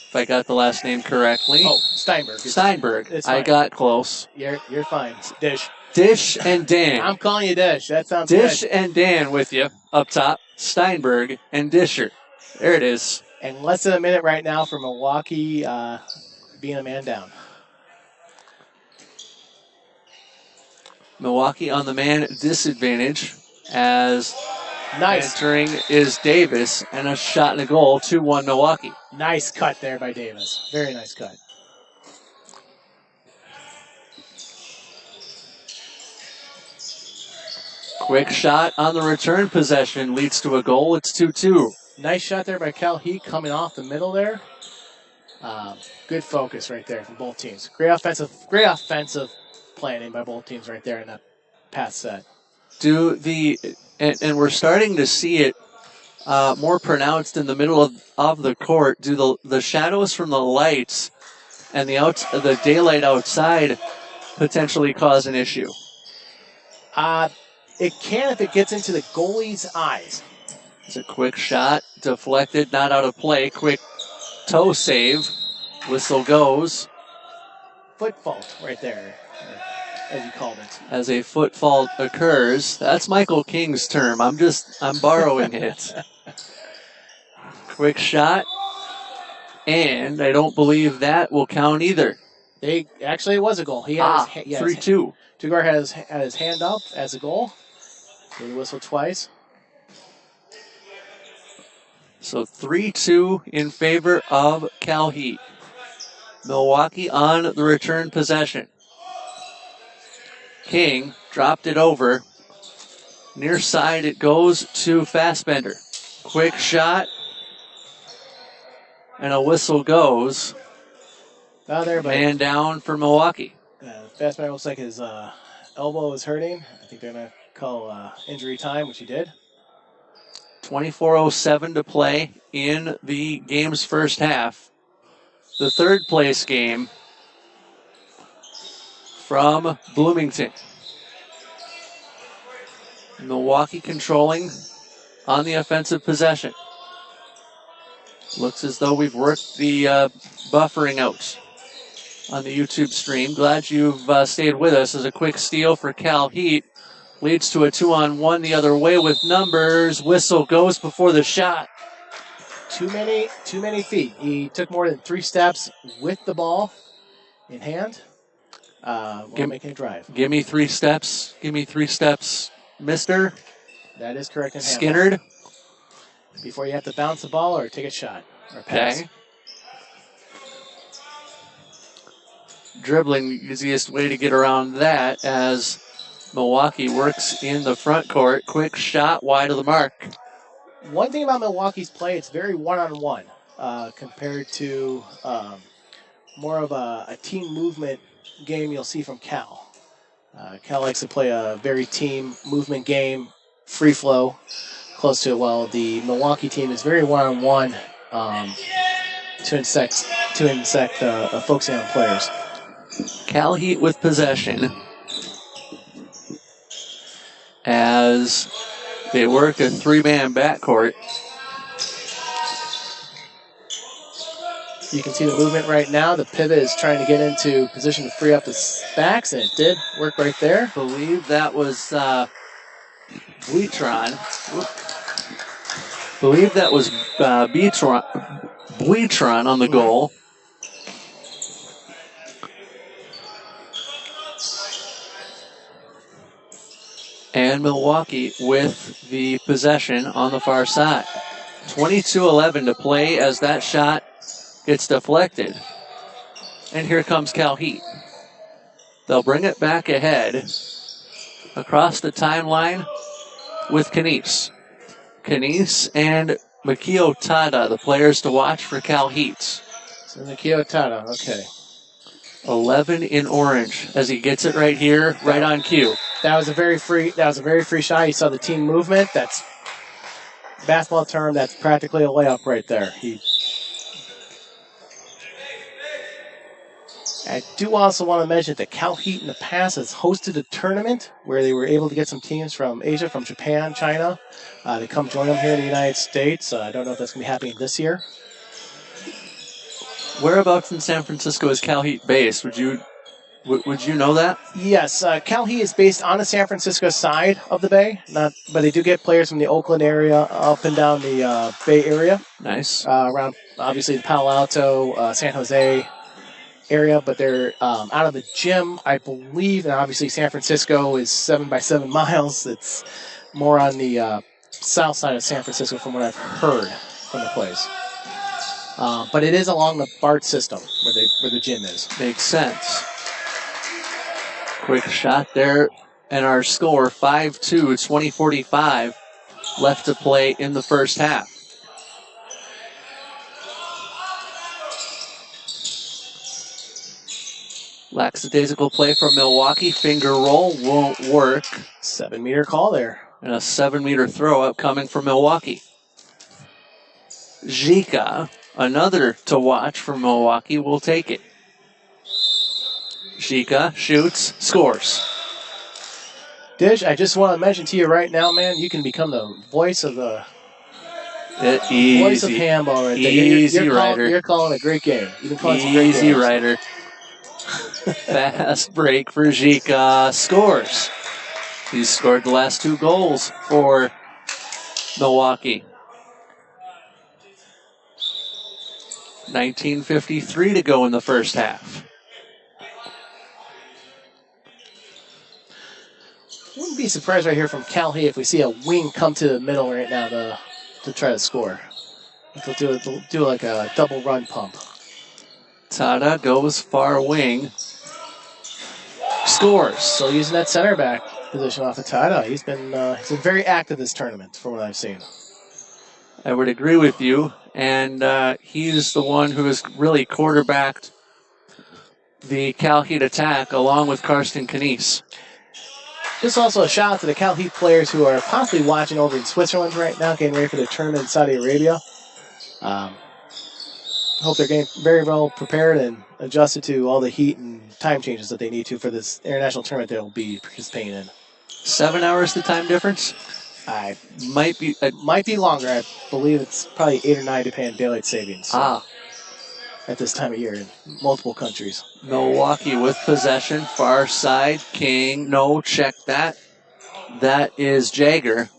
if I got the last name correctly. Oh, Steinberg. Steinberg. I got close. You're fine. Dish. Dish and Dan. I'm calling you Dish. That sounds Dish good. and Dan with you up top. Steinberg and Disher. There it is. And less than a minute right now for Milwaukee being a man down. Milwaukee on the man disadvantage as nice. Entering is Davis and a shot and a goal. 2-1 Milwaukee. Nice cut there by Davis. Very nice cut. Quick shot on the return possession leads to a goal. It's 2-2. Nice shot there by Cal Heat coming off the middle there. Good focus right there from both teams. Great offensive planning by both teams right there in that pass set. And we're starting to see it more pronounced in the middle of the court. Do the shadows from the lights and the daylight outside potentially cause an issue? It can if it gets into the goalie's eyes. It's a quick shot, deflected, not out of play. Quick toe save. Whistle goes. Foot fault right there, as you called it. As a foot fault occurs. That's Michael King's term. I'm borrowing it. Quick shot. And I don't believe that will count either. Actually, it was a goal. He had 3-2. Tugar had his hand up as a goal. Blew the whistle twice. So 3-2 in favor of Cal Heat. Milwaukee on the return possession. King dropped it over. Near side it goes to Fassbender. Quick shot. And a whistle goes. Man down for Milwaukee. Fassbender looks like his elbow is hurting. I think they're going to call injury time, which he did. 24:07 to play in the game's first half. The third place game from Bloomington. Milwaukee controlling on the offensive possession. Looks as though we've worked the buffering out on the YouTube stream. Glad you've stayed with us. As a quick steal for Cal Heat. Leads to a 2-on-1 the other way with numbers. Whistle goes before the shot. Too many feet. He took more than 3 steps with the ball in hand while making a drive. Give me 3 steps. Give me 3 steps, mister. That is correct. In Skinnerd. Before you have to bounce the ball or take a shot or pass. Okay. Dribbling, easiest way to get around that as Milwaukee works in the front court. Quick shot wide of the mark. One thing about Milwaukee's play, it's very one-on-one compared to more of a team movement game you'll see from Cal. Cal likes to play a very team movement game, free flow, close to it, while the Milwaukee team is very one-on-one to insect focusing on players. Cal Heat with possession as they work a 3-man backcourt. You can see the movement right now. The pivot is trying to get into position to free up the backs, and it did work right there. I believe that was Buitron. Believe that was Buitron on the goal. And Milwaukee with the possession on the far side. 22-11 to play as that shot gets deflected. And here comes Cal Heat. They'll bring it back ahead across the timeline with Canese. Canese and Mikio Tada, the players to watch for Cal Heat. So Mikio Tada, okay. 11 in orange as he gets it right here, right on cue. That was a very free shot. You saw the team movement. That's basketball term. That's practically a layup right there. I do also want to mention that Cal Heat in the past has hosted a tournament where they were able to get some teams from Asia, from Japan, China. They come join them here in the United States. I don't know if that's going to be happening this year. Whereabouts in San Francisco is Cal Heat based? Would you know that? Yes, Cal Heat is based on the San Francisco side of the Bay, but they do get players from the Oakland area, up and down the Bay Area. Nice. Around, obviously, the Palo Alto, San Jose area, but they're out of the gym, I believe, and obviously San Francisco is 7 by 7 miles. It's more on the south side of San Francisco from what I've heard from the place. But it is along the BART system where the gym is. Makes sense. Quick shot there, and our score 5-2. It's 20:45 left to play in the first half. Lackadaisical play from Milwaukee. Finger roll won't work. 7-meter call there. And a 7-meter throw up coming from Milwaukee. Zika, another to watch for Milwaukee, will take it. Zika shoots, scores. Dish, I just want to mention to you right now, man, you can become the voice of the voice of handball right there. Easy, Ryder. You're calling a great game. You've been calling some great Easy, games. Ryder. Fast break for Zika. Scores. He's scored the last 2 goals for Milwaukee. 19:53 to go in the first half. Wouldn't be surprised right here from Cal Heat if we see a wing come to the middle right now to try to score. They'll do like a double run pump. Tada goes far wing. Scores. So using that center back position off of Tada. He's been very active this tournament from what I've seen. I would agree with you. And he's the one who has really quarterbacked the Cal Heat attack along with Karsten Knies. Just also a shout out to the Cal Heat players who are possibly watching over in Switzerland right now, getting ready for the tournament in Saudi Arabia. Hope they're getting very well prepared and adjusted to all the heat and time changes that they need to for this international tournament they'll be participating in. 7 hours the time difference? I might be longer. I believe it's probably 8 or 9 depending on daylight savings. At this time of year in multiple countries. Milwaukee with possession, far side. King, no, check that. That is Jagger.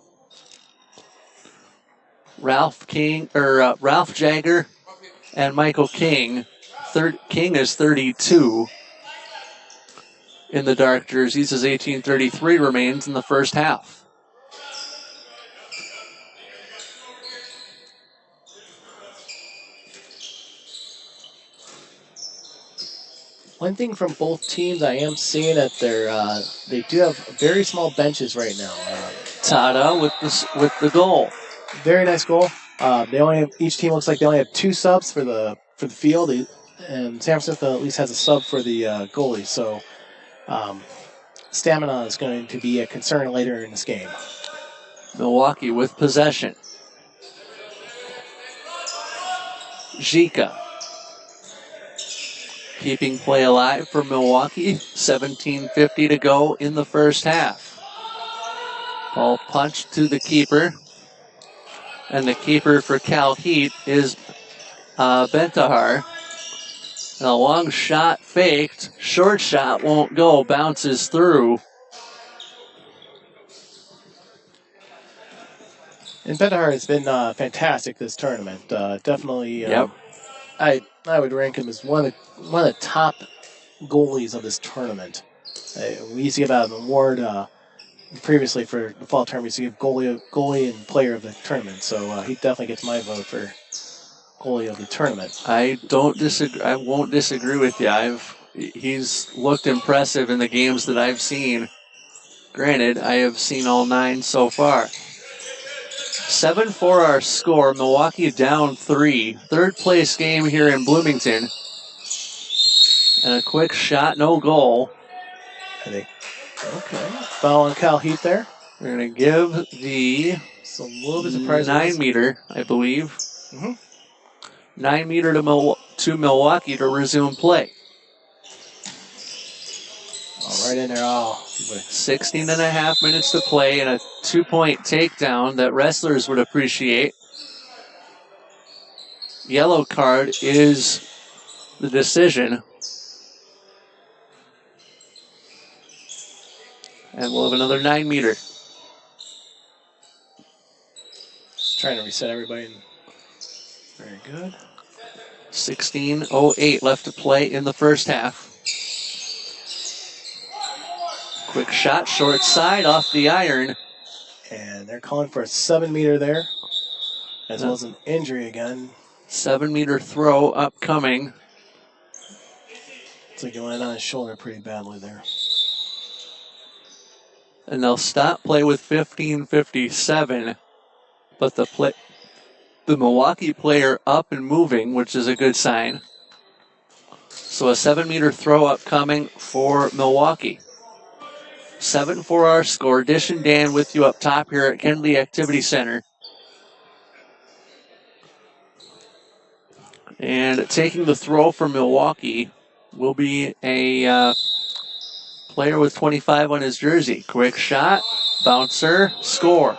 Ralph Jagger and Michael King. King is 32 in the dark jerseys as 18:33 remains in the first half. One thing from both teams I am seeing that they do have very small benches right now. Tada with the goal. Very nice goal. Each team looks like they only have 2 subs for the field, and San Francisco at least has a sub for the goalie. So stamina is going to be a concern later in this game. Milwaukee with possession. Zika. Keeping play alive for Milwaukee. 17:50 to go in the first half. Ball punched to the keeper. And the keeper for Cal Heat is Bentahar. And a long shot faked. Short shot won't go. Bounces through. And Bentahar has been fantastic this tournament. Definitely. Yep. I would rank him as one of the top goalies of this tournament. We used to give out an award previously for the fall tournament. We used to give goalie and player of the tournament. So he definitely gets my vote for goalie of the tournament. I don't disagree. I won't disagree with you. He's looked impressive in the games that I've seen. Granted, I have seen all 9 so far. 7-4 our score. Milwaukee down 3. Third place game here in Bloomington. And a quick shot, no goal. Okay. Foul on Cal Heat there. We're going to give it's a little bit surprising. 9 meter, I believe. Mm-hmm. 9 meter to Milwaukee to resume play. Right in there. 16 and a half minutes to play and a 2-point takedown that wrestlers would appreciate. Yellow card is the decision. And we'll have another 9 meter. Just trying to reset everybody. Very good. 16:08 left to play in the first half. Quick shot, short side, off the iron. And they're calling for a 7 meter there, as well as an injury again. 7 meter throw upcoming. Looks like he landed on his shoulder pretty badly there. And they'll stop play with 15:57. But the Milwaukee player up and moving, which is a good sign. So a 7 meter throw upcoming for Milwaukee. 7-4 our score. Dish and Dan with you up top here at Kennedy Activity Center. And taking the throw for Milwaukee will be a player with 25 on his jersey. Quick shot, bouncer, score.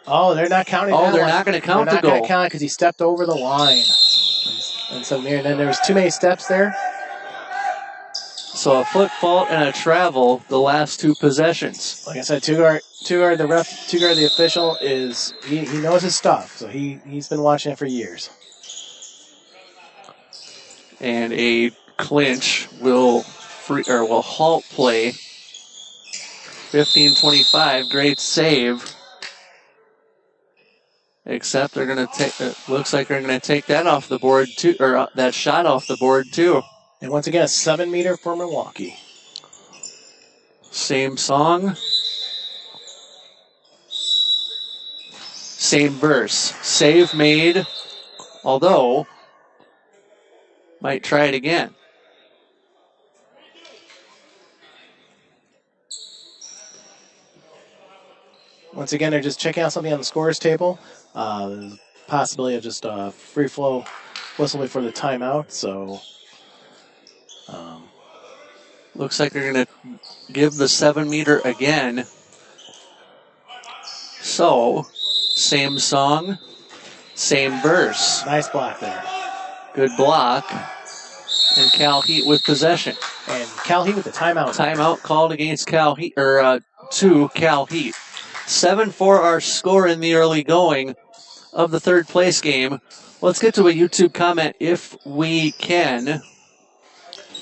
Oh, they're not counting that They're one. not going to count They're the not going goal. to count it because he stepped over the line. And so and then there was too many steps there. So a foot fault and a travel the last two possessions. Like I said, two-guard, the official, is he knows his stuff. So he's been watching it for years. And a clinch will halt play. 15-25, great save. Except they're going to take. It looks like they're going to take that off the board too, or that shot off the board too. And once again, a 7-meter for Milwaukee. Same song. Same verse. Save made. Although, might try it again. Once again, they're just checking out something on the scorer's table. Possibility of just a free flow whistle before the timeout. So, looks like they're going to give the 7-meter again. So, same song, same verse. Nice block there. Good block. And Cal Heat with possession. And Cal Heat with the timeout. Timeout called against Cal Heat, to Cal Heat. 7-4 our score in the early going of the third place game. Let's get to a YouTube comment if we can.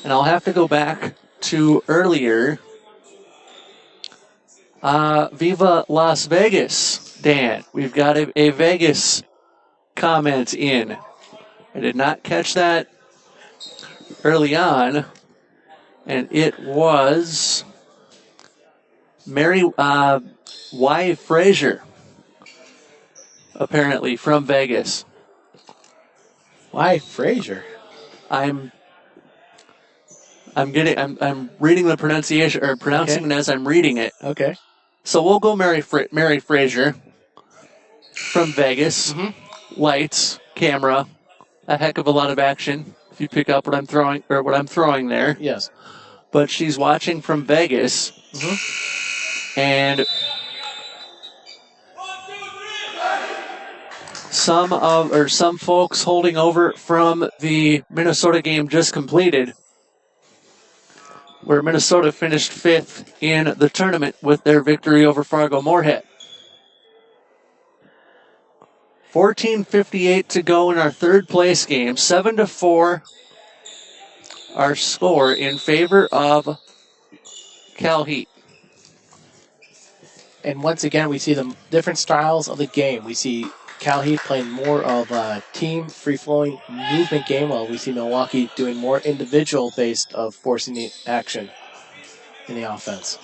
And I'll have to go back to earlier. Viva Las Vegas, Dan. We've got a Vegas comment in. I did not catch that early on. And it was Mary Y. Frazier, apparently from Vegas. Why Frazier? I'm reading the pronunciation, or pronouncing it as I'm reading it. Okay. So we'll go Mary Frazier from Vegas. Mm-hmm. Lights, camera, a heck of a lot of action. If you pick up what I'm throwing there. Yes. But she's watching from Vegas. Mm-hmm. And some folks holding over from the Minnesota game just completed, where Minnesota finished 5th in the tournament with their victory over Fargo Moorhead. 14:58 to go in our third place game. 7-4 our score in favor of Cal Heat. And once again, we see the different styles of the game. We see Cal Heat playing more of a team, free-flowing movement game, while we see Milwaukee doing more individual-based of forcing the action in the offense.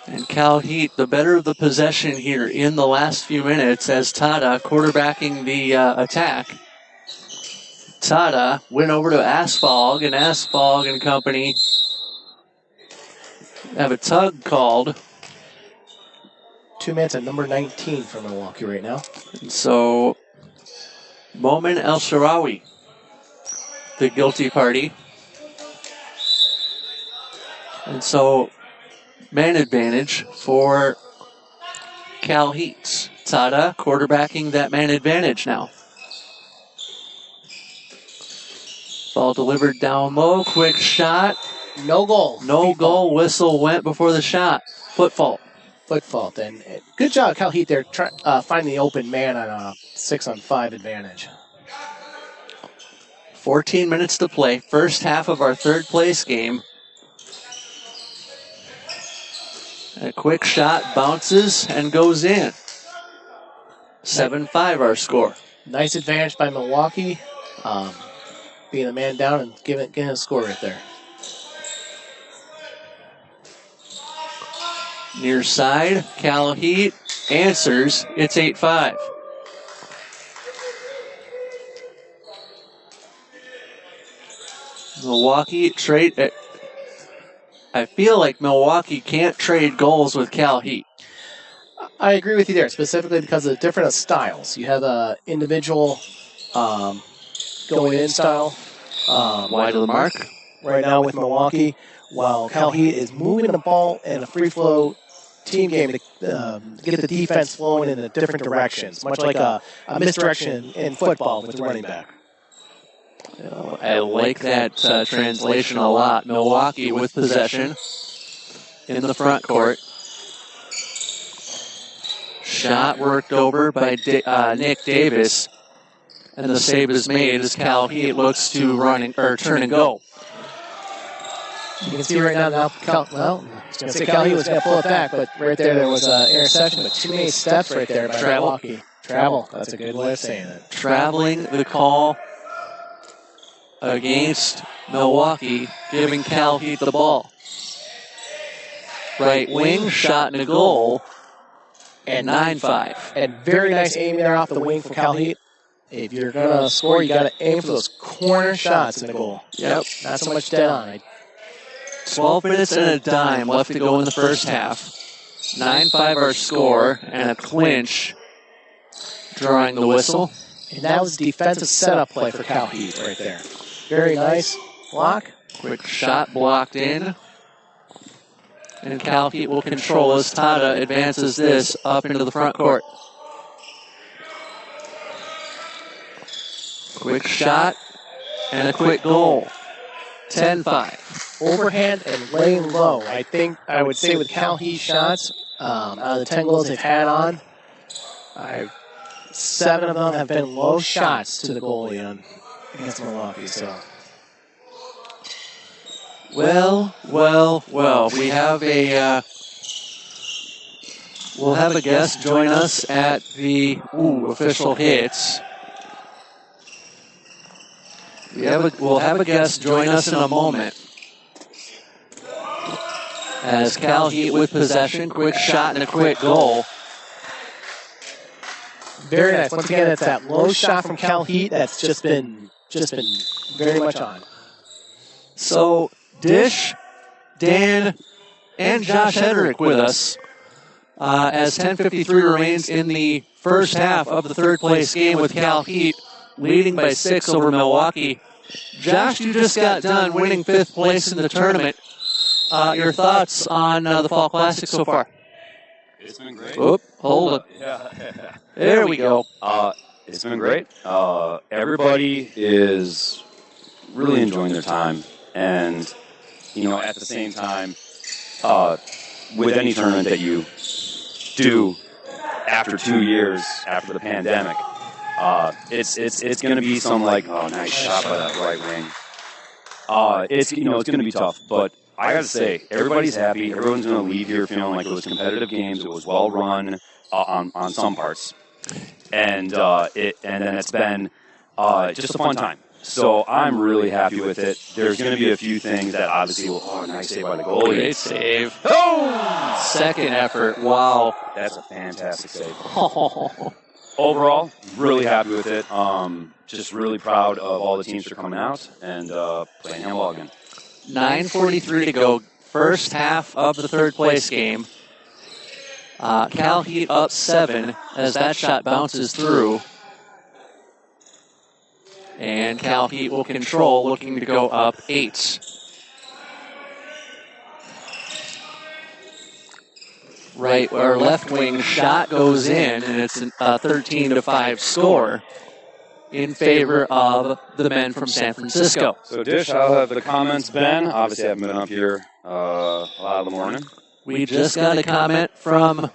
And Cal Heat, the better of the possession here in the last few minutes as Tada quarterbacking the attack. Tada went over to Asfalg, and Asfalg and company have a tug called. 2 minutes at number 19 for Milwaukee right now. And so, Momin El Sharawi, the guilty party. And so, man advantage for Cal Heat. Tada quarterbacking that man advantage now. Ball delivered down low, quick shot. No goal. No goal, whistle went before the shot. Foot fault. Foot fault. And good job, Cal Heat there, finding the open man on a 6-on-5 advantage. 14 minutes to play. First half of our third place game. A quick shot bounces and goes in. 7-5 our score. Nice advantage by Milwaukee. Being a man down and getting a score right there. Near side, Cal Heat answers. It's 8-5. Milwaukee trade. I feel like Milwaukee can't trade goals with Cal Heat. I agree with you there, specifically because of the different styles. You have the individual going in style. Wide of the mark. Right now with Milwaukee, while Cal Heat is moving the ball in a free flow team game to get the defense flowing in the different directions, much like a misdirection in football with the running back. I like that translation a lot. Milwaukee with possession in the front court. Shot worked over by Nick Davis, and the save is made as Cal Heat looks to turn and go. You can see right now Cal Heat was going to pull it back, but right there was an interception, but too many steps right there by Milwaukee. Travel. That's a good way of saying it. Traveling the call against Milwaukee, giving Cal Heat the ball. Right wing, shot and a goal, and 9-5. And very nice aiming there off the wing for Cal Heat. If you're going to score, you got to aim for those corner shots in the goal. Yep. Not so much dead on. 12 minutes and a dime left to go in the first half. 9-5 our score, and a clinch drawing the whistle. And that was defensive setup play for Cal Heat right there. Very nice block. Quick shot blocked in. And Cal Heat will control as Tada advances this up into the front court. Quick shot and a quick goal. 10-5. Overhand and laying low. I think I would say with Cal Heat shots, out of the 10 goals they've had on, 7 of them have been low shots to the goalie against Milwaukee. So, well. We have we'll have a guest join us at the official hits. We'll have a guest join us in a moment. As Cal Heat with possession, quick shot and a quick goal. very nice. Once again, it's that low shot from Cal Heat that's just been very much on. So Dish, Dan, and Josh Hedrick with us as 10:53 remains in the first half of the third place game with Cal Heat leading by 6 over Milwaukee. Josh, you just got done winning 5th place in the tournament. Your thoughts on the Fall Classic so far? It's been great. Oop, hold it. Yeah. There we go. It's been great. Everybody is really enjoying their time. And, at the same time, with any tournament that you do after 2 years after the pandemic, it's going to be some nice shot by that right wing. It's going to be tough, but I got to say, everybody's happy. Everyone's going to leave here feeling like it was competitive games. It was well run on some parts, and then it's been just a fun time. So I'm really happy with it. There's going to be a few things that obviously nice save by the goalie. Great save. Oh! Second effort. Wow. That's a fantastic save. Overall, really happy with it. Just really proud of all the teams that are coming out and playing handball again. 9:43 to go. First half of the third place game. Cal Heat up 7 as that shot bounces through. And Cal Heat will control, looking to go up 8. Right, our left wing shot goes in, and it's a 13-5 score in favor of the men from San Francisco. So, Dish, I'll have the comments, Ben. Obviously, I haven't been up here a lot of the morning. We just got a comment from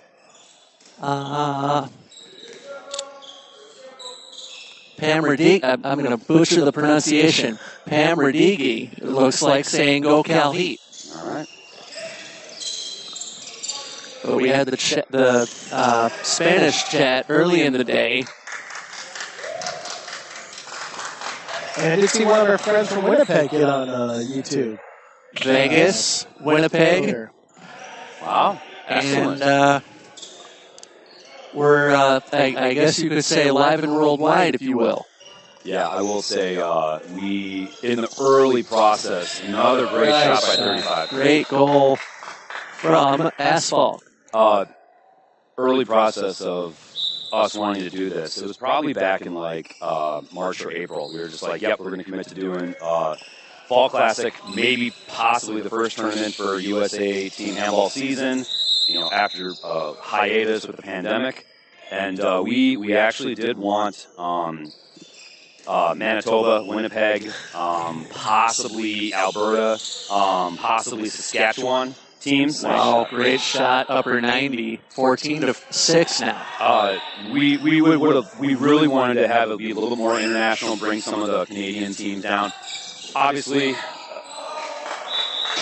Pam Radigi. I'm going to butcher the pronunciation. Pam Radigi, it looks like saying, "Go Cal Heat." All right. But we had the Spanish chat early in the day. And I did see one of our friends from Winnipeg get on YouTube. Vegas, Winnipeg. Wow. Excellent. And we're, I guess you could say, live and worldwide, if you will. Yeah, I will say we, in the early process, another great shot by 35. Great goal from Asphalt. early process of us wanting to do this. It was probably back in like March or April. We were just like, yep, we're going to commit to doing Fall Classic, maybe possibly the first tournament for USA team handball season, after hiatus with the pandemic. And we actually did want Manitoba, Winnipeg, possibly Alberta, possibly Saskatchewan teams. Wow, great shot, upper 90, 14-6 now. We really wanted to have it be a little bit more international, bring some of the Canadian teams down. Obviously,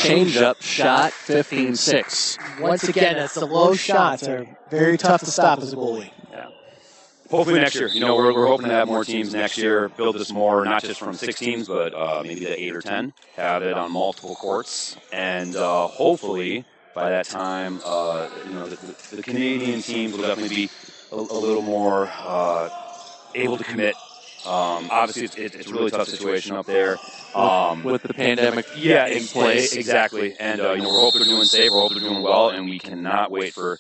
change-up shot, 15-6. Once again, that's the low shots are very tough to stop as a goalie. Yeah. Hopefully next year. We're hoping to have more teams next year, build this more, not just from 6 teams, but maybe the 8 or 10, have it on multiple courts, and hopefully by that time, the Canadian teams will definitely be a little more able to commit. Obviously, it's a really tough situation up there. With the pandemic in place. Exactly. And, we're hoping they're doing safe, we're hoping they're doing well, and we cannot wait for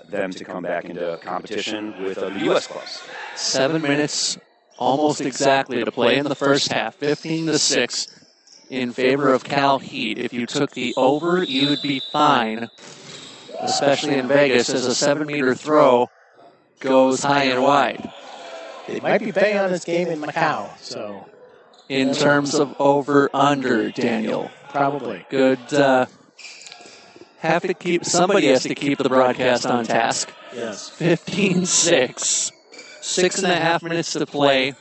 them to come back into competition with the U.S. clubs. 7 minutes, almost exactly, to play in the first half, 15-6 in favor of Cal Heat. If you took the over, you would be fine, especially in Vegas, as a 7-meter throw goes high and wide. They might be betting on this game in Macau, so. In terms of over-under, Daniel. Probably. Good. Somebody has to keep the broadcast on task. Yes. 15-6. 6.5 minutes to play.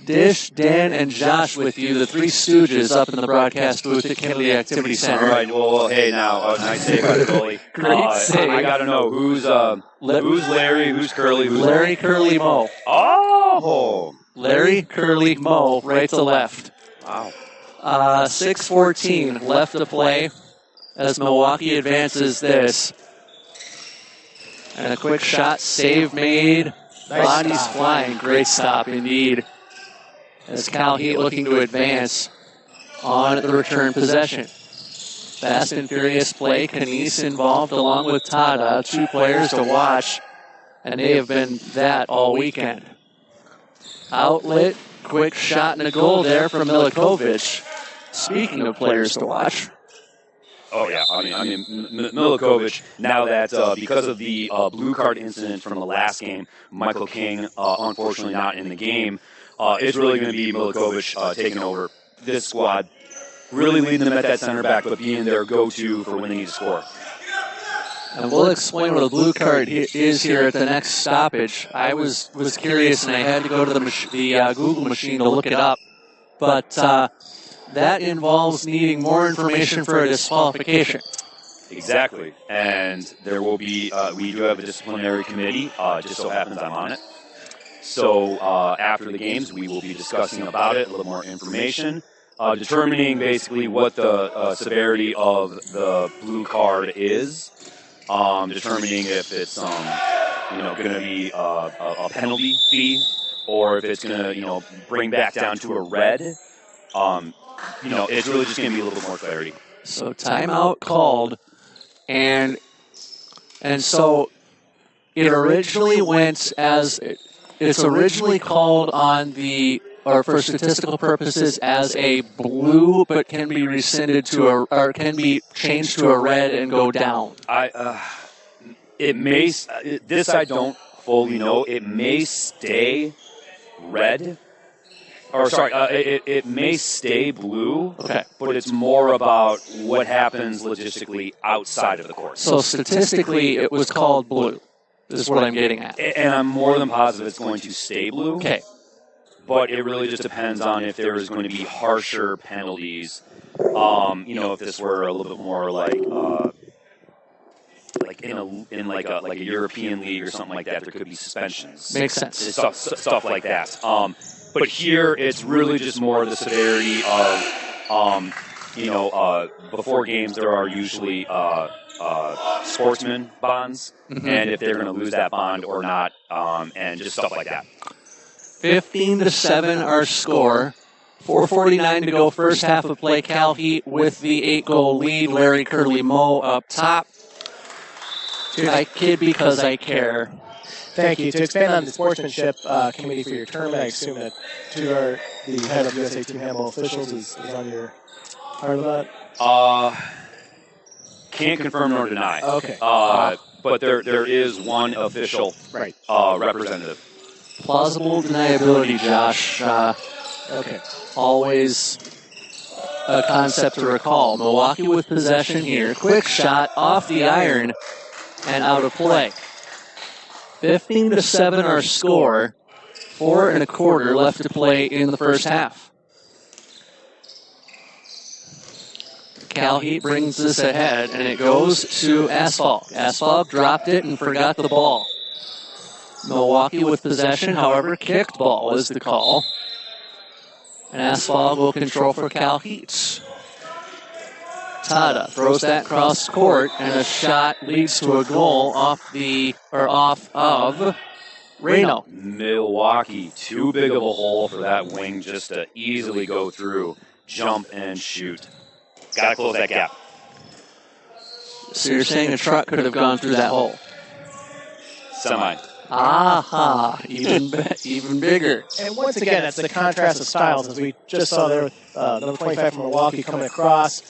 Dish, Dan, and Josh with you, the 3 Stooges up in the broadcast booth at Kennedy Activity Center. All right, well, hey, now, nice save by the goalie. Great save. I got to know, who's Larry, who's Curly, who's Larry, Curly, Moe. Oh! Larry, Curly, Moe, right to left. Wow. 6:14 left to play as Milwaukee advances this. And a quick shot, save made, Nice bodies stop. flying. Great stop indeed. As Cal Heat looking to advance on the return possession. Fast and furious play. Canese involved along with Tada, 2 players to watch, and they have been that all weekend. Outlet, quick shot and a goal there from Milikovic. Speaking of players to watch. Oh, yeah. I mean, Milikovic, now that because of the blue card incident from the last game, Michael King, unfortunately not in the game, it's really going to be Milikovic taking over this squad, really leading them at that center back, but being their go-to for when they need to score. And we'll explain what a blue card is here at the next stoppage. I was curious, and I had to go to the Google machine to look it up. But that involves needing more information for a disqualification. Exactly. And there will be, we do have a disciplinary committee, just so happens I'm on it. So after the games, we will be discussing about it, a little more information, determining basically what the severity of the blue card is, determining if it's going to be a penalty fee or if it's going to bring back down to a red. It's really just going to be a little bit more clarity. So timeout called, and so it originally went as it's originally called on or for statistical purposes as a blue, but can be rescinded or can be changed to a red and go down. This I don't fully know. It may stay red. Or sorry, it may stay blue, okay, but it's more about what happens logistically outside of the court. So statistically, it was called blue, is what I'm getting at. And I'm more than positive it's going to stay blue. Okay. But it really just depends on if there is going to be harsher penalties. If this were a little bit more like in a European league or something like that, there could be suspensions. Makes sense. Stuff like that. But here, it's really just more the severity of, before games there are usually sportsman bonds, and if they're going to lose that bond or not, and just stuff like that. 15-7 our score. 4:49 to go, first half of play. Cal Heat with the 8-goal lead. Larry Curly Moe up top. Dude, I kid because I care. Thank you. To expand on the sportsmanship committee for your tournament, I assume that Tudor, the head of USA Team Handball Officials, is on your part of that? Can't confirm nor deny. Okay. But there is one official Right. representative. Plausible deniability, Josh. Okay. Always a concept to recall. Milwaukee with possession here. Quick shot off the iron and out of play. 15-7 our score. 4 1/4 left to play in the first half. Cal Heat brings this ahead, and it goes to Asphalt. Asphalt dropped it and forgot the ball. Milwaukee with possession, however, kicked ball is the call. And Asphalt will control for Cal Heat. Tada throws that cross court, and a shot leads to a goal off of Reno. Milwaukee, too big of a hole for that wing just to easily go through, jump, and shoot. Got to close that gap. So you're saying a truck could have gone through that hole? Semi. Aha, even bigger. And once again, that's the contrast of styles, as we just saw there with number 25 from Milwaukee coming across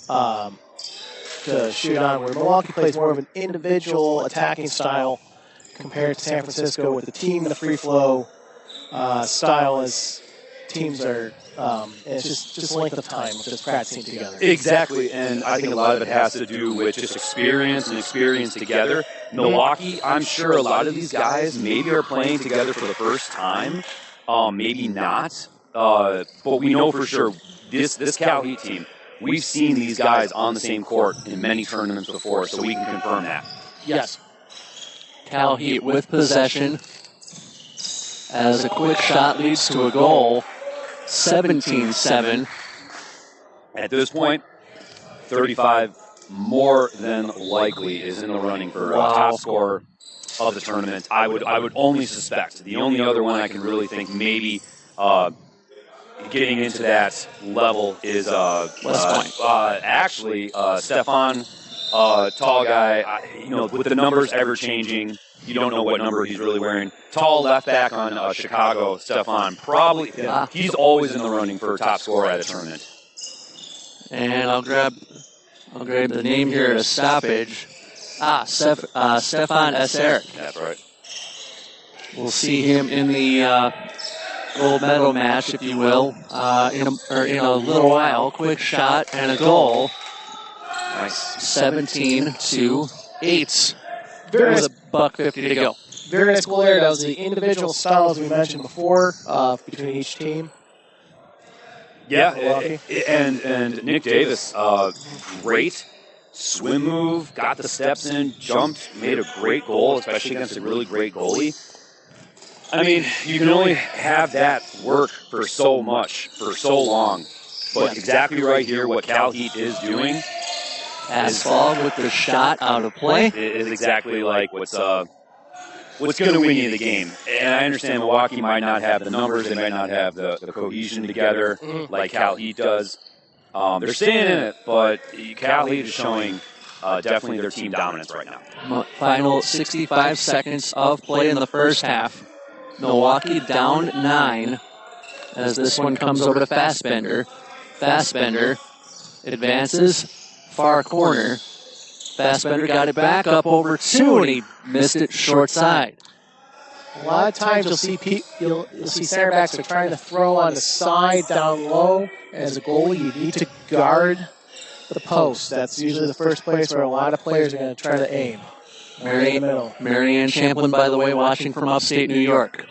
to shoot on, where Milwaukee plays more of an individual attacking style compared to San Francisco with the team and the free flow style as teams are, and it's just length of time of just practicing together. Exactly, and I think a lot of it has to do with just experience and experience together. Milwaukee, I'm sure a lot of these guys maybe are playing together for the first time, maybe not, but we know for sure this Cal Heat team, we've seen these guys on the same court in many tournaments before, so we can confirm that. Yes. Cal Heat with possession as a quick shot leads to a goal. 17-7. At this point, 35 more than likely is in the running for top scorer of the tournament. I would only suspect. The only other one I can really think maybe getting into that level is actually Stefan, tall guy. With the numbers ever changing, you don't know what number he's really wearing. Tall left back on Chicago, Stefan. Probably he's always in the running for top scorer at a tournament. And I'll grab the name here at a stoppage. Stefan Eser. That's right. We'll see him in the gold medal match, if you will, in a little while. Quick shot and a goal. Nice. 17-8. Very With $1.50 to go. Very nice goal there. That was the individual style, as we mentioned before, between each team. Yeah, and Nick Davis, great swim move, got the steps in, jumped, made a great goal, especially against a really great goalie. I mean, you can only have that work for so much, for so long. But exactly right here, what Cal Heat is doing Asphalt with the shot out of play. is exactly like what's going to win you the game. And I understand Milwaukee might not have the numbers, they might not have the cohesion together like Cal Heat does. They're staying in it, but Cal Heat is showing definitely their team dominance right now. Final 65 seconds of play in the first half. Milwaukee down 9 as this one comes over to Fassbender. Fassbender advances, far corner. Fassbender got it back up over 2, and he missed it short side. A lot of times you'll see center backs are trying to throw on the side down low. As a goalie, you need to guard the post. That's usually the first place where a lot of players are going to try to aim. Marianne Champlin, by the way, watching from upstate New York.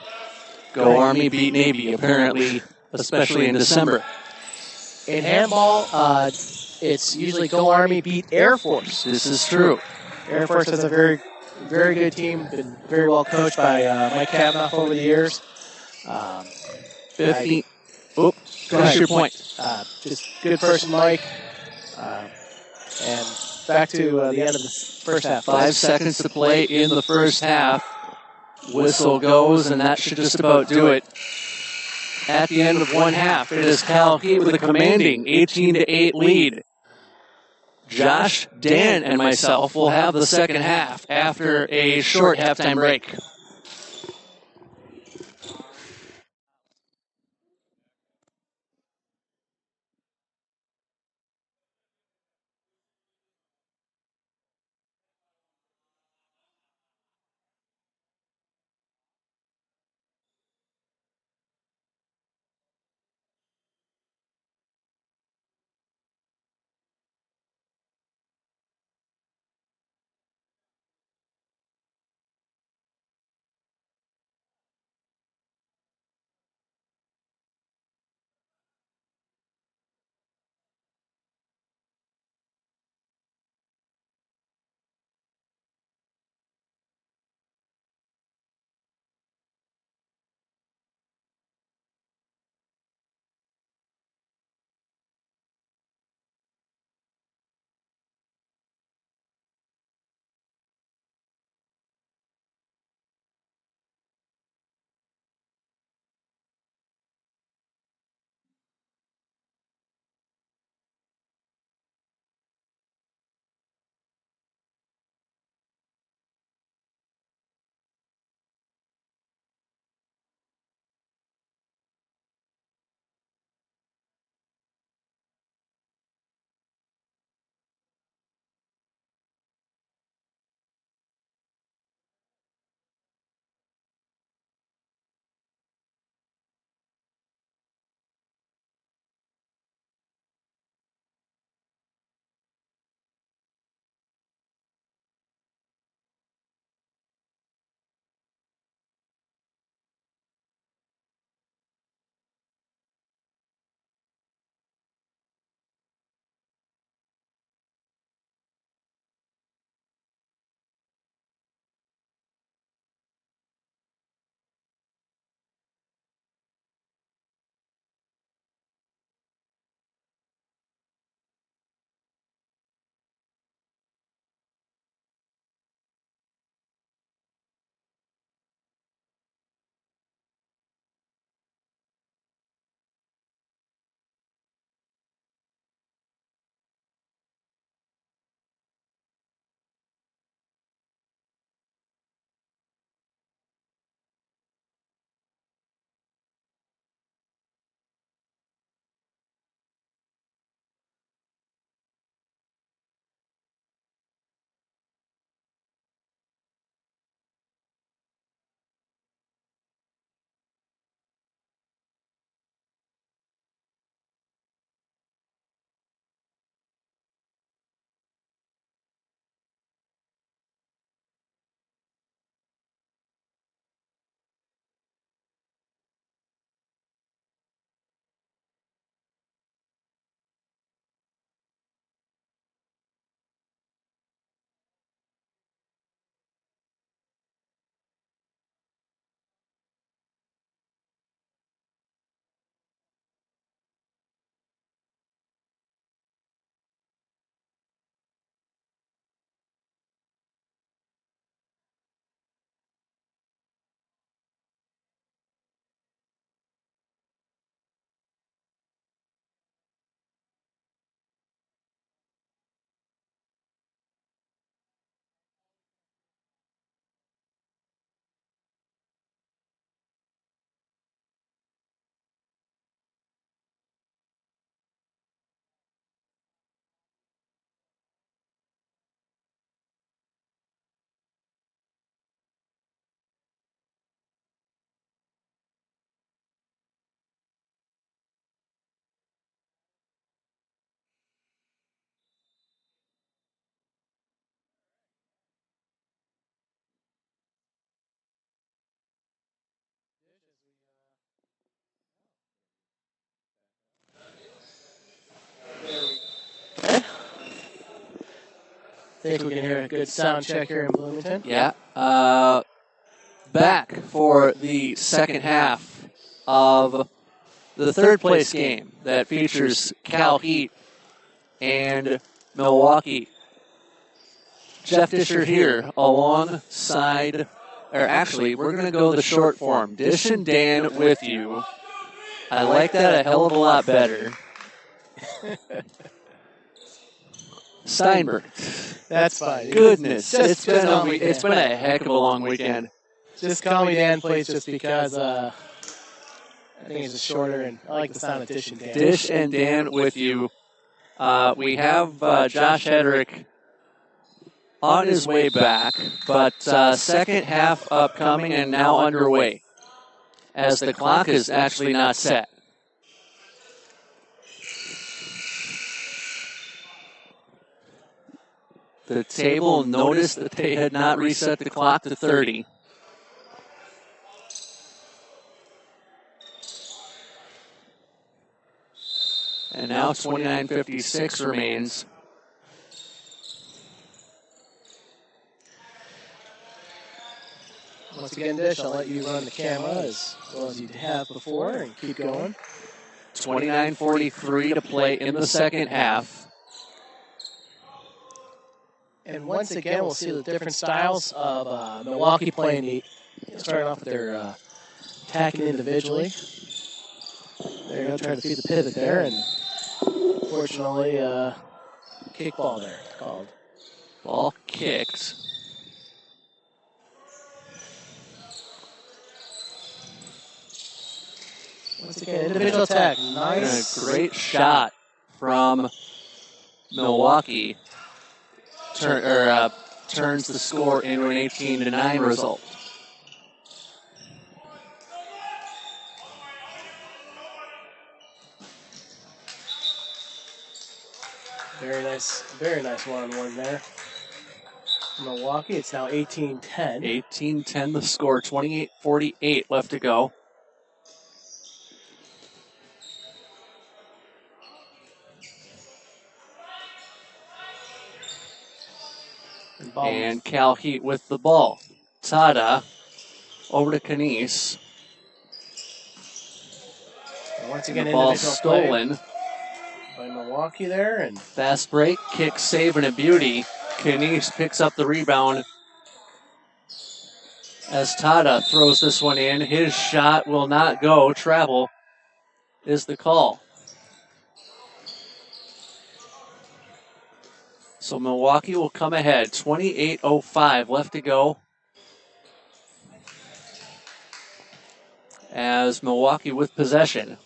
Go Army, beat Navy, apparently, especially in December. In handball, it's usually Go Army, beat Air Force. This is true. Air Force has a very, very good team, been very well coached by Mike Kavanaugh over the years. 50. Finish your point. Just good person, Mike. And back to the end of the first half. 5 seconds to play in the first half. Whistle goes, and that should just about do it. At the end of one half, it is Cal Heat with a commanding 18-8 lead. Josh, Dan, and myself will have the second half after a short halftime break. Think we can hear a good sound check here in Bloomington. Yeah. Back for the second half of the third place game that features Cal Heat and Milwaukee. Jeff Disher here alongside, or actually, we're going to go the short form. Dish and Dan with you. I like that a hell of a lot better. Steinberg. That's fine. Goodness, Just call me it's Dan. been a heck of a long weekend. Just call me Dan, please, just because I think it's shorter and I like the sound of Dish and Dan. Dish and Dan with you. We have Josh Hedrick on his way back, but second half upcoming and now underway, as the clock is actually not set. The table noticed that they had not reset the clock to 30. And now 29:56 remains. Once again, Dish, I'll let you run the camera as well as you have before and keep going. 29:43 to play in the second half. And once again, we'll see the different styles of Milwaukee playing. Starting off with their attacking individually. They're going to try to feed the pivot there, and fortunately, kickball there called. Ball kicked. Once again, individual attack. Nice. And a great shot from Milwaukee. Turns the score into an 18-9 result. Very nice one-on-one there. Milwaukee, it's now 18-10. 18-10 the score, 28:48 left to go. And Cal Heat with the ball. Tada over to Canese. And once again, the ball individual stolen by Milwaukee there, and fast break, kick, save, and a beauty. Canese picks up the rebound as Tada throws this one in. His shot will not go. Travel is the call. So Milwaukee will come ahead. 28:05 left to go. As Milwaukee with possession.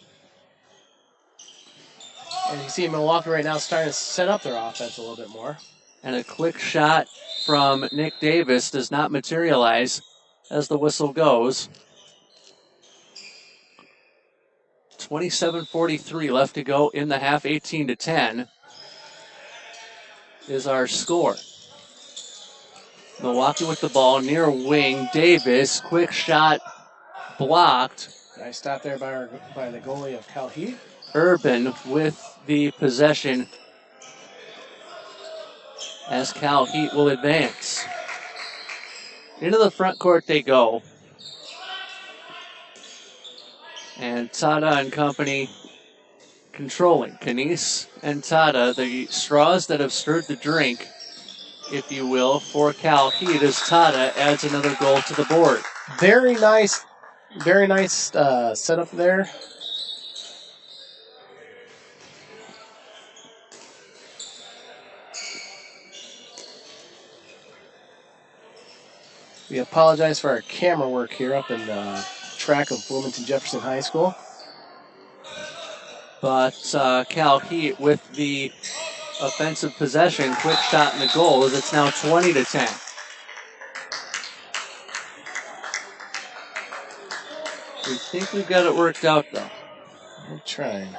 And you see Milwaukee right now starting to set up their offense a little bit more. And a quick shot from Nick Davis does not materialize as the whistle goes. 27:43 left to go in the half. 18-10 is our score. Milwaukee with the ball near wing. Davis, quick shot blocked. Nice stop there by the goalie of Cal Heat. Urban with the possession as Cal Heat will advance. Into the front court they go. And Tada and company controlling. Canese and Tada, the straws that have stirred the drink, if you will, for Cal Heat as Tada adds another goal to the board. Very nice setup there. We apologize for our camera work here up in the track of Bloomington Jefferson High School. But Cal Heat with the offensive possession, quick shot and the goal, as it's now 20-10. We think we've got it worked out, though. I'm trying.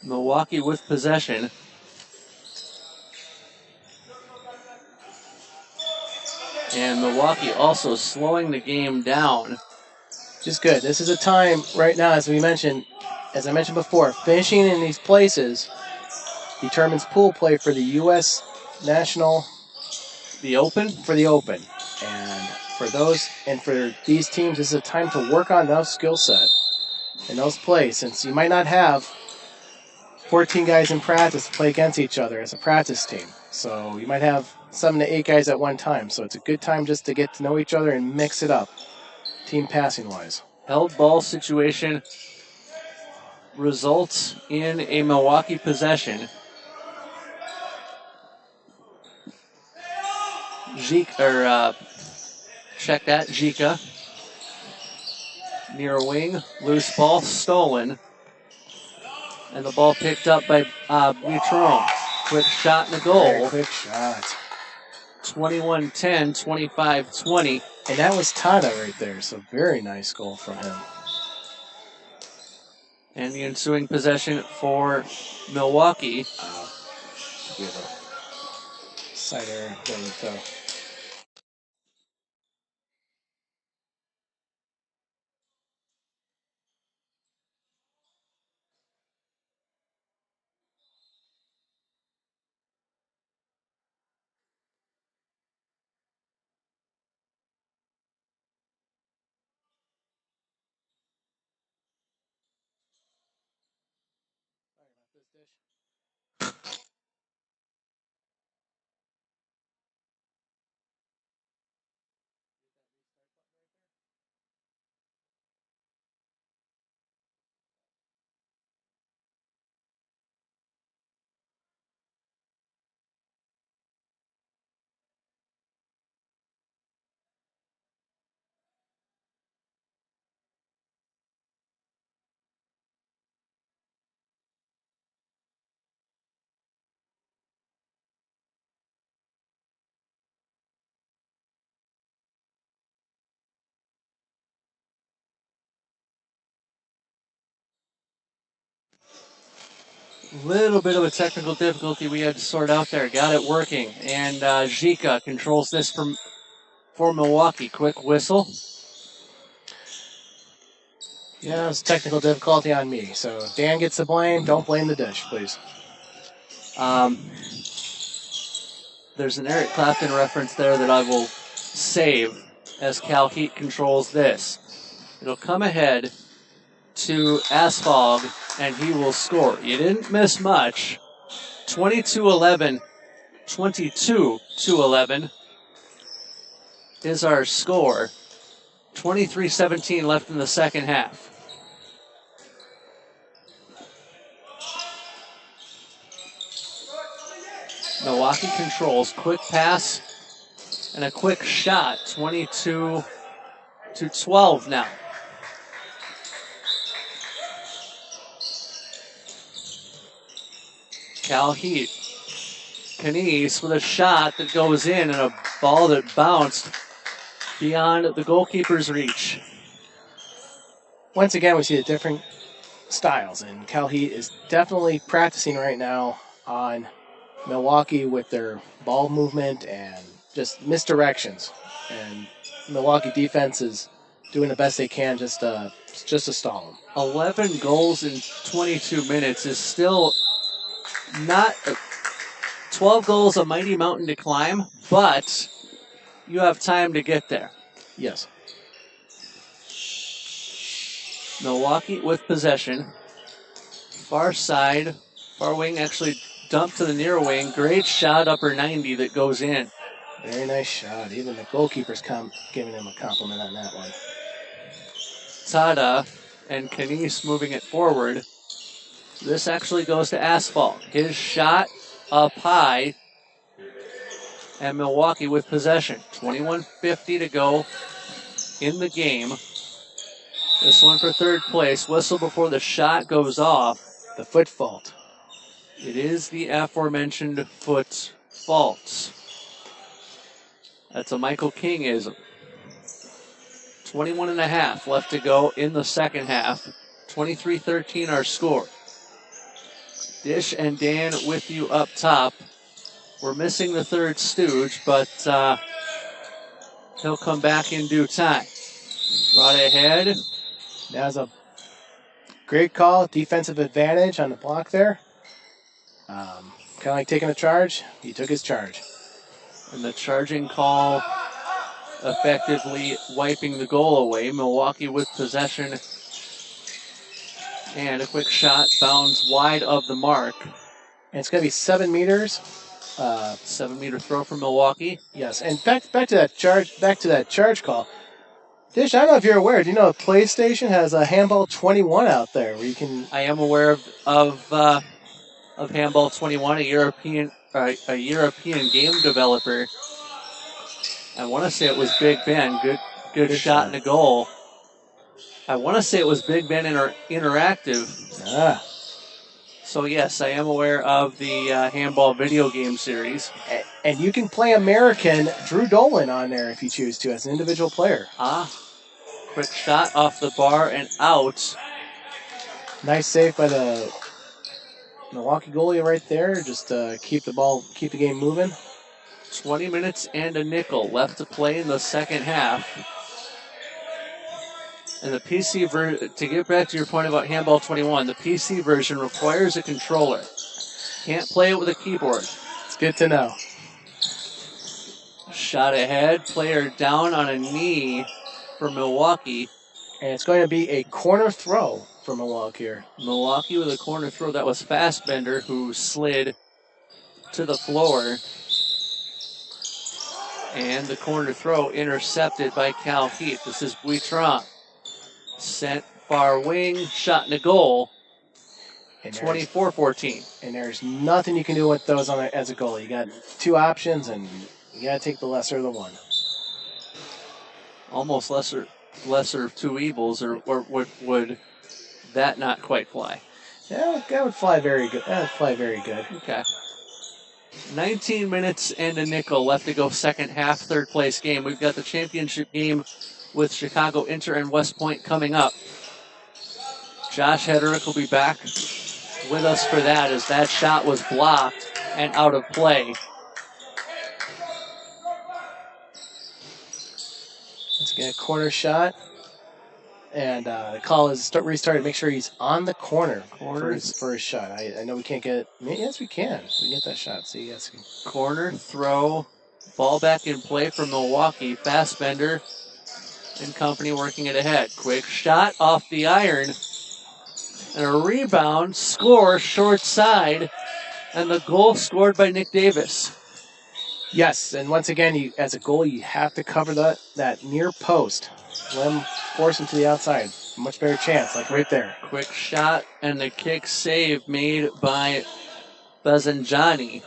Milwaukee with possession. And Milwaukee also slowing the game down. Just good. This is a time right now, as I mentioned before, finishing in these places determines pool play for the U.S. National. The Open? For the Open. And for these teams, this is a time to work on those skill set and those plays, since you might not have 14 guys in practice to play against each other as a practice team. So you might have 7 to 8 guys at one time. So it's a good time just to get to know each other and mix it up, team passing-wise. Held ball situation results in a Milwaukee possession. Check that, Jika. Near wing, loose ball, stolen. And the ball picked up by Butron. Quick shot in the goal. Very quick shot. 21-10, 25-20. And that was Tada right there, so very nice goal from him. And the ensuing possession for Milwaukee. Give a side error there with toe. Little bit of a technical difficulty we had to sort out there. Got it working. And Jika controls this for Milwaukee. Quick whistle. Yeah, it's technical difficulty on me. So if Dan gets the blame, don't blame the dish, please. There's an Eric Clapton reference there that I will save as Cal Heat controls this. It'll come ahead to Asfog, and he will score. You didn't miss much. 22-11, 22-11 is our score. 23-17 left in the second half. Milwaukee controls. Quick pass and a quick shot. 22-12 now. Cal Heat. Canese with a shot that goes in and a ball that bounced beyond the goalkeeper's reach. Once again, we see the different styles, and Cal Heat is definitely practicing right now on Milwaukee with their ball movement and just misdirections. And Milwaukee defense is doing the best they can just to stall them. 11 goals in 22 minutes is still not 12 goals, a mighty mountain to climb, but you have time to get there. Yes. Milwaukee with possession. Far side, far wing actually dumped to the near wing. Great shot, upper 90 that goes in. Very nice shot. Even the goalkeeper's giving him a compliment on that one. Tada and Canese moving it forward. This actually goes to Asphalt. His shot up high. And Milwaukee with possession. 21:50 to go in the game. This one for third place. Whistle before the shot goes off. The foot fault. It is the aforementioned foot fault. That's a Michael King-ism. 21 and a half left to go in the second half. 23-13 our score. Dish and Dan with you up top. We're missing the third stooge, but he'll come back in due time. Right ahead. That was a great call. Defensive advantage on the block there. Kind of like taking a charge. He took his charge. And the charging call effectively wiping the goal away. Milwaukee with possession. And a quick shot bounds wide of the mark. And it's going to be 7 meters. 7-meter throw from Milwaukee. Yes, and back to that charge call. Dish, I don't know if you're aware. Do you know PlayStation has a Handball 21 out there where you can? I am aware of Handball 21, a European game developer. I want to say it was Big Ben. Good Good shot shot. and a goal. I want to say it was Big Ben Interactive. Ah. So, yes, I am aware of the handball video game series. And you can play American Drew Dolan on there if you choose to as an individual player. Quick shot off the bar and out. Nice save by the Milwaukee goalie right there. Just keep the game moving. 20 minutes and a nickel left to play in the second half. And the PC to get back to your point about Handball 21, the PC version requires a controller. Can't play it with a keyboard. It's good to know. Shot ahead, player down on a knee for Milwaukee. And it's going to be a corner throw for Milwaukee here. Milwaukee with a corner throw. That was Fassbender who slid to the floor. And the corner throw intercepted by Cal Heath. This is Buitron. Sent far wing, shot and a goal. 24-14. And there's nothing you can do with those as a goalie. You got two options, and you got to take the lesser of the one. Almost lesser of two evils, or would that not quite fly? Yeah, that would fly very good. That would fly very good. Okay. 19 minutes and a nickel left to go second half, third place game. We've got the championship game with Chicago Inter and West Point coming up. Josh Hederick will be back with us for that as that shot was blocked and out of play. Let's get a corner shot. And the call is restarted. Make sure he's on the corner for his shot. I know we can't get it. Yes, we can. We can get that shot. See, yes. Corner throw. Ball back in play for Milwaukee. Fassbender and company working it ahead. Quick shot off the iron. And a rebound. Score short side. And the goal scored by Nick Davis. Yes, and once again, as a goalie, you have to cover that near post. Let him force him to the outside. Much better chance, like right there. Quick shot and the kick save made by Bazanjani.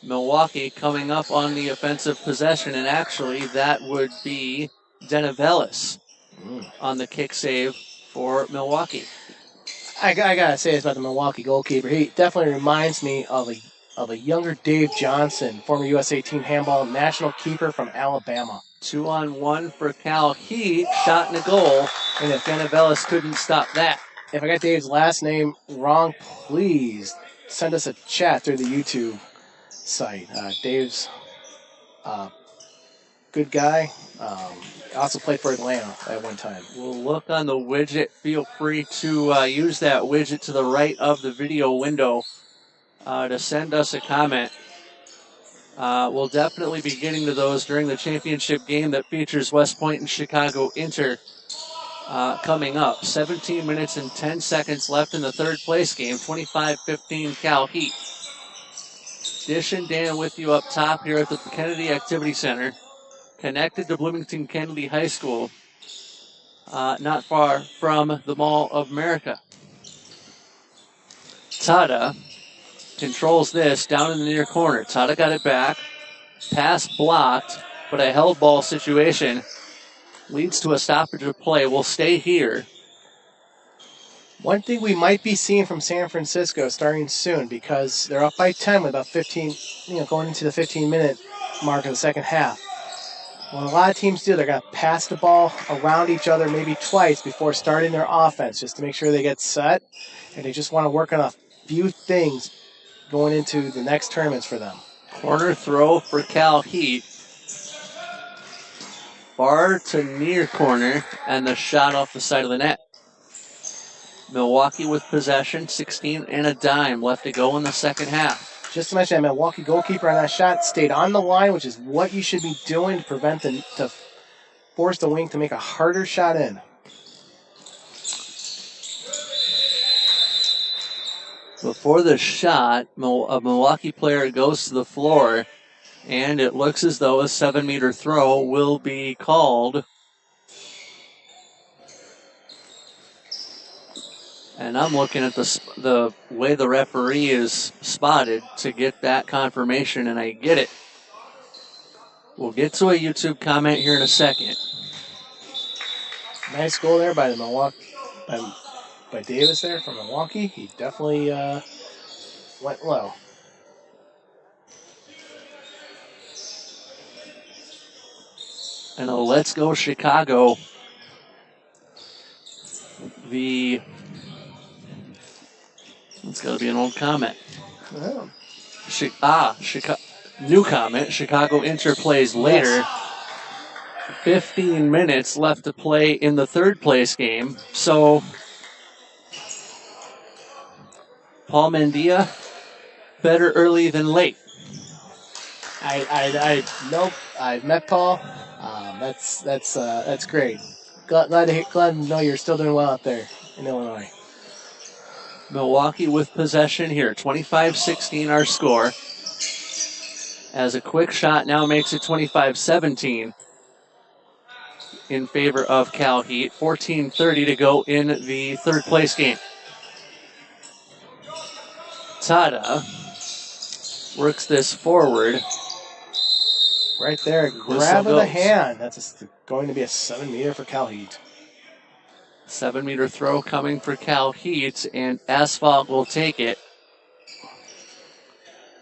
Milwaukee coming up on the offensive possession, and actually that would be Denivelis on the kick save for Milwaukee. I gotta say this about the Milwaukee goalkeeper. He definitely reminds me of a younger Dave Johnson, former USA team handball national keeper from Alabama. 2-on-1 for Cal Heath, shot and a goal, and if Denivelis couldn't stop that. If I got Dave's last name wrong, please send us a chat through the YouTube site. Dave's good guy. Also played for Atlanta at one time. We'll look on the widget. Feel free to use that widget to the right of the video window to send us a comment. We'll definitely be getting to those during the championship game that features West Point and Chicago Inter coming up. 17 minutes and 10 seconds left in the third place game. 25-15 Cal Heath. Dish and Dan with you up top here at the Kennedy Activity Center. Connected to Bloomington Kennedy High School, not far from the Mall of America. Tada controls this down in the near corner. Tada got it back. Pass blocked, but a held ball situation leads to a stoppage of play. We'll stay here. One thing we might be seeing from San Francisco starting soon, because they're up by 10 with about 15, going into the 15-minute mark of the second half. What a lot of teams do, they're going to pass the ball around each other maybe twice before starting their offense, just to make sure they get set. And they just want to work on a few things going into the next tournaments for them. Corner throw for Cal Heath. Far to near corner, and the shot off the side of the net. Milwaukee with possession, 16 and a dime left to go in the second half. Just to mention, that Milwaukee goalkeeper on that shot stayed on the line, which is what you should be doing to to force the wing to make a harder shot in. Before the shot, a Milwaukee player goes to the floor, and it looks as though a 7-meter throw will be called. And I'm looking at the way the referee is spotted to get that confirmation, and I get it. We'll get to a YouTube comment here in a second. Nice goal there by the Milwaukee, by Davis there from Milwaukee. He definitely went low. And a Let's Go Chicago. It's got to be an old comment. Oh. New comment. Chicago Inter plays later. Yes. 15 minutes left to play in the third place game. So, Paul Mendia, better early than late. Nope. I've met Paul. That's great. Glad to know you're still doing well out there in Illinois. Milwaukee with possession here. 25-16 our score. As a quick shot now makes it 25-17 in favor of Cal Heat. 14:30 to go in the third place game. Tada works this forward. Right there, grab of the hand. That's going to be a 7-meter for Cal Heat. 7-meter throw coming for Cal Heat, and Asphalt will take it.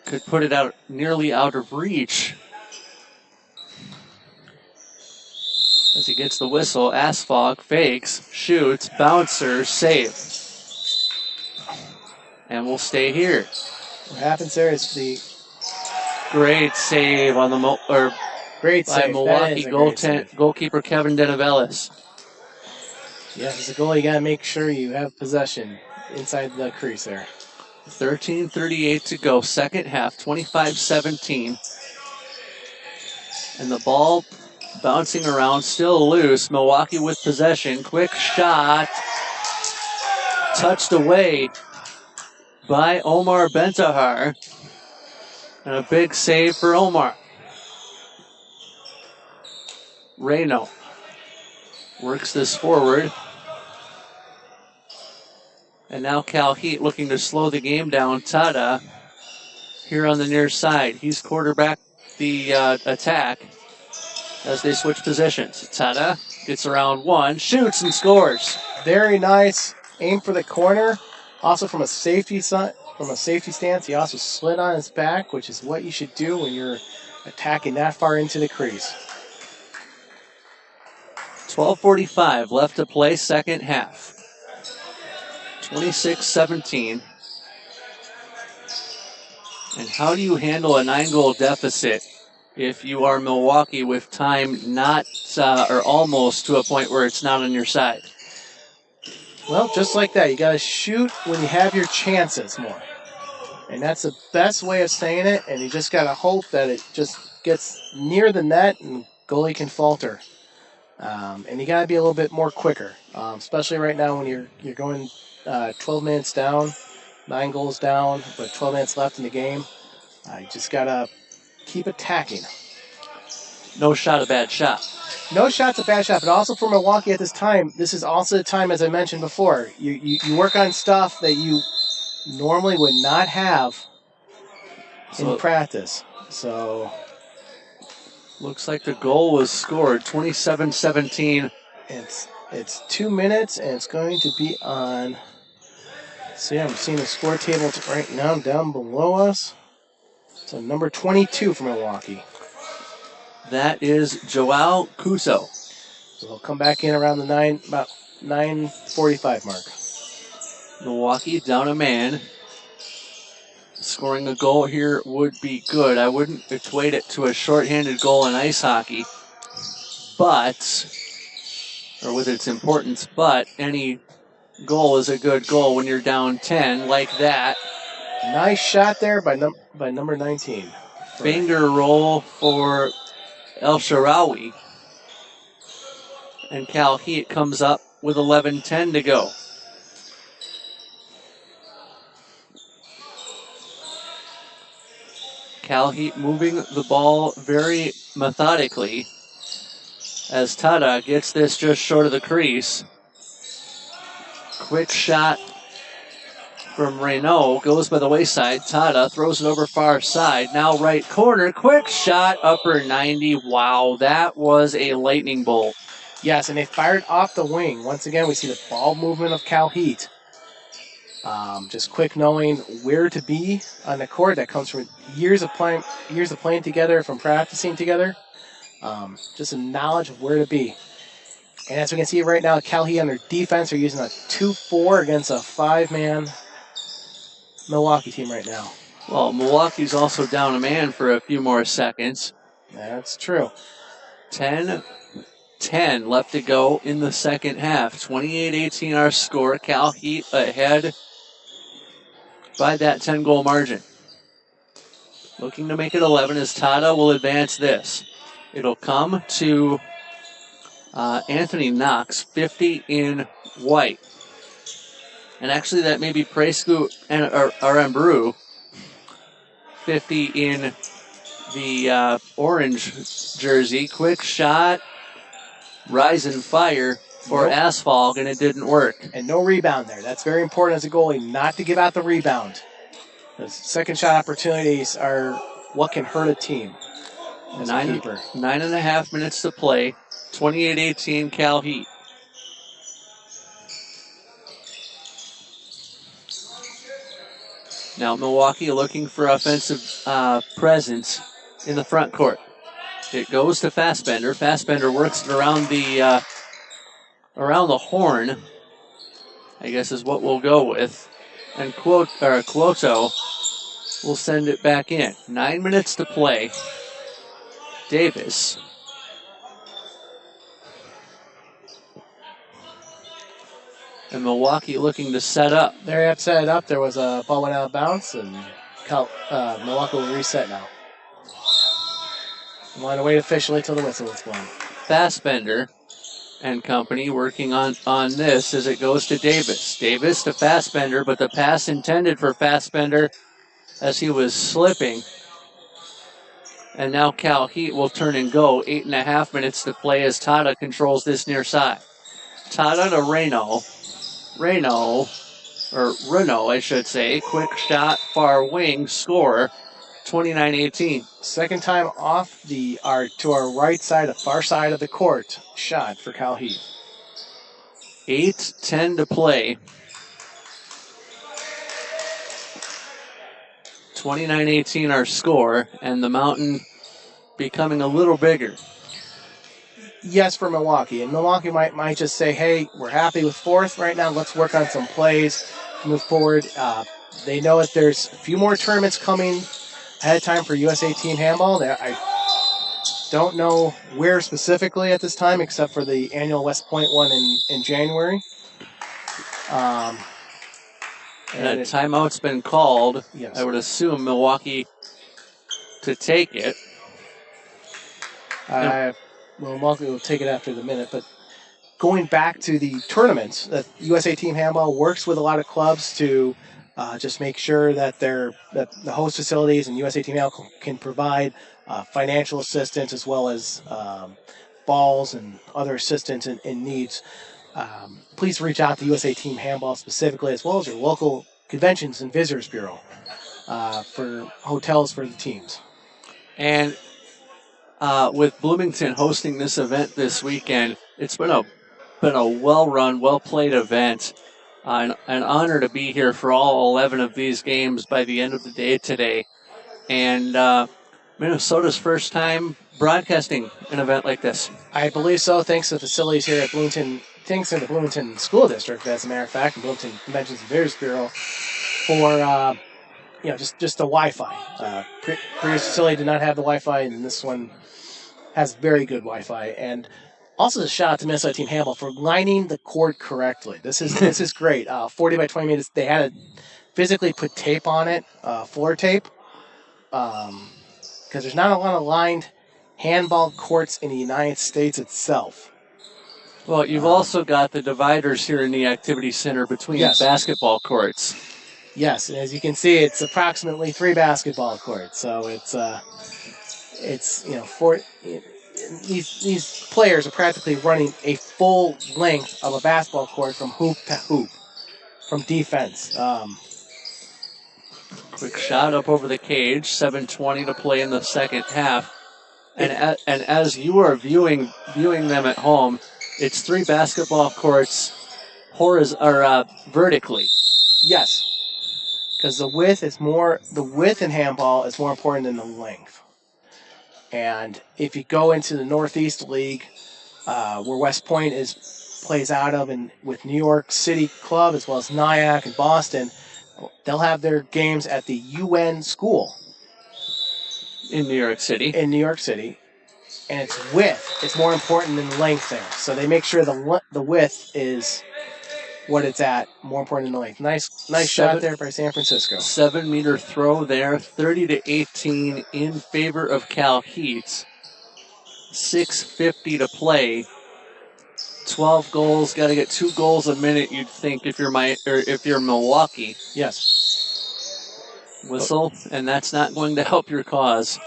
Could put it out nearly out of reach. As he gets the whistle, Asphalt fakes, shoots, bouncer, save. And we'll stay here. What happens there is the great save on the Milwaukee goalkeeper Kevin Denovelis. Yeah, as a goalie, you got to make sure you have possession inside the crease there. 13:38 to go, second half, 25-17. And the ball bouncing around, still loose. Milwaukee with possession. Quick shot. Touched away by Omar Bentahar. And a big save for Omar. Reyno works this forward. And now Cal Heat looking to slow the game down. Tada here on the near side. He's quarterback the attack as they switch positions. Tada gets around one, shoots and scores. Very nice. Aim for the corner. Also from a safety stance, he also slid on his back, which is what you should do when you're attacking that far into the crease. 12:45 left to play, second half. 26-17. And how do you handle a 9-goal deficit if you are Milwaukee with time not or almost to a point where it's not on your side? Well, just like that, you got to shoot when you have your chances more. And that's the best way of saying it, and you just got to hope that it just gets near the net and goalie can falter. And you got to be a little bit more quicker, especially right now when you're going 12 minutes down, 9 goals down, but 12 minutes left in the game. You just got to keep attacking. No shot a bad shot. No shot's a bad shot, but also for Milwaukee at this time, this is also the time, as I mentioned before, you work on stuff that you normally would not have in practice. So looks like the goal was scored, 27-17. It's 2 minutes, and it's going to be on. See, I'm seeing the score table right now down below us. So number 22 for Milwaukee. That is Joao Cuso. So he'll come back in around about 9:45 mark. Milwaukee down a man. Scoring a goal here would be good. I wouldn't equate it to a shorthanded goal in ice hockey, or with its importance, but any goal is a good goal when you're down 10 like that. Nice shot there by number 19. Finger roll for El Shaarawy. And Cal Heat comes up with 11:10 to go. Cal Heat moving the ball very methodically as Tada gets this just short of the crease. Quick shot from Reynaud. Goes by the wayside. Tada throws it over far side. Now right corner. Quick shot. Upper 90. Wow, that was a lightning bolt. Yes, and they fired off the wing. Once again, we see the ball movement of Cal Heat. Just quick knowing where to be on the court. That comes from years of playing together, from practicing together. Just a knowledge of where to be. And as we can see right now, Cal Heat on their defense are using a 2-4 against a 5-man Milwaukee team right now. Well, Milwaukee's also down a man for a few more seconds. That's true. 10 left to go in the second half. 28-18 our score. Cal Heat ahead by that 10-goal margin. Looking to make it 11 as Tada will advance this. It'll come to Anthony Knox, 50 in white. And actually that may be Prescu and Aramburu, 50 in the orange jersey. Quick shot, rise and fire for Asphalt, and it didn't work. And no rebound there. That's very important as a goalie, not to give out the rebound. The second shot opportunities are what can hurt a team. 9.5 minutes to play. 28-18 Cal Heat. Now Milwaukee looking for offensive presence in the front court. It goes to Fassbender. Fassbender works it around the horn, I guess is what we'll go with. And Cuoto will send it back in. 9 minutes to play. Davis. And Milwaukee looking to set up. There you have to set it up. There was a ball went out of bounds, and Milwaukee will reset now. We want to wait officially till the whistle is blown. Fassbender and company working on this as it goes to Davis. Davis to Fassbender, but the pass intended for Fassbender as he was slipping. And now Cal Heat will turn and go. 8.5 minutes to play as Tada controls this near side. Tada to Reynaud. Renault, I should say. Quick shot, far wing, score. 29-18. Second time off to our right side, the far side of the court. Shot for Cal Heat. 8:10 to play. 29-18 our score, and the mountain becoming a little bigger. Yes, for Milwaukee. And Milwaukee might just say, hey, we're happy with fourth right now. Let's work on some plays, move forward. They know that there's a few more tournaments coming ahead of time for USA Team Handball. I don't know where specifically at this time, except for the annual West Point one in January. And a timeout's been called. Yes. I would assume Milwaukee to take it. Milwaukee will take it after the minute, but going back to the tournaments, that USA Team Handball works with a lot of clubs to just make sure that that the host facilities and USA Team Handball can provide financial assistance as well as balls and other assistance in needs. Please reach out to USA Team Handball specifically, as well as your local conventions and visitors bureau for hotels for the teams. And with Bloomington hosting this event this weekend, it's been a well-run, well-played event. An honor to be here for all 11 of these games by the end of the day today. And Minnesota's first time broadcasting an event like this. I believe so, thanks to the facilities here at Bloomington, thanks to the Bloomington School District, as a matter of fact, and Bloomington Conventions and Visitors Bureau for just the Wi-Fi. Previous facility did not have the Wi-Fi, and this one has very good Wi-Fi. And also a shout out to Minnesota Team Handball for lining the court correctly. This is great. 40 by 20 meters. They had to physically put tape on it, floor tape, because there's not a lot of lined handball courts in the United States itself. Well, you've also got the dividers here in the activity center between basketball courts. Yes, and as you can see, it's approximately 3 basketball courts. So these players are practically running a full length of a basketball court from hoop to hoop, from defense. Quick shot up over the cage. 7:20 to play in the second half. And as you are viewing them at home, it's 3 basketball courts vertically. Yes, because the width in handball is more important than the length. And if you go into the Northeast League, where West Point plays out of, and with New York City Club as well as Nyack and Boston, they'll have their games at the UN school in New York City. And it's width. It's more important than length there. So they make sure the width is what it's at, more important than the length. Nice shot there by San Francisco. 7-meter throw there, 30-18 in favor of Cal Heat. 6:50 to play. 12 goals, got to get 2 goals a minute. You'd think if you're Milwaukee. Yes. Whistle, and that's not going to help your cause.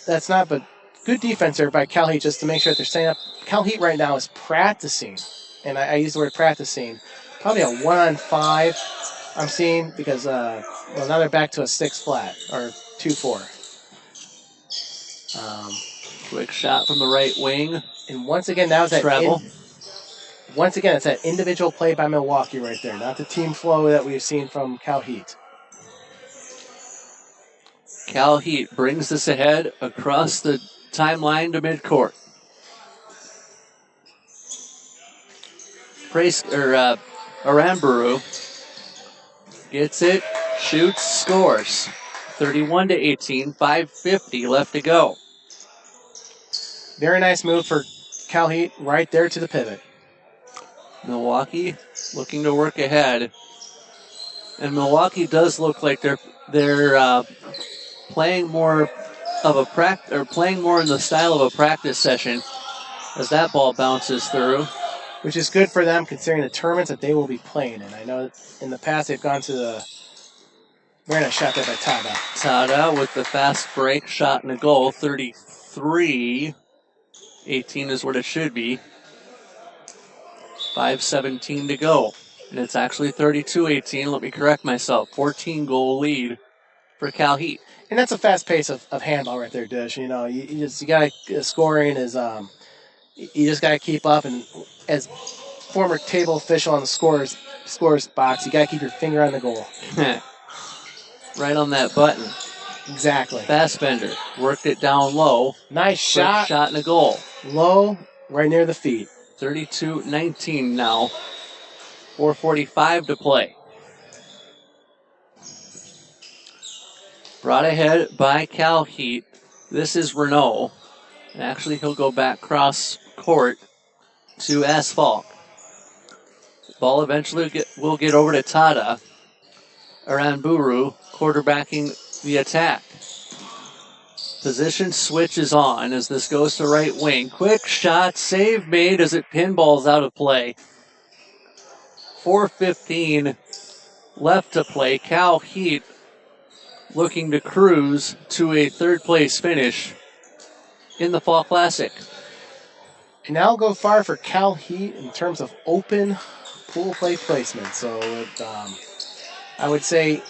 That's not, but good defense there by Cal Heat just to make sure that they're staying up. Cal Heat right now is practicing, and I use the word practicing, probably a 1-on-5 I'm seeing because, now they're back to a 6 flat or 2-4. Quick shot from the right wing. And once again, that was that travel. Once again, it's that individual play by Milwaukee right there, not the team flow that we've seen from Cal Heat. Cal Heat brings this ahead across the timeline to midcourt. Aranburu gets it, shoots, scores. 31-18, 5:50 left to go. Very nice move for Cal Heat right there to the pivot. Milwaukee looking to work ahead. And Milwaukee does look like they're playing more of a playing more in the style of a practice session as that ball bounces through. Which is good for them considering the tournaments that they will be playing in. I know in the past they've gone to the... Very nice shot there by Tada. Tada with the fast break shot and a goal. 33-18 is what it should be. 5:17 to go. And it's actually 32-18. Let me correct myself. 14-goal lead for Cal Heat. And that's a fast pace of handball right there, Dish. You know, you got to scoring is you just got to keep up. And as former table official on the scores box, you got to keep your finger on the goal. Right on that button. Exactly. Fassbender worked it down low. Nice shot. Shot and a goal. Low, right near the feet. 32-19 now. 4:45 to play. Brought ahead by Cal Heat. This is Renault. And actually, he'll go back cross court to Asphalt. Ball eventually will get over to Tada. Aranburu quarterbacking the attack. Position switch is on as this goes to right wing. Quick shot, save made as it pinballs out of play. 4:15 left to play. Cal Heat looking to cruise to a third place finish in the Fall Classic. And that'll go far for Cal Heat in terms of open pool play placement. So I would say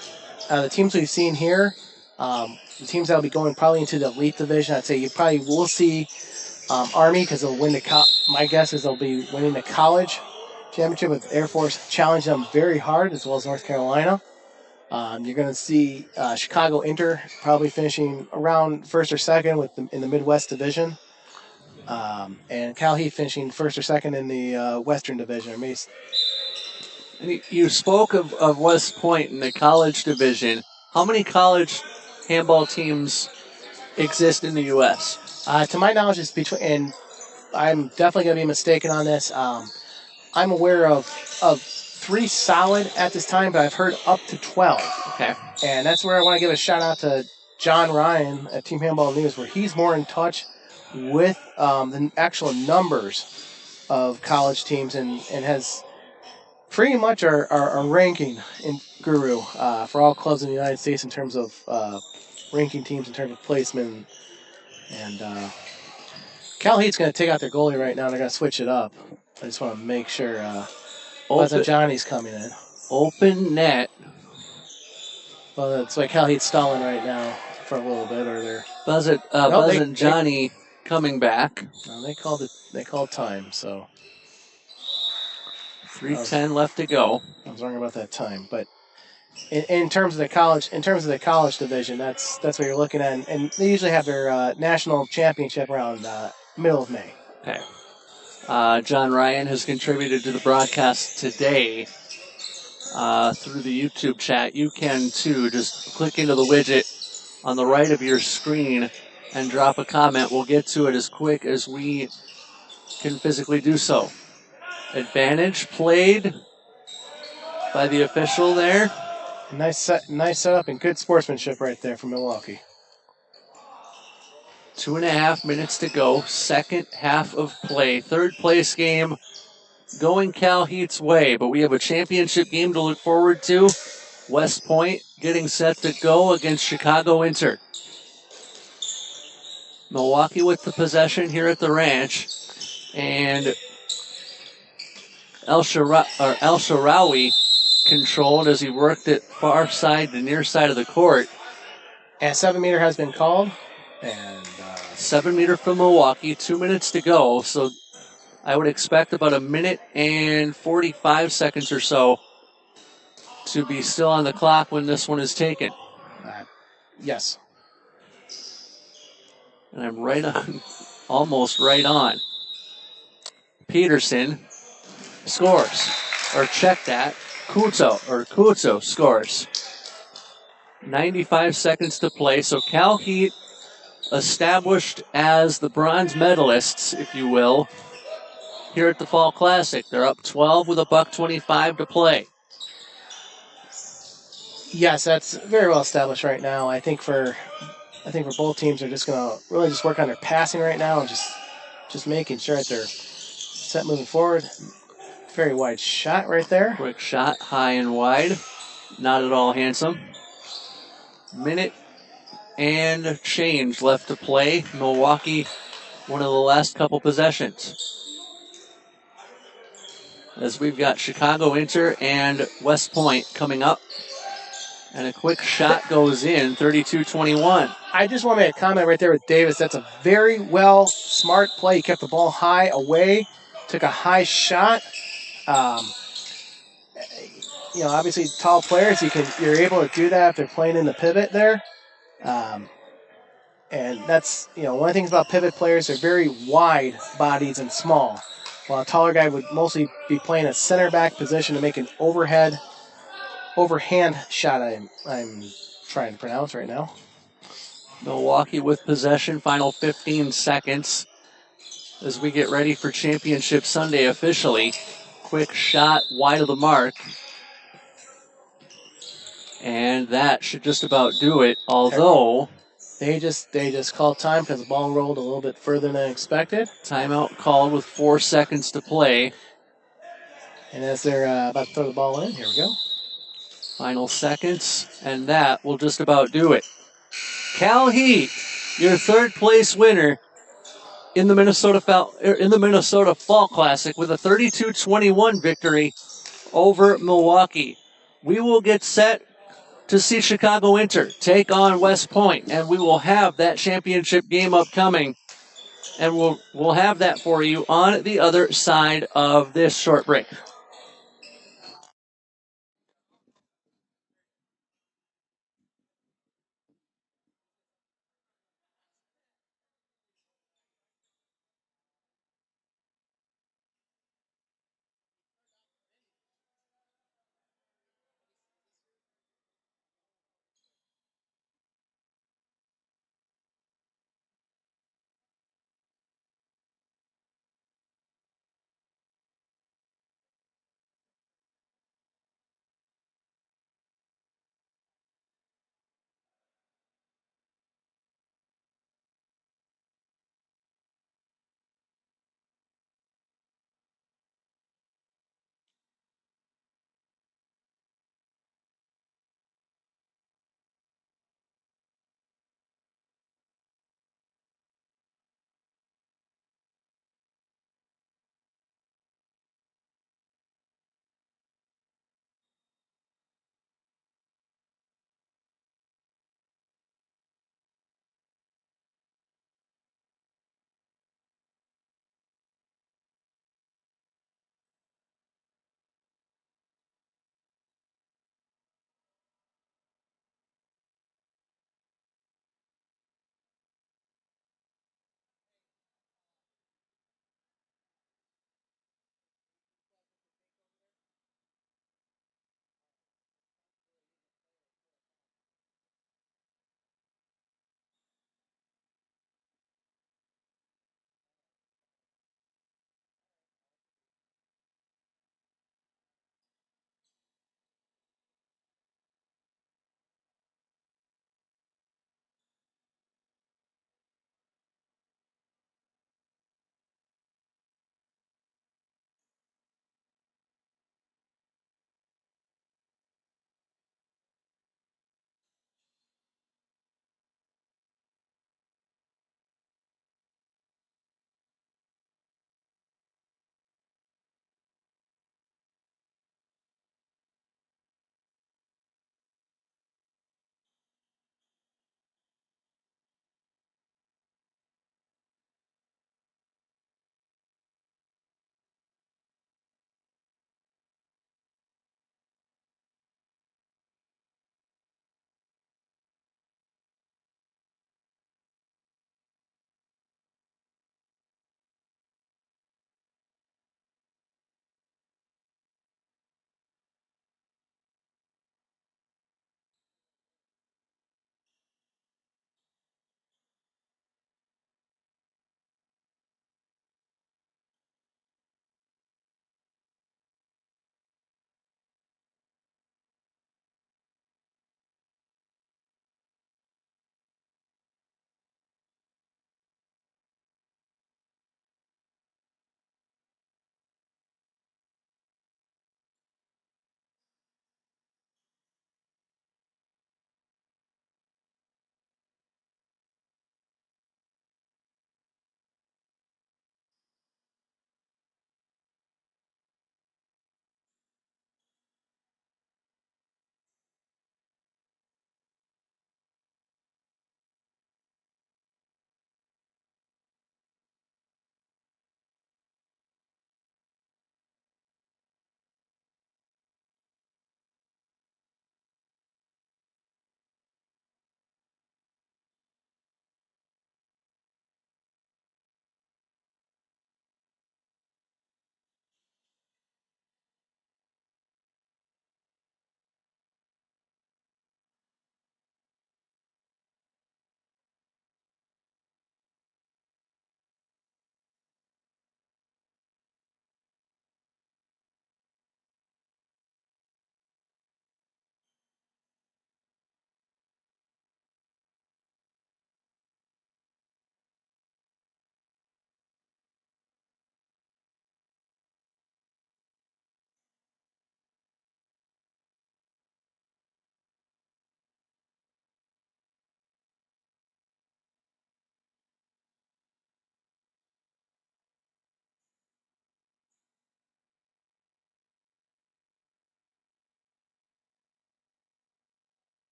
the teams we've seen here, the teams that will be going probably into the elite division, I'd say you probably will see Army because they'll win my guess is they'll be winning the college championship with Air Force challenge them very hard, as well as North Carolina. You're going to see Chicago Inter probably finishing around first or second in the Midwest division. And Cal Heat finishing first or second in the Western division. You spoke of West Point in the college division. How many college handball teams exist in the U.S.? To my knowledge, it's between, and I'm definitely going to be mistaken on this. I'm aware of 3 solid at this time, but I've heard up to 12. Okay. And that's where I want to give a shout out to John Ryan at Team Handball News, where he's more in touch with the actual numbers of college teams and has pretty much our ranking in Guru for all clubs in the United States in terms of ranking teams in terms of placement. And Cal Heat's going to take out their goalie right now. They're going to switch it up. I just want to make sure Johnny's coming in. Open net Well, that's why Cal Heat's stalling right now for a little bit, or they're Buzz they- and Johnny coming back. they called it. They called time, so 3:10 left to go. I was wrong about that time. But in terms of the college division, that's what you're looking at, and they usually have their national championship around middle of May. Okay. John Ryan has contributed to the broadcast today through the YouTube chat. You can too. Just click into the widget on the right of your screen and drop a comment. We'll get to it as quick as we can physically do so. Advantage played by the official there. Nice setup and good sportsmanship right there from Milwaukee. 2.5 minutes to go. Second half of play. Third place game going Cal Heat's way, but we have a championship game to look forward to. West Point getting set to go against Chicago Inter. Milwaukee with the possession here at the ranch, and El Sharawi controlled as he worked it far side to near side of the court. And 7-meter has been called, and 7-meter from Milwaukee. 2 minutes to go, so I would expect about 1 minute and 45 seconds or so to be still on the clock when this one is taken. Yes. And I'm right on, almost right on. Peterson scores, or check that. Kuto scores. 95 seconds to play, so Cal Heat established as the bronze medalists, if you will, here at the Fall Classic. They're up 12 with $1.25 to play. Yes, that's very well established right now. I think for both teams are just gonna really just work on their passing right now and just making sure that they're set moving forward. Very wide shot right there. Quick shot, high and wide. Not at all handsome. Minute and change left to play. Milwaukee, one of the last couple possessions. As we've got Chicago Inter and West Point coming up. And a quick shot goes in, 32-21. I just want to make a comment right there with Davis. That's a very smart play. He kept the ball high away, took a high shot. Obviously tall players, you're able to do that if they're playing in the pivot there. And that's, one of the things about pivot players, they're very wide bodied and small. While a taller guy would mostly be playing a center back position to make an overhand shot I'm trying to pronounce right now. Milwaukee with possession, final 15 seconds as we get ready for Championship Sunday officially. Quick shot wide of the mark. And that should just about do it, although they just called time because the ball rolled a little bit further than expected. Timeout called with 4 seconds to play. And as they're about to throw the ball in, here we go. Final seconds, and that will just about do it. Cal Heat, your third place winner in the Minnesota Fall Classic with a 32-21 victory over Milwaukee. We will get set to see Chicago Inter take on West Point, and we will have that championship game upcoming, and we'll have that for you on the other side of this short break.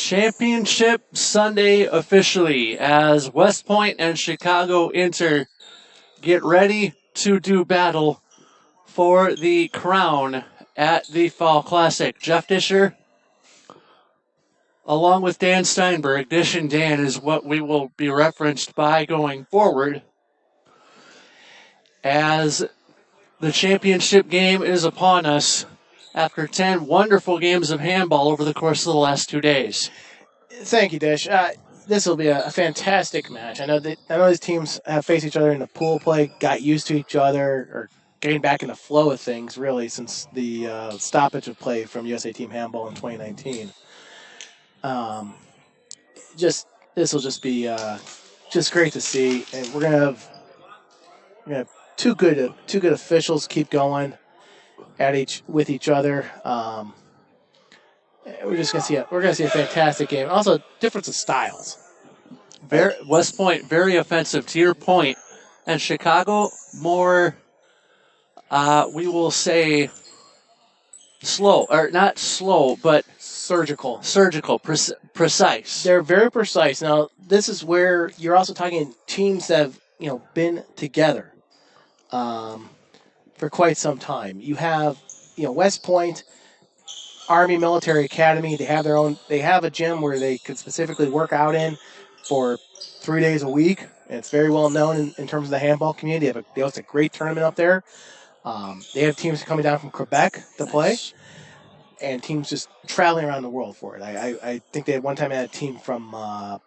Championship Sunday officially as West Point and Chicago Inter get ready to do battle for the crown at the Fall Classic. Jeff Disher, along with Dan Steinberg, Dish and Dan is what we will be referenced by going forward, as the championship game is upon us after 10 wonderful games of handball over the course of the last 2 days. Thank you, Dish. This will be a fantastic match. I know these teams have faced each other in the pool play, got used to each other, or getting back in the flow of things, really, since the stoppage of play from USA Team Handball in 2019. This will just be just great to see, and we're gonna have two good officials keep going with each other. We're gonna see a fantastic game. Also, difference of styles. West Point very offensive, to your point, and Chicago more. We will say slow, or not slow, but surgical, precise. They're very precise. Now, this is where you're also talking teams that have been together for quite some time. You have West Point, Army Military Academy. They have a gym where they could specifically work out in for 3 days a week. And it's very well known in terms of the handball community. They host a great tournament up there. They have teams coming down from Quebec to play, and teams just traveling around the world for it. I think they had one time had a team from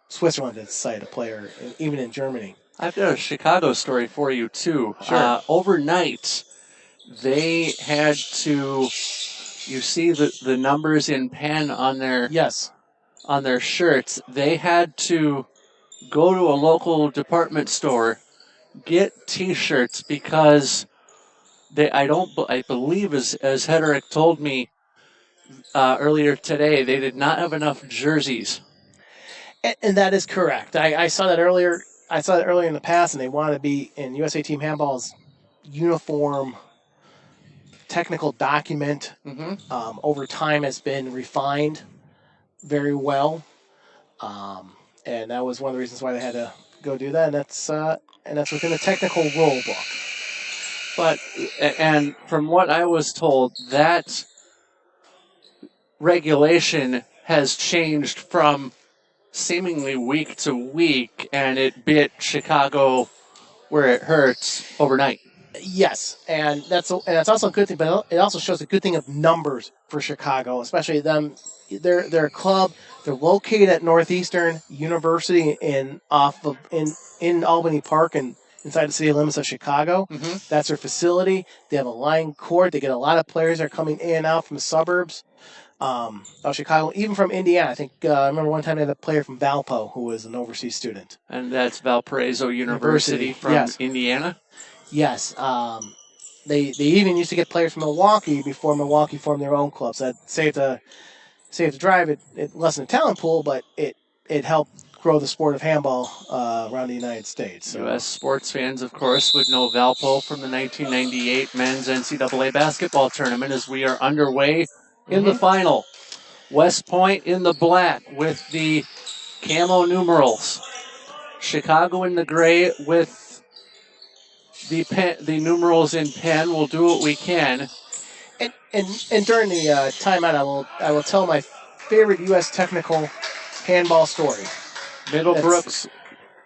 Switzerland that decided to play, or even in Germany. I've got a Chicago story for you, too. Sure. Overnight, they had to, you see the numbers in pen on their shirts. They had to go to a local department store, get T-shirts, because I believe, as Hederick told me earlier today, they did not have enough jerseys. And that is correct. I saw that earlier. I saw that earlier in the past, and they wanted to be in USA Team Handball's uniform technical document. Over time has been refined very well, and that was one of the reasons why they had to go do that. And that's within the technical rule book. And from what I was told, that regulation has changed from seemingly week to week, and it bit Chicago where it hurts overnight. Yes, and that's also a good thing, but it also shows a good thing of numbers for Chicago, especially them. They're a club. They're located at Northeastern University in Albany Park and inside the city limits of Chicago. That's their facility. They have a line court. They get a lot of players that are coming in and out from the suburbs of Chicago, even from Indiana. I think I remember one time they had a player from Valpo who was an overseas student. And that's Valparaiso University from Indiana? Yes. They even used to get players from Milwaukee before Milwaukee formed their own clubs. That saved the drive. It lessened the talent pool, but it helped grow the sport of handball around the United States. So. U.S. sports fans, of course, would know Valpo from the 1998 men's NCAA basketball tournament, as we are underway in the final. West Point in the black with the camo numerals. Chicago in the gray with the numerals in pen. We'll do what we can. And during the timeout, I will tell my favorite U.S. technical handball story. Middlebrooks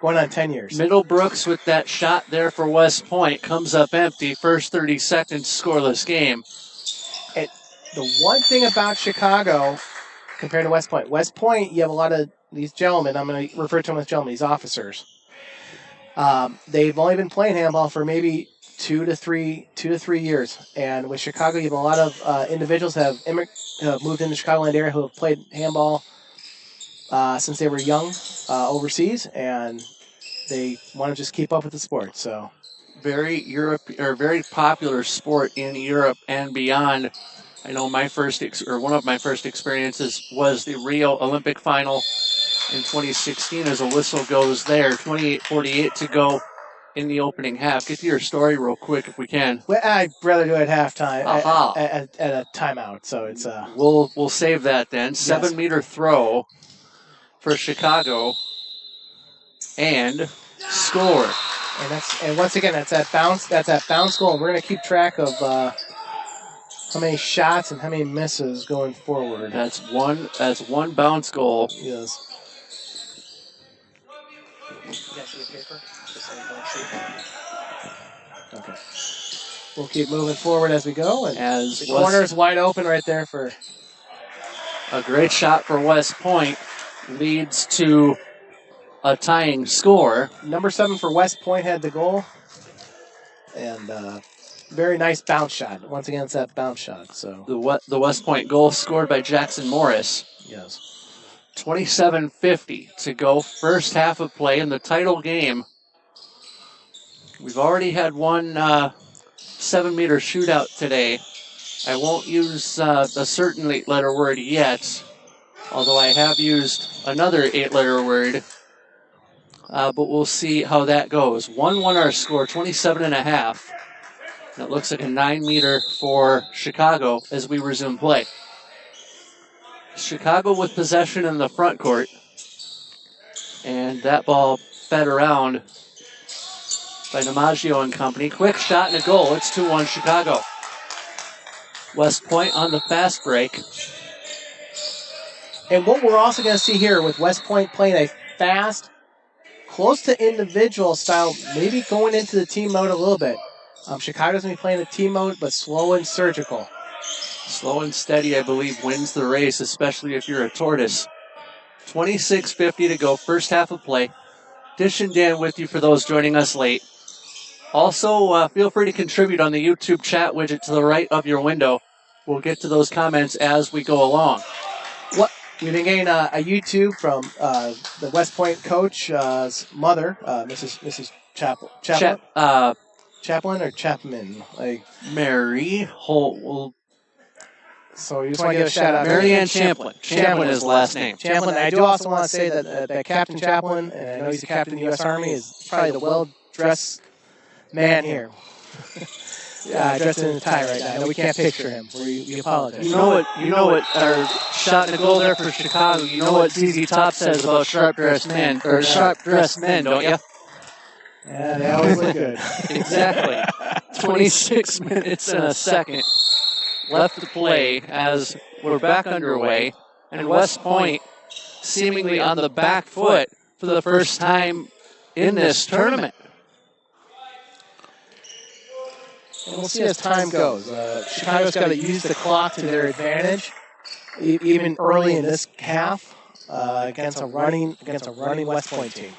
going on 10 years. Middlebrooks with that shot there for West Point comes up empty. First 30 seconds, scoreless game. And the one thing about Chicago compared to West Point, you have a lot of these gentlemen. I'm going to refer to them as gentlemen, these officers. They've only been playing handball for maybe 2 to 3 years. And with Chicago, you have a lot of individuals that have moved into the Chicagoland area who have played handball since they were young overseas, and they want to just keep up with the sport. So, very popular sport in Europe and beyond. I know one of my first experiences was the Rio Olympic final in 2016. As a whistle goes there, 28:48 to go in the opening half. Get to your story real quick if we can. Well, I'd rather do it at halftime at a timeout. So it's we'll save that then. 7-meter throw. for Chicago and score. And once again, that's that bounce goal. And we're going to keep track of how many shots and how many misses going forward. That's one bounce goal. Yes. You guys see a paper? Just so you don't see. Okay. We'll keep moving forward as we go. And As the corner's wide open right there for a great shot for West Point leads to a tying score. number 7 for West Point had the goal. And very nice bounce shot. Once again, it's that bounce shot. So The West Point goal scored by Jackson Morris. yes. 27:50 to go, first half of play in the title game. We've already had one 7-meter shootout today. I won't use a certain 8-letter word yet, although I have used another 8-letter word. But we'll see how that goes. 1-1 our score, 27.5. It looks like a 9-meter for Chicago as we resume play. Chicago with possession in the front court. And that ball fed around by DiMaggio and company. Quick shot and a goal. It's 2-1 Chicago. West Point on the fast break. And what we're also going to see here with West Point playing a fast, close to individual style, maybe going into the team mode a little bit. Chicago's going to be playing the team mode, but slow and surgical. Slow and steady, I believe, wins the race, especially if you're a tortoise. 26:50 to go, first half of play. Dish and Dan with you for those joining us late. Also, feel free to contribute on the YouTube chat widget to the right of your window. We'll get to those comments as we go along. We've been getting a YouTube from the West Point coach's mother, Mrs. Chaplin or Chapman? Mary Holt. So you just want to give a shout out. Marianne Champlin. Champlin is the last name. Champlin. I do also want to say that Captain Chaplin, and I know he's a captain in the U.S. Army, is probably the well-dressed man here. Dressed in a tie right now. I know we can't picture him. We apologize. You know what? Our shot and a goal there for Chicago. You know what ZZ Top says about sharp-dressed men, don't you? Yeah, they always look good. Exactly. 26 minutes and a second left to play as we're back underway, and West Point seemingly on the back foot for the first time in this tournament. And we'll see as time goes. Chicago's got to use the clock to their advantage, even early in this half, against a running West Point team.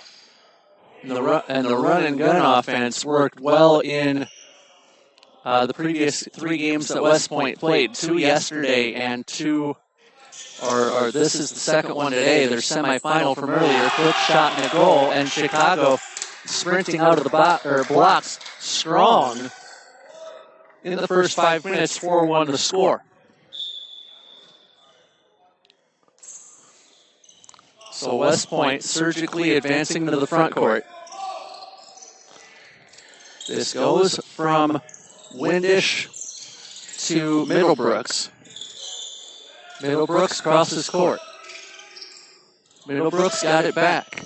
And the run and gun offense worked well in the previous 3 games that West Point played, 2 yesterday and 2, or this is the second one today, their semifinal from earlier. Quick shot and a goal, and Chicago sprinting out of the blocks strong in the first 5 minutes, 4-1 to score. So West Point surgically advancing to the front court. This goes from Windish to Middlebrooks. Middlebrooks crosses court. Middlebrooks got it back.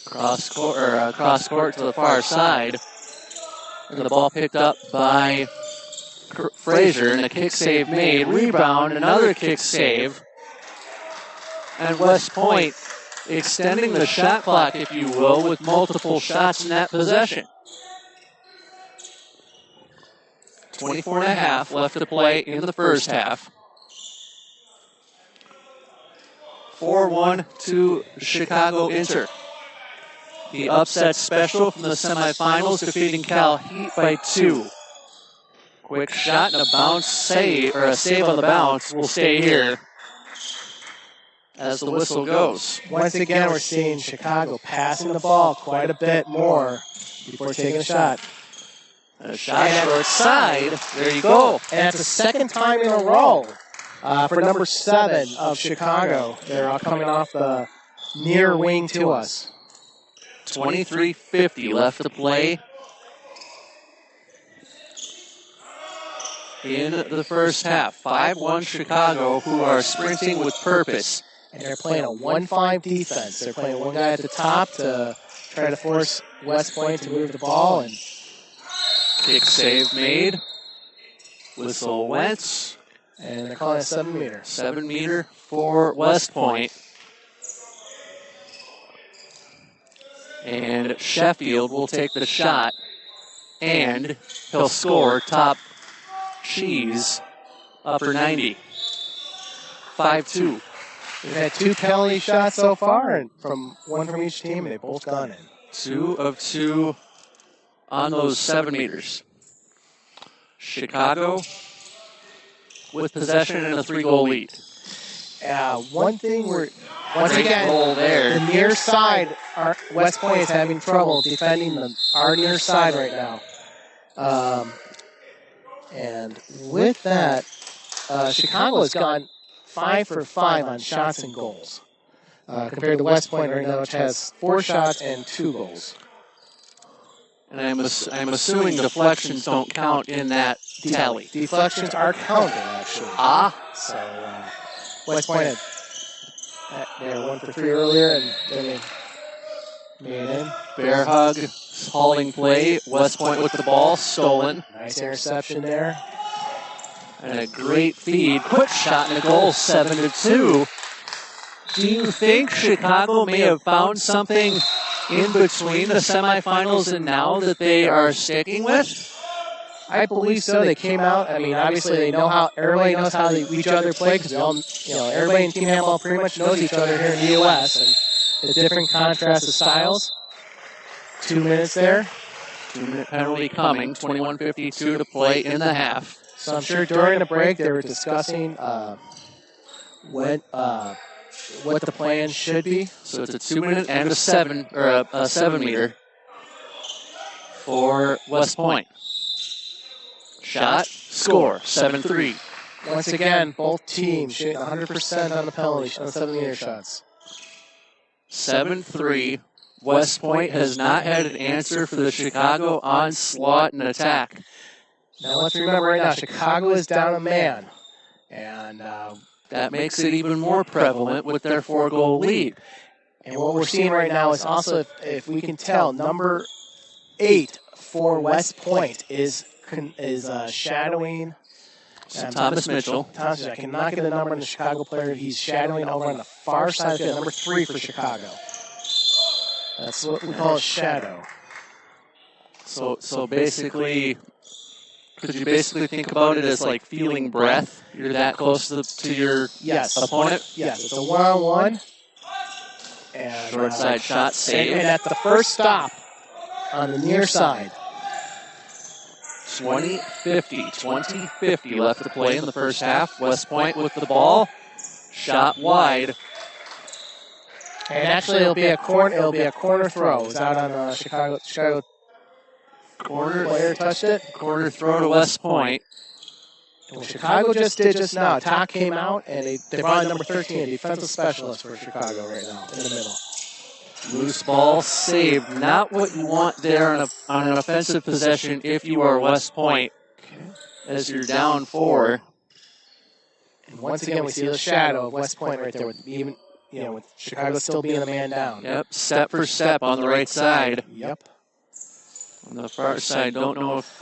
Cross court to the far side. And the ball picked up by Frazier, and a kick save made. Rebound, another kick save. And West Point extending the shot clock, if you will, with multiple shots in that possession. 24.5 left to play in the first half. 4-1 to Chicago Inter. The upset special from the semifinals, defeating Cal Heat by 2. Quick shot and a bounce save, or a save on the bounce, will stay here as the whistle goes. Once again, we're seeing Chicago passing the ball quite a bit more before taking a shot. A shot short side. There you go. And it's the second time in a row for number 7 of Chicago. They're all coming off the near wing to us. 23:50 left to play. in the first half. 5-1 Chicago, who are sprinting with purpose. And they're playing a 1-5 defense. They're playing one guy at the top to try to force West Point to move the ball. And kick save made. Whistle went. And they're calling a 7-meter. 7-meter for West Point. And Sheffield will take the shot. And he'll score top cheese, upper 90. 5-2. We've had 2 penalty shots so far, and one from each team, and they've both gone in. 2 of 2 on those 7 meters. Chicago with possession and a 3-goal lead. One thing once again, there. the near side, West Point is having trouble defending our near side right now. And with that, Chicago has gone 5 for 5 on shots and goals, compared to West Point right now, which has 4 shots and 2 goals. And I'm assuming deflections don't count in that tally. Deflections are counted, actually. So West Point they were 1 for 3 earlier, and then they made it in. Bear hug, hauling play. West Point with the ball, stolen. Nice interception there. And a great feed. Quick shot and a goal, 7-2. Do you think Chicago may have found something in between the semifinals and now that they are sticking with? I believe so. They came out. I mean, obviously, they know how everybody knows how each other play because everybody in team handball pretty much knows each other here in the U.S. and the different contrast of styles. 2 minutes there. 2-minute penalty coming. 21:52 to play in the half. So I'm sure during the break they were discussing what the plan should be. So it's a 2-minute and a 7-meter for West Point. Shot, score, 7-3. Once again, both teams shooting 100% on the penalty on the 7-meter shots. 7-3. West Point has not had an answer for the Chicago onslaught and attack. Now let's remember right now, Chicago is down a man. And that makes it even more prevalent with their 4-goal lead. And what we're seeing right now is also, if we can tell, number 8 for West Point is shadowing Thomas Mitchell. Thomas, I cannot get the number on the Chicago player. He's shadowing over on the far side of the field, number 3 for Chicago. That's what we call a shadow. So basically, could you basically think about it as like feeling breath? You're that close to your opponent? Yes, it's a 1-on-1. And short side shot save. And at the first stop on the near side. 20-50 left to play in the first half. West Point with the ball. Shot wide. And actually, it'll be a corner throw. It's out on Chicago corner player touched it. Corner throw to West Point. And Chicago just did just now. Todd came out and they brought in number 13, a defensive specialist for Chicago right now in the middle. Loose ball saved. Not what you want there on an offensive possession if you are West Point, as you're down 4. And once again, we see the shadow of West Point right there, with Chicago still being a man down. Yep, step for step on the right side. Yep. On the far side, don't know if,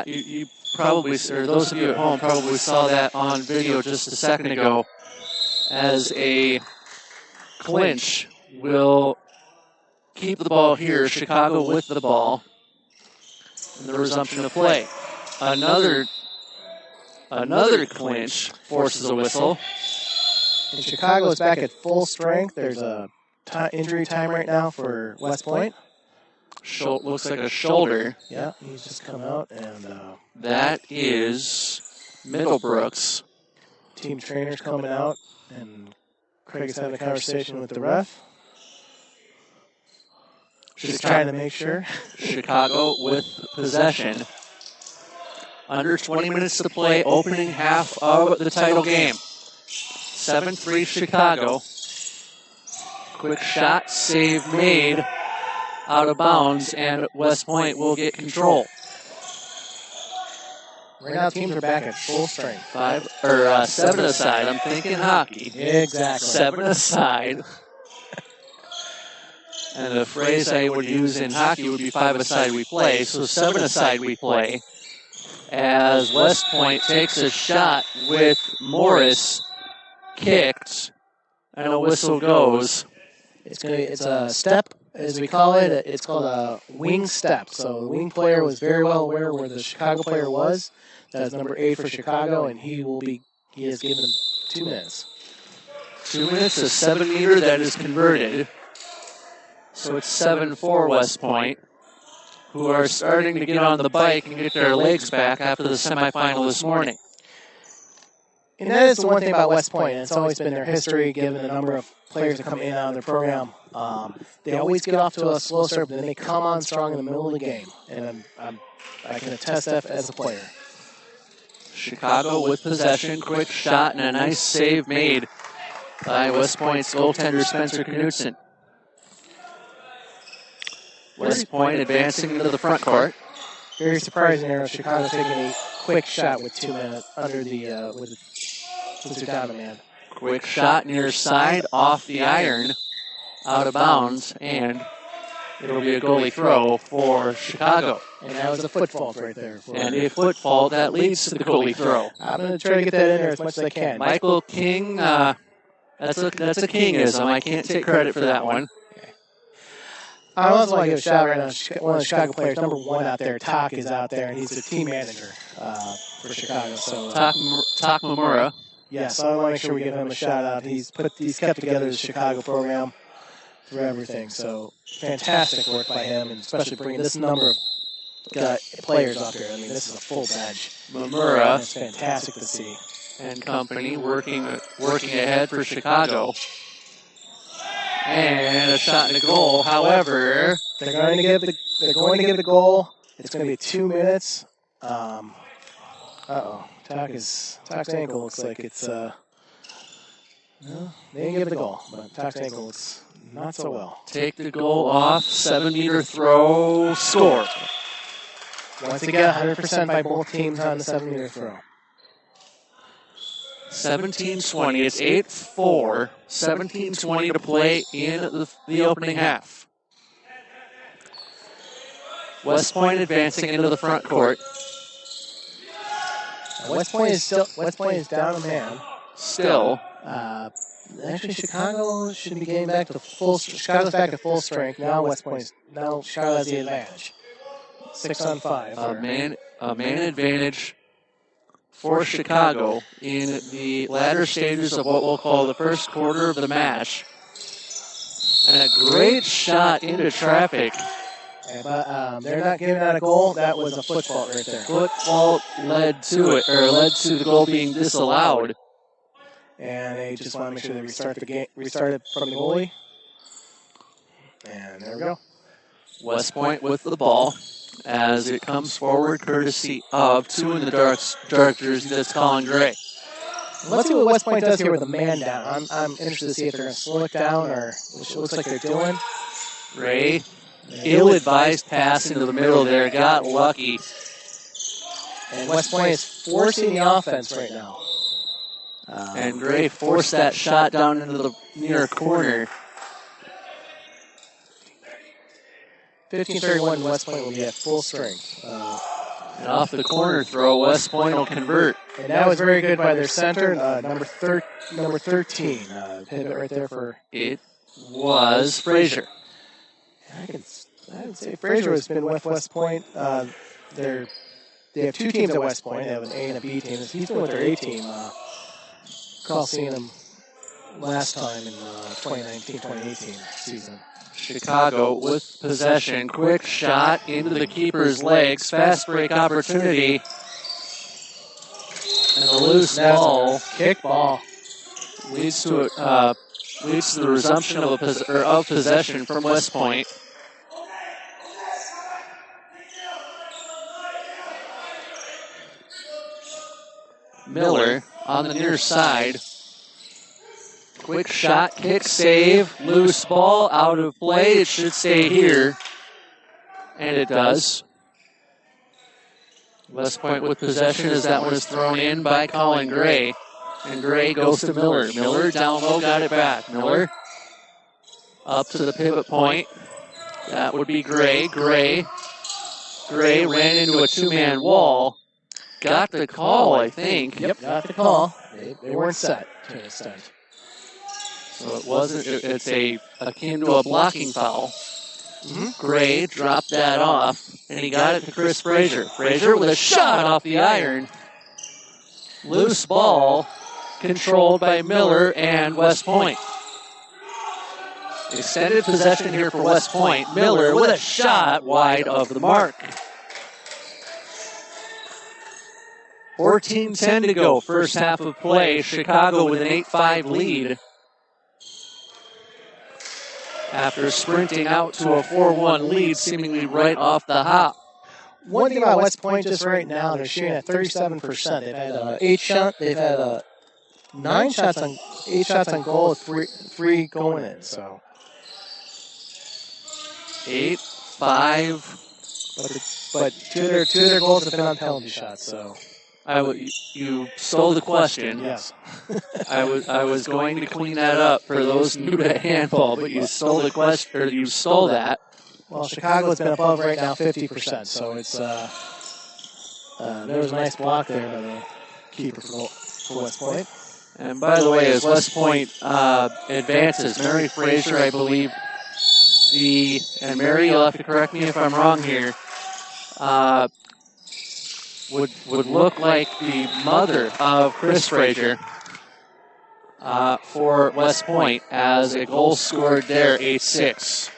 you probably, or those of you at home probably saw that on video just a second ago, as a clinch will keep the ball here, Chicago with the ball, and the resumption of play. Another clinch forces a whistle. And Chicago is back at full strength. There's a injury time right now for West Point. Looks like a shoulder. Yeah, he's just come out. And that is Middlebrooks. Team trainer's coming out, and Craig is having a conversation with the ref. Just trying to make sure. Chicago with possession. Under 20 minutes to play, opening half of the title game. 7-3 Chicago. Quick shot, save made, out of bounds, and West Point will get control. Right now, teams are back at full strength. 7-a-side. I'm thinking hockey. Exactly. 7-a-side. And the phrase I would use in hockey would be 5-a-side we play. So 7-a-side we play. As West Point takes a shot with Morris kicked, and a whistle goes. It's a step, as we call it. It's called a wing step. So the wing player was very well aware where the Chicago player was. That's number 8 for Chicago, and he has given him 2 minutes. 2 minutes, a 7-meter that is converted. So it's 7-4 West Point, who are starting to get on the bike and get their legs back after the semifinal this morning. And that is the one thing about West Point, and it's always been their history, given the number of players that come in and out of their program. They always get off to a slow start, but then they come on strong in the middle of the game. And I can attest that as a player. Chicago with possession, quick shot, and a nice save made by West Point's goaltender Spencer Knudsen. West Point advancing into the front court. Very surprising there. Chicago taking a quick shot with 2 minutes under the with their down a man. Quick shot near side, off the iron, out of bounds, and it'll be a goalie throw for Chicago. And that was a foot fault right there. And a foot fault that leads to the goalie throw. I'm going to try to get that in there as much as I can. Michael King, that's a Kingism. I can't take credit for that one. I also want to give a shout right now. One of the Chicago players, number 1 out there, Tak, is out there, and he's the team manager for Chicago. So Tak Mamura. Yes, I want to make sure we give him a shout out. He's kept together the Chicago program through everything. So fantastic work by him, and especially bringing this number of players out there. I mean, this is a full bench. Mamura. It's fantastic to see. And company working ahead for Chicago. And a shot and a goal. However, they're going to give the goal. It's going to be 2 minutes. Tak's ankle looks like it's no, they didn't give the goal, but Tak's ankle looks not so well. Take the goal off, 7-meter throw, score. Once again, 100% by both teams on the 7-meter throw. 17-20. It's 8-4. 17-20 to play in the opening half. West Point advancing into the front court. West Point is down a man. Still. Actually, Chicago should be getting back to Chicago's back to full strength. Now Chicago has the advantage. 6-on-5. A man advantage for Chicago in the latter stages of what we'll call the first quarter of the match. And a great shot into traffic. But they're not giving out a goal. That was a foot fault right there. Foot fault led to the goal being disallowed. And they just want to make sure they restart it from the goalie. And there we go. West Point with the ball as it comes forward, courtesy of 2 in the dark jersey. That's Colin Gray. Let's see what West Point does here with a man down. I'm interested to see if they're going to slow it down, or which it looks like they're doing. Gray, ill-advised pass into the middle there, got lucky. And West Point is forcing the offense right now. And Gray forced that shot down into the near corner. 15-31, West Point will be at full strength. And off the corner throw, West Point will convert. And that was very good by their center, number 13. Hit it right there for... It was Frazier. I would say Frazier has been with West Point. They have 2 teams at West Point. They have an A and a B team. He's been with their A team. Recall seeing him last time in the 2019-2018 season. Chicago with possession. Quick shot into the keeper's legs. Fast break opportunity. And a loose ball. Kick ball. Leads to the resumption of possession from West Point. Miller on the near side. Quick shot, kick, save, loose ball, out of play. It should stay here. And it does. West Point with possession as that one is thrown in by Colin Gray. And Gray goes to Miller. Miller down low, got it back. Miller up to the pivot point. That would be Gray. Gray ran into a two-man wall. Got the call, I think. Yep, got the call. They weren't set to an extent. So it wasn't, it's akin to a blocking foul. Gray dropped that off, and he got it to Chris Frazier. Frazier with a shot off the iron. Loose ball, controlled by Miller and West Point. Extended possession here for West Point. Miller with a shot wide of the mark. 14:10 to go, first half of play. Chicago with an 8-5 lead. After sprinting out to a 4-1 lead, seemingly right off the hop. One thing about West Point just right now, they're shooting at 37%. They've had 8 shots. They've had 8 shots on goal, three going in. So 8-5. but two of their goals have been on penalty shots. So you stole the question. yes, I was going to clean that up for those new to handball, but you stole the question, or you stole that. well, Chicago's been above right now 50%. So it's there was a nice block there by the keeper for West Point. And by the way, as West Point advances, Mary Frazier, I believe, and Mary, you'll have to correct me if I'm wrong here, would look like the mother of Chris Frazier for West Point as a goal scored there, 8-6.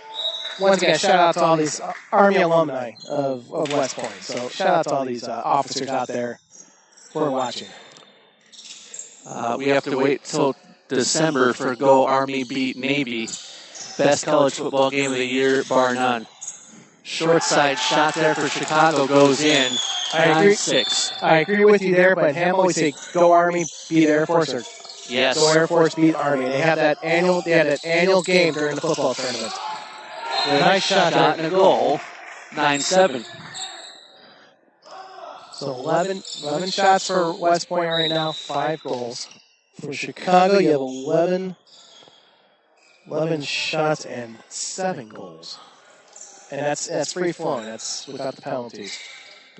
Once again, shout out to all these Army alumni of West Point. So shout out to all these officers out there who are watching. We have to wait till December for Go Army beat Navy. Best college football game of the year, bar none. Short side shot there for Chicago goes in. I agree. 9-6. I agree with you there, but Ham always say go Army, beat Air Force, or Yes. go Air Force, beat Army. They had that annual game during the football tournament. Nice shot Shot and a goal. 9-7. So 11 shots for West Point right now, 5 goals. For Chicago, you have 11 shots and 7 goals. And that's free flowing. That's without the penalties.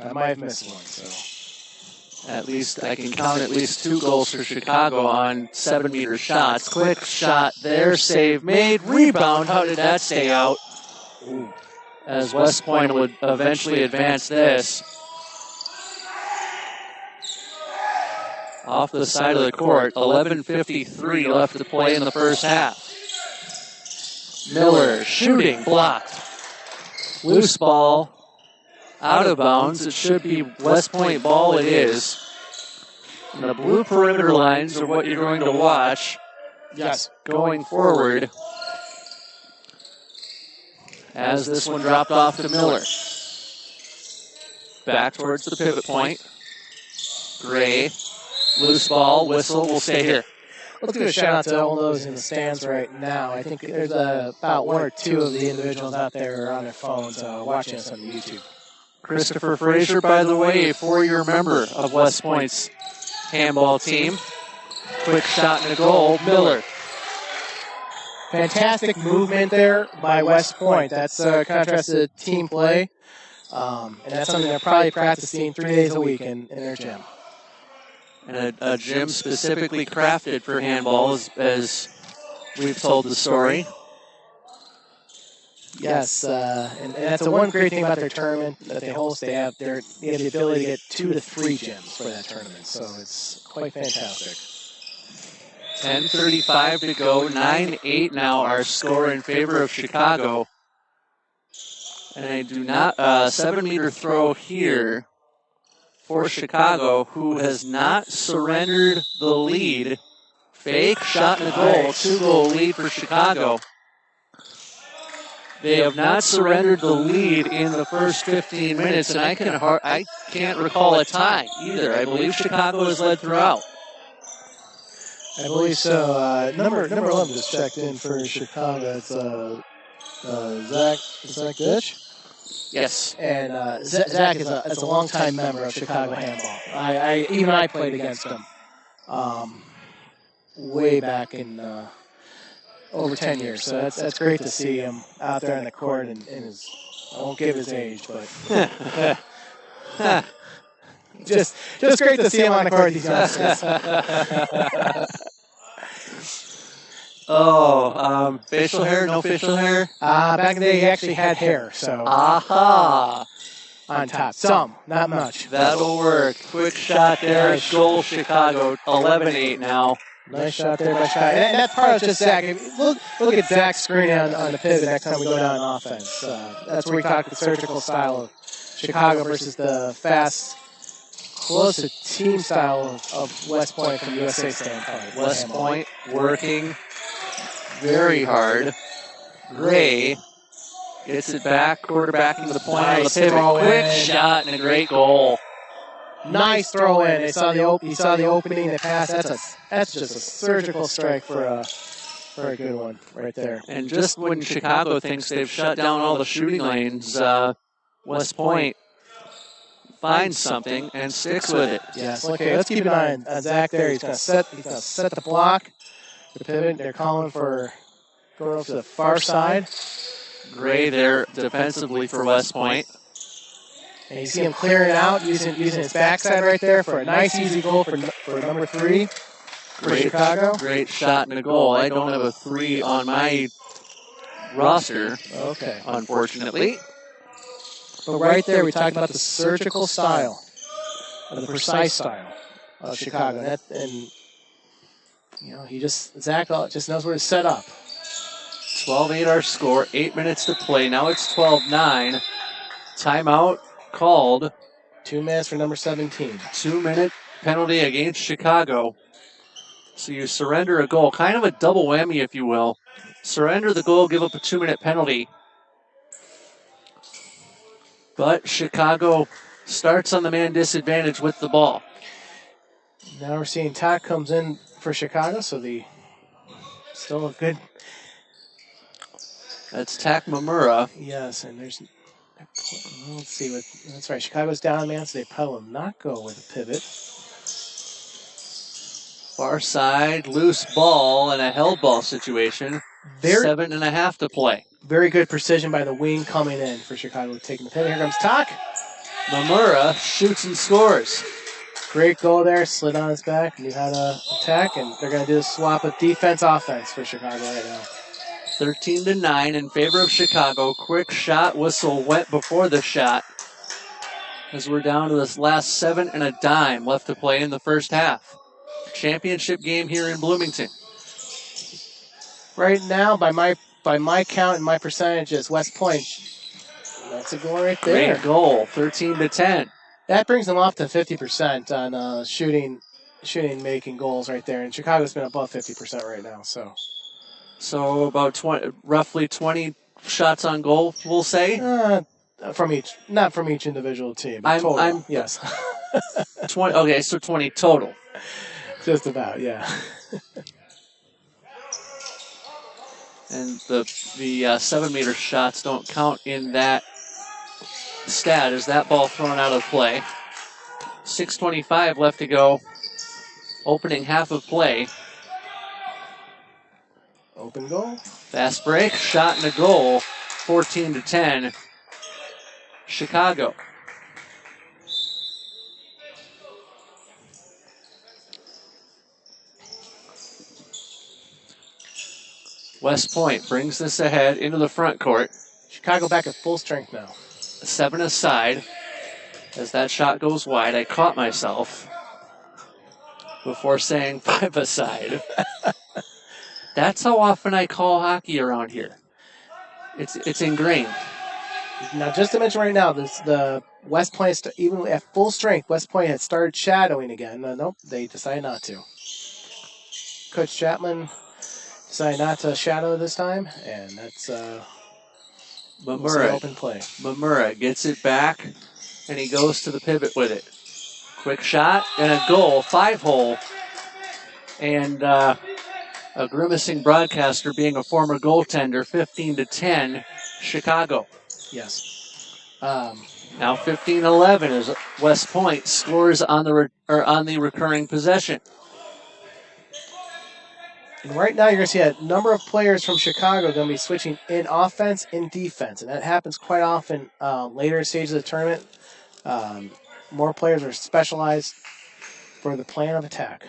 I might have missed one. So At least I can count at least 2 goals for Chicago on 7-meter shots. Quick shot there, save made, rebound. How did that stay out? As West Point would eventually advance this. Off the side of the court, 11:53 left to play in the first half. Miller shooting, blocked. Loose ball, out of bounds. It should be West Point ball. It is. And the blue perimeter lines are what you're going to watch yes, going forward as this one dropped off to Miller. Back towards the pivot point. Gray, loose ball, whistle, will stay here. let's give a shout out to all those in the stands right now. I think there's about 1 or 2 of the individuals out there on their phones watching us on YouTube. Christopher Frazier, by the way, a 4-year member of West Point's handball team. Quick shot and a goal. Miller. Fantastic movement there by West Point. That's contrast to team play. And that's something they're probably practicing 3 days a week in their gym. And a gym specifically crafted for handball, as we've told the story. Yes, and that's the one great thing about their tournament that they host. They have the ability to get 2 to 3 gyms for that tournament, so it's quite fantastic. 10:35 to go, 9-8 now our score in favor of Chicago. And I do not, 7-meter throw here for Chicago, who has not surrendered the lead. Fake shot and a goal, 2-goal lead for Chicago. They have not surrendered the lead in the first 15 minutes, and I can't recall a tie either. I believe Chicago has led throughout. I believe so. Number 11 just checked in for Chicago. It's Zach Ditch. Yes. And Zach is a longtime member of Chicago handball. I played against him way back in over 10 years. So that's great to see him out there on the court and his. I won't give his age, but just great to see him on the court. These youngsters. Facial hair, no facial hair? Back in the day, he actually had hair, so Aha! on top. Some, not much. That'll work. Quick shot there. Goal, Chicago. 11-8 now. Nice shot there by Chicago. And that's part of just Zach. Look at Zach's screen on the pivot next time we go down on offense. That's where we talk the surgical style of Chicago versus the fast, close to team style of West Point from the USA standpoint. West Point working very hard. Gray gets it back, quarterbacking the point on the pivot. Quick shot and a great goal. Nice throw in. He saw the opening. They passed. That's just a surgical strike for a good one right there. And just when Chicago thinks they've shut down all the shooting lanes, West Point finds something and sticks with it. Yes. Okay. Let's keep an eye on Zach there. He's gonna set the block. The pivot. They're calling for going up to the far side. Gray there defensively for West Point. And you see him clearing out, using his backside right there for a nice, easy goal for number 3 for Chicago. Great shot and a goal. I don't have a 3 on my roster, Okay. unfortunately. But right there, we talked about the surgical style, or the precise style of Chicago. And Zach just knows where to set up. 12-8 our score, 8 minutes to play. Now it's 12-9. Timeout called. 2 minutes for number 17. 2-minute penalty against Chicago. So you surrender a goal, kind of a double whammy, if you will. Surrender the goal, give up a 2-minute penalty. But Chicago starts on the man disadvantage with the ball. Now we're seeing Todd comes in for Chicago, so still a good. That's Tak Mamura. Yes, and let's see that's right. Chicago's down, man, so they probably will not go with a pivot. Far side, loose ball, and a held ball situation. 7.5 to play. Very good precision by the wing coming in for Chicago, taking the pivot. Here comes Tak. Mamura shoots and scores. Great goal there, slid on his back, knew how to attack, and they're going to do a swap of defense-offense for Chicago right now. 13-9 in favor of Chicago. Quick shot, whistle went before the shot. As we're down to this last 7 and a dime left to play in the first half. Championship game here in Bloomington. Right now, by my count and my percentages, West Point. That's a goal right there. Great goal, 13-10. That brings them up to 50% on shooting, making goals right there. And Chicago's been above 50% right now. So about roughly 20 shots on goal, we'll say. Not from each individual team. Total. Yes. 20. Okay, so 20 total. Just about, yeah. And the 7-meter shots don't count in that stat as that ball thrown out of play. 6:25 left to go. Opening half of play. Open goal. Fast break, shot and a goal. 14-10. Chicago. West Point brings this ahead into the front court. Chicago back at full strength now. 7 aside. As that shot goes wide, I caught myself before saying 5 aside. That's how often I call hockey around here. It's ingrained. Now, just to mention right now, the West Point, even at full strength, West Point had started shadowing again. Nope, they decided not to. Coach Chapman decided not to shadow this time, and that's open play. Mamura gets it back, and he goes to the pivot with it. Quick shot and a goal, 5-hole. And a grimacing broadcaster being a former goaltender, 15-10, Chicago. Yes. Now 15-11 as West Point scores on the recurring possession. And right now, you're going to see a number of players from Chicago going to be switching in offense and defense, and that happens quite often later stages of the tournament. More players are specialized for the plan of attack.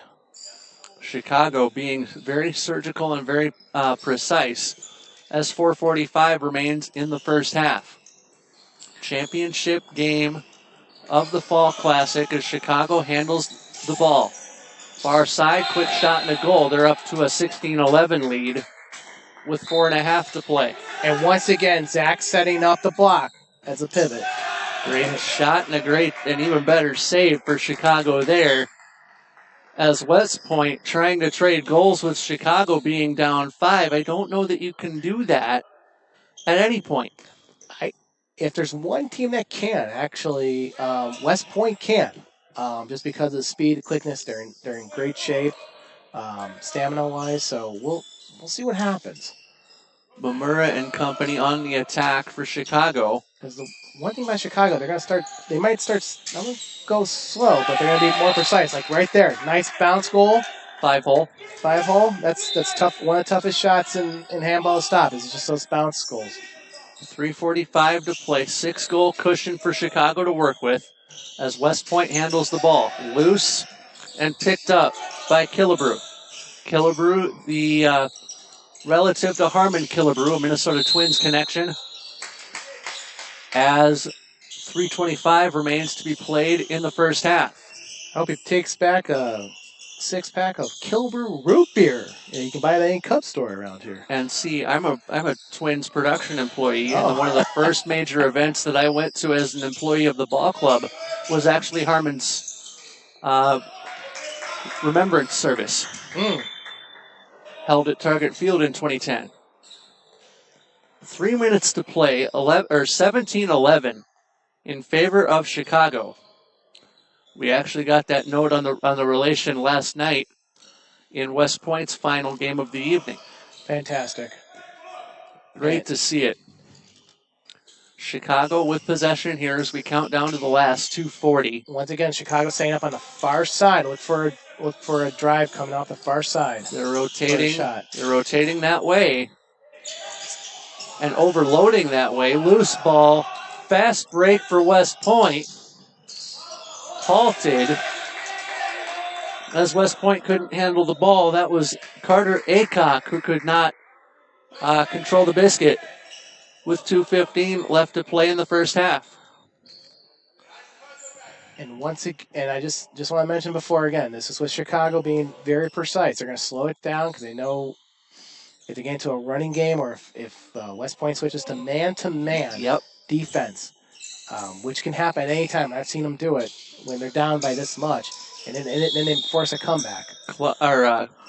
Chicago being very surgical and very precise as 4:45 remains in the first half. Championship game of the Fall Classic as Chicago handles the ball. Far side, quick shot and a goal. They're up to a 16-11 lead with 4.5 to play. And once again, Zach setting up the block as a pivot. Great shot and an even better save for Chicago there. As West Point trying to trade goals with Chicago being down 5. I don't know that you can do that at any point. If there's one team that can, actually, West Point can. Just because of the speed, quickness, they're in great shape, stamina-wise. So we'll see what happens. Mamura and company on the attack for Chicago. Because the one thing about Chicago, they might start, I'm going to go slow, but they're going to be more precise. Like right there, nice bounce goal. 5-hole. 5-hole. That's tough. One of the toughest shots in handball to stop is just those bounce goals. 3:45 to play. 6-goal cushion for Chicago to work with as West Point handles the ball. Loose and picked up by Killebrew. Killebrew, the relative to Harmon Killebrew, a Minnesota Twins connection. As 3:25 remains to be played in the first half. I hope he takes back a 6-pack of Killebrew root beer. Yeah, you can buy that in any cup store around here. And see, I'm a Twins production employee, and one of the first major events that I went to as an employee of the ball club was actually Harmon's remembrance service. Held at Target Field in 2010. 3 minutes to play, 17-11 in favor of Chicago. We actually got that note on the relation last night in West Point's final game of the evening. Fantastic. Great to see it. Chicago with possession here as we count down to the last 2:40. Once again, Chicago staying up on the far side. Look for a drive coming off the far side. They're rotating. They're rotating that way and overloading that way. Loose ball. Fast break for West Point. Halted as West Point couldn't handle the ball. That was Carter Aycock who could not control the biscuit with 2:15 left to play in the first half. And once again, I just want to mention before again, this is with Chicago being very precise. They're going to slow it down because they know if they get into a running game or if West Point switches to man-to-man defense, which can happen at any time. I've seen them do it when they're down by this much, and then they force a comeback.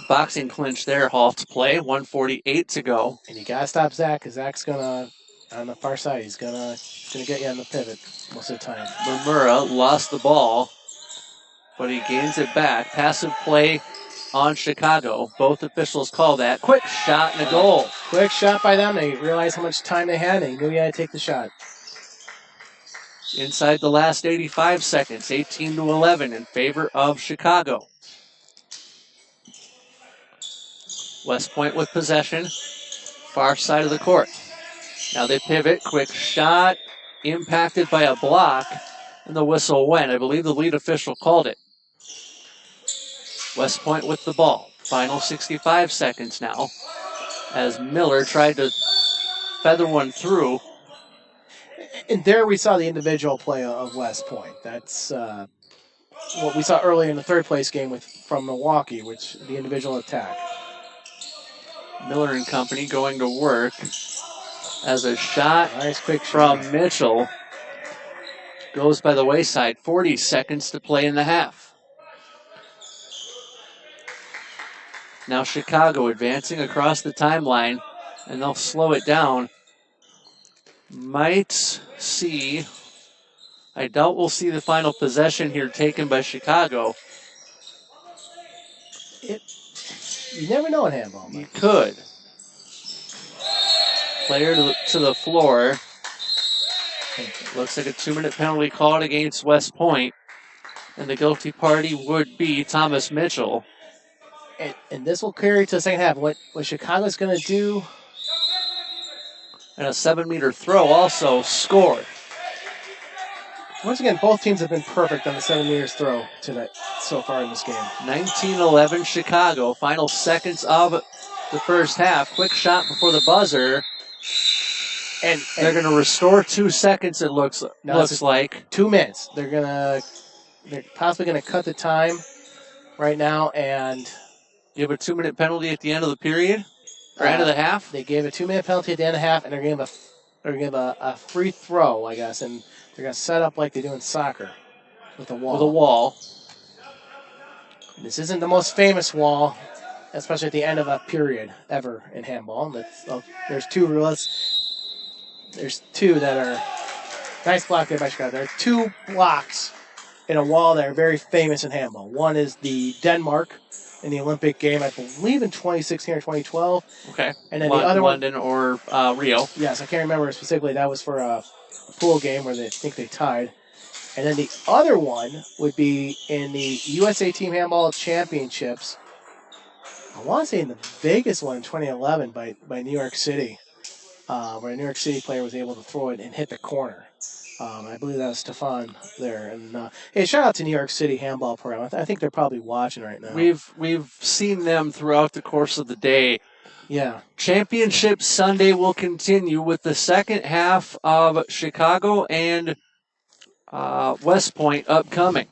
Boxing clinch there, halt play, 1:48 to go. And you got to stop Zach because Zach's going to, on the far side, he's going to get you on the pivot most of the time. Mamura lost the ball, but he gains it back. Passive play on Chicago. Both officials call that. Quick shot and a goal. Quick shot by them. They realized how much time they had, and they knew you had to take the shot. Inside the last 85 seconds, 18-11 in favor of Chicago. West Point with possession, far side of the court. Now they pivot, quick shot, impacted by a block, and the whistle went. I believe the lead official called it. West Point with the ball. Final 65 seconds now, as Miller tried to feather one through. And there we saw the individual play of West Point. That's what we saw earlier in the third place game from Milwaukee, which the individual attack. Miller and company going to work as a shot nice quick from shot. Mitchell goes by the wayside. 40 seconds to play in the half. Now Chicago advancing across the timeline, and they'll slow it down. Might see, I doubt we'll see the final possession here taken by Chicago. You never know in handball. You could. Player to the floor. Looks like a 2-minute penalty called against West Point. And the guilty party would be Thomas Mitchell. And this will carry to the second half. What Chicago's going to do? And a 7-meter throw also scored. Once again, both teams have been perfect on the 7 meters throw tonight so far in this game. 19-11 Chicago. Final seconds of the first half. Quick shot before the buzzer. And they're going to restore 2 seconds, it looks like. 2 minutes. They're possibly going to cut the time right now and you have a 2-minute penalty at the end of the period? Or end of the half? They gave a 2-minute penalty at the end of the half, and they're going to give a free throw, I guess, and they're going to set up like they do in soccer with a wall. With a wall. This isn't the most famous wall, especially at the end of a period ever in handball. There's two that are nice block there by Chicago. There are 2 blocks in a wall that are very famous in handball. One is the Denmark in the Olympic game, I believe in 2016 or 2012. Okay. And then the other London or Rio. Yes, I can't remember specifically. That was for a pool game where they think they tied. And then the other one would be in the USA Team Handball Championships. I want to say in the Vegas one in 2011 by New York City, where a New York City player was able to throw it and hit the corner. I believe that was Stefan there. And hey, shout out to New York City handball program. I think they're probably watching right now. We've seen them throughout the course of the day. Yeah. Championship Sunday will continue with the second half of Chicago and West Point upcoming.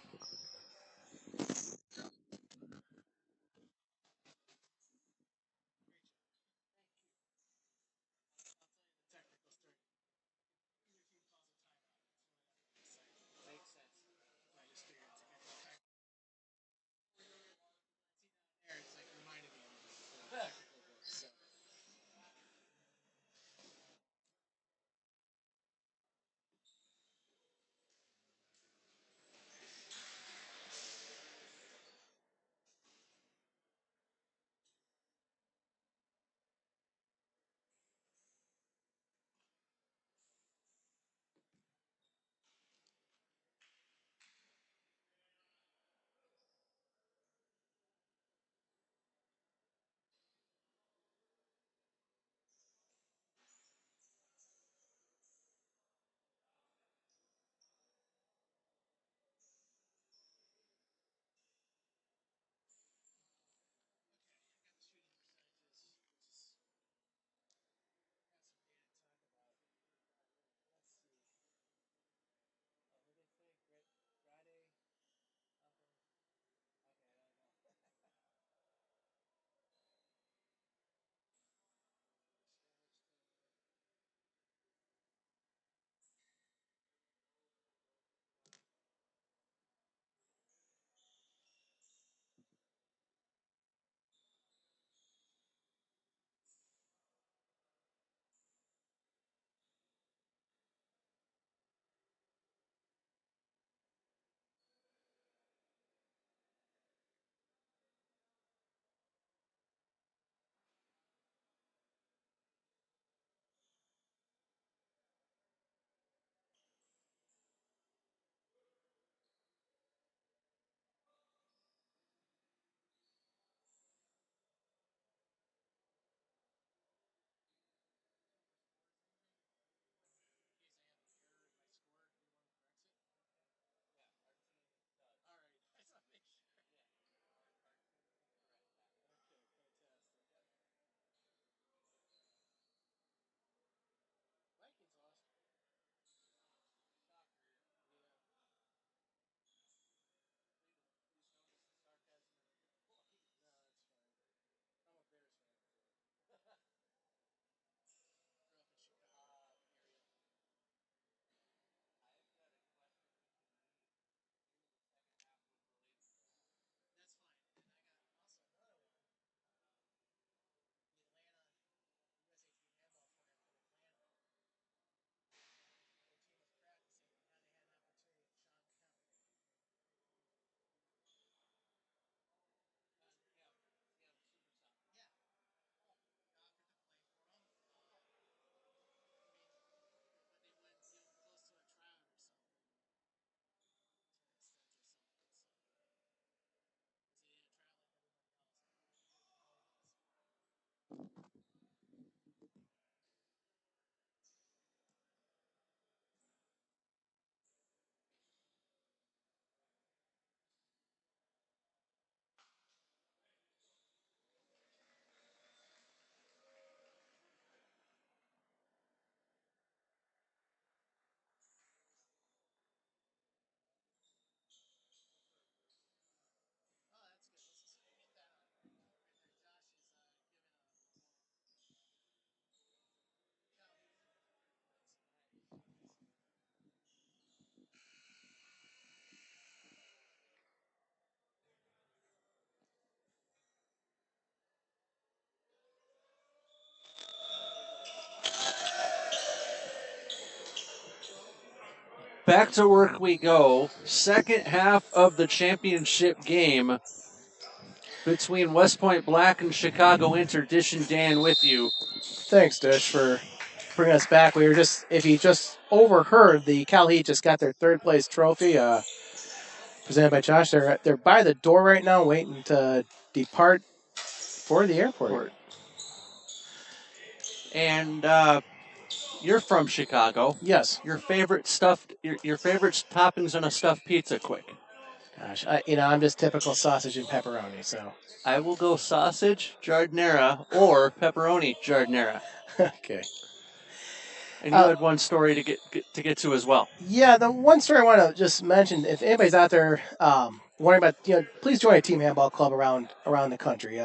back to work we go. Second half of the championship game between West Point Black and Chicago Inter. Dish and Dan with you. Thanks, Dish, for bringing us back. We were just, if you just overheard, the Cal Heat just got their third place trophy presented by Josh. They're by the door right now, waiting to depart for the airport. And you're from Chicago. Yes. Your favorite toppings on a stuffed pizza, quick. Gosh, I'm just typical sausage and pepperoni, so. I will go sausage giardiniera or pepperoni giardiniera. Okay. And you had one story to get to as well. Yeah, the one story I want to just mention, if anybody's out there wondering about, please join a team handball club around the country.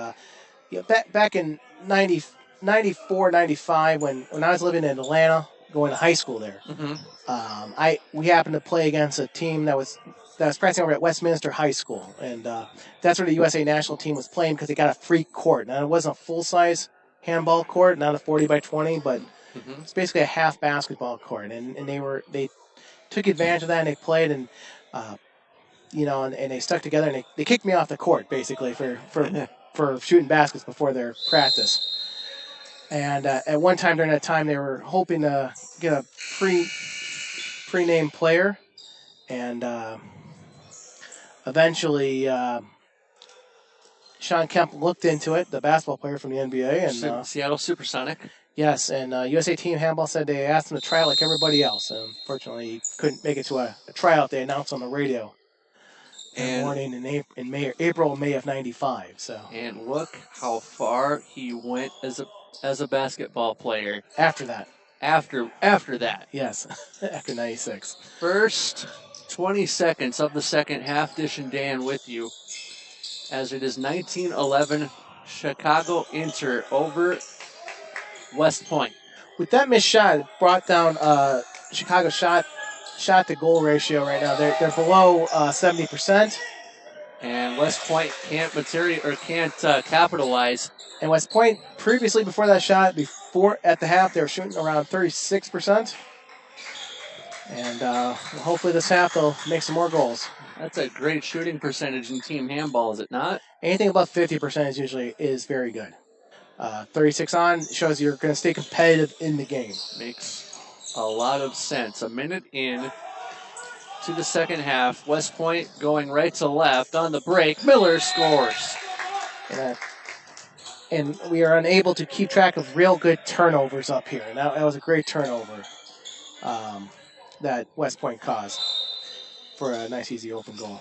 Back in 94, 95, when I was living in Atlanta, going to high school there, we happened to play against a team that was practicing over at Westminster High School, and that's where the USA national team was playing because they got a free court. Now, it wasn't a full-size handball court, not a 40 by 20, but it's basically a half basketball court, and they took advantage of that, and they played, and and they stuck together, and they kicked me off the court basically for shooting baskets before their practice. And at one time during that time, they were hoping to get a pre-named player, and eventually Sean Kemp looked into it, the basketball player from the NBA, and Seattle Supersonic. Yes, and USA Team Handball said they asked him to try like everybody else. And unfortunately, he couldn't make it to a tryout they announced on the radio in the morning in April, May of '95. So. And look how far he went as a basketball player. After that. After that. Yes, after '96. First 20 seconds of the second half, Dish and Dan with you. As it is 19-11, Chicago Inter over West Point. With that missed shot, it brought down Chicago shot to goal ratio right now. They're below 70%. And West Point can't capitalize. And West Point previously before that shot, at the half, they were shooting around 36%. And hopefully this half they'll make some more goals. That's a great shooting percentage in team handball, is it not? Anything above 50% usually is very good. 36 on shows you're going to stay competitive in the game. Makes a lot of sense. A minute in to the second half. West Point going right to left on the break. Miller scores. And we are unable to keep track of real good turnovers up here. And that was a great turnover that West Point caused for a nice, easy open goal.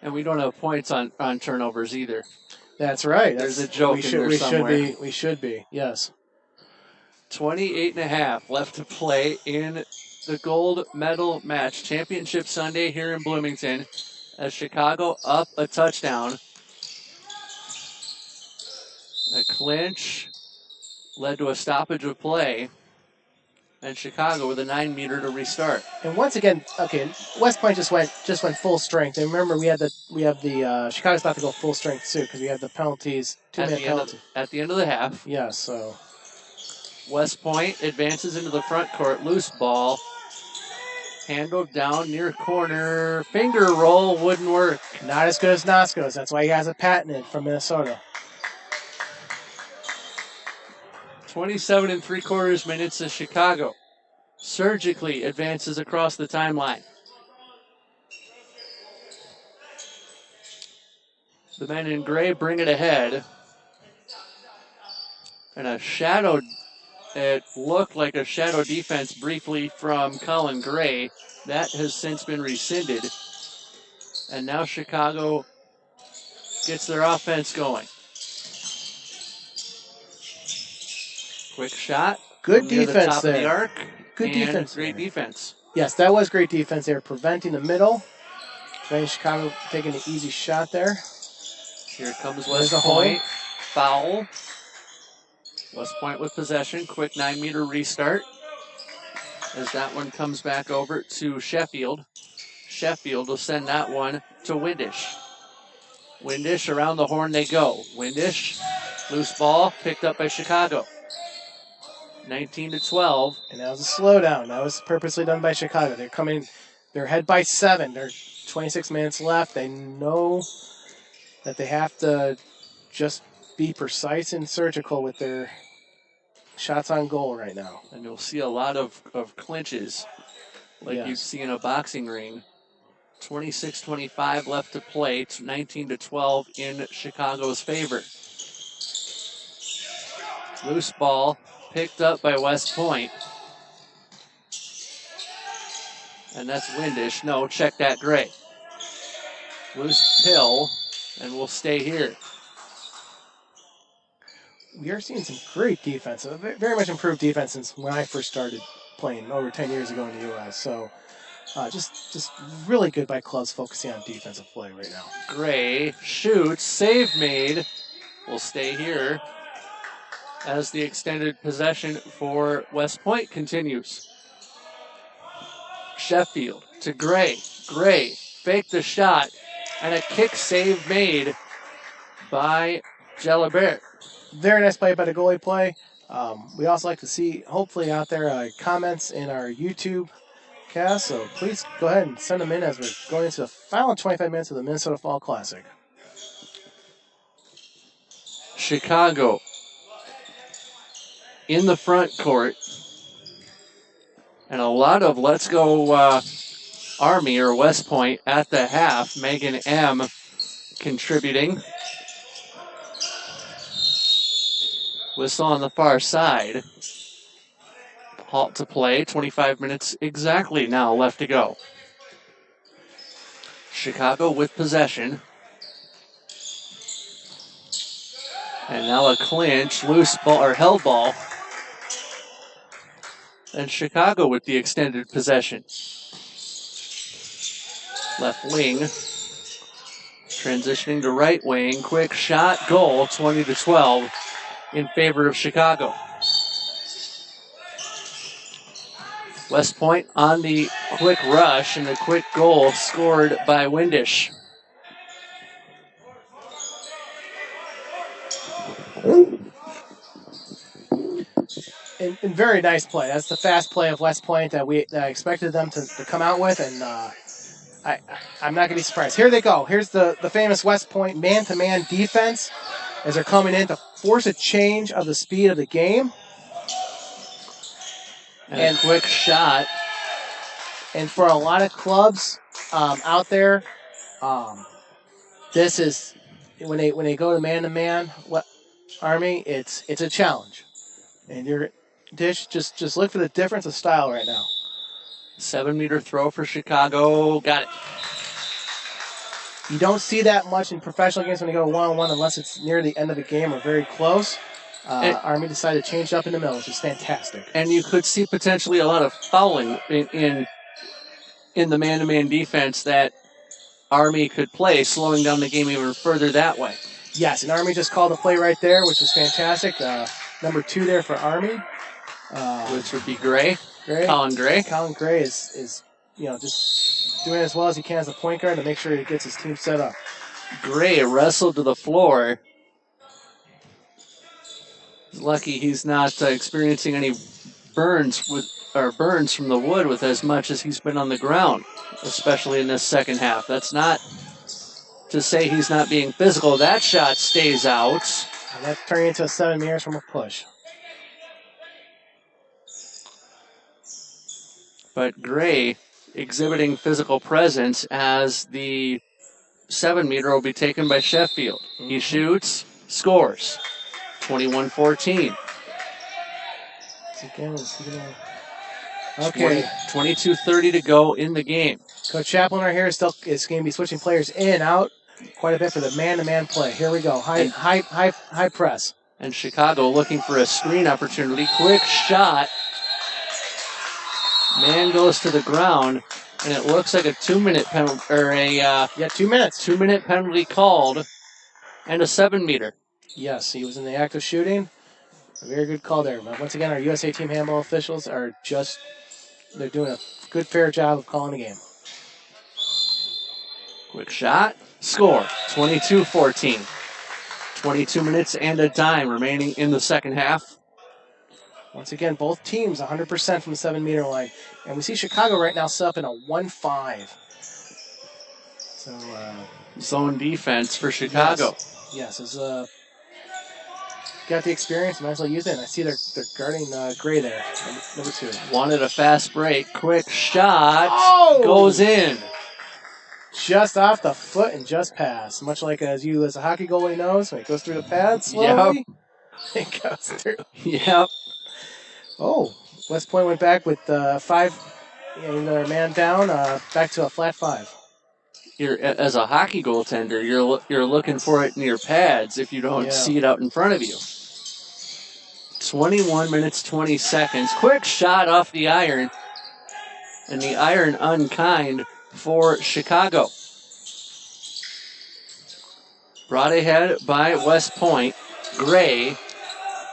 And we don't have points on turnovers either. That's right. There's a joke in there somewhere. We should be, yes. 28.5 left to play in the gold medal match. Championship Sunday here in Bloomington as Chicago up a touchdown. A clinch led to a stoppage of play. And Chicago with a 9-meter to restart. And once again, okay, West Point just went full strength. And remember, we have the Chicago's about to go full strength too because we have the penalties, 2-minute penalty at the end of the half. Yes, so West Point advances into the front court, loose ball, handled down near corner, finger roll wouldn't work. Not as good as Nosko's. That's why he has a patented from Minnesota. 27 3/4 minutes as Chicago surgically advances across the timeline. The men in gray bring it ahead. And it looked like a shadow defense briefly from Colin Gray. That has since been rescinded. And now Chicago gets their offense going. Quick shot. Good defense top there. Of the arc. Good defense. Great defense. Yes, that was great defense. They were preventing the middle. Preventing Chicago taking an easy shot there. Here comes West Point. Foul. West Point with possession. Quick 9-meter restart. As that one comes back over to Sheffield. Sheffield will send that one to Windish. Windish around the horn they go. Windish, loose ball, picked up by Chicago. 19-12. And that was a slowdown. That was purposely done by Chicago. They're coming. They're ahead by 7. There's 26 minutes left. They know that they have to just be precise and surgical with their shots on goal right now. And you'll see a lot of clinches like Yes. you see in a boxing ring. 26-25 left to play. It's 19-12 in Chicago's favor. Loose ball picked up by West Point. And that's Windish. No, check that, Gray. Loose pill, and we'll stay here. We are seeing some great defense, very much improved defense since when I first started playing over 10 years ago in the U.S. So just really good by clubs focusing on defensive play right now. Gray shoots, save made. We'll stay here as the extended possession for West Point continues. Sheffield to Gray. Gray faked the shot, and a kick save made by Jalabert. Very nice play by the goalie play. We also like to see, hopefully, out there comments in our YouTube cast. So please go ahead and send them in as we're going into the final 25 minutes of the Minnesota Fall Classic. Chicago in the front court. And a lot of let's go Army or West Point at the half. Megan M. contributing. Whistle on the far side. Halt to play. 25 minutes exactly now left to go. Chicago with possession. And now a clinch, loose ball or held ball. And Chicago with the extended possession. Left wing. Transitioning to right wing. Quick shot, goal, 20-12 in favor of Chicago. West Point on the quick rush and the quick goal scored by Windish. And very nice play. That's the fast play of West Point that I expected them to come out with, and I'm not going to be surprised. Here they go. Here's the famous West Point man-to-man defense as they're coming in to force a change of the speed of the game. And a quick shot. And for a lot of clubs out there, this is when they go to man-to-man Army, it's a challenge. And you're just look for the difference of style right now. 7-meter throw for Chicago. Got it. You don't see that much in professional games when they go one-on-one unless it's near the end of the game or very close. Army decided to change it up in the middle, which is fantastic. And you could see potentially a lot of fouling in the man-to-man defense that Army could play, slowing down the game even further that way. Yes, and Army just called a play right there, which is fantastic. Number 2 there for Army. Which would be Gray. Colin Gray. Colin Gray is just doing as well as he can as a point guard to make sure he gets his team set up. Gray wrestled to the floor. He's lucky he's not experiencing any burns from the wood with as much as he's been on the ground, especially in this second half. That's not to say he's not being physical. That shot stays out. And that's turning into a 7 meters from a push. But Gray exhibiting physical presence as the 7-meter will be taken by Sheffield. He shoots, scores. 21-14. Okay. 22:30 to go in the game. Coach Chaplin right here is going to be switching players in and out quite a bit for the man-to-man play. Here we go. High press. And Chicago looking for a screen opportunity. Quick shot. Man goes to the ground, and it looks like a 2-minute penalty, or a 2 minutes. 2-minute penalty called, and a 7-meter. Yes, he was in the act of shooting. A very good call there. But once again, our USA Team handball officials they're doing a good, fair job of calling the game. Quick shot, score, 22-14. 22 minutes and a dime remaining in the second half. Once again, both teams 100% from the 7-meter line. And we see Chicago right now set up in a 1-5. So, Zone defense for Chicago. yes, as got the experience, might as well use it. And I see they're guarding Gray there, number 2. Wanted a fast break. Quick shot. Oh! Goes in. Just off the foot and just past. Much like as a hockey goalie knows, when it goes through the pad slowly, it goes through. Yep. Oh, West Point went back with 5, their man down, back to a flat 5. As a hockey goaltender, you're looking for it in your pads if you don't see it out in front of you. 21 minutes, 20 seconds. Quick shot off the iron. And the iron unkind for Chicago. Brought ahead by West Point. Gray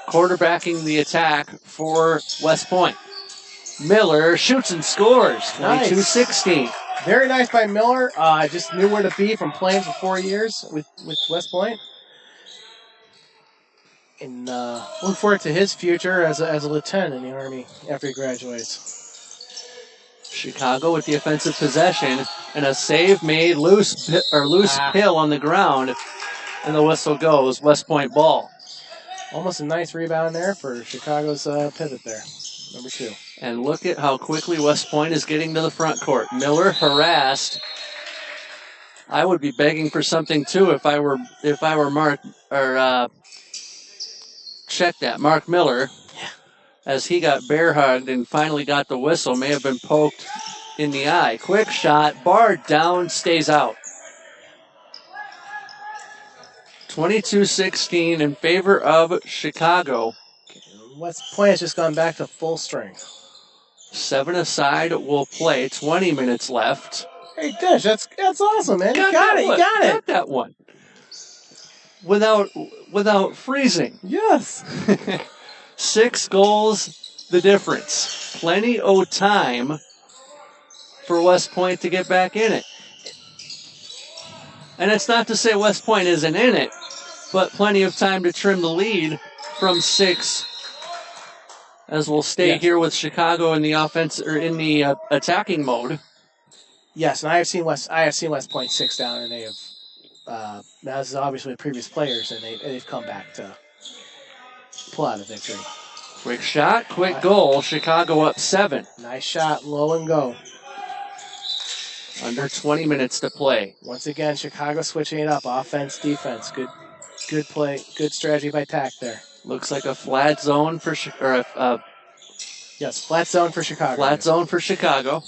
quarterbacking the attack for West Point. Miller shoots and scores. 22-16. Very nice by Miller. Just knew where to be from playing for 4 years with West Point. And look forward to his future as a lieutenant in the Army after he graduates. Chicago with the offensive possession and a save made loose pill on the ground, and the whistle goes. West Point ball. Almost a nice rebound there for Chicago's pivot there, number 2. And look at how quickly West Point is getting to the front court. Miller harassed. I would be begging for something too if I were Mark or check that Mark Miller. As he got bear hugged and finally got the whistle, may have been poked in the eye. Quick shot, barred down, stays out. 22-16 in favor of Chicago. West Point has just gone back to full strength. 7 aside will play. 20 minutes left. Hey, Dish, that's awesome, man. You got it. Got that one. Without freezing. Yes. 6 goals, the difference. Plenty of time for West Point to get back in it. And it's not to say West Point isn't in it, but plenty of time to trim the lead from 6. As we'll stay here with Chicago in the offense or in the attacking mode. Yes, and I have seen West Point 6 down, and they have. This is obviously previous players, and they've come back to pull out a victory. Quick shot, quick goal. Chicago up 7. Nice shot, low and go. Under 20 minutes to play. Once again, Chicago switching it up, offense, defense. Good play, good strategy by Tack there. Looks like a flat zone for yes, flat zone for Chicago. Flat zone for Chicago.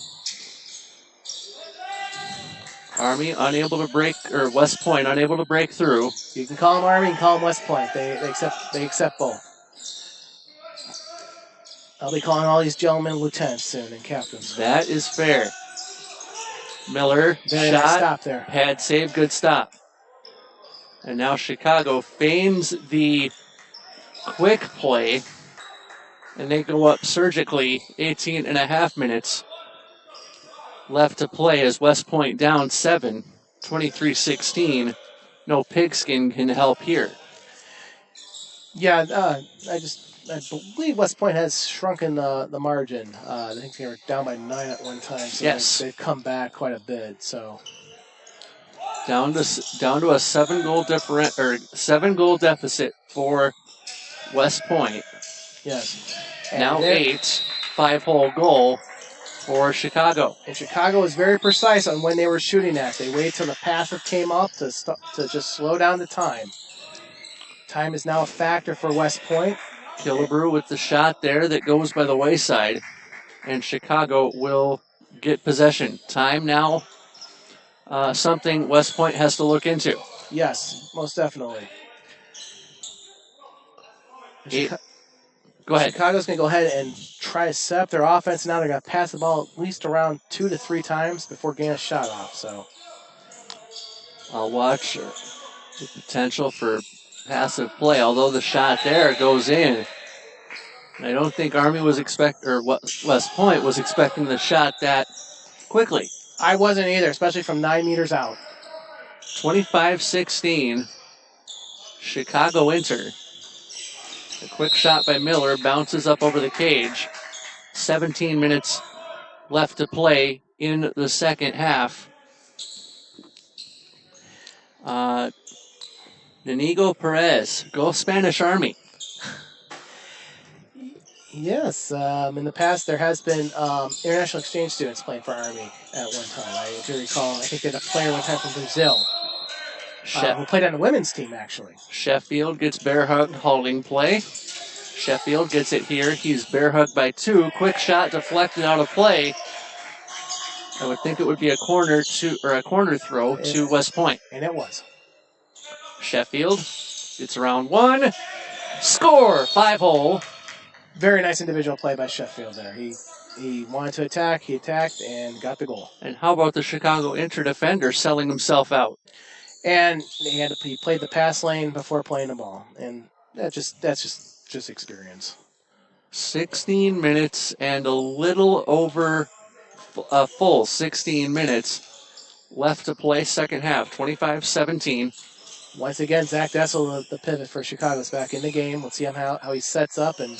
Army unable to break, or West Point unable to break through. You can call them Army, you can call them West Point. They accept both. I'll be calling all these gentlemen lieutenants soon and captains. That is fair. Miller Very shot, nice stop there. pad save, good stop. And now Chicago feigns the quick play, and they go up surgically. 18 and a half minutes left to play as West Point down 7, 23-16. No pigskin can help here. Yeah, I believe West Point has shrunken the margin. I think they were down by 9 at one time, so yes, they've come back quite a bit. So down to a 7-goal deficit for West Point. Yes. And now 8, 5-hole goal for Chicago. And Chicago was very precise on when they were shooting at. They waited till the passive came up to just slow down the time. Time is now a factor for West Point. Killebrew with the shot there that goes by the wayside. And Chicago will get possession. Time now, something West Point has to look into. Yes, most definitely. Go ahead. Chicago's going to go ahead and try to set up their offense. Now they're going to pass the ball at least around 2 to 3 times before getting a shot off. So I'll watch the potential for passive play, although the shot there goes in. I don't think Army was West Point was expecting the shot that quickly. I wasn't either, especially from 9 meters out. 25-16. Chicago enter. A quick shot by Miller bounces up over the cage. 17 minutes left to play in the second half. Inigo Perez, go Spanish Army. Yes, in the past there has been international exchange students playing for Army at one time. I do recall. I think they had a player one time from Brazil who played on the women's team, actually. Sheffield gets bear hugged, holding play. Sheffield gets it here. He's bear hugged by 2. Quick shot deflected out of play. I would think it would be a corner throw to West Point. And it was. Sheffield gets around 1. Score! 5-hole. Very nice individual play by Sheffield there. He wanted to attack, he attacked, and got the goal. And how about the Chicago inter-defender selling himself out? And he played the pass lane before playing the ball. And that's just experience. 16 minutes and a little over a full 16 minutes left to play second half, 25-17. Once again, Zach Dessel, the pivot for Chicago, is back in the game. Let's see how he sets up and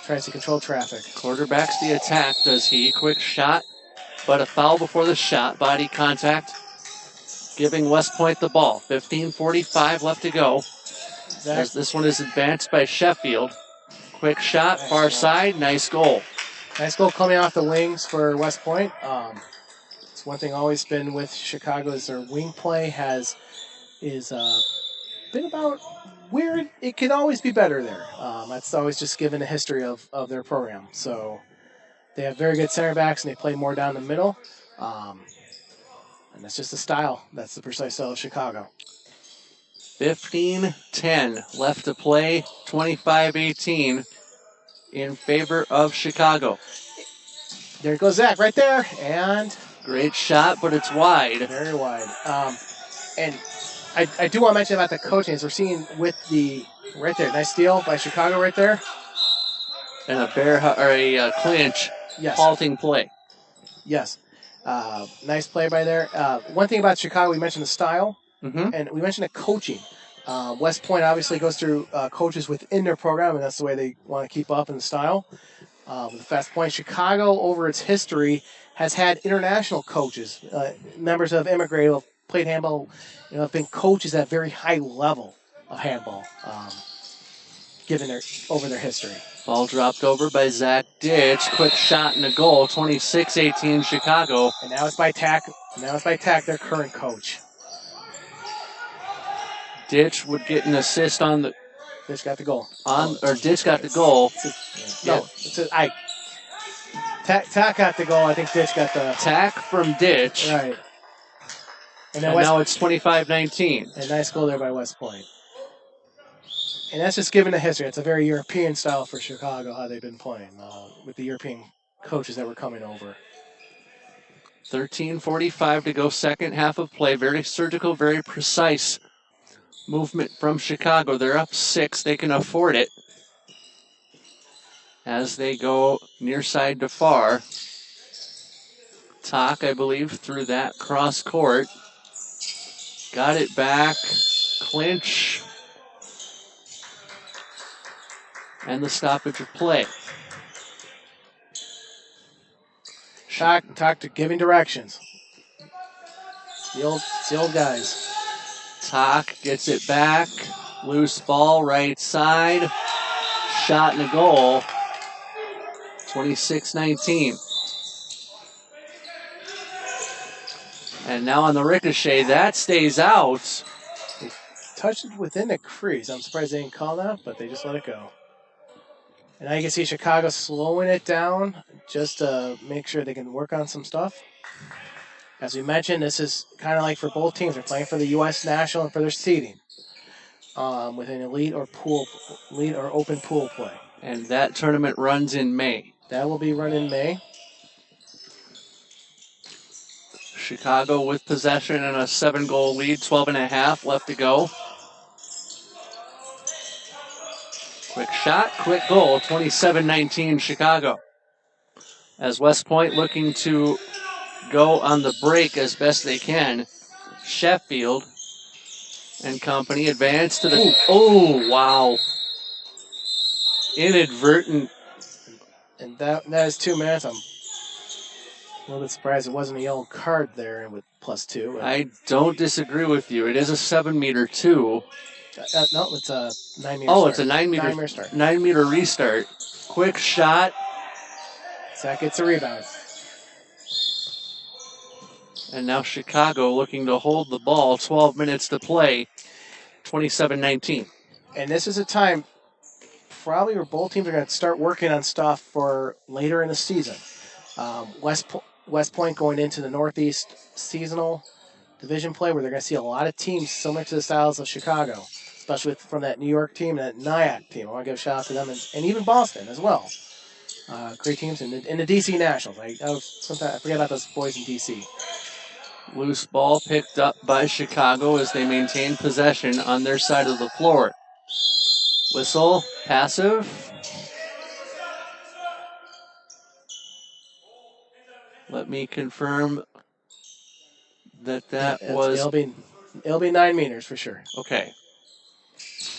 tries to control traffic. Quarterbacks the attack, does he? Quick shot, but a foul before the shot. Body contact, giving West Point the ball. 15:45 left to go. As this one is advanced by Sheffield. Quick shot, far side, nice goal. Nice goal coming off the wings for West Point. It's one thing always been with Chicago is their wing play is been about weird. It can always be better there. That's always just given the history of their program. So they have very good center backs and they play more down the middle. And that's just the style. That's the precise style of Chicago. 15-10 left to play, 25-18 in favor of Chicago. There goes Zach right there. And great shot, but it's wide. Very wide. And I do want to mention about the coaching as we're seeing with the right there, nice steal by Chicago right there, and a clinch, yes. Halting play. Yes, nice play by there. One thing about Chicago, we mentioned the style, and we mentioned the coaching. West Point obviously goes through coaches within their program, and that's the way they want to keep up in the style. With the Fast Point, Chicago over its history has had international coaches, members of Immigrate who have played handball, have been coaches at a very high level of handball, given over their history. Ball dropped over by Zach Ditch. Quick shot and a goal. 26-18 Chicago. And now it's by Tack. Their current coach. Ditch would get an assist on the. Ditch got the goal. Ditch got the goal. Tack got the goal. I think Ditch got the. Tack from Ditch. Right. And now it's 25-19. A nice goal there by West Point. And that's just given the history. It's a very European style for Chicago, how they've been playing with the European coaches that were coming over. 13:45 to go, second half of play. Very surgical, very precise movement from Chicago. They're up 6. They can afford it as they go near side to far. Talk, I believe, through that cross court. Got it back. Clinch. And the stoppage of play. Talk to giving directions. The old guys. Talk gets it back. Loose ball, right side. Shot and a goal. 26-19. And now on the ricochet, that stays out. They touched it within the crease. I'm surprised they didn't call that, but they just let it go. And now you can see Chicago slowing it down just to make sure they can work on some stuff. As we mentioned, this is kind of like for both teams. They're playing for the U.S. National and for their seeding with an elite or open pool play. And that tournament runs in May. That will be run in May. Chicago with possession and a 7-goal lead, 12.5 left to go. Quick shot, quick goal, 27-19 Chicago. As West Point looking to go on the break as best they can. Sheffield and company advance to the... Oh, wow. inadvertent. And that is 2 minutes. I'm a little bit surprised it wasn't a yellow card there with +2. I don't disagree with you. It is a 7-meter too. No, it's a 9-meter Oh, start. it's a 9-meter 9-meter start. 9-meter restart. Quick shot. Zach gets a rebound. And now Chicago looking to hold the ball. 12 minutes to play. 27-19. And this is a time probably where both teams are going to start working on stuff for later in the season. West Point going into the Northeast seasonal division play where they're going to see a lot of teams similar to the styles of Chicago, especially from that New York team and that Nyack team. I want to give a shout out to them and even Boston as well. Great teams in the DC Nationals. Sometimes I forget about those boys in DC. Loose ball picked up by Chicago as they maintain possession on their side of the floor. Whistle, passive. Let me confirm that was... It'll be 9 meters for sure. Okay.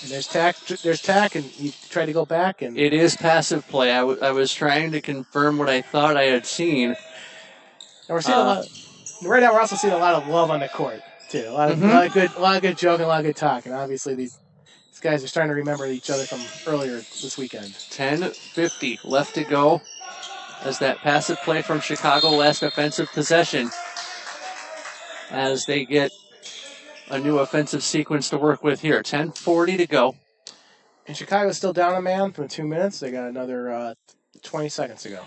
And there's tack, and you try to go back. And it is passive play. I was trying to confirm what I thought I had seen. And we're seeing a lot. Right now, we're also seeing a lot of love on the court too. A lot of good joking, a lot of good talk, and obviously these guys are starting to remember each other from earlier this weekend. 10:50 left to go as that passive play from Chicago, last offensive possession, as they get a new offensive sequence to work with here. 10:40 to go. And Chicago's still down a man from 2 minutes. They got another 20 seconds to go.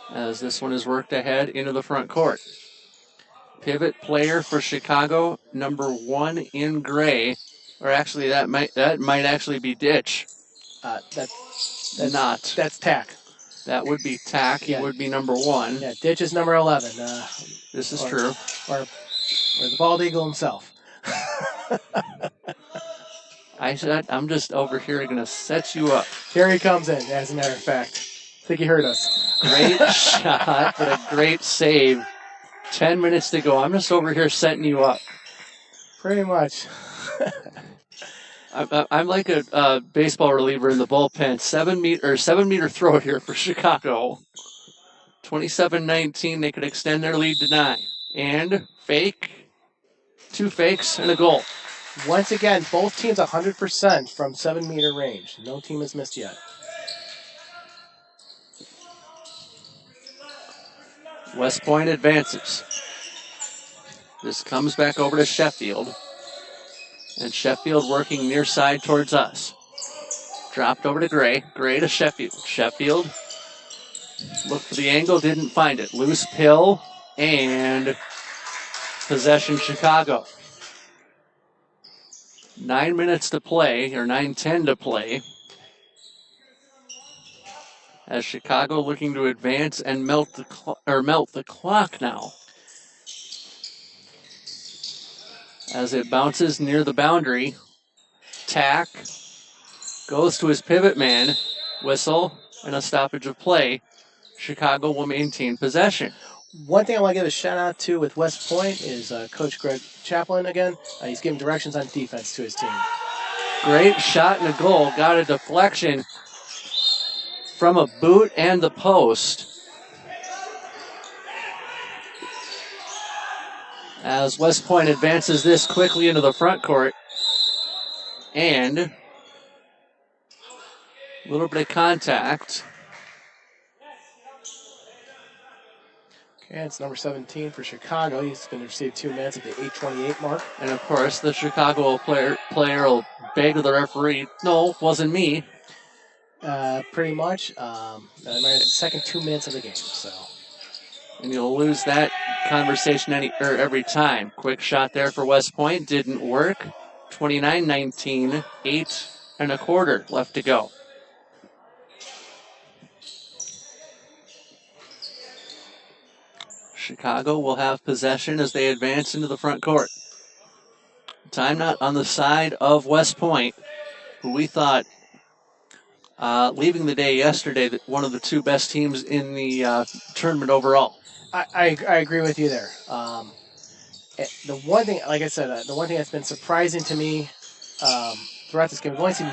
As this one is worked ahead into the front court. Pivot player for Chicago, number 1 in gray. Or actually, that might actually be Ditch. That's Tack. That would be Tack. He would be number 1. Yeah, Ditch is number 11. This is true. Or the bald eagle himself. I'm just over here going to set you up. Here he comes in, as a matter of fact. I think he heard us. Great shot, but a great save. 10 minutes to go. I'm just over here setting you up. Pretty much. I'm like a baseball reliever in the bullpen. 7-meter throw here for Chicago. 27-19. They could extend their lead to 9. And fake. 2 fakes and a goal. Once again, both teams 100% from 7-meter range. No team has missed yet. West Point advances. This comes back over to Sheffield. And Sheffield working near side towards us. Dropped over to Gray. Gray to Sheffield. Sheffield looked for the angle, didn't find it. Loose pill and possession Chicago. 9 minutes to play, or 9:10 to play. As Chicago looking to advance and melt the clock now. As it bounces near the boundary, Tack goes to his pivot man, whistle, and a stoppage of play. Chicago will maintain possession. One thing I want to give a shout out to with West Point is Coach Greg Chaplin again. He's giving directions on defense to his team. Great shot and a goal. Got a deflection from a boot and the post. As West Point advances this quickly into the front court. And a little bit of contact. Okay, it's number 17 for Chicago. He's going to receive 2 minutes at the 8:28 mark. And of course, the Chicago player will beg the referee, "No, wasn't me." Pretty much. The second 2 minutes of the game. So. And you'll lose that conversation every time. Quick shot there for West Point. Didn't work. 29-19. 8 1/4 left to go. Chicago will have possession as they advance into the front court. Timeout on the side of West Point, who we thought, leaving the day yesterday, that one of the 2 best teams in the tournament overall. I agree with you there. The one thing, like I said, the one thing that's been surprising to me throughout this game, we've only seen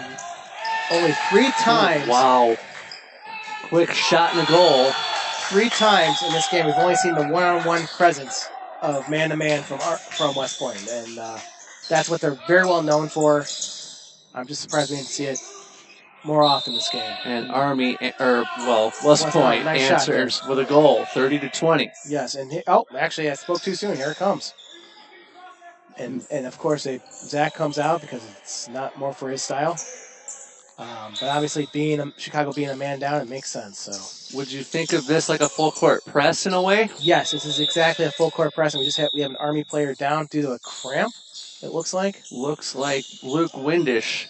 only 3 times. Wow. Quick shot and a goal. 3 times in this game, we've only seen the one-on-one presence of man-to-man from West Point, and that's what they're very well known for. I'm just surprised we didn't see it more often this game. And West Point nice answers with a goal, 30-20. Yes, and actually, I spoke too soon. Here it comes. And of course, Zach comes out because it's not more for his style. But obviously, Chicago being a man down, it makes sense. So, would you think of this like a full court press in a way? Yes, this is exactly a full court press, and we have an Army player down due to a cramp. It looks like. Looks like Luke Windish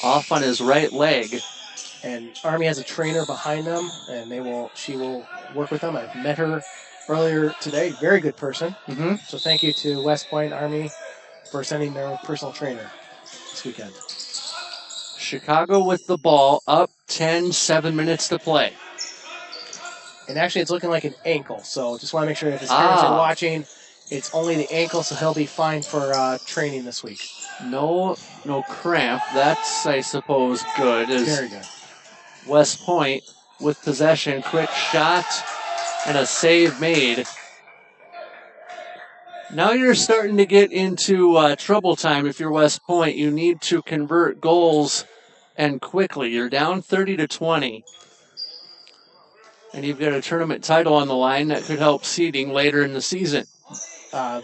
off on his right leg. And Army has a trainer behind them, and she will work with them. I've met her earlier today. Very good person. Mm-hmm. So thank you to West Point Army for sending their personal trainer this weekend. Chicago with the ball, up 10, 7 minutes to play. And actually, it's looking like an ankle. So just want to make sure if his parents are watching, it's only the ankle, so he'll be fine for training this week. No cramp. That's, I suppose, good. Very good. West Point with possession, quick shot, and a save made. Now you're starting to get into trouble time if you're West Point. You need to convert goals and quickly. You're down 30-20. And you've got a tournament title on the line that could help seeding later in the season.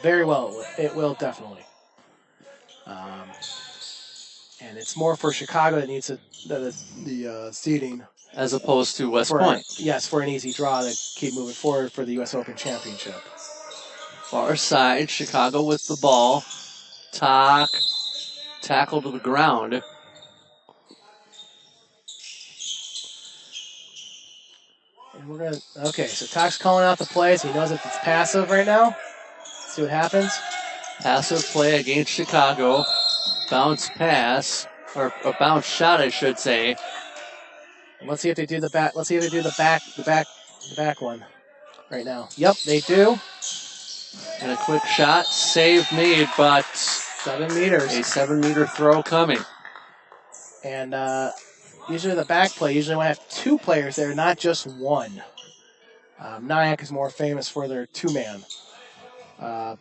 Very well. It will definitely. And it's more for Chicago that needs the seeding. As opposed to West Point. Yes, for an easy draw to keep moving forward for the U.S. Open Championship. Far side, Chicago with the ball. Tackle to the ground. And so Talk's calling out the plays. He knows if it's passive right now. Let's see what happens. Passive play against Chicago. Bounce pass, or a bounce shot, I should say. Let's see if they do the back. Let's see if they do the back one right now. Yep, they do. And a quick shot, save made, but 7 meters. A 7-meter throw coming. And usually the back play, usually want to have 2 players there, not just 1. Nyack is more famous for their 2-man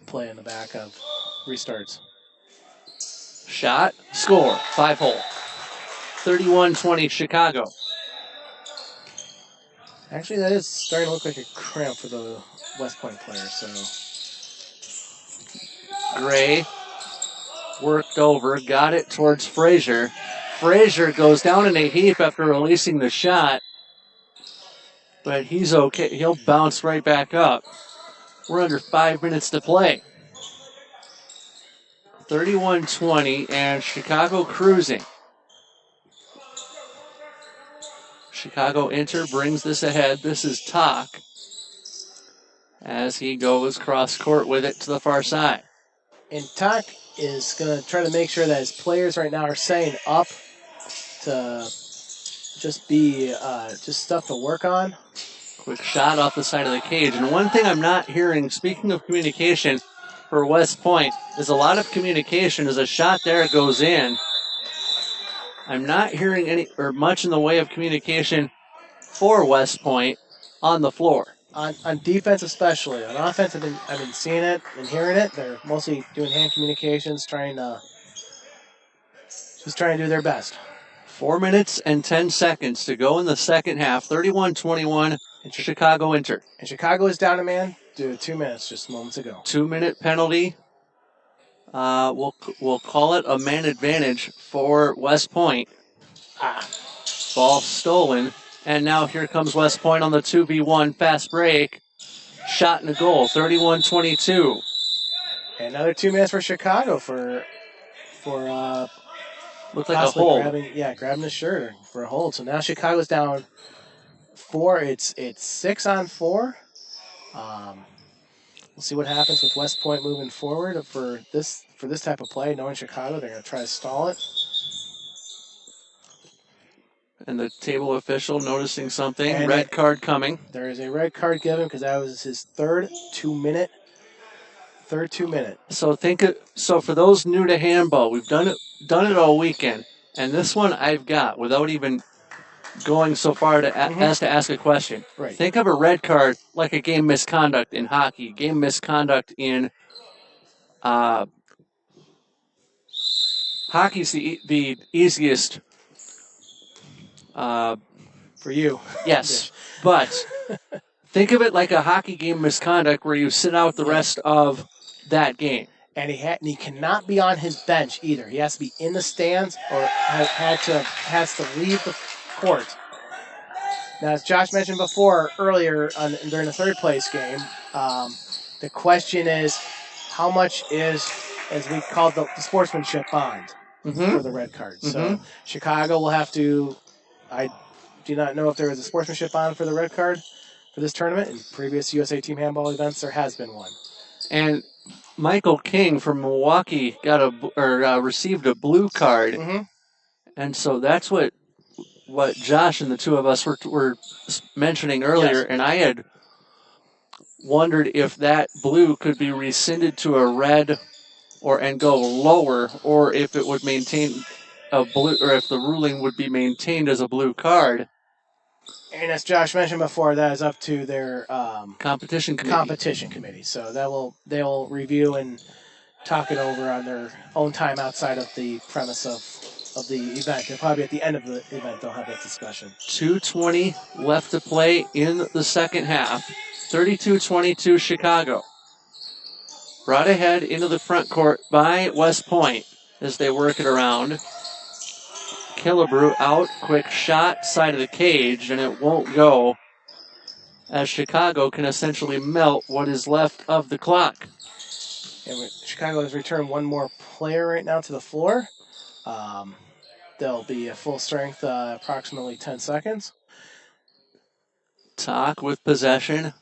play in the back of restarts. Shot, score, 5-hole. 31-20 Chicago. Actually, that is starting to look like a cramp for the West Point players. So Gray worked over, got it towards Frazier. Frazier goes down in a heap after releasing the shot, but he's okay. He'll bounce right back up. We're under 5 minutes to play. 31-20, and Chicago cruising. Chicago Inter brings this ahead. This is Talk as he goes cross court with it to the far side. And Talk is going to try to make sure that his players right now are setting up to just be just stuff to work on. Quick shot off the side of the cage. And one thing I'm not hearing, speaking of communication for West Point, is a lot of communication. As a shot there goes in, I'm not hearing any or much in the way of communication for West Point on the floor. On defense especially. On offense, I've been seeing it and hearing it. They're mostly doing hand communications, trying to do their best. 4 minutes and 10 seconds to go in the second half. 31-21, Chicago Inter. And Chicago is down a man due to 2 minutes just moments ago. 2-minute penalty. We'll call it a man advantage for West Point. Ball stolen. And now here comes West Point on the 2v1 fast break. Shot and a goal, 31-22. And another 2 minutes for Chicago for looked like a hold. Grabbing the shirt for a hold. So now Chicago's down 4. It's 6-on-4. We'll see what happens with West Point moving forward for this type of play. Knowing Chicago, they're going to try to stall it. And the table official noticing something. And red card coming. There is a red card given because that was his third 2 minute. So for those new to handball, we've done it all weekend. And this one I've got without even going so far as to ask a question. Right. Think of a red card like a game misconduct in hockey, game misconduct in hockey's the easiest. For you. Yes, but think of it like a hockey game misconduct where you sit out the rest of that game. And he cannot be on his bench either. He has to be in the stands or has to leave the court. Now, as Josh mentioned earlier during the third place game, the question is how much is, as we call the sportsmanship bond for the red card. So Chicago will have to. I do not know if there is a sportsmanship bond for the red card for this tournament. In previous USA Team Handball events, there has been one. And Michael King from Milwaukee received a blue card, and so that's what Josh and the two of us were mentioning earlier. Yes. And I had wondered if that blue could be rescinded to a red, and go lower, or if it would maintain a blue, or if the ruling would be maintained as a blue card. And as Josh mentioned before, that is up to their competition committee. So they will review and talk it over on their own time outside of the premise of the event. And probably at the end of the event, they'll have that discussion. 2:20 left to play in the second half. 32-22 Chicago. Brought ahead into the front court by West Point as they work it around. Killebrew out, quick shot, side of the cage, and it won't go as Chicago can essentially melt what is left of the clock. And Chicago has returned one more player right now to the floor. They'll be at full strength approximately 10 seconds. Tak with possession.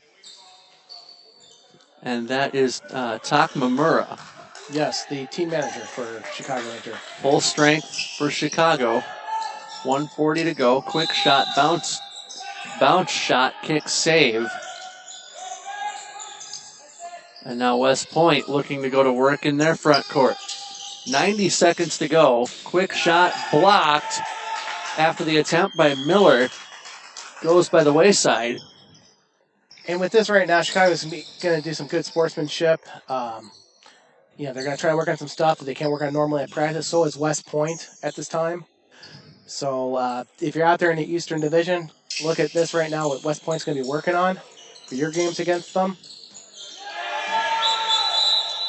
And that is Tak Mamura. Yes, the team manager for Chicago Inter. Full strength for Chicago. 1:40 to go. Quick shot, bounce shot, kick, save. And now West Point looking to go to work in their front court. 90 seconds to go. Quick shot blocked after the attempt by Miller. Goes by the wayside. And with this right now, Chicago's going to do some good sportsmanship. They're going to try to work on some stuff that they can't work on normally at practice. So is West Point at this time. So if you're out there in the Eastern Division, look at this right now, what West Point's going to be working on for your games against them.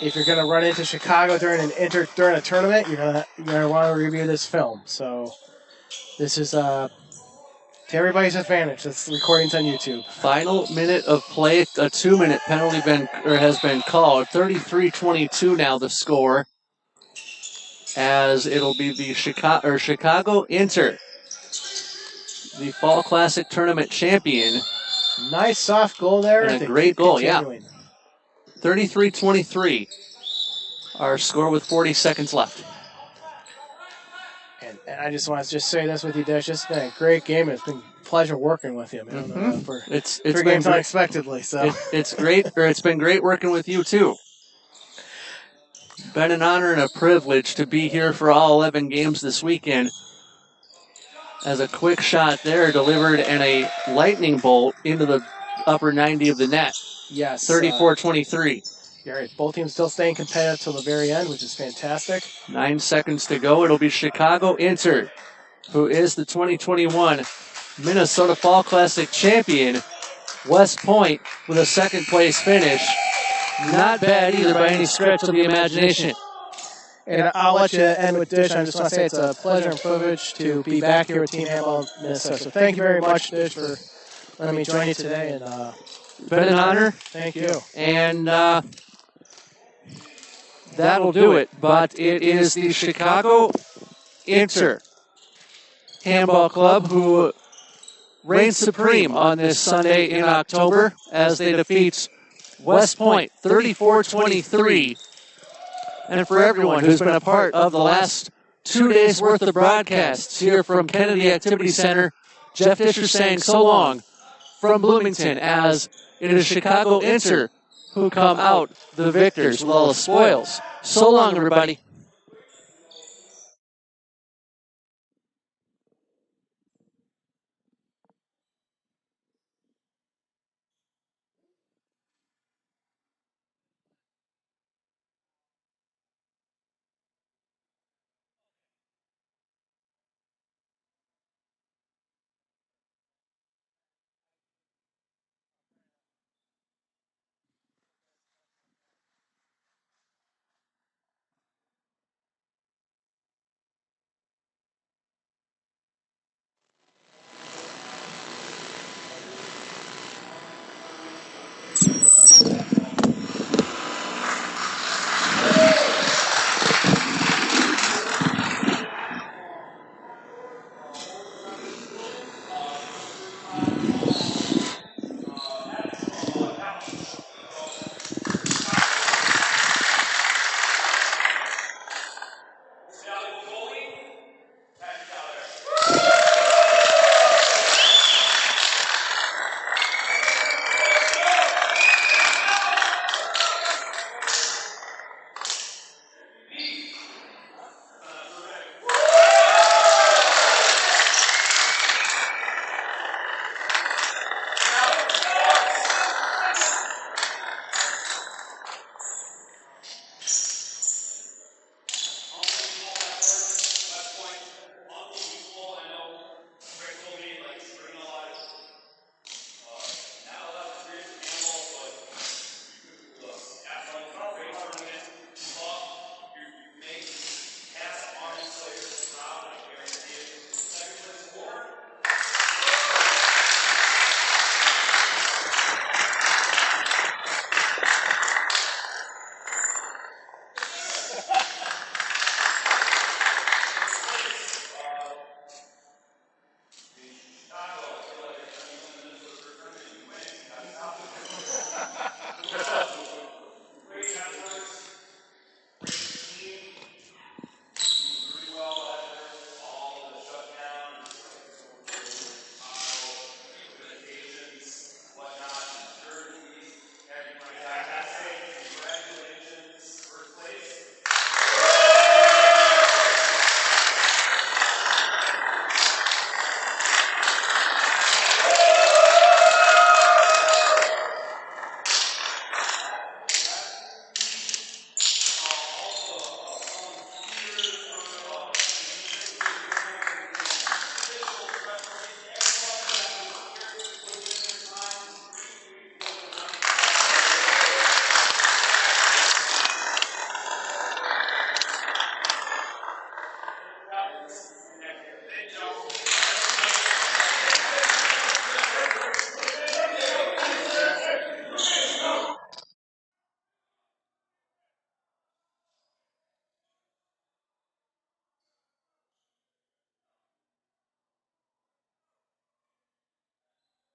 If you're going to run into Chicago during a tournament, you're going to want to review this film. So this is to everybody's advantage. This recording's on YouTube. Final minute of play. A 2-minute penalty has been called. 33-22 now the score. As it'll be the Chicago Inter, the Fall Classic Tournament champion. Nice soft goal there. And a great goal, continuing. Yeah. 33-23. Our score with 40 seconds left. And I just want to say this with you, Dish. It's been a great game. It's been a pleasure working with you, man. It's three games unexpectedly. So it's great. It's been great working with you too. Been an honor and a privilege to be here for all 11 games this weekend. As a quick shot there delivered and a lightning bolt into the upper 90 of the net. Yes. 34-23. You're right. Both teams still staying competitive till the very end, which is fantastic. 9 seconds to go. It'll be Chicago Inter, who is the 2021 Minnesota Fall Classic champion. West Point with a second place finish. Not bad either by any stretch of the imagination. And I'll let you end with Dish. I just want to say it's a pleasure and privilege to be back here with Team Handball Minnesota. So thank you very much, Dish, for letting me join you today. And been an honor. Thank you. And that'll do it. But it is the Chicago Inter Handball Club who reigns supreme on this Sunday in October as they defeat West Point 34-23. And for everyone who's been a part of the last 2 days' worth of broadcasts here from Kennedy Activity Center, Jeff Disher saying so long from Bloomington, as it is Chicago Inter who come out the victors with all the spoils. So long, everybody.